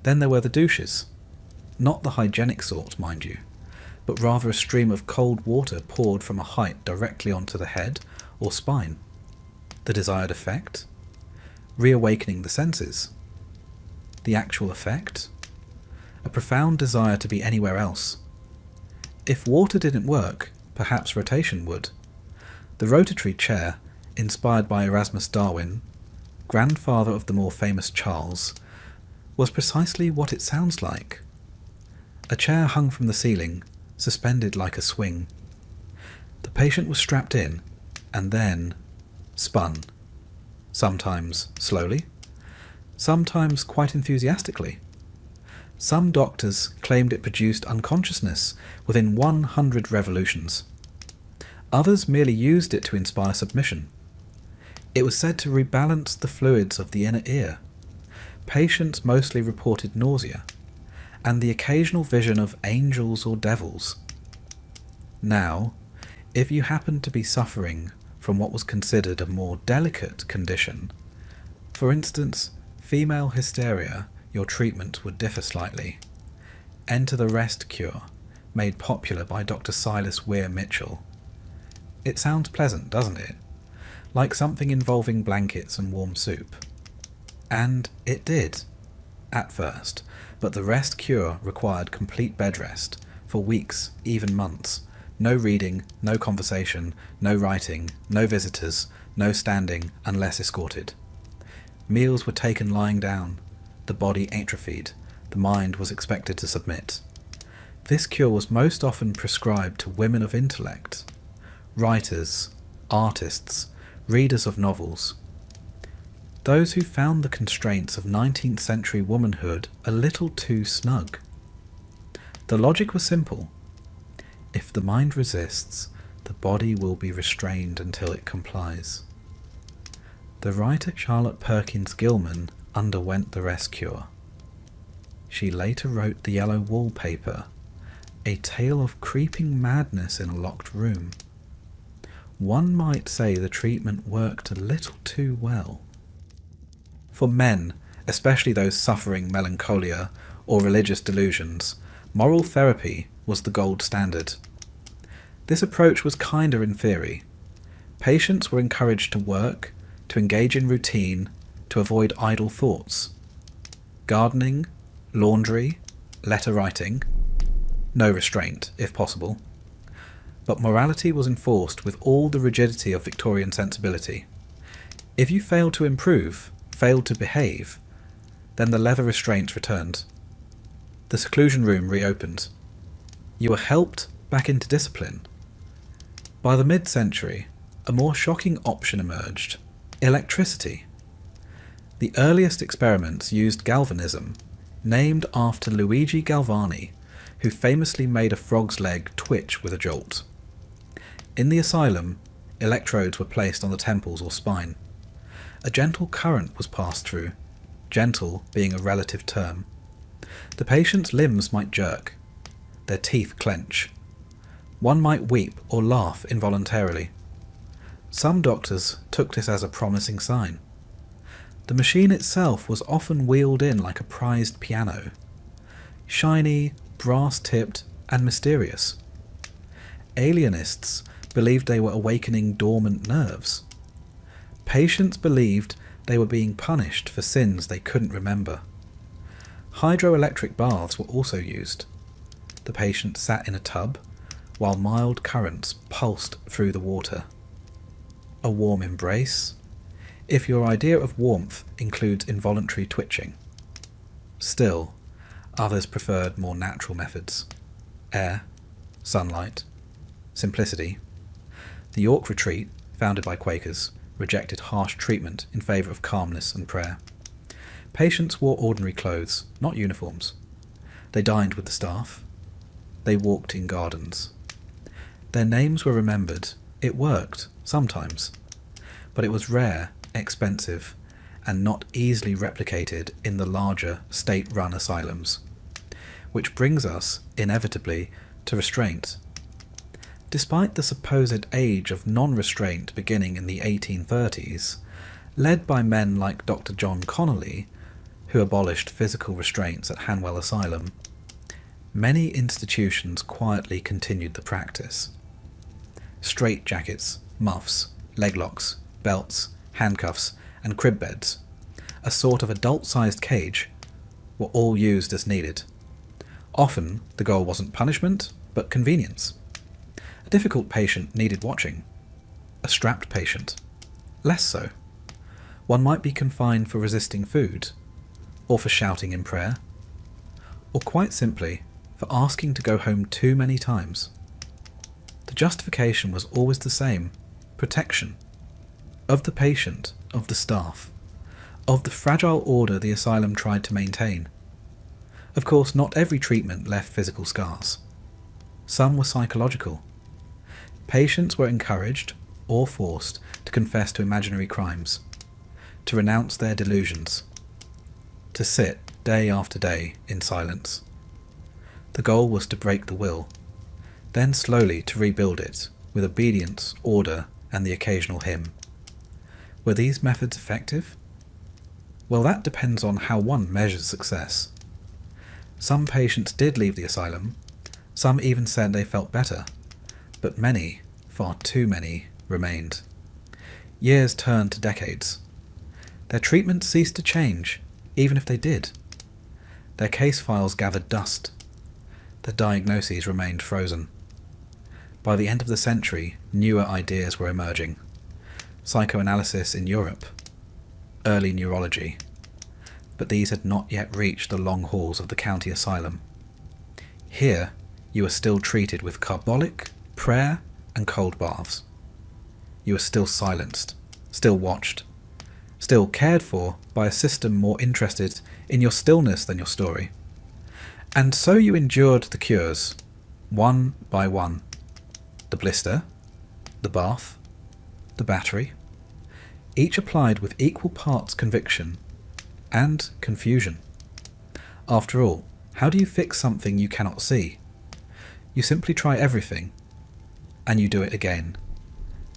Then there were the douches, not the hygienic sort, mind you, but rather a stream of cold water poured from a height directly onto the head or spine. The desired effect? Reawakening the senses. The actual effect? A profound desire to be anywhere else. If water didn't work, perhaps rotation would. The rotatory chair, inspired by Erasmus Darwin, grandfather of the more famous Charles, was precisely what it sounds like. A chair hung from the ceiling, suspended like a swing. The patient was strapped in, and then spun, sometimes slowly, sometimes quite enthusiastically. Some doctors claimed it produced unconsciousness within 100 revolutions. Others merely used it to inspire submission. It was said to rebalance the fluids of the inner ear. Patients mostly reported nausea, and the occasional vision of angels or devils. Now, if you happened to be suffering from what was considered a more delicate condition, for instance, female hysteria, your treatment would differ slightly. Enter the rest cure, made popular by Dr. Silas Weir Mitchell. It sounds pleasant, doesn't it? Like something involving blankets and warm soup. And it did, at first, but the rest cure required complete bed rest, for weeks, even months. No reading, no conversation, no writing, no visitors, no standing unless escorted. Meals were taken lying down, the body atrophied, the mind was expected to submit. This cure was most often prescribed to women of intellect, writers, artists, readers of novels. Those who found the constraints of 19th century womanhood a little too snug. The logic was simple. If the mind resists, the body will be restrained until it complies. The writer Charlotte Perkins Gilman underwent the rest cure. She later wrote The Yellow Wallpaper, a tale of creeping madness in a locked room. One might say the treatment worked a little too well. For men, especially those suffering melancholia or religious delusions, moral therapy was the gold standard. This approach was kinder in theory. Patients were encouraged to work, to engage in routine, to avoid idle thoughts. Gardening, laundry, letter writing, no restraint, if possible. But morality was enforced with all the rigidity of Victorian sensibility. If you failed to improve, failed to behave, then the leather restraints returned. The seclusion room reopened. You were helped back into discipline. By the mid-century, a more shocking option emerged: electricity. The earliest experiments used galvanism, named after Luigi Galvani, who famously made a frog's leg twitch with a jolt. In the asylum, electrodes were placed on the temples or spine. A gentle current was passed through, gentle being a relative term. The patient's limbs might jerk, their teeth clench. One might weep or laugh involuntarily. Some doctors took this as a promising sign. The machine itself was often wheeled in like a prized piano, shiny, brass-tipped, and mysterious. Alienists believed they were awakening dormant nerves. Patients believed they were being punished for sins they couldn't remember. Hydroelectric baths were also used. The patient sat in a tub, while mild currents pulsed through the water. A warm embrace, if your idea of warmth includes involuntary twitching. Still, others preferred more natural methods. Air, sunlight, simplicity. The York Retreat, founded by Quakers, rejected harsh treatment in favour of calmness and prayer. Patients wore ordinary clothes, not uniforms. They dined with the staff. They walked in gardens. Their names were remembered. It worked, sometimes. But it was rare, expensive, and not easily replicated in the larger state-run asylums. Which brings us, inevitably, to restraint. Despite the supposed age of non-restraint beginning in the 1830s, led by men like Dr. John Connolly, who abolished physical restraints at Hanwell Asylum, many institutions quietly continued the practice. Straitjackets, muffs, leglocks, belts, handcuffs, and crib beds, a sort of adult-sized cage, were all used as needed. Often, the goal wasn't punishment, but convenience. A difficult patient needed watching. A strapped patient, less so. One might be confined for resisting food, or for shouting in prayer, or quite simply for asking to go home too many times. The justification was always the same: protection. Of the patient, of the staff, of the fragile order the asylum tried to maintain. Of course, not every treatment left physical scars. Some were psychological. Patients were encouraged, or forced, to confess to imaginary crimes, to renounce their delusions, to sit day after day in silence. The goal was to break the will, then slowly to rebuild it with obedience, order, and the occasional hymn. Were these methods effective? Well, that depends on how one measures success. Some patients did leave the asylum, some even said they felt better, but many, far too many, remained. Years turned to decades. Their treatment ceased to change, even if they did. Their case files gathered dust. Their diagnoses remained frozen. By the end of the century, newer ideas were emerging. Psychoanalysis in Europe, early neurology, but these had not yet reached the long halls of the county asylum. Here, you are still treated with carbolic, prayer, and cold baths. You are still silenced, still watched, still cared for by a system more interested in your stillness than your story. And so you endured the cures, one by one. The blister, the bath, the battery, each applied with equal parts conviction and confusion. After all, how do you fix something you cannot see? You simply try everything, and you do it again,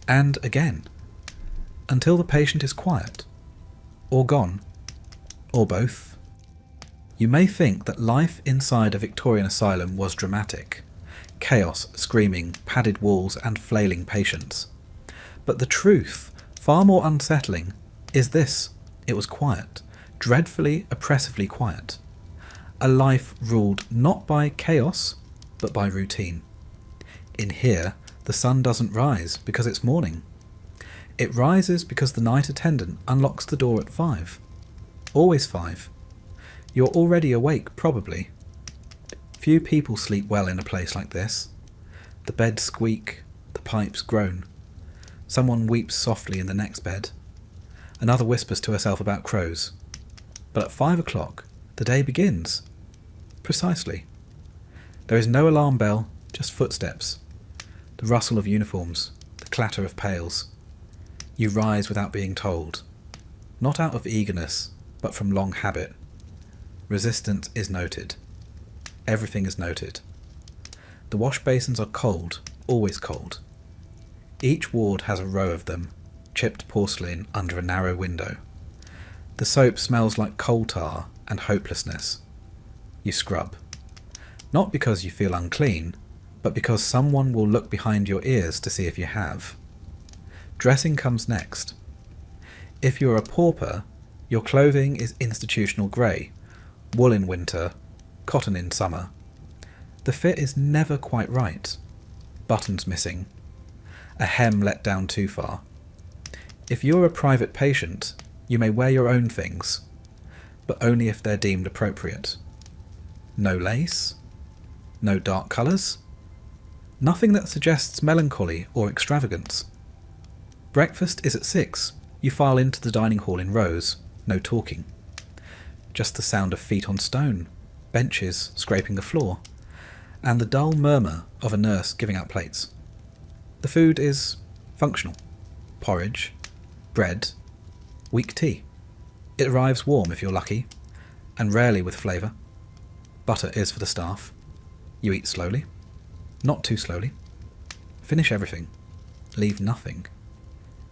and again, until the patient is quiet, or gone, or both. You may think that life inside a Victorian asylum was dramatic. Chaos, screaming, padded walls, and flailing patients. But the truth, far more unsettling, is this: it was quiet, dreadfully, oppressively quiet. A life ruled not by chaos, but by routine. In here, the sun doesn't rise because it's morning. It rises because the night attendant unlocks the door at 5. Always 5. You're already awake, probably. Few people sleep well in a place like this. The beds squeak, the pipes groan. Someone weeps softly in the next bed. Another whispers to herself about crows. But at 5 o'clock, the day begins. Precisely. There is no alarm bell, just footsteps. The rustle of uniforms, the clatter of pails. You rise without being told. Not out of eagerness, but from long habit. Resistance is noted. Everything is noted. The wash basins are cold, always cold. Each ward has a row of them, chipped porcelain under a narrow window. The soap smells like coal tar and hopelessness. You scrub. Not because you feel unclean, but because someone will look behind your ears to see if you have. Dressing comes next. If you're a pauper, your clothing is institutional grey, wool in winter, cotton in summer. The fit is never quite right. Buttons missing. A hem let down too far. If you're a private patient, you may wear your own things, but only if they're deemed appropriate. No lace, no dark colours, nothing that suggests melancholy or extravagance. Breakfast is at 6. You file into the dining hall in rows, no talking. Just the sound of feet on stone, benches scraping the floor, and the dull murmur of a nurse giving out plates. The food is functional. Porridge, bread, weak tea. It arrives warm if you're lucky, and rarely with flavour. Butter is for the staff. You eat slowly, not too slowly. Finish everything. Leave nothing.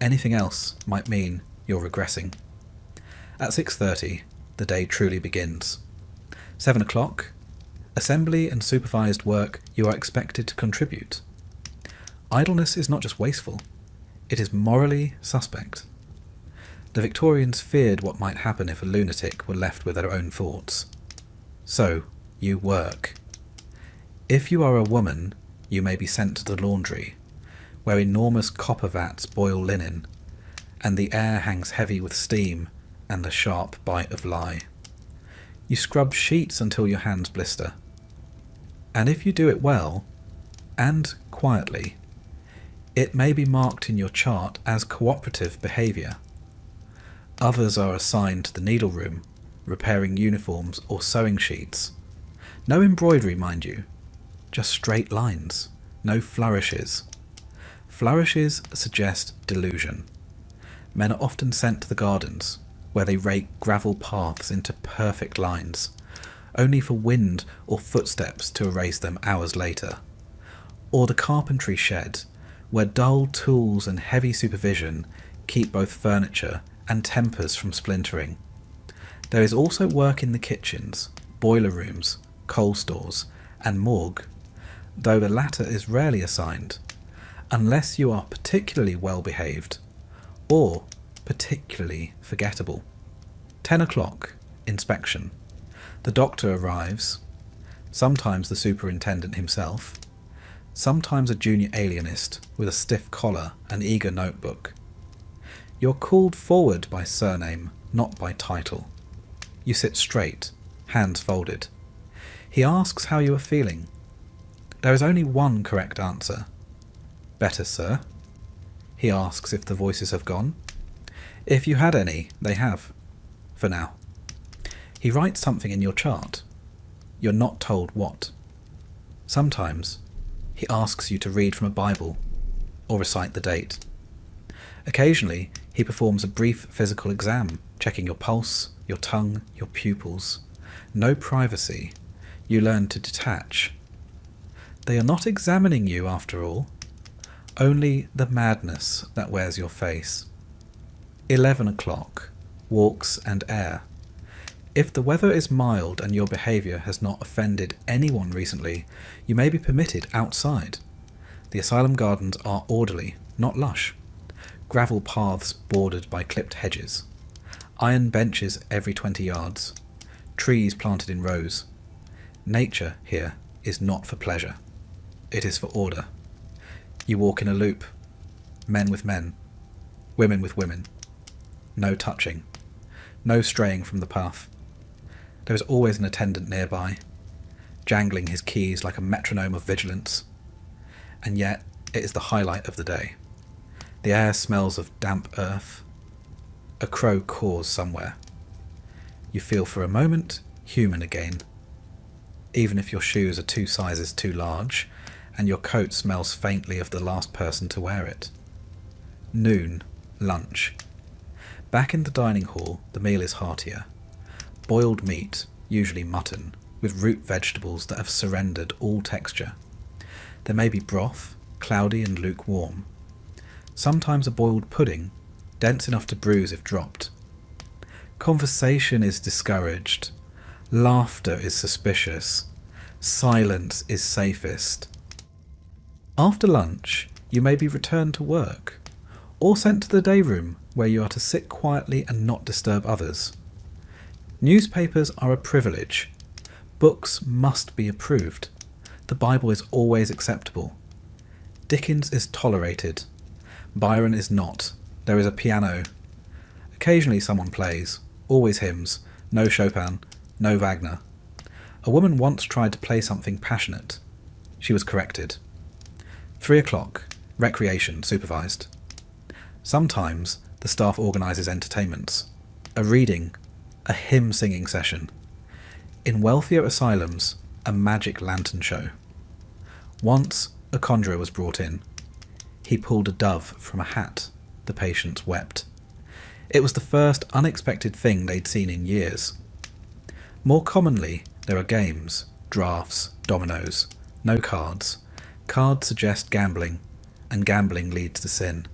Anything else might mean you're regressing. At 6:30, the day truly begins. 7 o'clock, assembly and supervised work you are expected to contribute. Idleness is not just wasteful, it is morally suspect. The Victorians feared what might happen if a lunatic were left with their own thoughts. So, you work. If you are a woman, you may be sent to the laundry, where enormous copper vats boil linen, and the air hangs heavy with steam and the sharp bite of lye. You scrub sheets until your hands blister. And if you do it well, and quietly, it may be marked in your chart as cooperative behaviour. Others are assigned to the needle room, repairing uniforms or sewing sheets. No embroidery, mind you, just straight lines, no flourishes. Flourishes suggest delusion. Men are often sent to the gardens, where they rake gravel paths into perfect lines, only for wind or footsteps to erase them hours later. Or the carpentry shed, where dull tools and heavy supervision keep both furniture and tempers from splintering. There is also work in the kitchens, boiler rooms, coal stores, and morgue, though the latter is rarely assigned, unless you are particularly well behaved, or particularly forgettable. 10 o'clock, inspection. The doctor arrives, sometimes the superintendent himself, sometimes a junior alienist with a stiff collar and eager notebook. You're called forward by surname, not by title. You sit straight, hands folded. He asks how you are feeling. There is only one correct answer. Better, sir. He asks if the voices have gone. If you had any, they have. For now. He writes something in your chart. You're not told what. Sometimes he asks you to read from a Bible or recite the date. Occasionally he performs a brief physical exam, checking your pulse, your tongue, your pupils. No privacy. You learn to detach. They are not examining you after all. Only the madness that wears your face. 11 o'clock. Walks and air. If the weather is mild and your behaviour has not offended anyone recently, you may be permitted outside. The asylum gardens are orderly, not lush. Gravel paths bordered by clipped hedges. Iron benches every 20 yards. Trees planted in rows. Nature here is not for pleasure. It is for order. You walk in a loop. Men with men. Women with women. No touching. No straying from the path. There is always an attendant nearby, jangling his keys like a metronome of vigilance. And yet it is the highlight of the day. The air smells of damp earth. A crow caws somewhere. You feel for a moment human again, even if your shoes are 2 sizes too large and your coat smells faintly of the last person to wear it. Noon, lunch. Back in the dining hall, the meal is heartier. Boiled meat, usually mutton, with root vegetables that have surrendered all texture. There may be broth, cloudy and lukewarm. Sometimes a boiled pudding, dense enough to bruise if dropped. Conversation is discouraged. Laughter is suspicious. Silence is safest. After lunch, you may be returned to work, or sent to the day room where you are to sit quietly and not disturb others. Newspapers are a privilege. Books must be approved. The Bible is always acceptable. Dickens is tolerated. Byron is not. There is a piano. Occasionally someone plays, always hymns, no Chopin, no Wagner. A woman once tried to play something passionate. She was corrected. 3 o'clock, recreation supervised. Sometimes the staff organises entertainments, a reading, a hymn singing session. In wealthier asylums, a magic lantern show. Once a conjurer was brought in. He pulled a dove from a hat. The patients wept. It was the first unexpected thing they'd seen in years. More commonly, there are games, drafts, dominoes, no cards. Cards suggest gambling, and gambling leads to sin.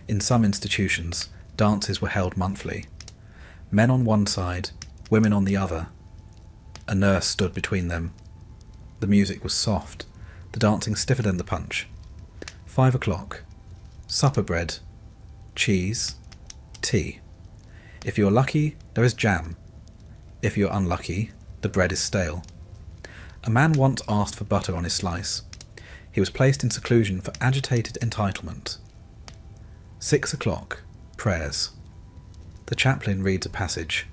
In some institutions, dances were held monthly. Men on one side, women on the other. A nurse stood between them. The music was soft, the dancing stiffer than the punch. 5 o'clock. Supper bread, cheese, tea. If you're lucky, there is jam. If you're unlucky, the bread is stale. A man once asked for butter on his slice. He was placed in seclusion for agitated entitlement. 6 o'clock. Prayers. The chaplain reads a passage.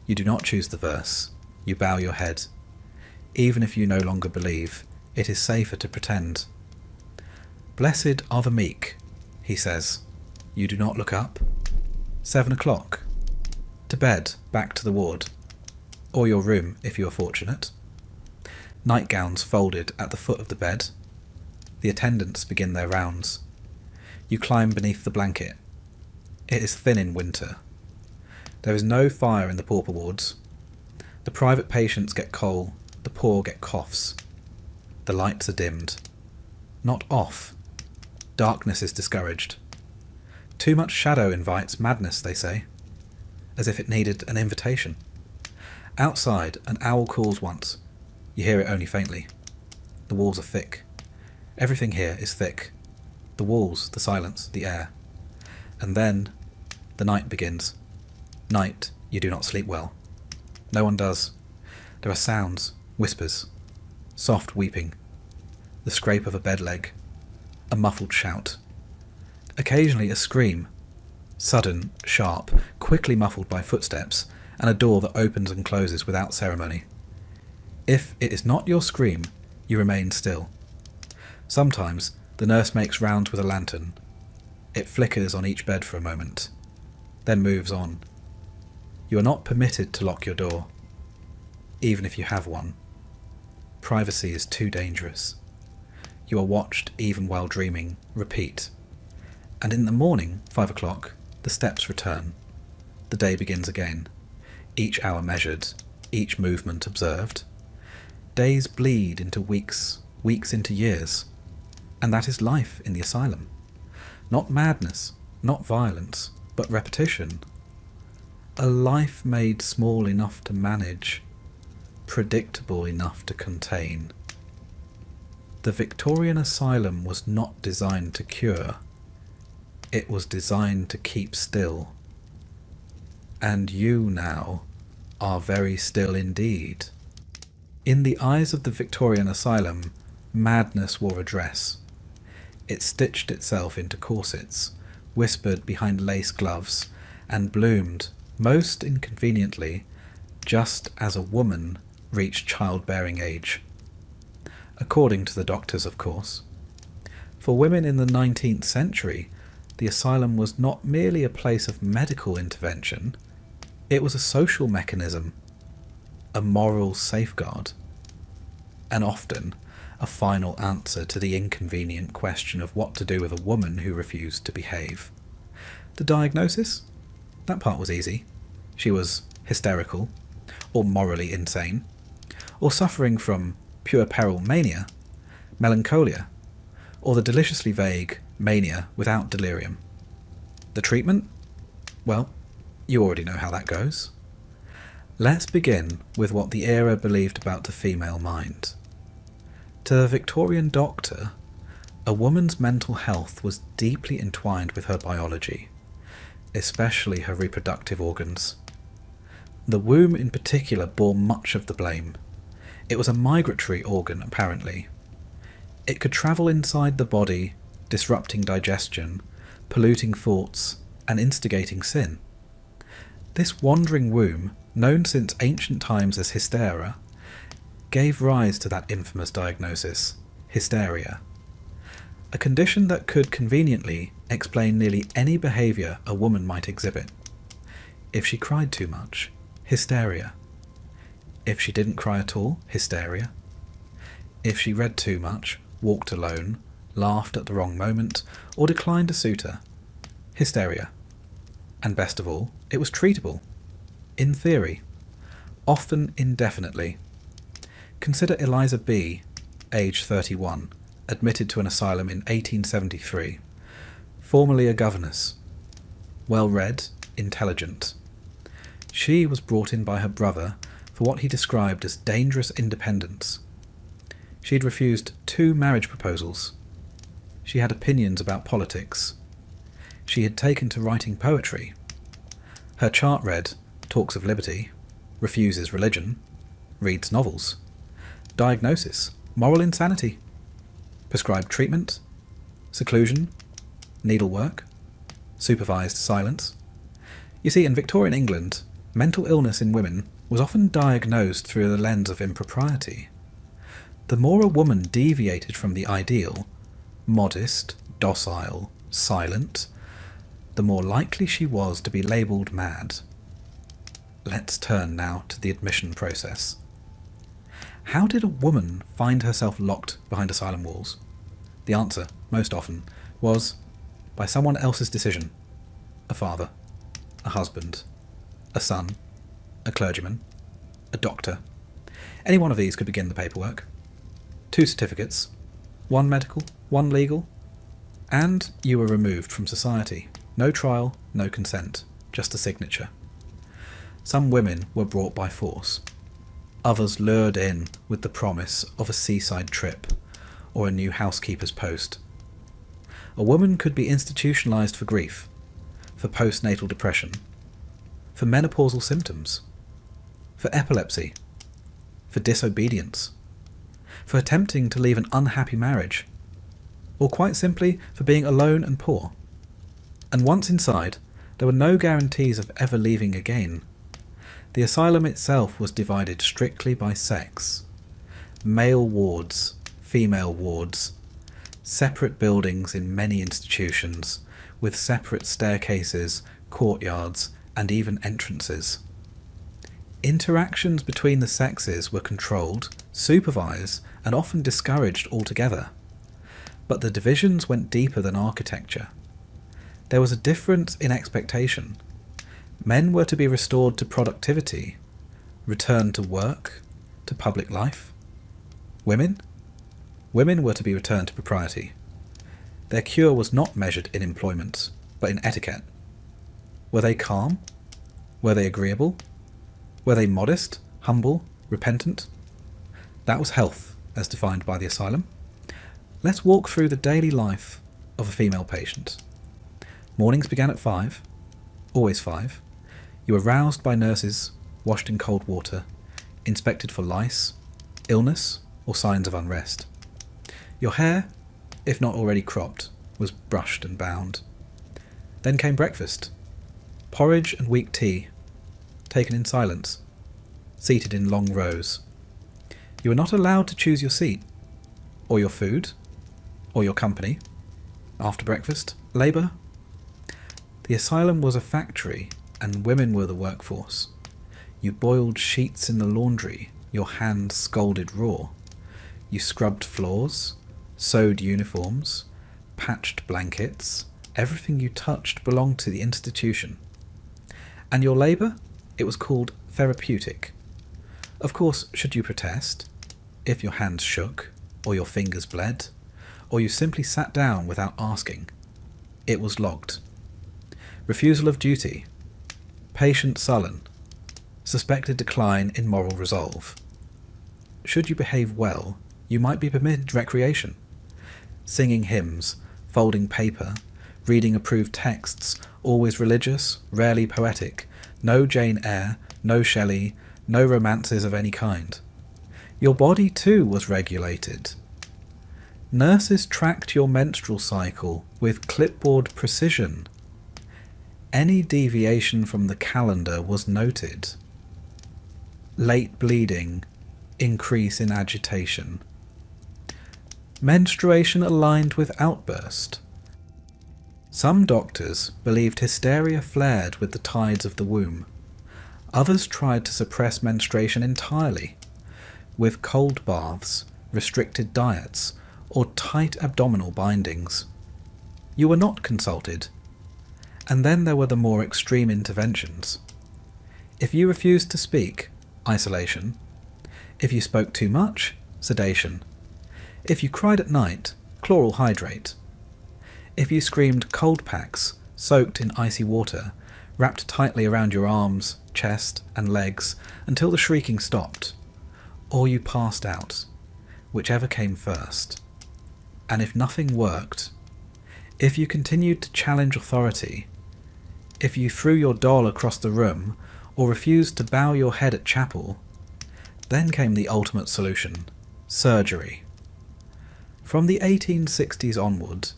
You do not choose the verse. You bow your head. Even if you no longer believe, it is safer to pretend. Blessed are the meek, he says. You do not look up. 7 o'clock. To bed, back to the ward. Or your room, if you are fortunate. Nightgowns folded at the foot of the bed. The attendants begin their rounds. You climb beneath the blanket. It is thin in winter. There is no fire in the pauper wards. The private patients get coal, the poor get coughs. The lights are dimmed. Not off. Darkness is discouraged. Too much shadow invites madness, they say, as if it needed an invitation. Outside, an owl calls once. You hear it only faintly. The walls are thick. Everything here is thick. The walls, the silence, the air. And then, the night begins. Night, you do not sleep well. No one does. There are sounds, whispers, soft weeping, the scrape of a bed leg, a muffled shout. Occasionally a scream, sudden, sharp, quickly muffled by footsteps, and a door that opens and closes without ceremony. If it is not your scream, you remain still. Sometimes the nurse makes rounds with a lantern. It flickers on each bed for a moment, then moves on. You are not permitted to lock your door, even if you have one. Privacy is too dangerous. You are watched even while dreaming. Repeat. And in the morning, 5 o'clock, the steps return. The day begins again. Each hour measured, each movement observed. Days bleed into weeks, weeks into years. And that is life in the asylum. Not madness, not violence, but repetition. A life made small enough to manage, predictable enough to contain. The Victorian asylum was not designed to cure. It was designed to keep still. And you now are very still indeed. In the eyes of the Victorian asylum, madness wore a dress. It stitched itself into corsets, whispered behind lace gloves, and bloomed, most inconveniently, just as a woman reached childbearing age. According to the doctors, of course. For women in the 19th century, the asylum was not merely a place of medical intervention, it was a social mechanism, a moral safeguard, and often a final answer to the inconvenient question of what to do with a woman who refused to behave. The diagnosis? That part was easy. She was hysterical, or morally insane, or suffering from puerperal mania, melancholia, or the deliciously vague mania without delirium. The treatment? Well, you already know how that goes. Let's begin with what the era believed about the female mind. To the Victorian doctor, a woman's mental health was deeply entwined with her biology, especially her reproductive organs. The womb in particular bore much of the blame. It was a migratory organ, apparently. It could travel inside the body, disrupting digestion, polluting thoughts, and instigating sin. This wandering womb, known since ancient times as hystera, gave rise to that infamous diagnosis, hysteria, a condition that could conveniently explain nearly any behaviour a woman might exhibit. If she cried too much, hysteria. If she didn't cry at all, hysteria. If she read too much, walked alone, laughed at the wrong moment, or declined a suitor, hysteria. And best of all, it was treatable. In theory. Often indefinitely. Consider Eliza B., age 31, admitted to an asylum in 1873, formerly a governess. Well-read, intelligent. She was brought in by her brother for what he described as dangerous independence. She'd refused 2 marriage proposals. She had opinions about politics. She had taken to writing poetry. Her chart read, talks of liberty, refuses religion, reads novels. Diagnosis, moral insanity. Prescribed treatment, seclusion, needlework, supervised silence. You see, in Victorian England, mental illness in women was often diagnosed through the lens of impropriety. The more a woman deviated from the ideal, modest, docile, silent, the more likely she was to be labelled mad. Let's turn now to the admission process. How did a woman find herself locked behind asylum walls? The answer, most often, was by someone else's decision. A father, a husband, a son, a clergyman, a doctor. Any one of these could begin the paperwork. 2 certificates, 1 medical, 1 legal, and you were removed from society. No trial, no consent, just a signature. Some women were brought by force. Others lured in with the promise of a seaside trip or a new housekeeper's post. A woman could be institutionalised for grief, for postnatal depression, for menopausal symptoms, for epilepsy, for disobedience, for attempting to leave an unhappy marriage, or quite simply for being alone and poor. And once inside, there were no guarantees of ever leaving again. The asylum itself was divided strictly by sex. Male wards, female wards, separate buildings in many institutions, with separate staircases, courtyards, and even entrances. Interactions between the sexes were controlled, supervised, and often discouraged altogether. But the divisions went deeper than architecture. There was a difference in expectation. Men were to be restored to productivity, returned to work, to public life. Women? Women were to be returned to propriety. Their cure was not measured in employment, but in etiquette. Were they calm? Were they agreeable? Were they modest, humble, repentant? That was health, as defined by the asylum. Let's walk through the daily life of a female patient. Mornings began at 5, always 5. You were roused by nurses, washed in cold water, inspected for lice, illness, or signs of unrest. Your hair, if not already cropped, was brushed and bound. Then came breakfast. Porridge and weak tea, taken in silence, seated in long rows. You were not allowed to choose your seat, or your food, or your company. After breakfast, labour. The asylum was a factory, and women were the workforce. You boiled sheets in the laundry, your hands scalded raw. You scrubbed floors, sewed uniforms, patched blankets. Everything you touched belonged to the institution. And your labour? It was called therapeutic. Of course, should you protest, if your hands shook, or your fingers bled, or you simply sat down without asking, it was logged. Refusal of duty, patient sullen, suspected decline in moral resolve. Should you behave well, you might be permitted recreation, singing hymns, folding paper, reading approved texts, always religious, rarely poetic, no Jane Eyre, no Shelley, no romances of any kind. Your body too was regulated. Nurses tracked your menstrual cycle with clipboard precision. Any deviation from the calendar was noted. Late bleeding, increase in agitation. Menstruation aligned with outburst. Some doctors believed hysteria flared with the tides of the womb. Others tried to suppress menstruation entirely, with cold baths, restricted diets, or tight abdominal bindings. You were not consulted. And then there were the more extreme interventions. If you refused to speak, isolation. If you spoke too much, sedation. If you cried at night, chloral hydrate. If you screamed, cold packs, soaked in icy water, wrapped tightly around your arms, chest, and legs until the shrieking stopped. Or you passed out, whichever came first. And if nothing worked, if you continued to challenge authority, if you threw your doll across the room or refused to bow your head at chapel, then came the ultimate solution, surgery. From the 1860s onward,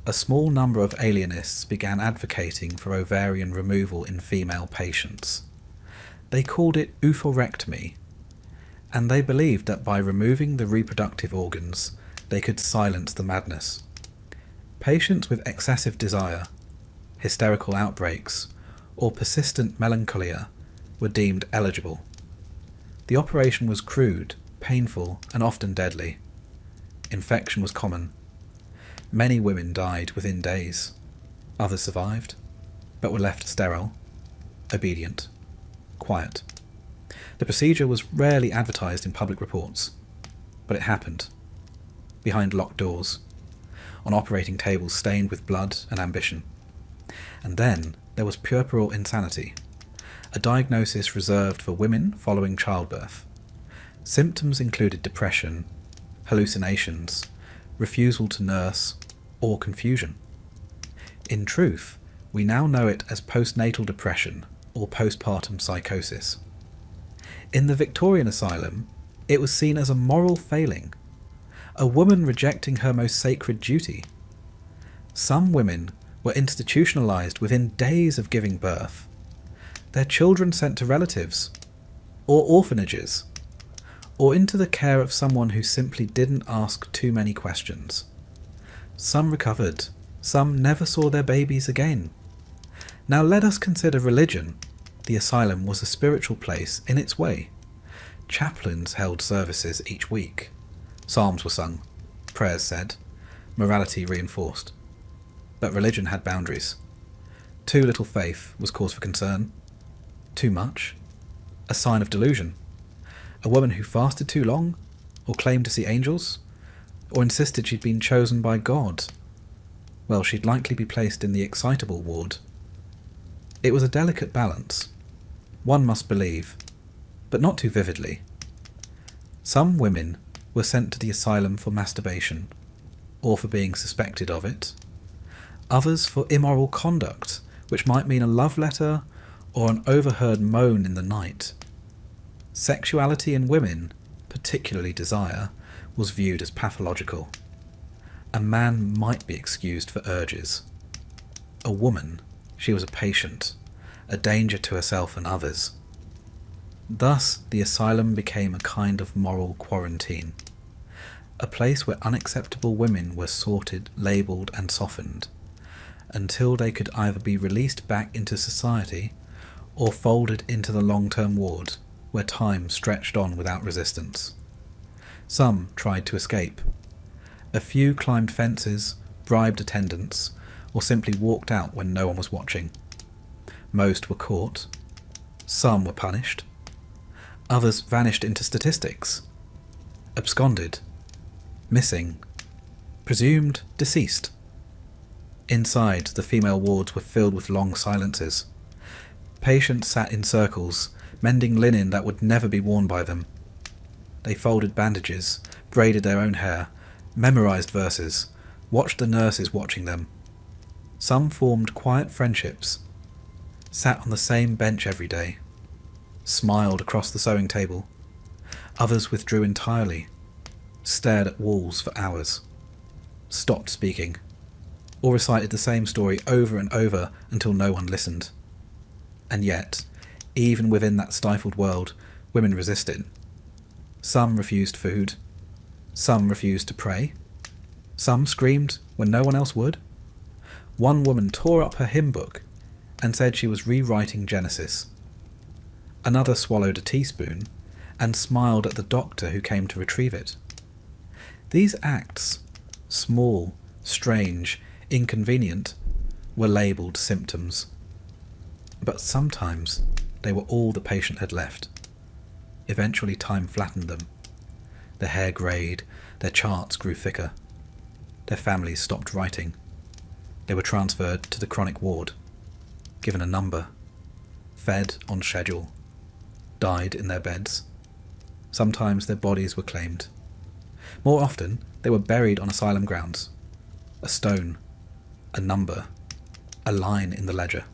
a small number of alienists began advocating for ovarian removal in female patients. They called it oophorectomy, and they believed that by removing the reproductive organs, they could silence the madness. Patients with excessive desire, hysterical outbreaks, or persistent melancholia were deemed eligible. The operation was crude, painful, and often deadly. Infection was common. Many women died within days. Others survived, but were left sterile, obedient, quiet. The procedure was rarely advertised in public reports, but it happened, behind locked doors, on operating tables stained with blood and ambition. And then there was puerperal insanity, a diagnosis reserved for women following childbirth. Symptoms included depression, hallucinations, refusal to nurse, or confusion. In truth, we now know it as postnatal depression or postpartum psychosis. In the Victorian asylum, it was seen as a moral failing, a woman rejecting her most sacred duty. Some women were institutionalized within days of giving birth, their children sent to relatives, or orphanages, or into the care of someone who simply didn't ask too many questions. Some recovered, some never saw their babies again. Now let us consider religion. The asylum was a spiritual place in its way. Chaplains held services each week. Psalms were sung, prayers said, morality reinforced. But religion had boundaries. Too little faith was cause for concern. Too much? A sign of delusion. A woman who fasted too long, or claimed to see angels, or insisted she'd been chosen by God. Well, she'd likely be placed in the excitable ward. It was a delicate balance. One must believe, but not too vividly. Some women were sent to the asylum for masturbation, or for being suspected of it. Others for immoral conduct, which might mean a love letter or an overheard moan in the night. Sexuality in women, particularly desire, was viewed as pathological. A man might be excused for urges. A woman, she was a patient, a danger to herself and others. Thus, the asylum became a kind of moral quarantine, a place where unacceptable women were sorted, labelled and softened, until they could either be released back into society or folded into the long-term ward, where time stretched on without resistance. Some tried to escape. A few climbed fences, bribed attendants, or simply walked out when no one was watching. Most were caught. Some were punished. Others vanished into statistics. Absconded. Missing. Presumed deceased. Inside, the female wards were filled with long silences. Patients sat in circles, mending linen that would never be worn by them. They folded bandages, braided their own hair, memorized verses, watched the nurses watching them. Some formed quiet friendships, sat on the same bench every day, smiled across the sewing table. Others withdrew entirely, stared at walls for hours. stopped speaking, or recited the same story over and over until no one listened. And yet, even within that stifled world, women resisted. Some refused food. Some refused to pray. Some screamed when no one else would. One woman tore up her hymn book and said she was rewriting Genesis. Another swallowed a teaspoon and smiled at the doctor who came to retrieve it. These acts, small, strange, inconvenient, were labelled symptoms. But sometimes they were all the patient had left. Eventually time flattened them. Their hair greyed, their charts grew thicker. Their families stopped writing. They were transferred to the chronic ward, given a number, fed on schedule, died in their beds. Sometimes their bodies were claimed. More often, they were buried on asylum grounds. A stone, a number, a line in the ledger.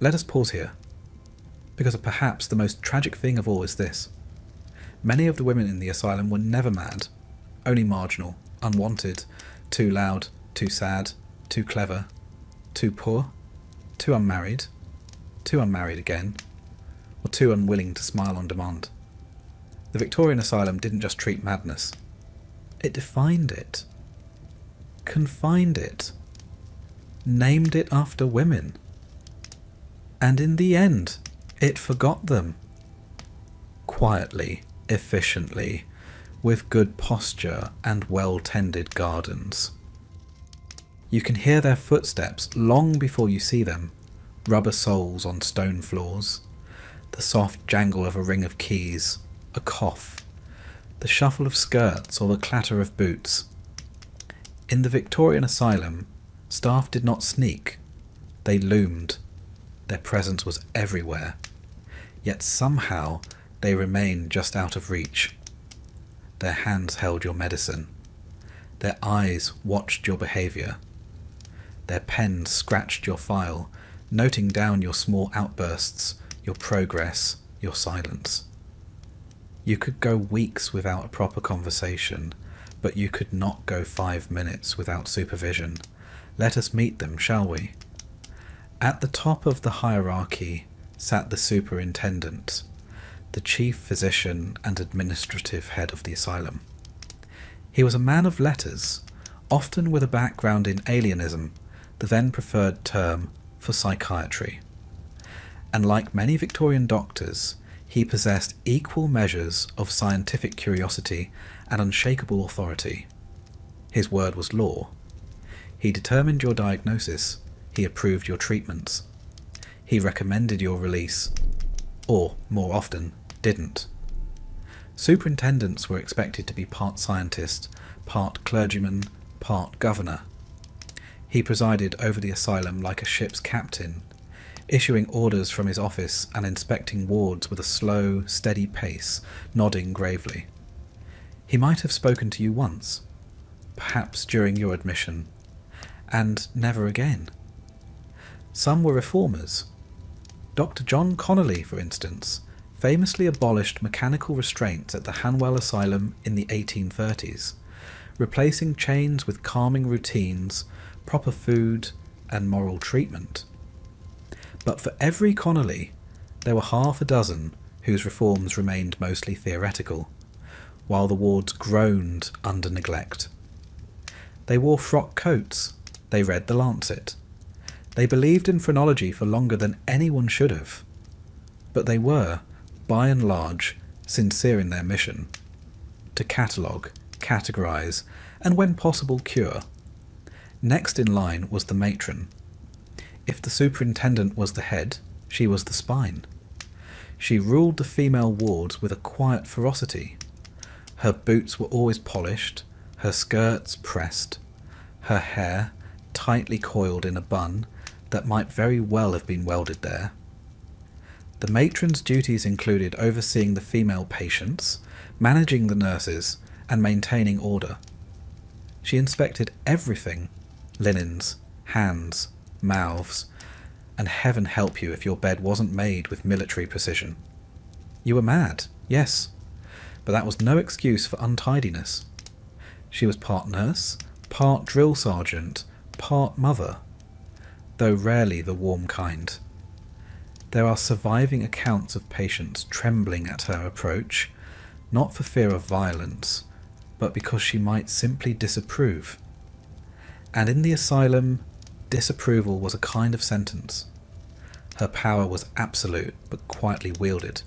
Let us pause here, because perhaps the most tragic thing of all is this. Many of the women in the asylum were never mad, only marginal, unwanted, too loud, too sad, too clever, too poor, too unmarried again, or too unwilling to smile on demand. The Victorian asylum didn't just treat madness. It defined it, confined it, named it after women. And in the end, it forgot them. Quietly, efficiently, with good posture and well-tended gardens. You can hear their footsteps long before you see them, rubber soles on stone floors, the soft jangle of a ring of keys, a cough, the shuffle of skirts or the clatter of boots. In the Victorian asylum, staff did not sneak. They loomed. Their presence was everywhere. Yet somehow they remained just out of reach. Their hands held your medicine. Their eyes watched your behaviour. Their pens scratched your file, noting down your small outbursts, your progress, your silence. You could go weeks without a proper conversation, but you could not go 5 minutes without supervision. Let us meet them, shall we? At the top of the hierarchy sat the superintendent, the chief physician and administrative head of the asylum. He was a man of letters, often with a background in alienism, the then preferred term for psychiatry. And like many Victorian doctors, he possessed equal measures of scientific curiosity and unshakable authority. His word was law. He determined your diagnosis. He approved your treatments. He recommended your release, or, more often, didn't. Superintendents were expected to be part scientist, part clergyman, part governor. He presided over the asylum like a ship's captain, issuing orders from his office and inspecting wards with a slow, steady pace, nodding gravely. He might have spoken to you once, perhaps during your admission, and never again. Some were reformers. Dr. John Connolly, for instance, famously abolished mechanical restraints at the Hanwell Asylum in the 1830s, replacing chains with calming routines, proper food, and moral treatment. But for every Connolly, there were half a dozen whose reforms remained mostly theoretical, while the wards groaned under neglect. They wore frock coats, they read the Lancet, they believed in phrenology for longer than anyone should have, but they were, by and large, sincere in their mission, to catalogue, categorise, and when possible cure. Next in line was the matron. If the superintendent was the head, she was the spine. She ruled the female wards with a quiet ferocity. Her boots were always polished, her skirts pressed, her hair tightly coiled in a bun that might very well have been welded there. The matron's duties included overseeing the female patients, managing the nurses, and maintaining order. She inspected everything: linens, hands, mouths, and heaven help you if your bed wasn't made with military precision. You were mad, yes, but that was no excuse for untidiness. She was part nurse, part drill sergeant, part mother, though rarely the warm kind. There are surviving accounts of patients trembling at her approach, not for fear of violence, but because she might simply disapprove. And in the asylum, disapproval was a kind of sentence. Her power was absolute, but quietly wielded.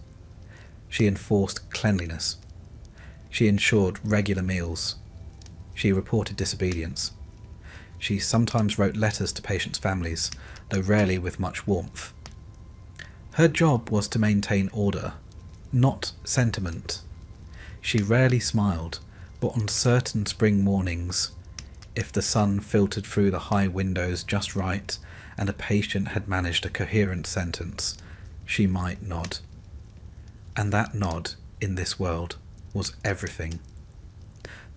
She enforced cleanliness. She ensured regular meals. She reported disobedience. She sometimes wrote letters to patients' families, though rarely with much warmth. Her job was to maintain order, not sentiment. She rarely smiled, but on certain spring mornings, if the sun filtered through the high windows just right and a patient had managed a coherent sentence, she might nod. And that nod, in this world, was everything.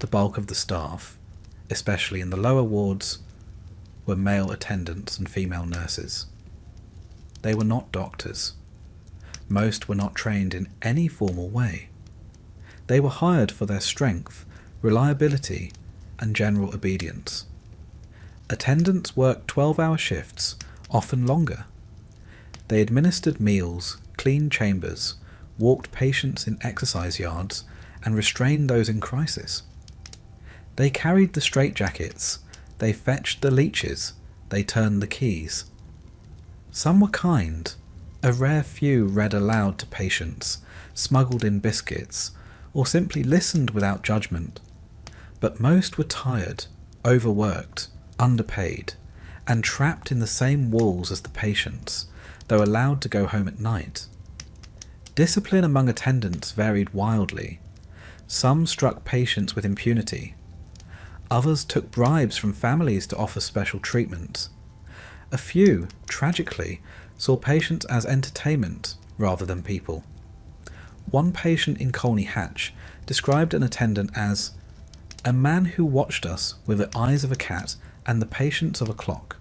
The bulk of the staff, especially in the lower wards, were male attendants and female nurses. They were not doctors. Most were not trained in any formal way. They were hired for their strength, reliability, and general obedience. Attendants worked 12-hour shifts, often longer. They administered meals, cleaned chambers, walked patients in exercise yards, and restrained those in crisis. They carried the straitjackets, they fetched the leeches, they turned the keys. Some were kind. A rare few read aloud to patients, smuggled in biscuits, or simply listened without judgment. But most were tired, overworked, underpaid, and trapped in the same walls as the patients, though allowed to go home at night. Discipline among attendants varied wildly. Some struck patients with impunity. Others took bribes from families to offer special treatment. A few, tragically, saw patients as entertainment rather than people. One patient in Colney Hatch described an attendant as a man who watched us with the eyes of a cat and the patience of a clock.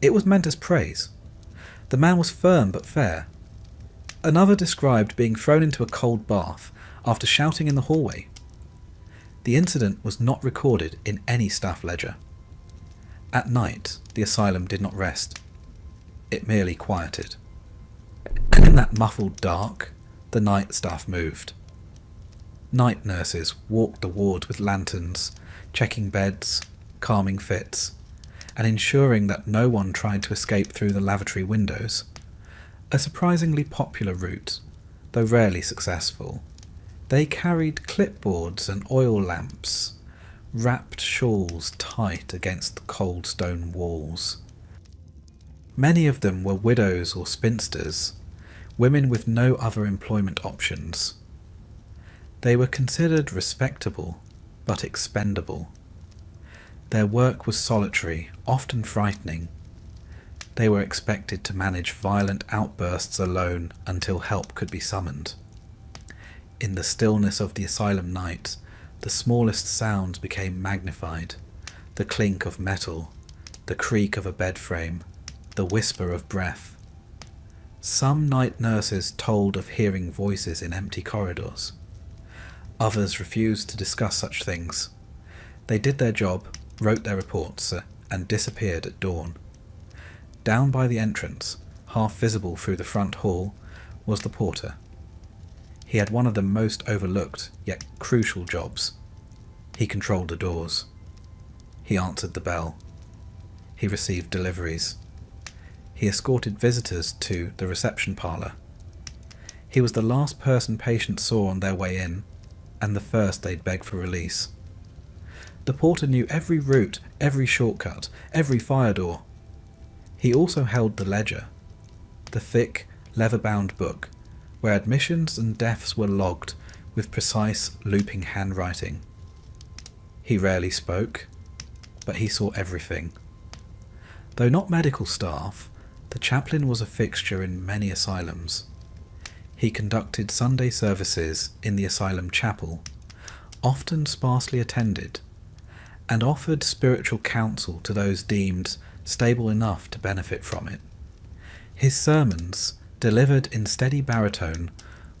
It was meant as praise. The man was firm but fair. Another described being thrown into a cold bath after shouting in the hallway. The incident was not recorded in any staff ledger. At night, the asylum did not rest. It merely quieted. And in that muffled dark, the night staff moved. Night nurses walked the wards with lanterns, checking beds, calming fits, and ensuring that no one tried to escape through the lavatory windows. A surprisingly popular route, though rarely successful. They carried clipboards and oil lamps, wrapped shawls tight against the cold stone walls. Many of them were widows or spinsters, women with no other employment options. They were considered respectable, but expendable. Their work was solitary, often frightening. They were expected to manage violent outbursts alone until help could be summoned. In the stillness of the asylum night, the smallest sounds became magnified. The clink of metal, the creak of a bed frame, the whisper of breath. Some night nurses told of hearing voices in empty corridors. Others refused to discuss such things. They did their job, wrote their reports, and disappeared at dawn. Down by the entrance, half visible through the front hall, was the porter. He had one of the most overlooked, yet crucial jobs. He controlled the doors. He answered the bell. He received deliveries. He escorted visitors to the reception parlour. He was the last person patients saw on their way in, and the first they'd beg for release. The porter knew every route, every shortcut, every fire door. He also held the ledger, the thick, leather-bound book, where admissions and deaths were logged with precise, looping handwriting. He rarely spoke, but he saw everything. Though not medical staff, the chaplain was a fixture in many asylums. He conducted Sunday services in the asylum chapel, often sparsely attended, and offered spiritual counsel to those deemed stable enough to benefit from it. His sermons, delivered in steady baritone,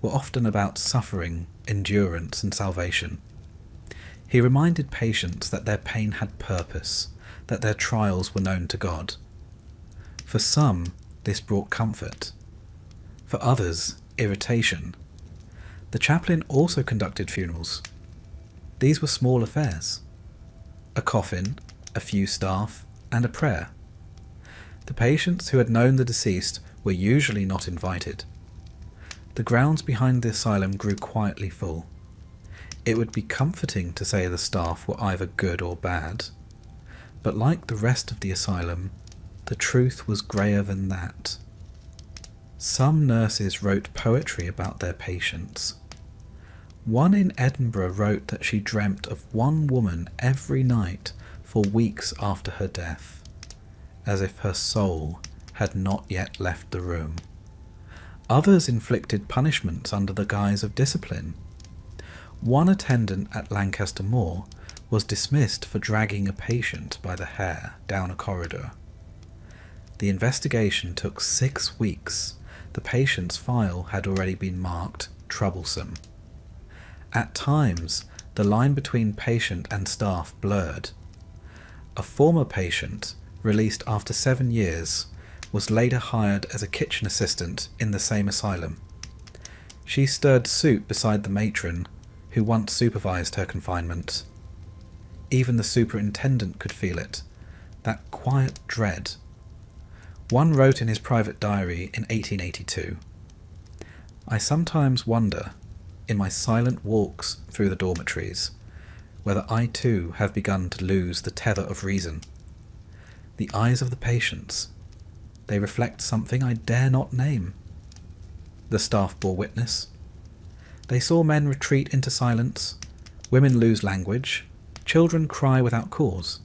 were often about suffering, endurance, and salvation. He reminded patients that their pain had purpose, that their trials were known to God. For some, this brought comfort. For others, irritation. The chaplain also conducted funerals. These were small affairs. A coffin, a few staff, and a prayer. The patients who had known the deceased were usually not invited. The grounds behind the asylum grew quietly full. It would be comforting to say the staff were either good or bad, but like the rest of the asylum, the truth was greyer than that. Some nurses wrote poetry about their patients. One in Edinburgh wrote that she dreamt of one woman every night for weeks after her death, as if her soul had not yet left the room. Others inflicted punishments under the guise of discipline. One attendant at Lancaster Moor was dismissed for dragging a patient by the hair down a corridor. The investigation took 6 weeks. The patient's file had already been marked troublesome. At times, the line between patient and staff blurred. A former patient, released after 7 years, was later hired as a kitchen assistant in the same asylum. She stirred soup beside the matron, who once supervised her confinement. Even the superintendent could feel it, that quiet dread. One wrote in his private diary in 1882, "I sometimes wonder, in my silent walks through the dormitories, whether I too have begun to lose the tether of reason. The eyes of the patients, they reflect something I dare not name." The staff bore witness. They saw men retreat into silence, women lose language, children cry without cause.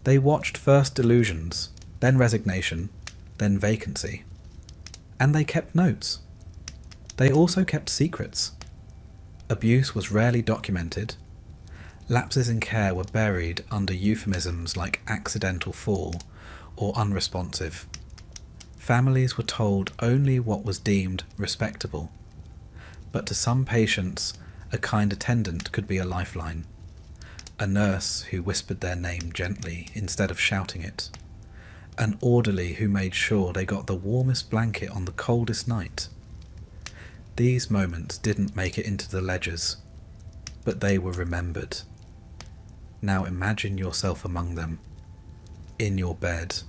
They watched first delusions, then resignation, then vacancy. And they kept notes. They also kept secrets. Abuse was rarely documented. Lapses in care were buried under euphemisms like accidental fall or unresponsive. Families were told only what was deemed respectable. But to some patients, a kind attendant could be a lifeline. A nurse who whispered their name gently instead of shouting it. An orderly who made sure they got the warmest blanket on the coldest night. These moments didn't make it into the ledgers, but they were remembered. Now imagine yourself among them, in your bed,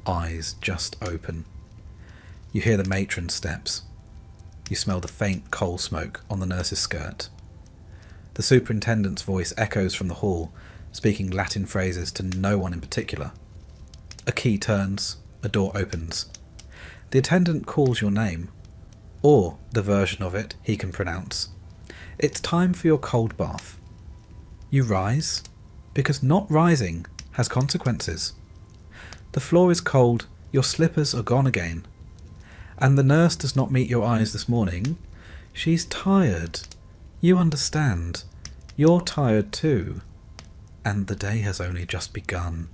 eyes just open. You hear the matron's steps. You smell the faint coal smoke on the nurse's skirt. The superintendent's voice echoes from the hall, speaking Latin phrases to no one in particular. A key turns, a door opens. The attendant calls your name, or the version of it he can pronounce. It's time for your cold bath. You rise, because not rising has consequences. The floor is cold, your slippers are gone again. And the nurse does not meet your eyes this morning. She's tired. You understand. You're tired too. And the day has only just begun.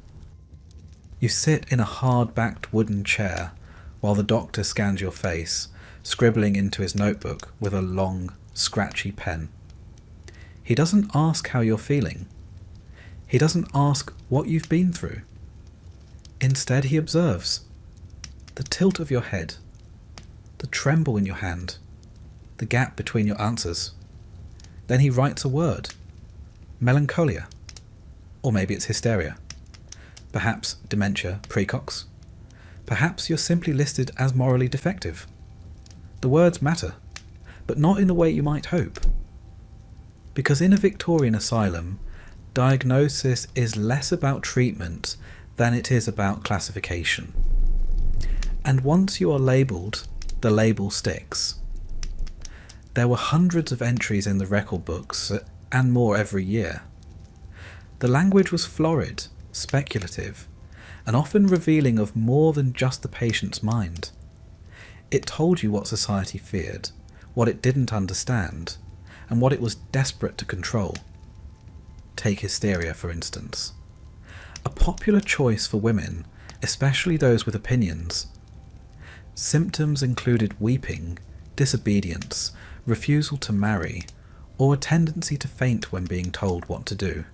You sit in a hard-backed wooden chair while the doctor scans your face, scribbling into his notebook with a long, scratchy pen. He doesn't ask how you're feeling. He doesn't ask what you've been through. Instead, he observes the tilt of your head, the tremble in your hand, the gap between your answers. Then he writes a word. Melancholia. Or maybe it's hysteria. Perhaps dementia praecox. Perhaps you're simply listed as morally defective. The words matter, but not in the way you might hope. Because in a Victorian asylum, diagnosis is less about treatment than it is about classification. And once you are labelled, the label sticks. There were hundreds of entries in the record books, and more every year. The language was florid, speculative, and often revealing of more than just the patient's mind. It told you what society feared, what it didn't understand, and what it was desperate to control. Take hysteria, for instance. A popular choice for women, especially those with opinions. Symptoms included weeping, disobedience, refusal to marry, or a tendency to faint when being told what to do.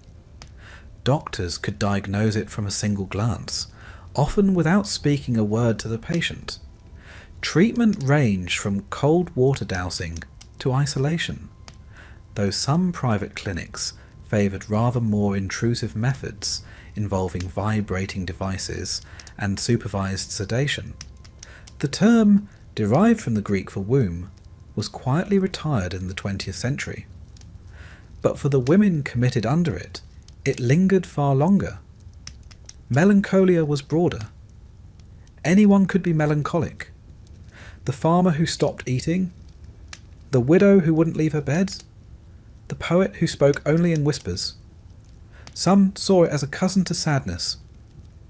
Doctors could diagnose it from a single glance, often without speaking a word to the patient. Treatment ranged from cold water dousing to isolation, though some private clinics favoured rather more intrusive methods involving vibrating devices and supervised sedation. The term, derived from the Greek for womb, was quietly retired in the 20th century. But for the women committed under it, it lingered far longer. Melancholia was broader. Anyone could be melancholic. The farmer who stopped eating, the widow who wouldn't leave her bed, the poet who spoke only in whispers. Some saw it as a cousin to sadness,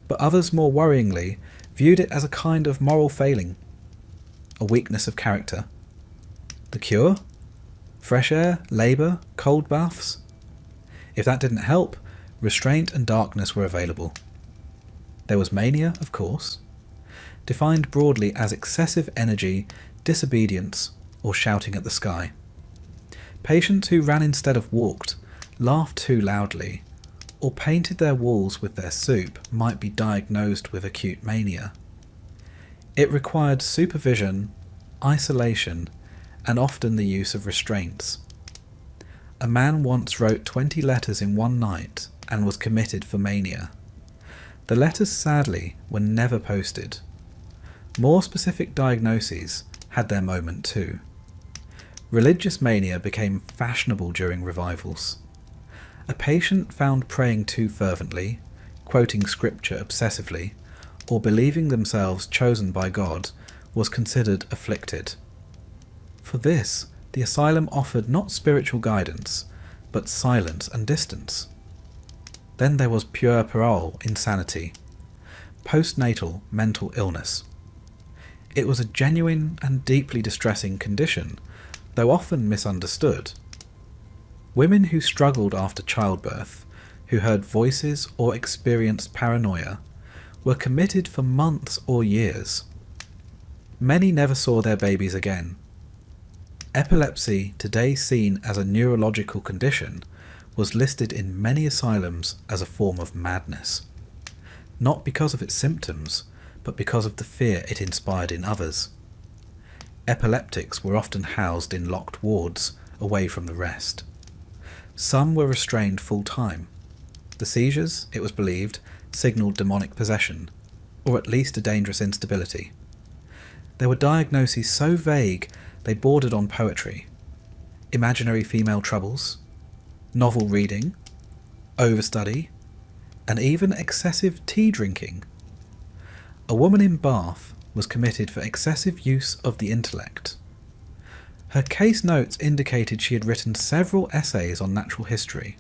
but others, more worryingly, viewed it as a kind of moral failing, a weakness of character. The cure? Fresh air, labour, cold baths? If that didn't help, restraint and darkness were available. There was mania, of course, defined broadly as excessive energy, disobedience, or shouting at the sky. Patients who ran instead of walked, laughed too loudly, or painted their walls with their soup might be diagnosed with acute mania. It required supervision, isolation, and often the use of restraints. A man once wrote 20 letters in one night and was committed for mania. The letters, sadly, were never posted. More specific diagnoses had their moment too. Religious mania became fashionable during revivals. A patient found praying too fervently, quoting scripture obsessively, or believing themselves chosen by God was considered afflicted. For this, the asylum offered not spiritual guidance, but silence and distance. Then there was puerperal insanity, postnatal mental illness. It was a genuine and deeply distressing condition, though often misunderstood. Women who struggled after childbirth, who heard voices or experienced paranoia, were committed for months or years. Many never saw their babies again. Epilepsy, today seen as a neurological condition, was listed in many asylums as a form of madness, not because of its symptoms, but because of the fear it inspired in others. Epileptics were often housed in locked wards, away from the rest. Some were restrained full-time. The seizures, it was believed, signalled demonic possession, or at least a dangerous instability. There were diagnoses so vague they bordered on poetry. Imaginary female troubles, novel reading, overstudy, and even excessive tea drinking. A woman in Bath was committed for excessive use of the intellect. Her case notes indicated she had written several essays on natural history.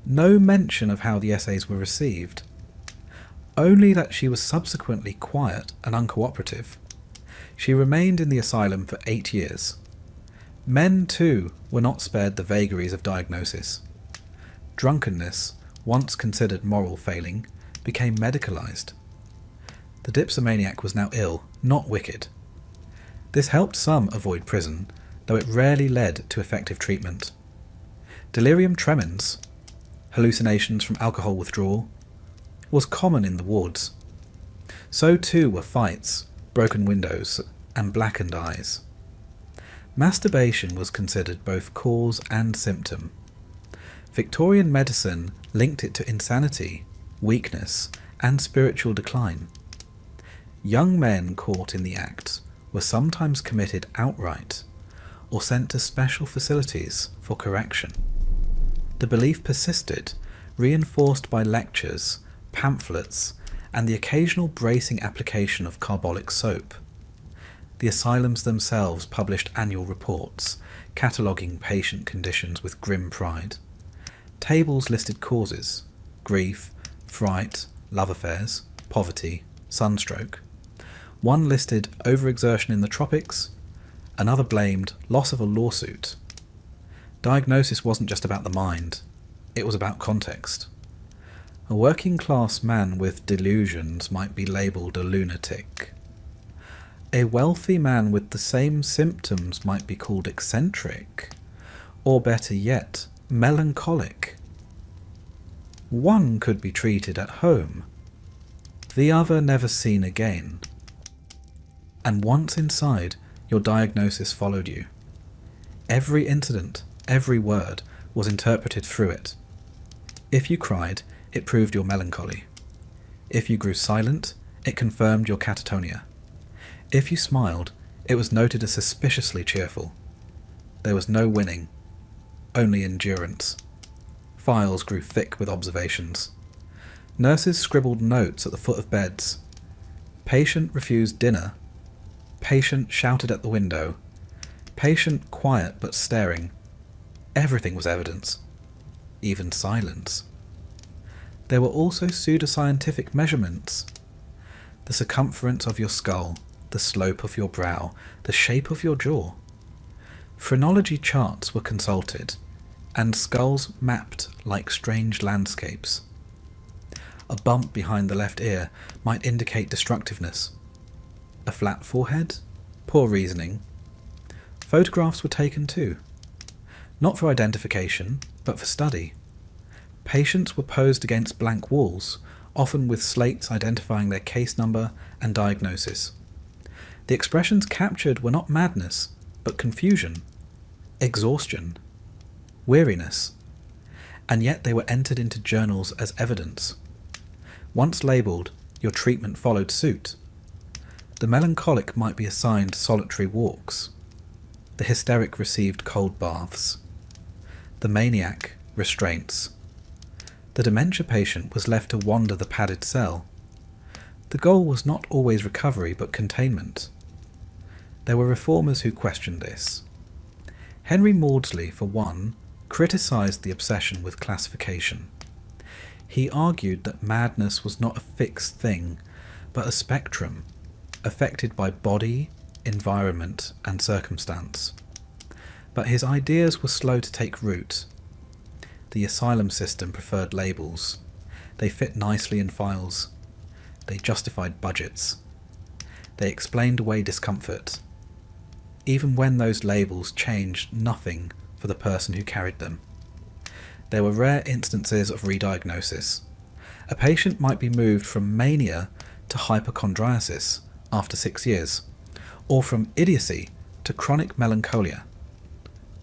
No mention of how the essays were received. Only that she was subsequently quiet and uncooperative. She remained in the asylum for 8 years. Men, too, were not spared the vagaries of diagnosis. Drunkenness, once considered moral failing, became medicalised. The dipsomaniac was now ill, not wicked. This helped some avoid prison, though it rarely led to effective treatment. Delirium tremens, hallucinations from alcohol withdrawal, was common in the wards. So too were fights, broken windows, and blackened eyes. Masturbation was considered both cause and symptom. Victorian medicine linked it to insanity, weakness, and spiritual decline. Young men caught in the act were sometimes committed outright, or sent to special facilities for correction. The belief persisted, reinforced by lectures, pamphlets, and the occasional bracing application of carbolic soap. The asylums themselves published annual reports, cataloguing patient conditions with grim pride. Tables listed causes: grief, fright, love affairs, poverty, sunstroke. One listed overexertion in the tropics, another blamed loss of a lawsuit. Diagnosis wasn't just about the mind, it was about context. A working-class man with delusions might be labelled a lunatic. A wealthy man with the same symptoms might be called eccentric, or better yet, melancholic. One could be treated at home, the other never seen again. And once inside, your diagnosis followed you. Every incident, every word, was interpreted through it. If you cried, it proved your melancholy. If you grew silent, it confirmed your catatonia. If you smiled, it was noted as suspiciously cheerful. There was no winning, only endurance. Files grew thick with observations. Nurses scribbled notes at the foot of beds. Patient refused dinner. Patient shouted at the window. Patient quiet but staring. Everything was evidence, even silence. There were also pseudoscientific measurements. The circumference of your skull, the slope of your brow, the shape of your jaw. Phrenology charts were consulted, and skulls mapped like strange landscapes. A bump behind the left ear might indicate destructiveness. A flat forehead? Poor reasoning. Photographs were taken too. Not for identification, but for study. Patients were posed against blank walls, often with slates identifying their case number and diagnosis. The expressions captured were not madness, but confusion, exhaustion, weariness, and yet they were entered into journals as evidence. Once labelled, your treatment followed suit. The melancholic might be assigned solitary walks. The hysteric received cold baths. The maniac, restraints. The dementia patient was left to wander the padded cell. The goal was not always recovery, but containment. There were reformers who questioned this. Henry Maudsley, for one, criticised the obsession with classification. He argued that madness was not a fixed thing, but a spectrum, affected by body, environment, and circumstance. But his ideas were slow to take root. The asylum system preferred labels. They fit nicely in files. They justified budgets. They explained away discomfort, even when those labels changed nothing for the person who carried them. There were rare instances of rediagnosis. A patient might be moved from mania to hypochondriasis after 6 years, or from idiocy to chronic melancholia.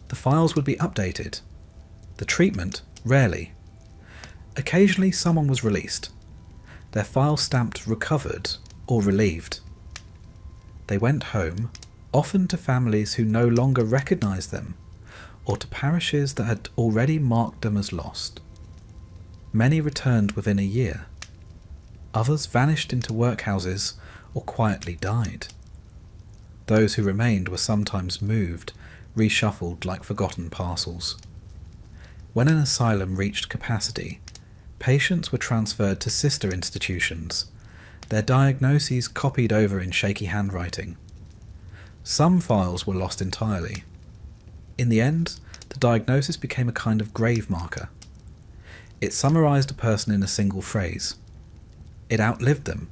The files would be updated. The treatment, rarely. Occasionally someone was released. Their file stamped recovered or relieved. They went home, often to families who no longer recognised them, or to parishes that had already marked them as lost. Many returned within a year. Others vanished into workhouses or quietly died. Those who remained were sometimes moved, reshuffled like forgotten parcels. When an asylum reached capacity, patients were transferred to sister institutions, their diagnoses copied over in shaky handwriting. Some files were lost entirely. In the end, the diagnosis became a kind of grave marker. It summarised a person in a single phrase. It outlived them.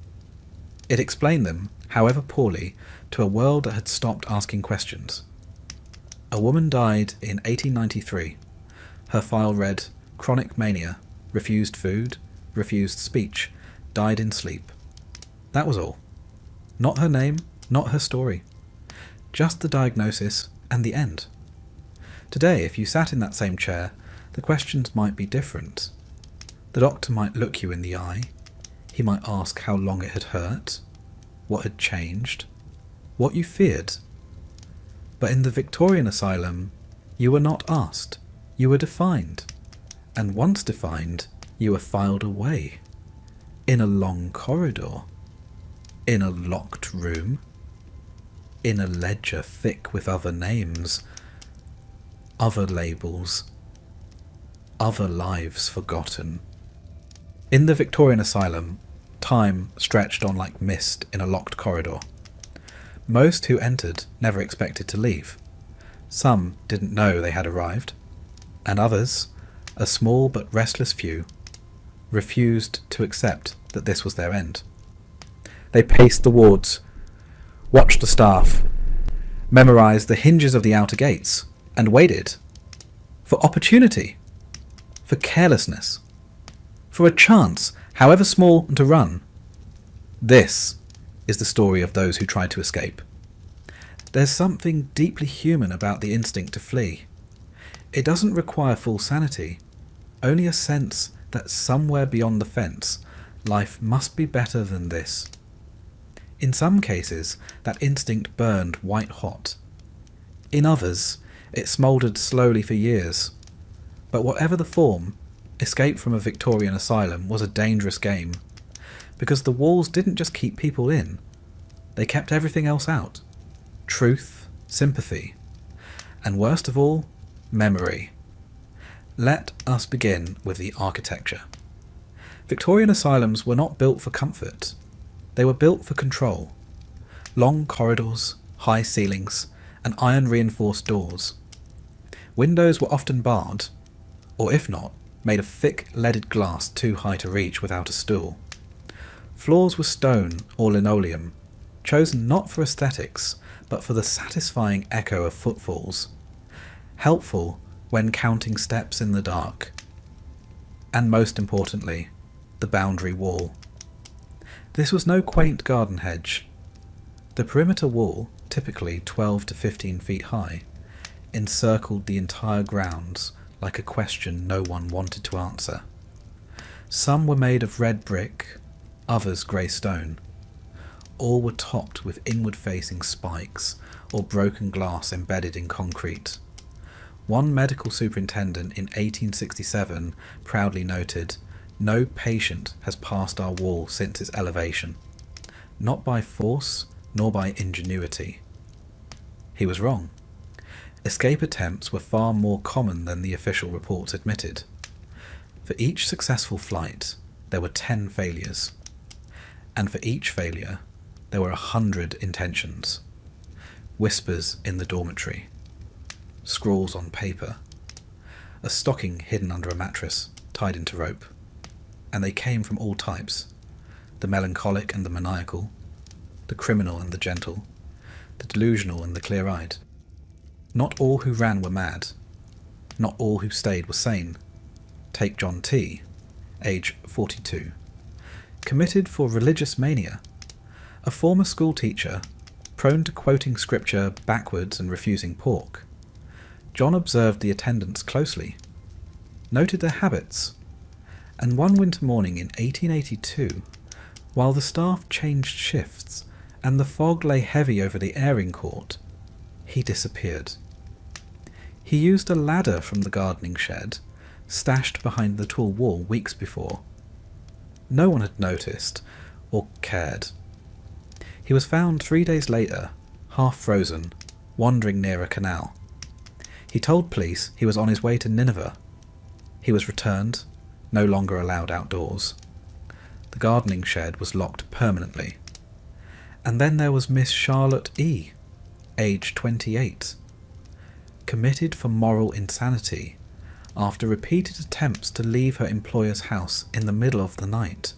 It explained them, however poorly, to a world that had stopped asking questions. A woman died in 1893. Her file read, chronic mania, refused food, refused speech, died in sleep. That was all. Not her name, not her story. Just the diagnosis and the end. Today, if you sat in that same chair, the questions might be different. The doctor might look you in the eye. He might ask how long it had hurt, what had changed, what you feared. But in the Victorian asylum, you were not asked. You were defined. And once defined, you were filed away. In a long corridor. In a locked room. In a ledger thick with other names. Other labels. Other lives forgotten. In the Victorian asylum, time stretched on like mist in a locked corridor. Most who entered never expected to leave. Some didn't know they had arrived, and others, a small but restless few, refused to accept that this was their end. They paced the wards, watched the staff, memorised the hinges of the outer gates, and waited. for opportunity, for carelessness, for a chance, however small, to run. This is the story of those who tried to escape. There's something deeply human about the instinct to flee. It doesn't require full sanity, only a sense that somewhere beyond the fence, life must be better than this. In some cases, that instinct burned white hot. In others, it smouldered slowly for years. But whatever the form, escape from a Victorian asylum was a dangerous game, because the walls didn't just keep people in, they kept everything else out. Truth, sympathy, and worst of all, memory. Let us begin with the architecture. Victorian asylums were not built for comfort. They were built for control. Long corridors, high ceilings, and iron-reinforced doors. Windows were often barred, or if not, made of thick leaded glass too high to reach without a stool. Floors were stone or linoleum, chosen not for aesthetics, but for the satisfying echo of footfalls. Helpful when counting steps in the dark. And most importantly, the boundary wall. This was no quaint garden hedge. The perimeter wall, typically 12 to 15 feet high, encircled the entire grounds like a question no one wanted to answer. Some were made of red brick, others grey stone. All were topped with inward-facing spikes or broken glass embedded in concrete. One medical superintendent in 1867 proudly noted, "No patient has passed our wall since its elevation, not by force nor by ingenuity." He was wrong. Escape attempts were far more common than the official reports admitted. For each successful flight, there were 10 failures. And for each failure, there were 100 intentions. Whispers in the dormitory. Scrawls on paper. A stocking hidden under a mattress, tied into rope. And they came from all types. The melancholic and the maniacal. The criminal and the gentle. The delusional and the clear-eyed. Not all who ran were mad. Not all who stayed were sane. Take John T., age 42. Committed for religious mania. A former schoolteacher, prone to quoting scripture backwards and refusing pork. John observed the attendants closely, noted their habits, and one winter morning in 1882, while the staff changed shifts and the fog lay heavy over the airing court, he disappeared. He used a ladder from the gardening shed, stashed behind the tall wall weeks before. No one had noticed or cared. He was found 3 days later, half frozen, wandering near a canal. He told police he was on his way to Nineveh. He was returned, no longer allowed outdoors. The gardening shed was locked permanently. And then there was Miss Charlotte E., age 28, committed for moral insanity after repeated attempts to leave her employer's house in the middle of the night.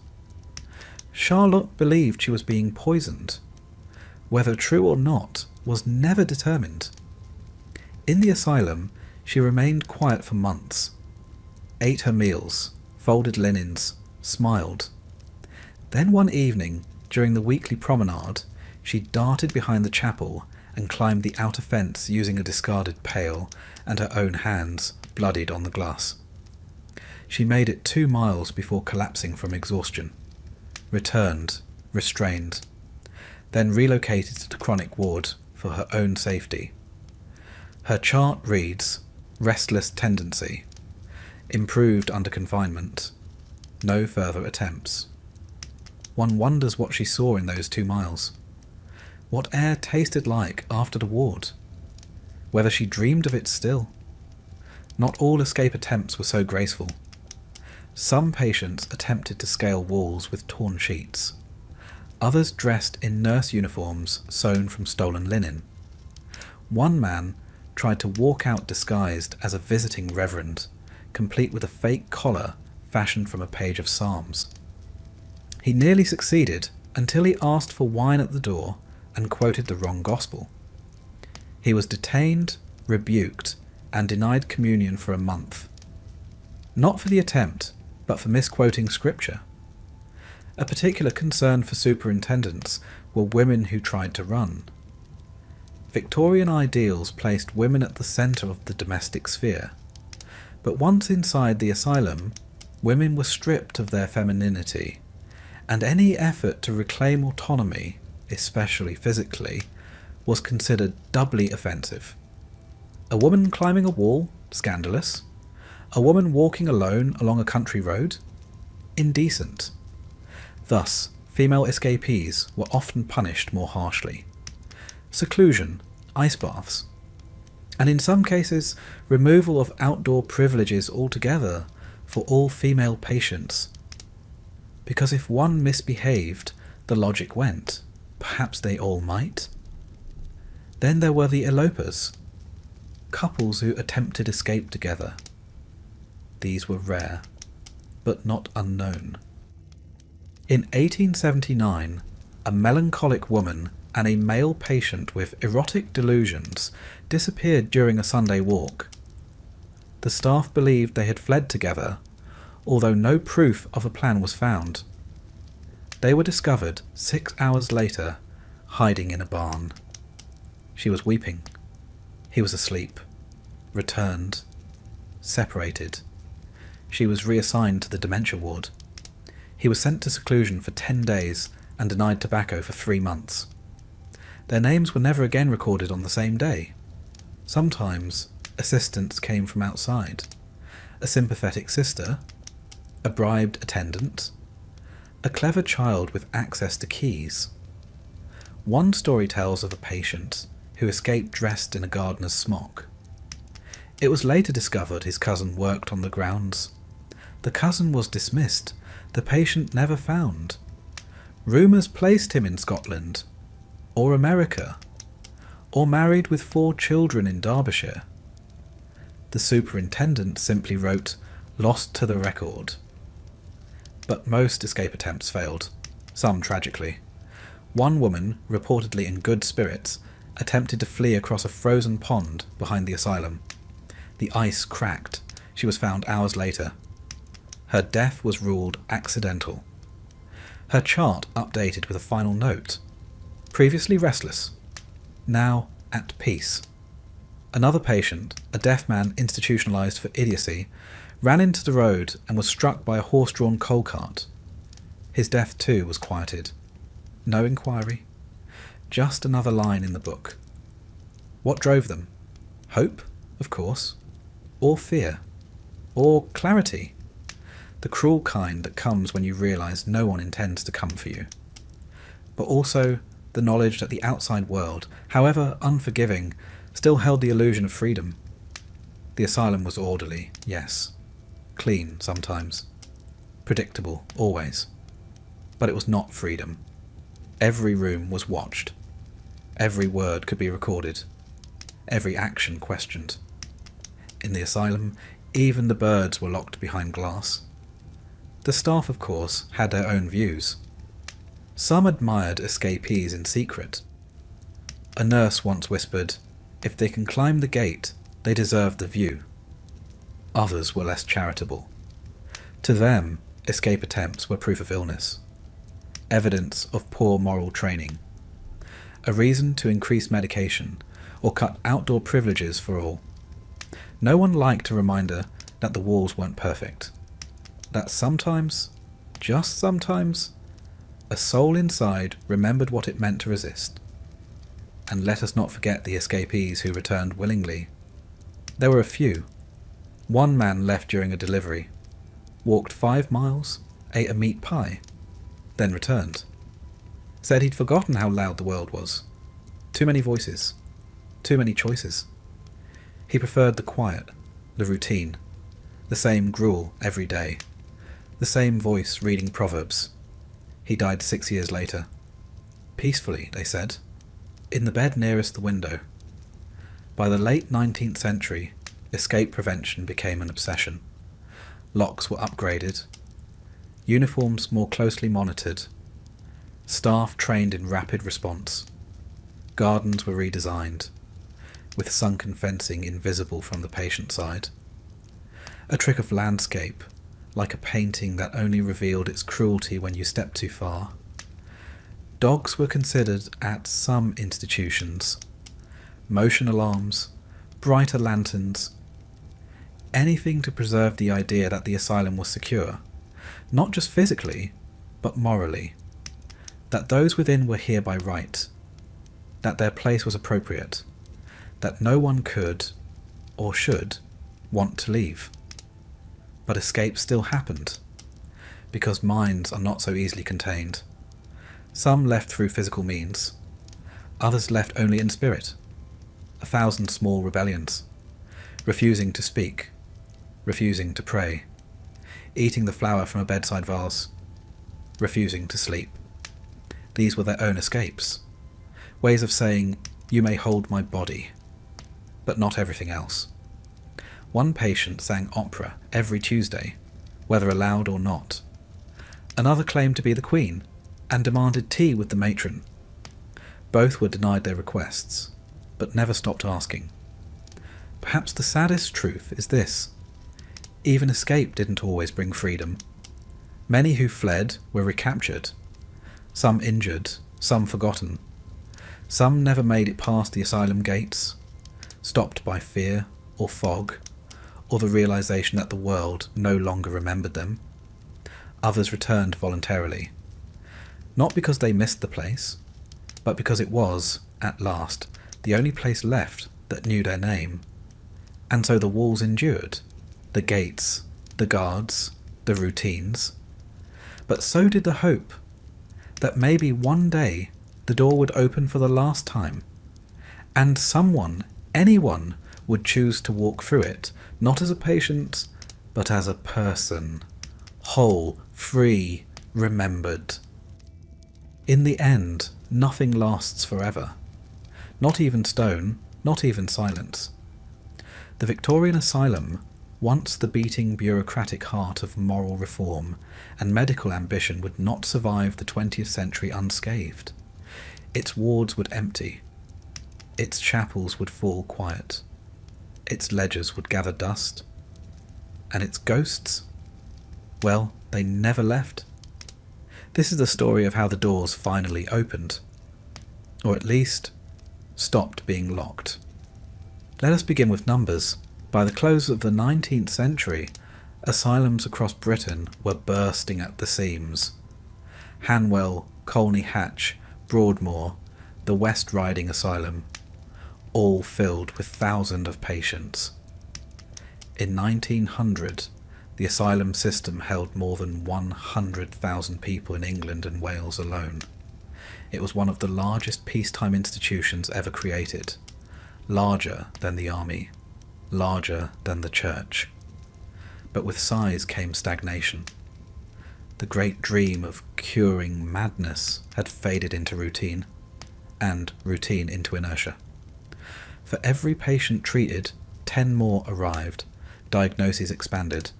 Charlotte believed she was being poisoned. Whether true or not was never determined. In the asylum, she remained quiet for months, ate her meals, folded linens, smiled. Then one evening, during the weekly promenade, she darted behind the chapel and climbed the outer fence using a discarded pail and her own hands bloodied on the glass. She made it 2 miles before collapsing from exhaustion, returned, restrained, then relocated to the chronic ward for her own safety. Her chart reads, restless tendency, improved under confinement, no further attempts. One wonders what she saw in those 2 miles. What air tasted like after the ward. Whether she dreamed of it still. Not all escape attempts were so graceful. Some patients attempted to scale walls with torn sheets. Others dressed in nurse uniforms sewn from stolen linen. One man tried to walk out disguised as a visiting reverend, complete with a fake collar fashioned from a page of Psalms. He nearly succeeded until he asked for wine at the door and quoted the wrong gospel. He was detained, rebuked, and denied communion for a month. Not for the attempt, but for misquoting scripture. A particular concern for superintendents were women who tried to run. Victorian ideals placed women at the centre of the domestic sphere, but once inside the asylum, women were stripped of their femininity, and any effort to reclaim autonomy, especially physically, was considered doubly offensive. A woman climbing a wall? Scandalous. A woman walking alone along a country road? Indecent. Thus, female escapees were often punished more harshly. Seclusion, ice baths, and in some cases, removal of outdoor privileges altogether for all female patients. Because if one misbehaved, the logic went, perhaps they all might. Then there were the elopers, couples who attempted escape together. These were rare, but not unknown. In 1879, a melancholic woman and a male patient with erotic delusions disappeared during a Sunday walk. The staff believed they had fled together, although no proof of a plan was found. They were discovered 6 hours later, hiding in a barn. She was weeping. He was asleep. Returned. Separated. She was reassigned to the dementia ward. He was sent to seclusion for 10 days and denied tobacco for 3 months. Their names were never again recorded on the same day. Sometimes assistance came from outside. A sympathetic sister, a bribed attendant, a clever child with access to keys. One story tells of a patient who escaped dressed in a gardener's smock. It was later discovered his cousin worked on the grounds. The cousin was dismissed, the patient never found. Rumours placed him in Scotland, or America, or married with 4 children in Derbyshire. The superintendent simply wrote, "Lost to the record." But most escape attempts failed, some tragically. One woman, reportedly in good spirits, attempted to flee across a frozen pond behind the asylum. The ice cracked. She was found hours later. Her death was ruled accidental. Her chart updated with a final note. Previously restless, now at peace. Another patient, a deaf man institutionalized for idiocy, ran into the road and was struck by a horse-drawn coal cart. His death too was quieted. No inquiry. Just another line in the book. What drove them? Hope, of course. Or fear. Or clarity. The cruel kind that comes when you realise no one intends to come for you. But also the knowledge that the outside world, however unforgiving, still held the illusion of freedom. The asylum was orderly, yes. Clean, sometimes. Predictable, always. But it was not freedom. Every room was watched. Every word could be recorded. Every action questioned. In the asylum, even the birds were locked behind glass. The staff, of course, had their own views. Some admired escapees in secret. A nurse once whispered, "If they can climb the gate, they deserve the view." Others were less charitable. To them, escape attempts were proof of illness, evidence of poor moral training, a reason to increase medication or cut outdoor privileges for all. No one liked a reminder that the walls weren't perfect, that sometimes, just sometimes, a soul inside remembered what it meant to resist. And let us not forget the escapees who returned willingly. There were a few. One man left during a delivery, walked 5 miles, ate a meat pie, then returned. Said he'd forgotten how loud the world was. Too many voices. Too many choices. He preferred the quiet, the routine, the same gruel every day, the same voice reading Proverbs. He died 6 years later. Peacefully, they said, in the bed nearest the window. By the late 19th century, escape prevention became an obsession. Locks were upgraded, uniforms more closely monitored, staff trained in rapid response, gardens were redesigned, with sunken fencing invisible from the patient side. A trick of landscape, like a painting that only revealed its cruelty when you stepped too far. Dogs were considered at some institutions. Motion alarms, brighter lanterns, anything to preserve the idea that the asylum was secure, not just physically, but morally, that those within were here by right, that their place was appropriate, that no one could, or should, want to leave. But escape still happened, because minds are not so easily contained. Some left through physical means, others left only in spirit. 1,000 small rebellions, refusing to speak, refusing to pray, eating the flower from a bedside vase, refusing to sleep. These were their own escapes, ways of saying, "You may hold my body, but not everything else." One patient sang opera every Tuesday, whether allowed or not. Another claimed to be the Queen and demanded tea with the matron. Both were denied their requests, but never stopped asking. Perhaps the saddest truth is this: even escape didn't always bring freedom. Many who fled were recaptured, some injured, some forgotten. Some never made it past the asylum gates, stopped by fear or fog, or the realization that the world no longer remembered them. Others returned voluntarily, not because they missed the place, but because it was, at last, the only place left that knew their name. And so the walls endured, the gates, the guards, the routines. But so did the hope that maybe one day the door would open for the last time, and someone, anyone, would choose to walk through it, not as a patient, but as a person, whole, free, remembered. In the end, nothing lasts forever. Not even stone, not even silence. The Victorian asylum, once the beating bureaucratic heart of moral reform and medical ambition, would not survive the 20th century unscathed. Its wards would empty. Its chapels would fall quiet. Its ledgers would gather dust. And its ghosts? Well, they never left. This is the story of how the doors finally opened, or at least stopped being locked. Let us begin with numbers. By the close of the 19th century, asylums across Britain were bursting at the seams. Hanwell, Colney Hatch, Broadmoor, the West Riding Asylum, all filled with thousands of patients. In 1900, the asylum system held more than 100,000 people in England and Wales alone. It was one of the largest peacetime institutions ever created, larger than the army, larger than the church. But with size came stagnation. The great dream of curing madness had faded into routine, and routine into inertia. For every patient treated, 10 more arrived, diagnoses expanded,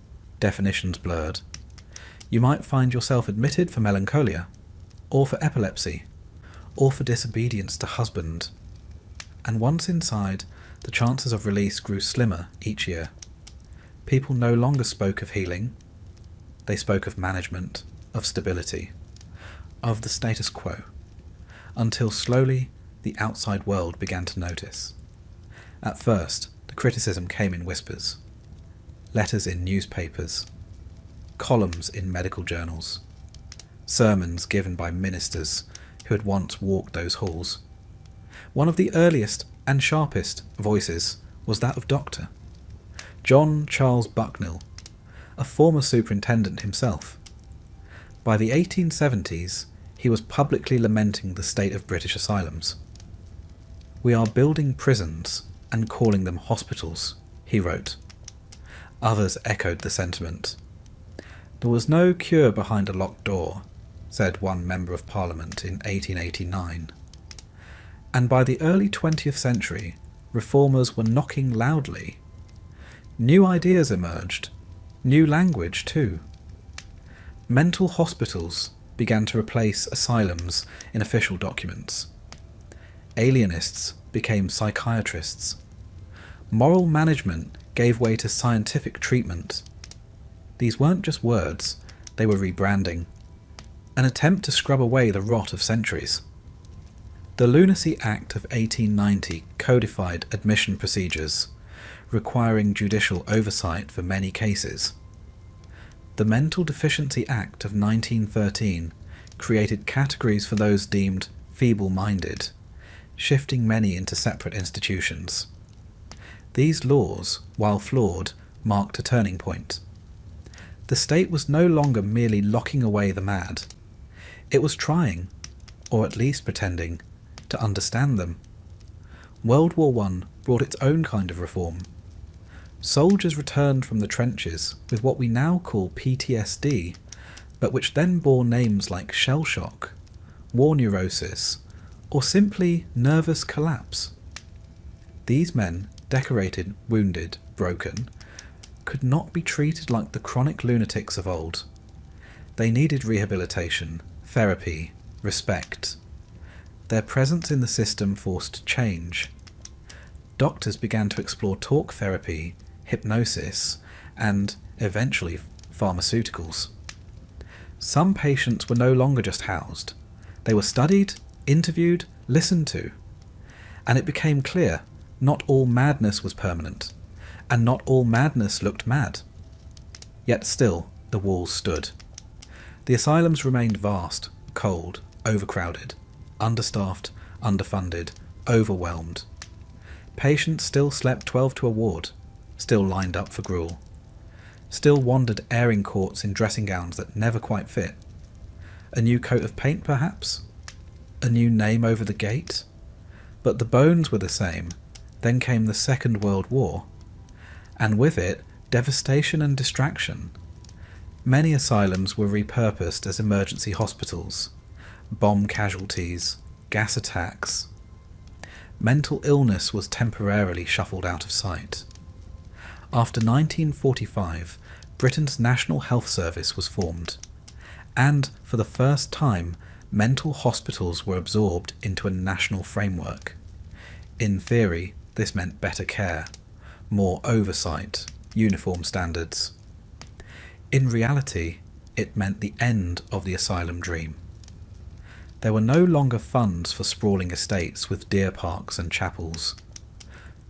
definitions blurred. You might find yourself admitted for melancholia, or for epilepsy, or for disobedience to husband. And once inside, the chances of release grew slimmer each year. People no longer spoke of healing. They spoke of management, of stability, of the status quo, until slowly the outside world began to notice. At first, the criticism came in whispers. Letters in newspapers, columns in medical journals, sermons given by ministers who had once walked those halls. One of the earliest and sharpest voices was that of Dr. John Charles Bucknell, a former superintendent himself. By the 1870s, he was publicly lamenting the state of British asylums. "We are building prisons and calling them hospitals," he wrote. Others echoed the sentiment. "There was no cure behind a locked door," said one Member of Parliament in 1889. And by the early 20th century, reformers were knocking loudly. New ideas emerged, new language too. Mental hospitals began to replace asylums in official documents. Alienists became psychiatrists, Moral management gave way to scientific treatment. These weren't just words, they were rebranding. An attempt to scrub away the rot of centuries. The Lunacy Act of 1890 codified admission procedures, requiring judicial oversight for many cases. The Mental Deficiency Act of 1913 created categories for those deemed feeble-minded, shifting many into separate institutions. These laws, while flawed, marked a turning point. The state was no longer merely locking away the mad. It was trying, or at least pretending, to understand them. World War I brought its own kind of reform. Soldiers returned from the trenches with what we now call PTSD, but which then bore names like shell shock, war neurosis, or simply nervous collapse. These men, decorated, wounded, broken, could not be treated like the chronic lunatics of old. They needed rehabilitation, therapy, respect. Their presence in the system forced change. Doctors began to explore talk therapy, hypnosis, and, eventually, pharmaceuticals. Some patients were no longer just housed. They were studied, interviewed, listened to. And it became clear not all madness was permanent, and not all madness looked mad. Yet still, the walls stood. The asylums remained vast, cold, overcrowded, understaffed, underfunded, overwhelmed. Patients still slept 12 to a ward, still lined up for gruel, still wandered airing courts in dressing gowns that never quite fit. A new coat of paint, perhaps? A new name over the gate? But the bones were the same. Then came the Second World War, and with it, devastation and distraction. Many asylums were repurposed as emergency hospitals, bomb casualties, gas attacks. Mental illness was temporarily shuffled out of sight. After 1945, Britain's National Health Service was formed, and for the first time, mental hospitals were absorbed into a national framework. In theory, this meant better care, more oversight, uniform standards. In reality, it meant the end of the asylum dream. There were no longer funds for sprawling estates with deer parks and chapels.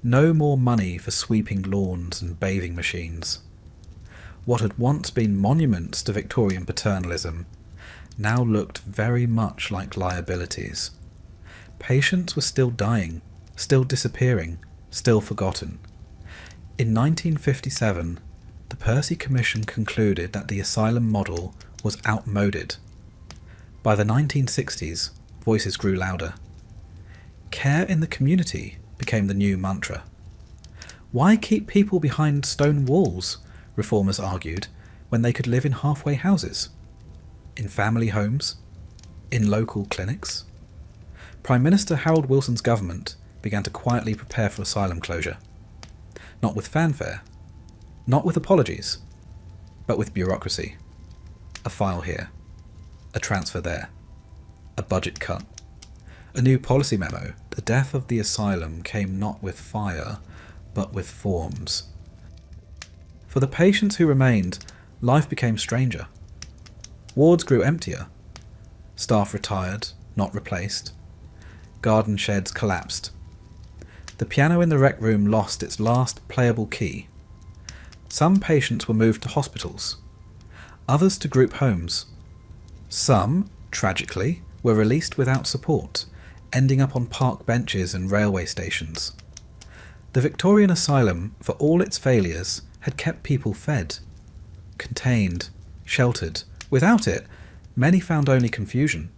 No more money for sweeping lawns and bathing machines. What had once been monuments to Victorian paternalism now looked very much like liabilities. Patients were still dying, still disappearing, still forgotten. In 1957, the Percy Commission concluded that the asylum model was outmoded. By the 1960s, voices grew louder. Care in the community became the new mantra. Why keep people behind stone walls, reformers argued, when they could live in halfway houses? In family homes? In local clinics? Prime Minister Harold Wilson's government began to quietly prepare for asylum closure. Not with fanfare, not with apologies, but with bureaucracy. A file here, a transfer there, a budget cut, a new policy memo. The death of the asylum came not with fire, but with forms. For the patients who remained, life became stranger. Wards grew emptier. Staff retired, not replaced. Garden sheds collapsed. The piano in the rec room lost its last playable key. Some patients were moved to hospitals, others to group homes. Some, tragically, were released without support, ending up on park benches and railway stations. The Victorian asylum, for all its failures, had kept people fed, contained, sheltered. Without it, many found only confusion,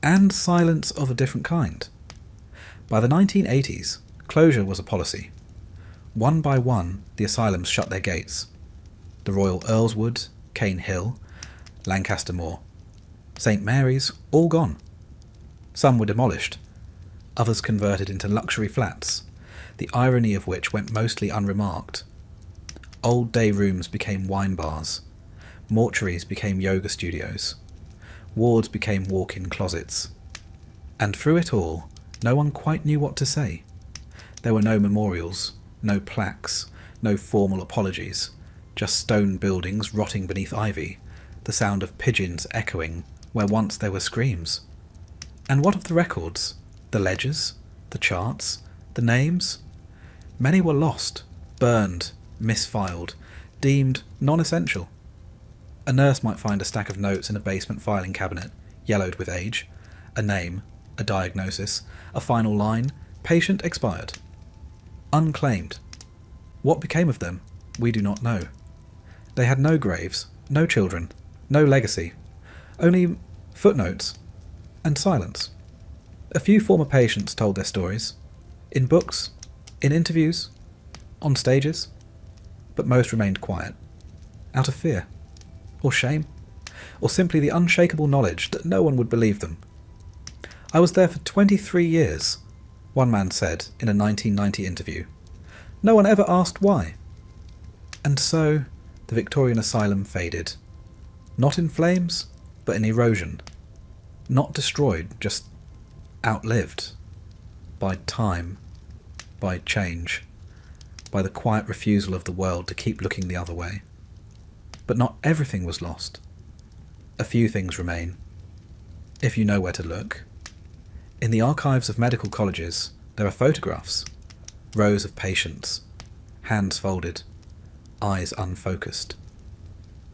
and silence of a different kind. By the 1980s, closure was a policy. One by one, the asylums shut their gates. The Royal Earlswood, Cane Hill, Lancaster Moor, St Mary's, all gone. Some were demolished, others converted into luxury flats, the irony of which went mostly unremarked. Old day rooms became wine bars, mortuaries became yoga studios, wards became walk-in closets. And through it all, no one quite knew what to say. There were no memorials, No plaques, no formal apologies, just stone buildings rotting beneath ivy, the sound of pigeons echoing where once there were screams. And what of the records? The ledgers? The charts? The names? Many were lost, burned, misfiled, deemed non-essential. A nurse might find a stack of notes in a basement filing cabinet, yellowed with age, a name, a diagnosis, a final line, patient expired. Unclaimed. What became of them? We do not know. They had no graves, no children, no legacy, only footnotes and silence. A few former patients told their stories, in books, in interviews, on stages, but most remained quiet, out of fear, or shame, or simply the unshakable knowledge that no one would believe them. I was there for 23 years, one man said in a 1990 interview. No one ever asked why. And so the Victorian asylum faded. Not in flames, but in erosion. Not destroyed, just outlived. By time, by change, by the quiet refusal of the world to keep looking the other way. But not everything was lost. A few things remain, if you know where to look. In the archives of medical colleges, there are photographs, rows of patients, hands folded, eyes unfocused.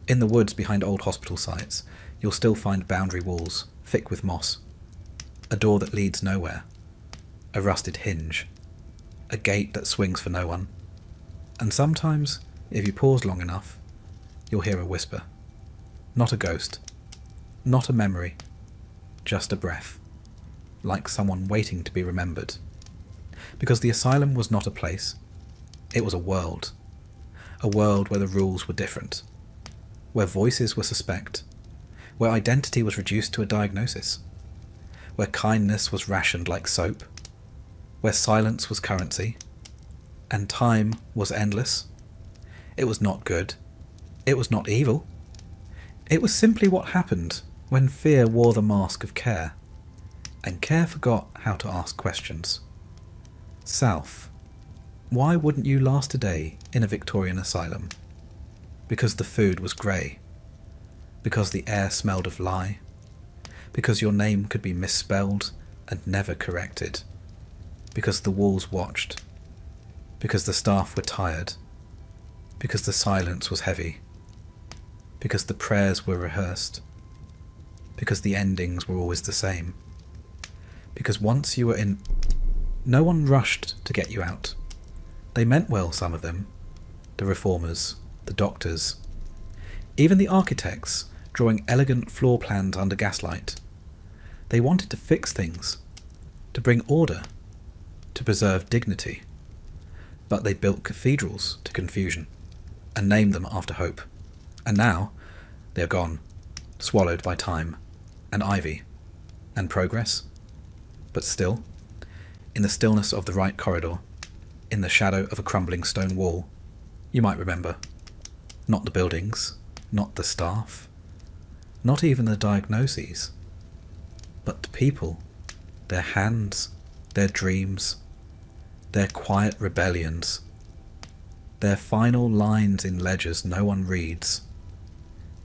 In the woods behind old hospital sites, you'll still find boundary walls, thick with moss, a door that leads nowhere, a rusted hinge, a gate that swings for no one. And sometimes, if you pause long enough, you'll hear a whisper. Not a ghost, not a memory, just a breath, like someone waiting to be remembered. Because the asylum was not a place, it was a world where the rules were different, where voices were suspect, where identity was reduced to a diagnosis, where kindness was rationed like soap, where silence was currency, and time was endless. It was not good. It was not evil. It was simply what happened when fear wore the mask of care, and care forgot how to ask questions. South, why wouldn't you last a day in a Victorian asylum? Because the food was grey. Because the air smelled of lye. Because your name could be misspelled and never corrected. Because the walls watched. Because the staff were tired. Because the silence was heavy. Because the prayers were rehearsed. Because the endings were always the same. Because once you were in, no one rushed to get you out. They meant well, some of them. The reformers, the doctors, even the architects drawing elegant floor plans under gaslight. They wanted to fix things, to bring order, to preserve dignity. But they built cathedrals to confusion and named them after hope. And now they are gone, swallowed by time and ivy and progress. But still, in the stillness of the right corridor, in the shadow of a crumbling stone wall, you might remember. Not the buildings, not the staff, not even the diagnoses, but the people, their hands, their dreams, their quiet rebellions, their final lines in ledgers no one reads,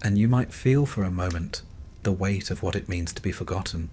and you might feel for a moment the weight of what it means to be forgotten.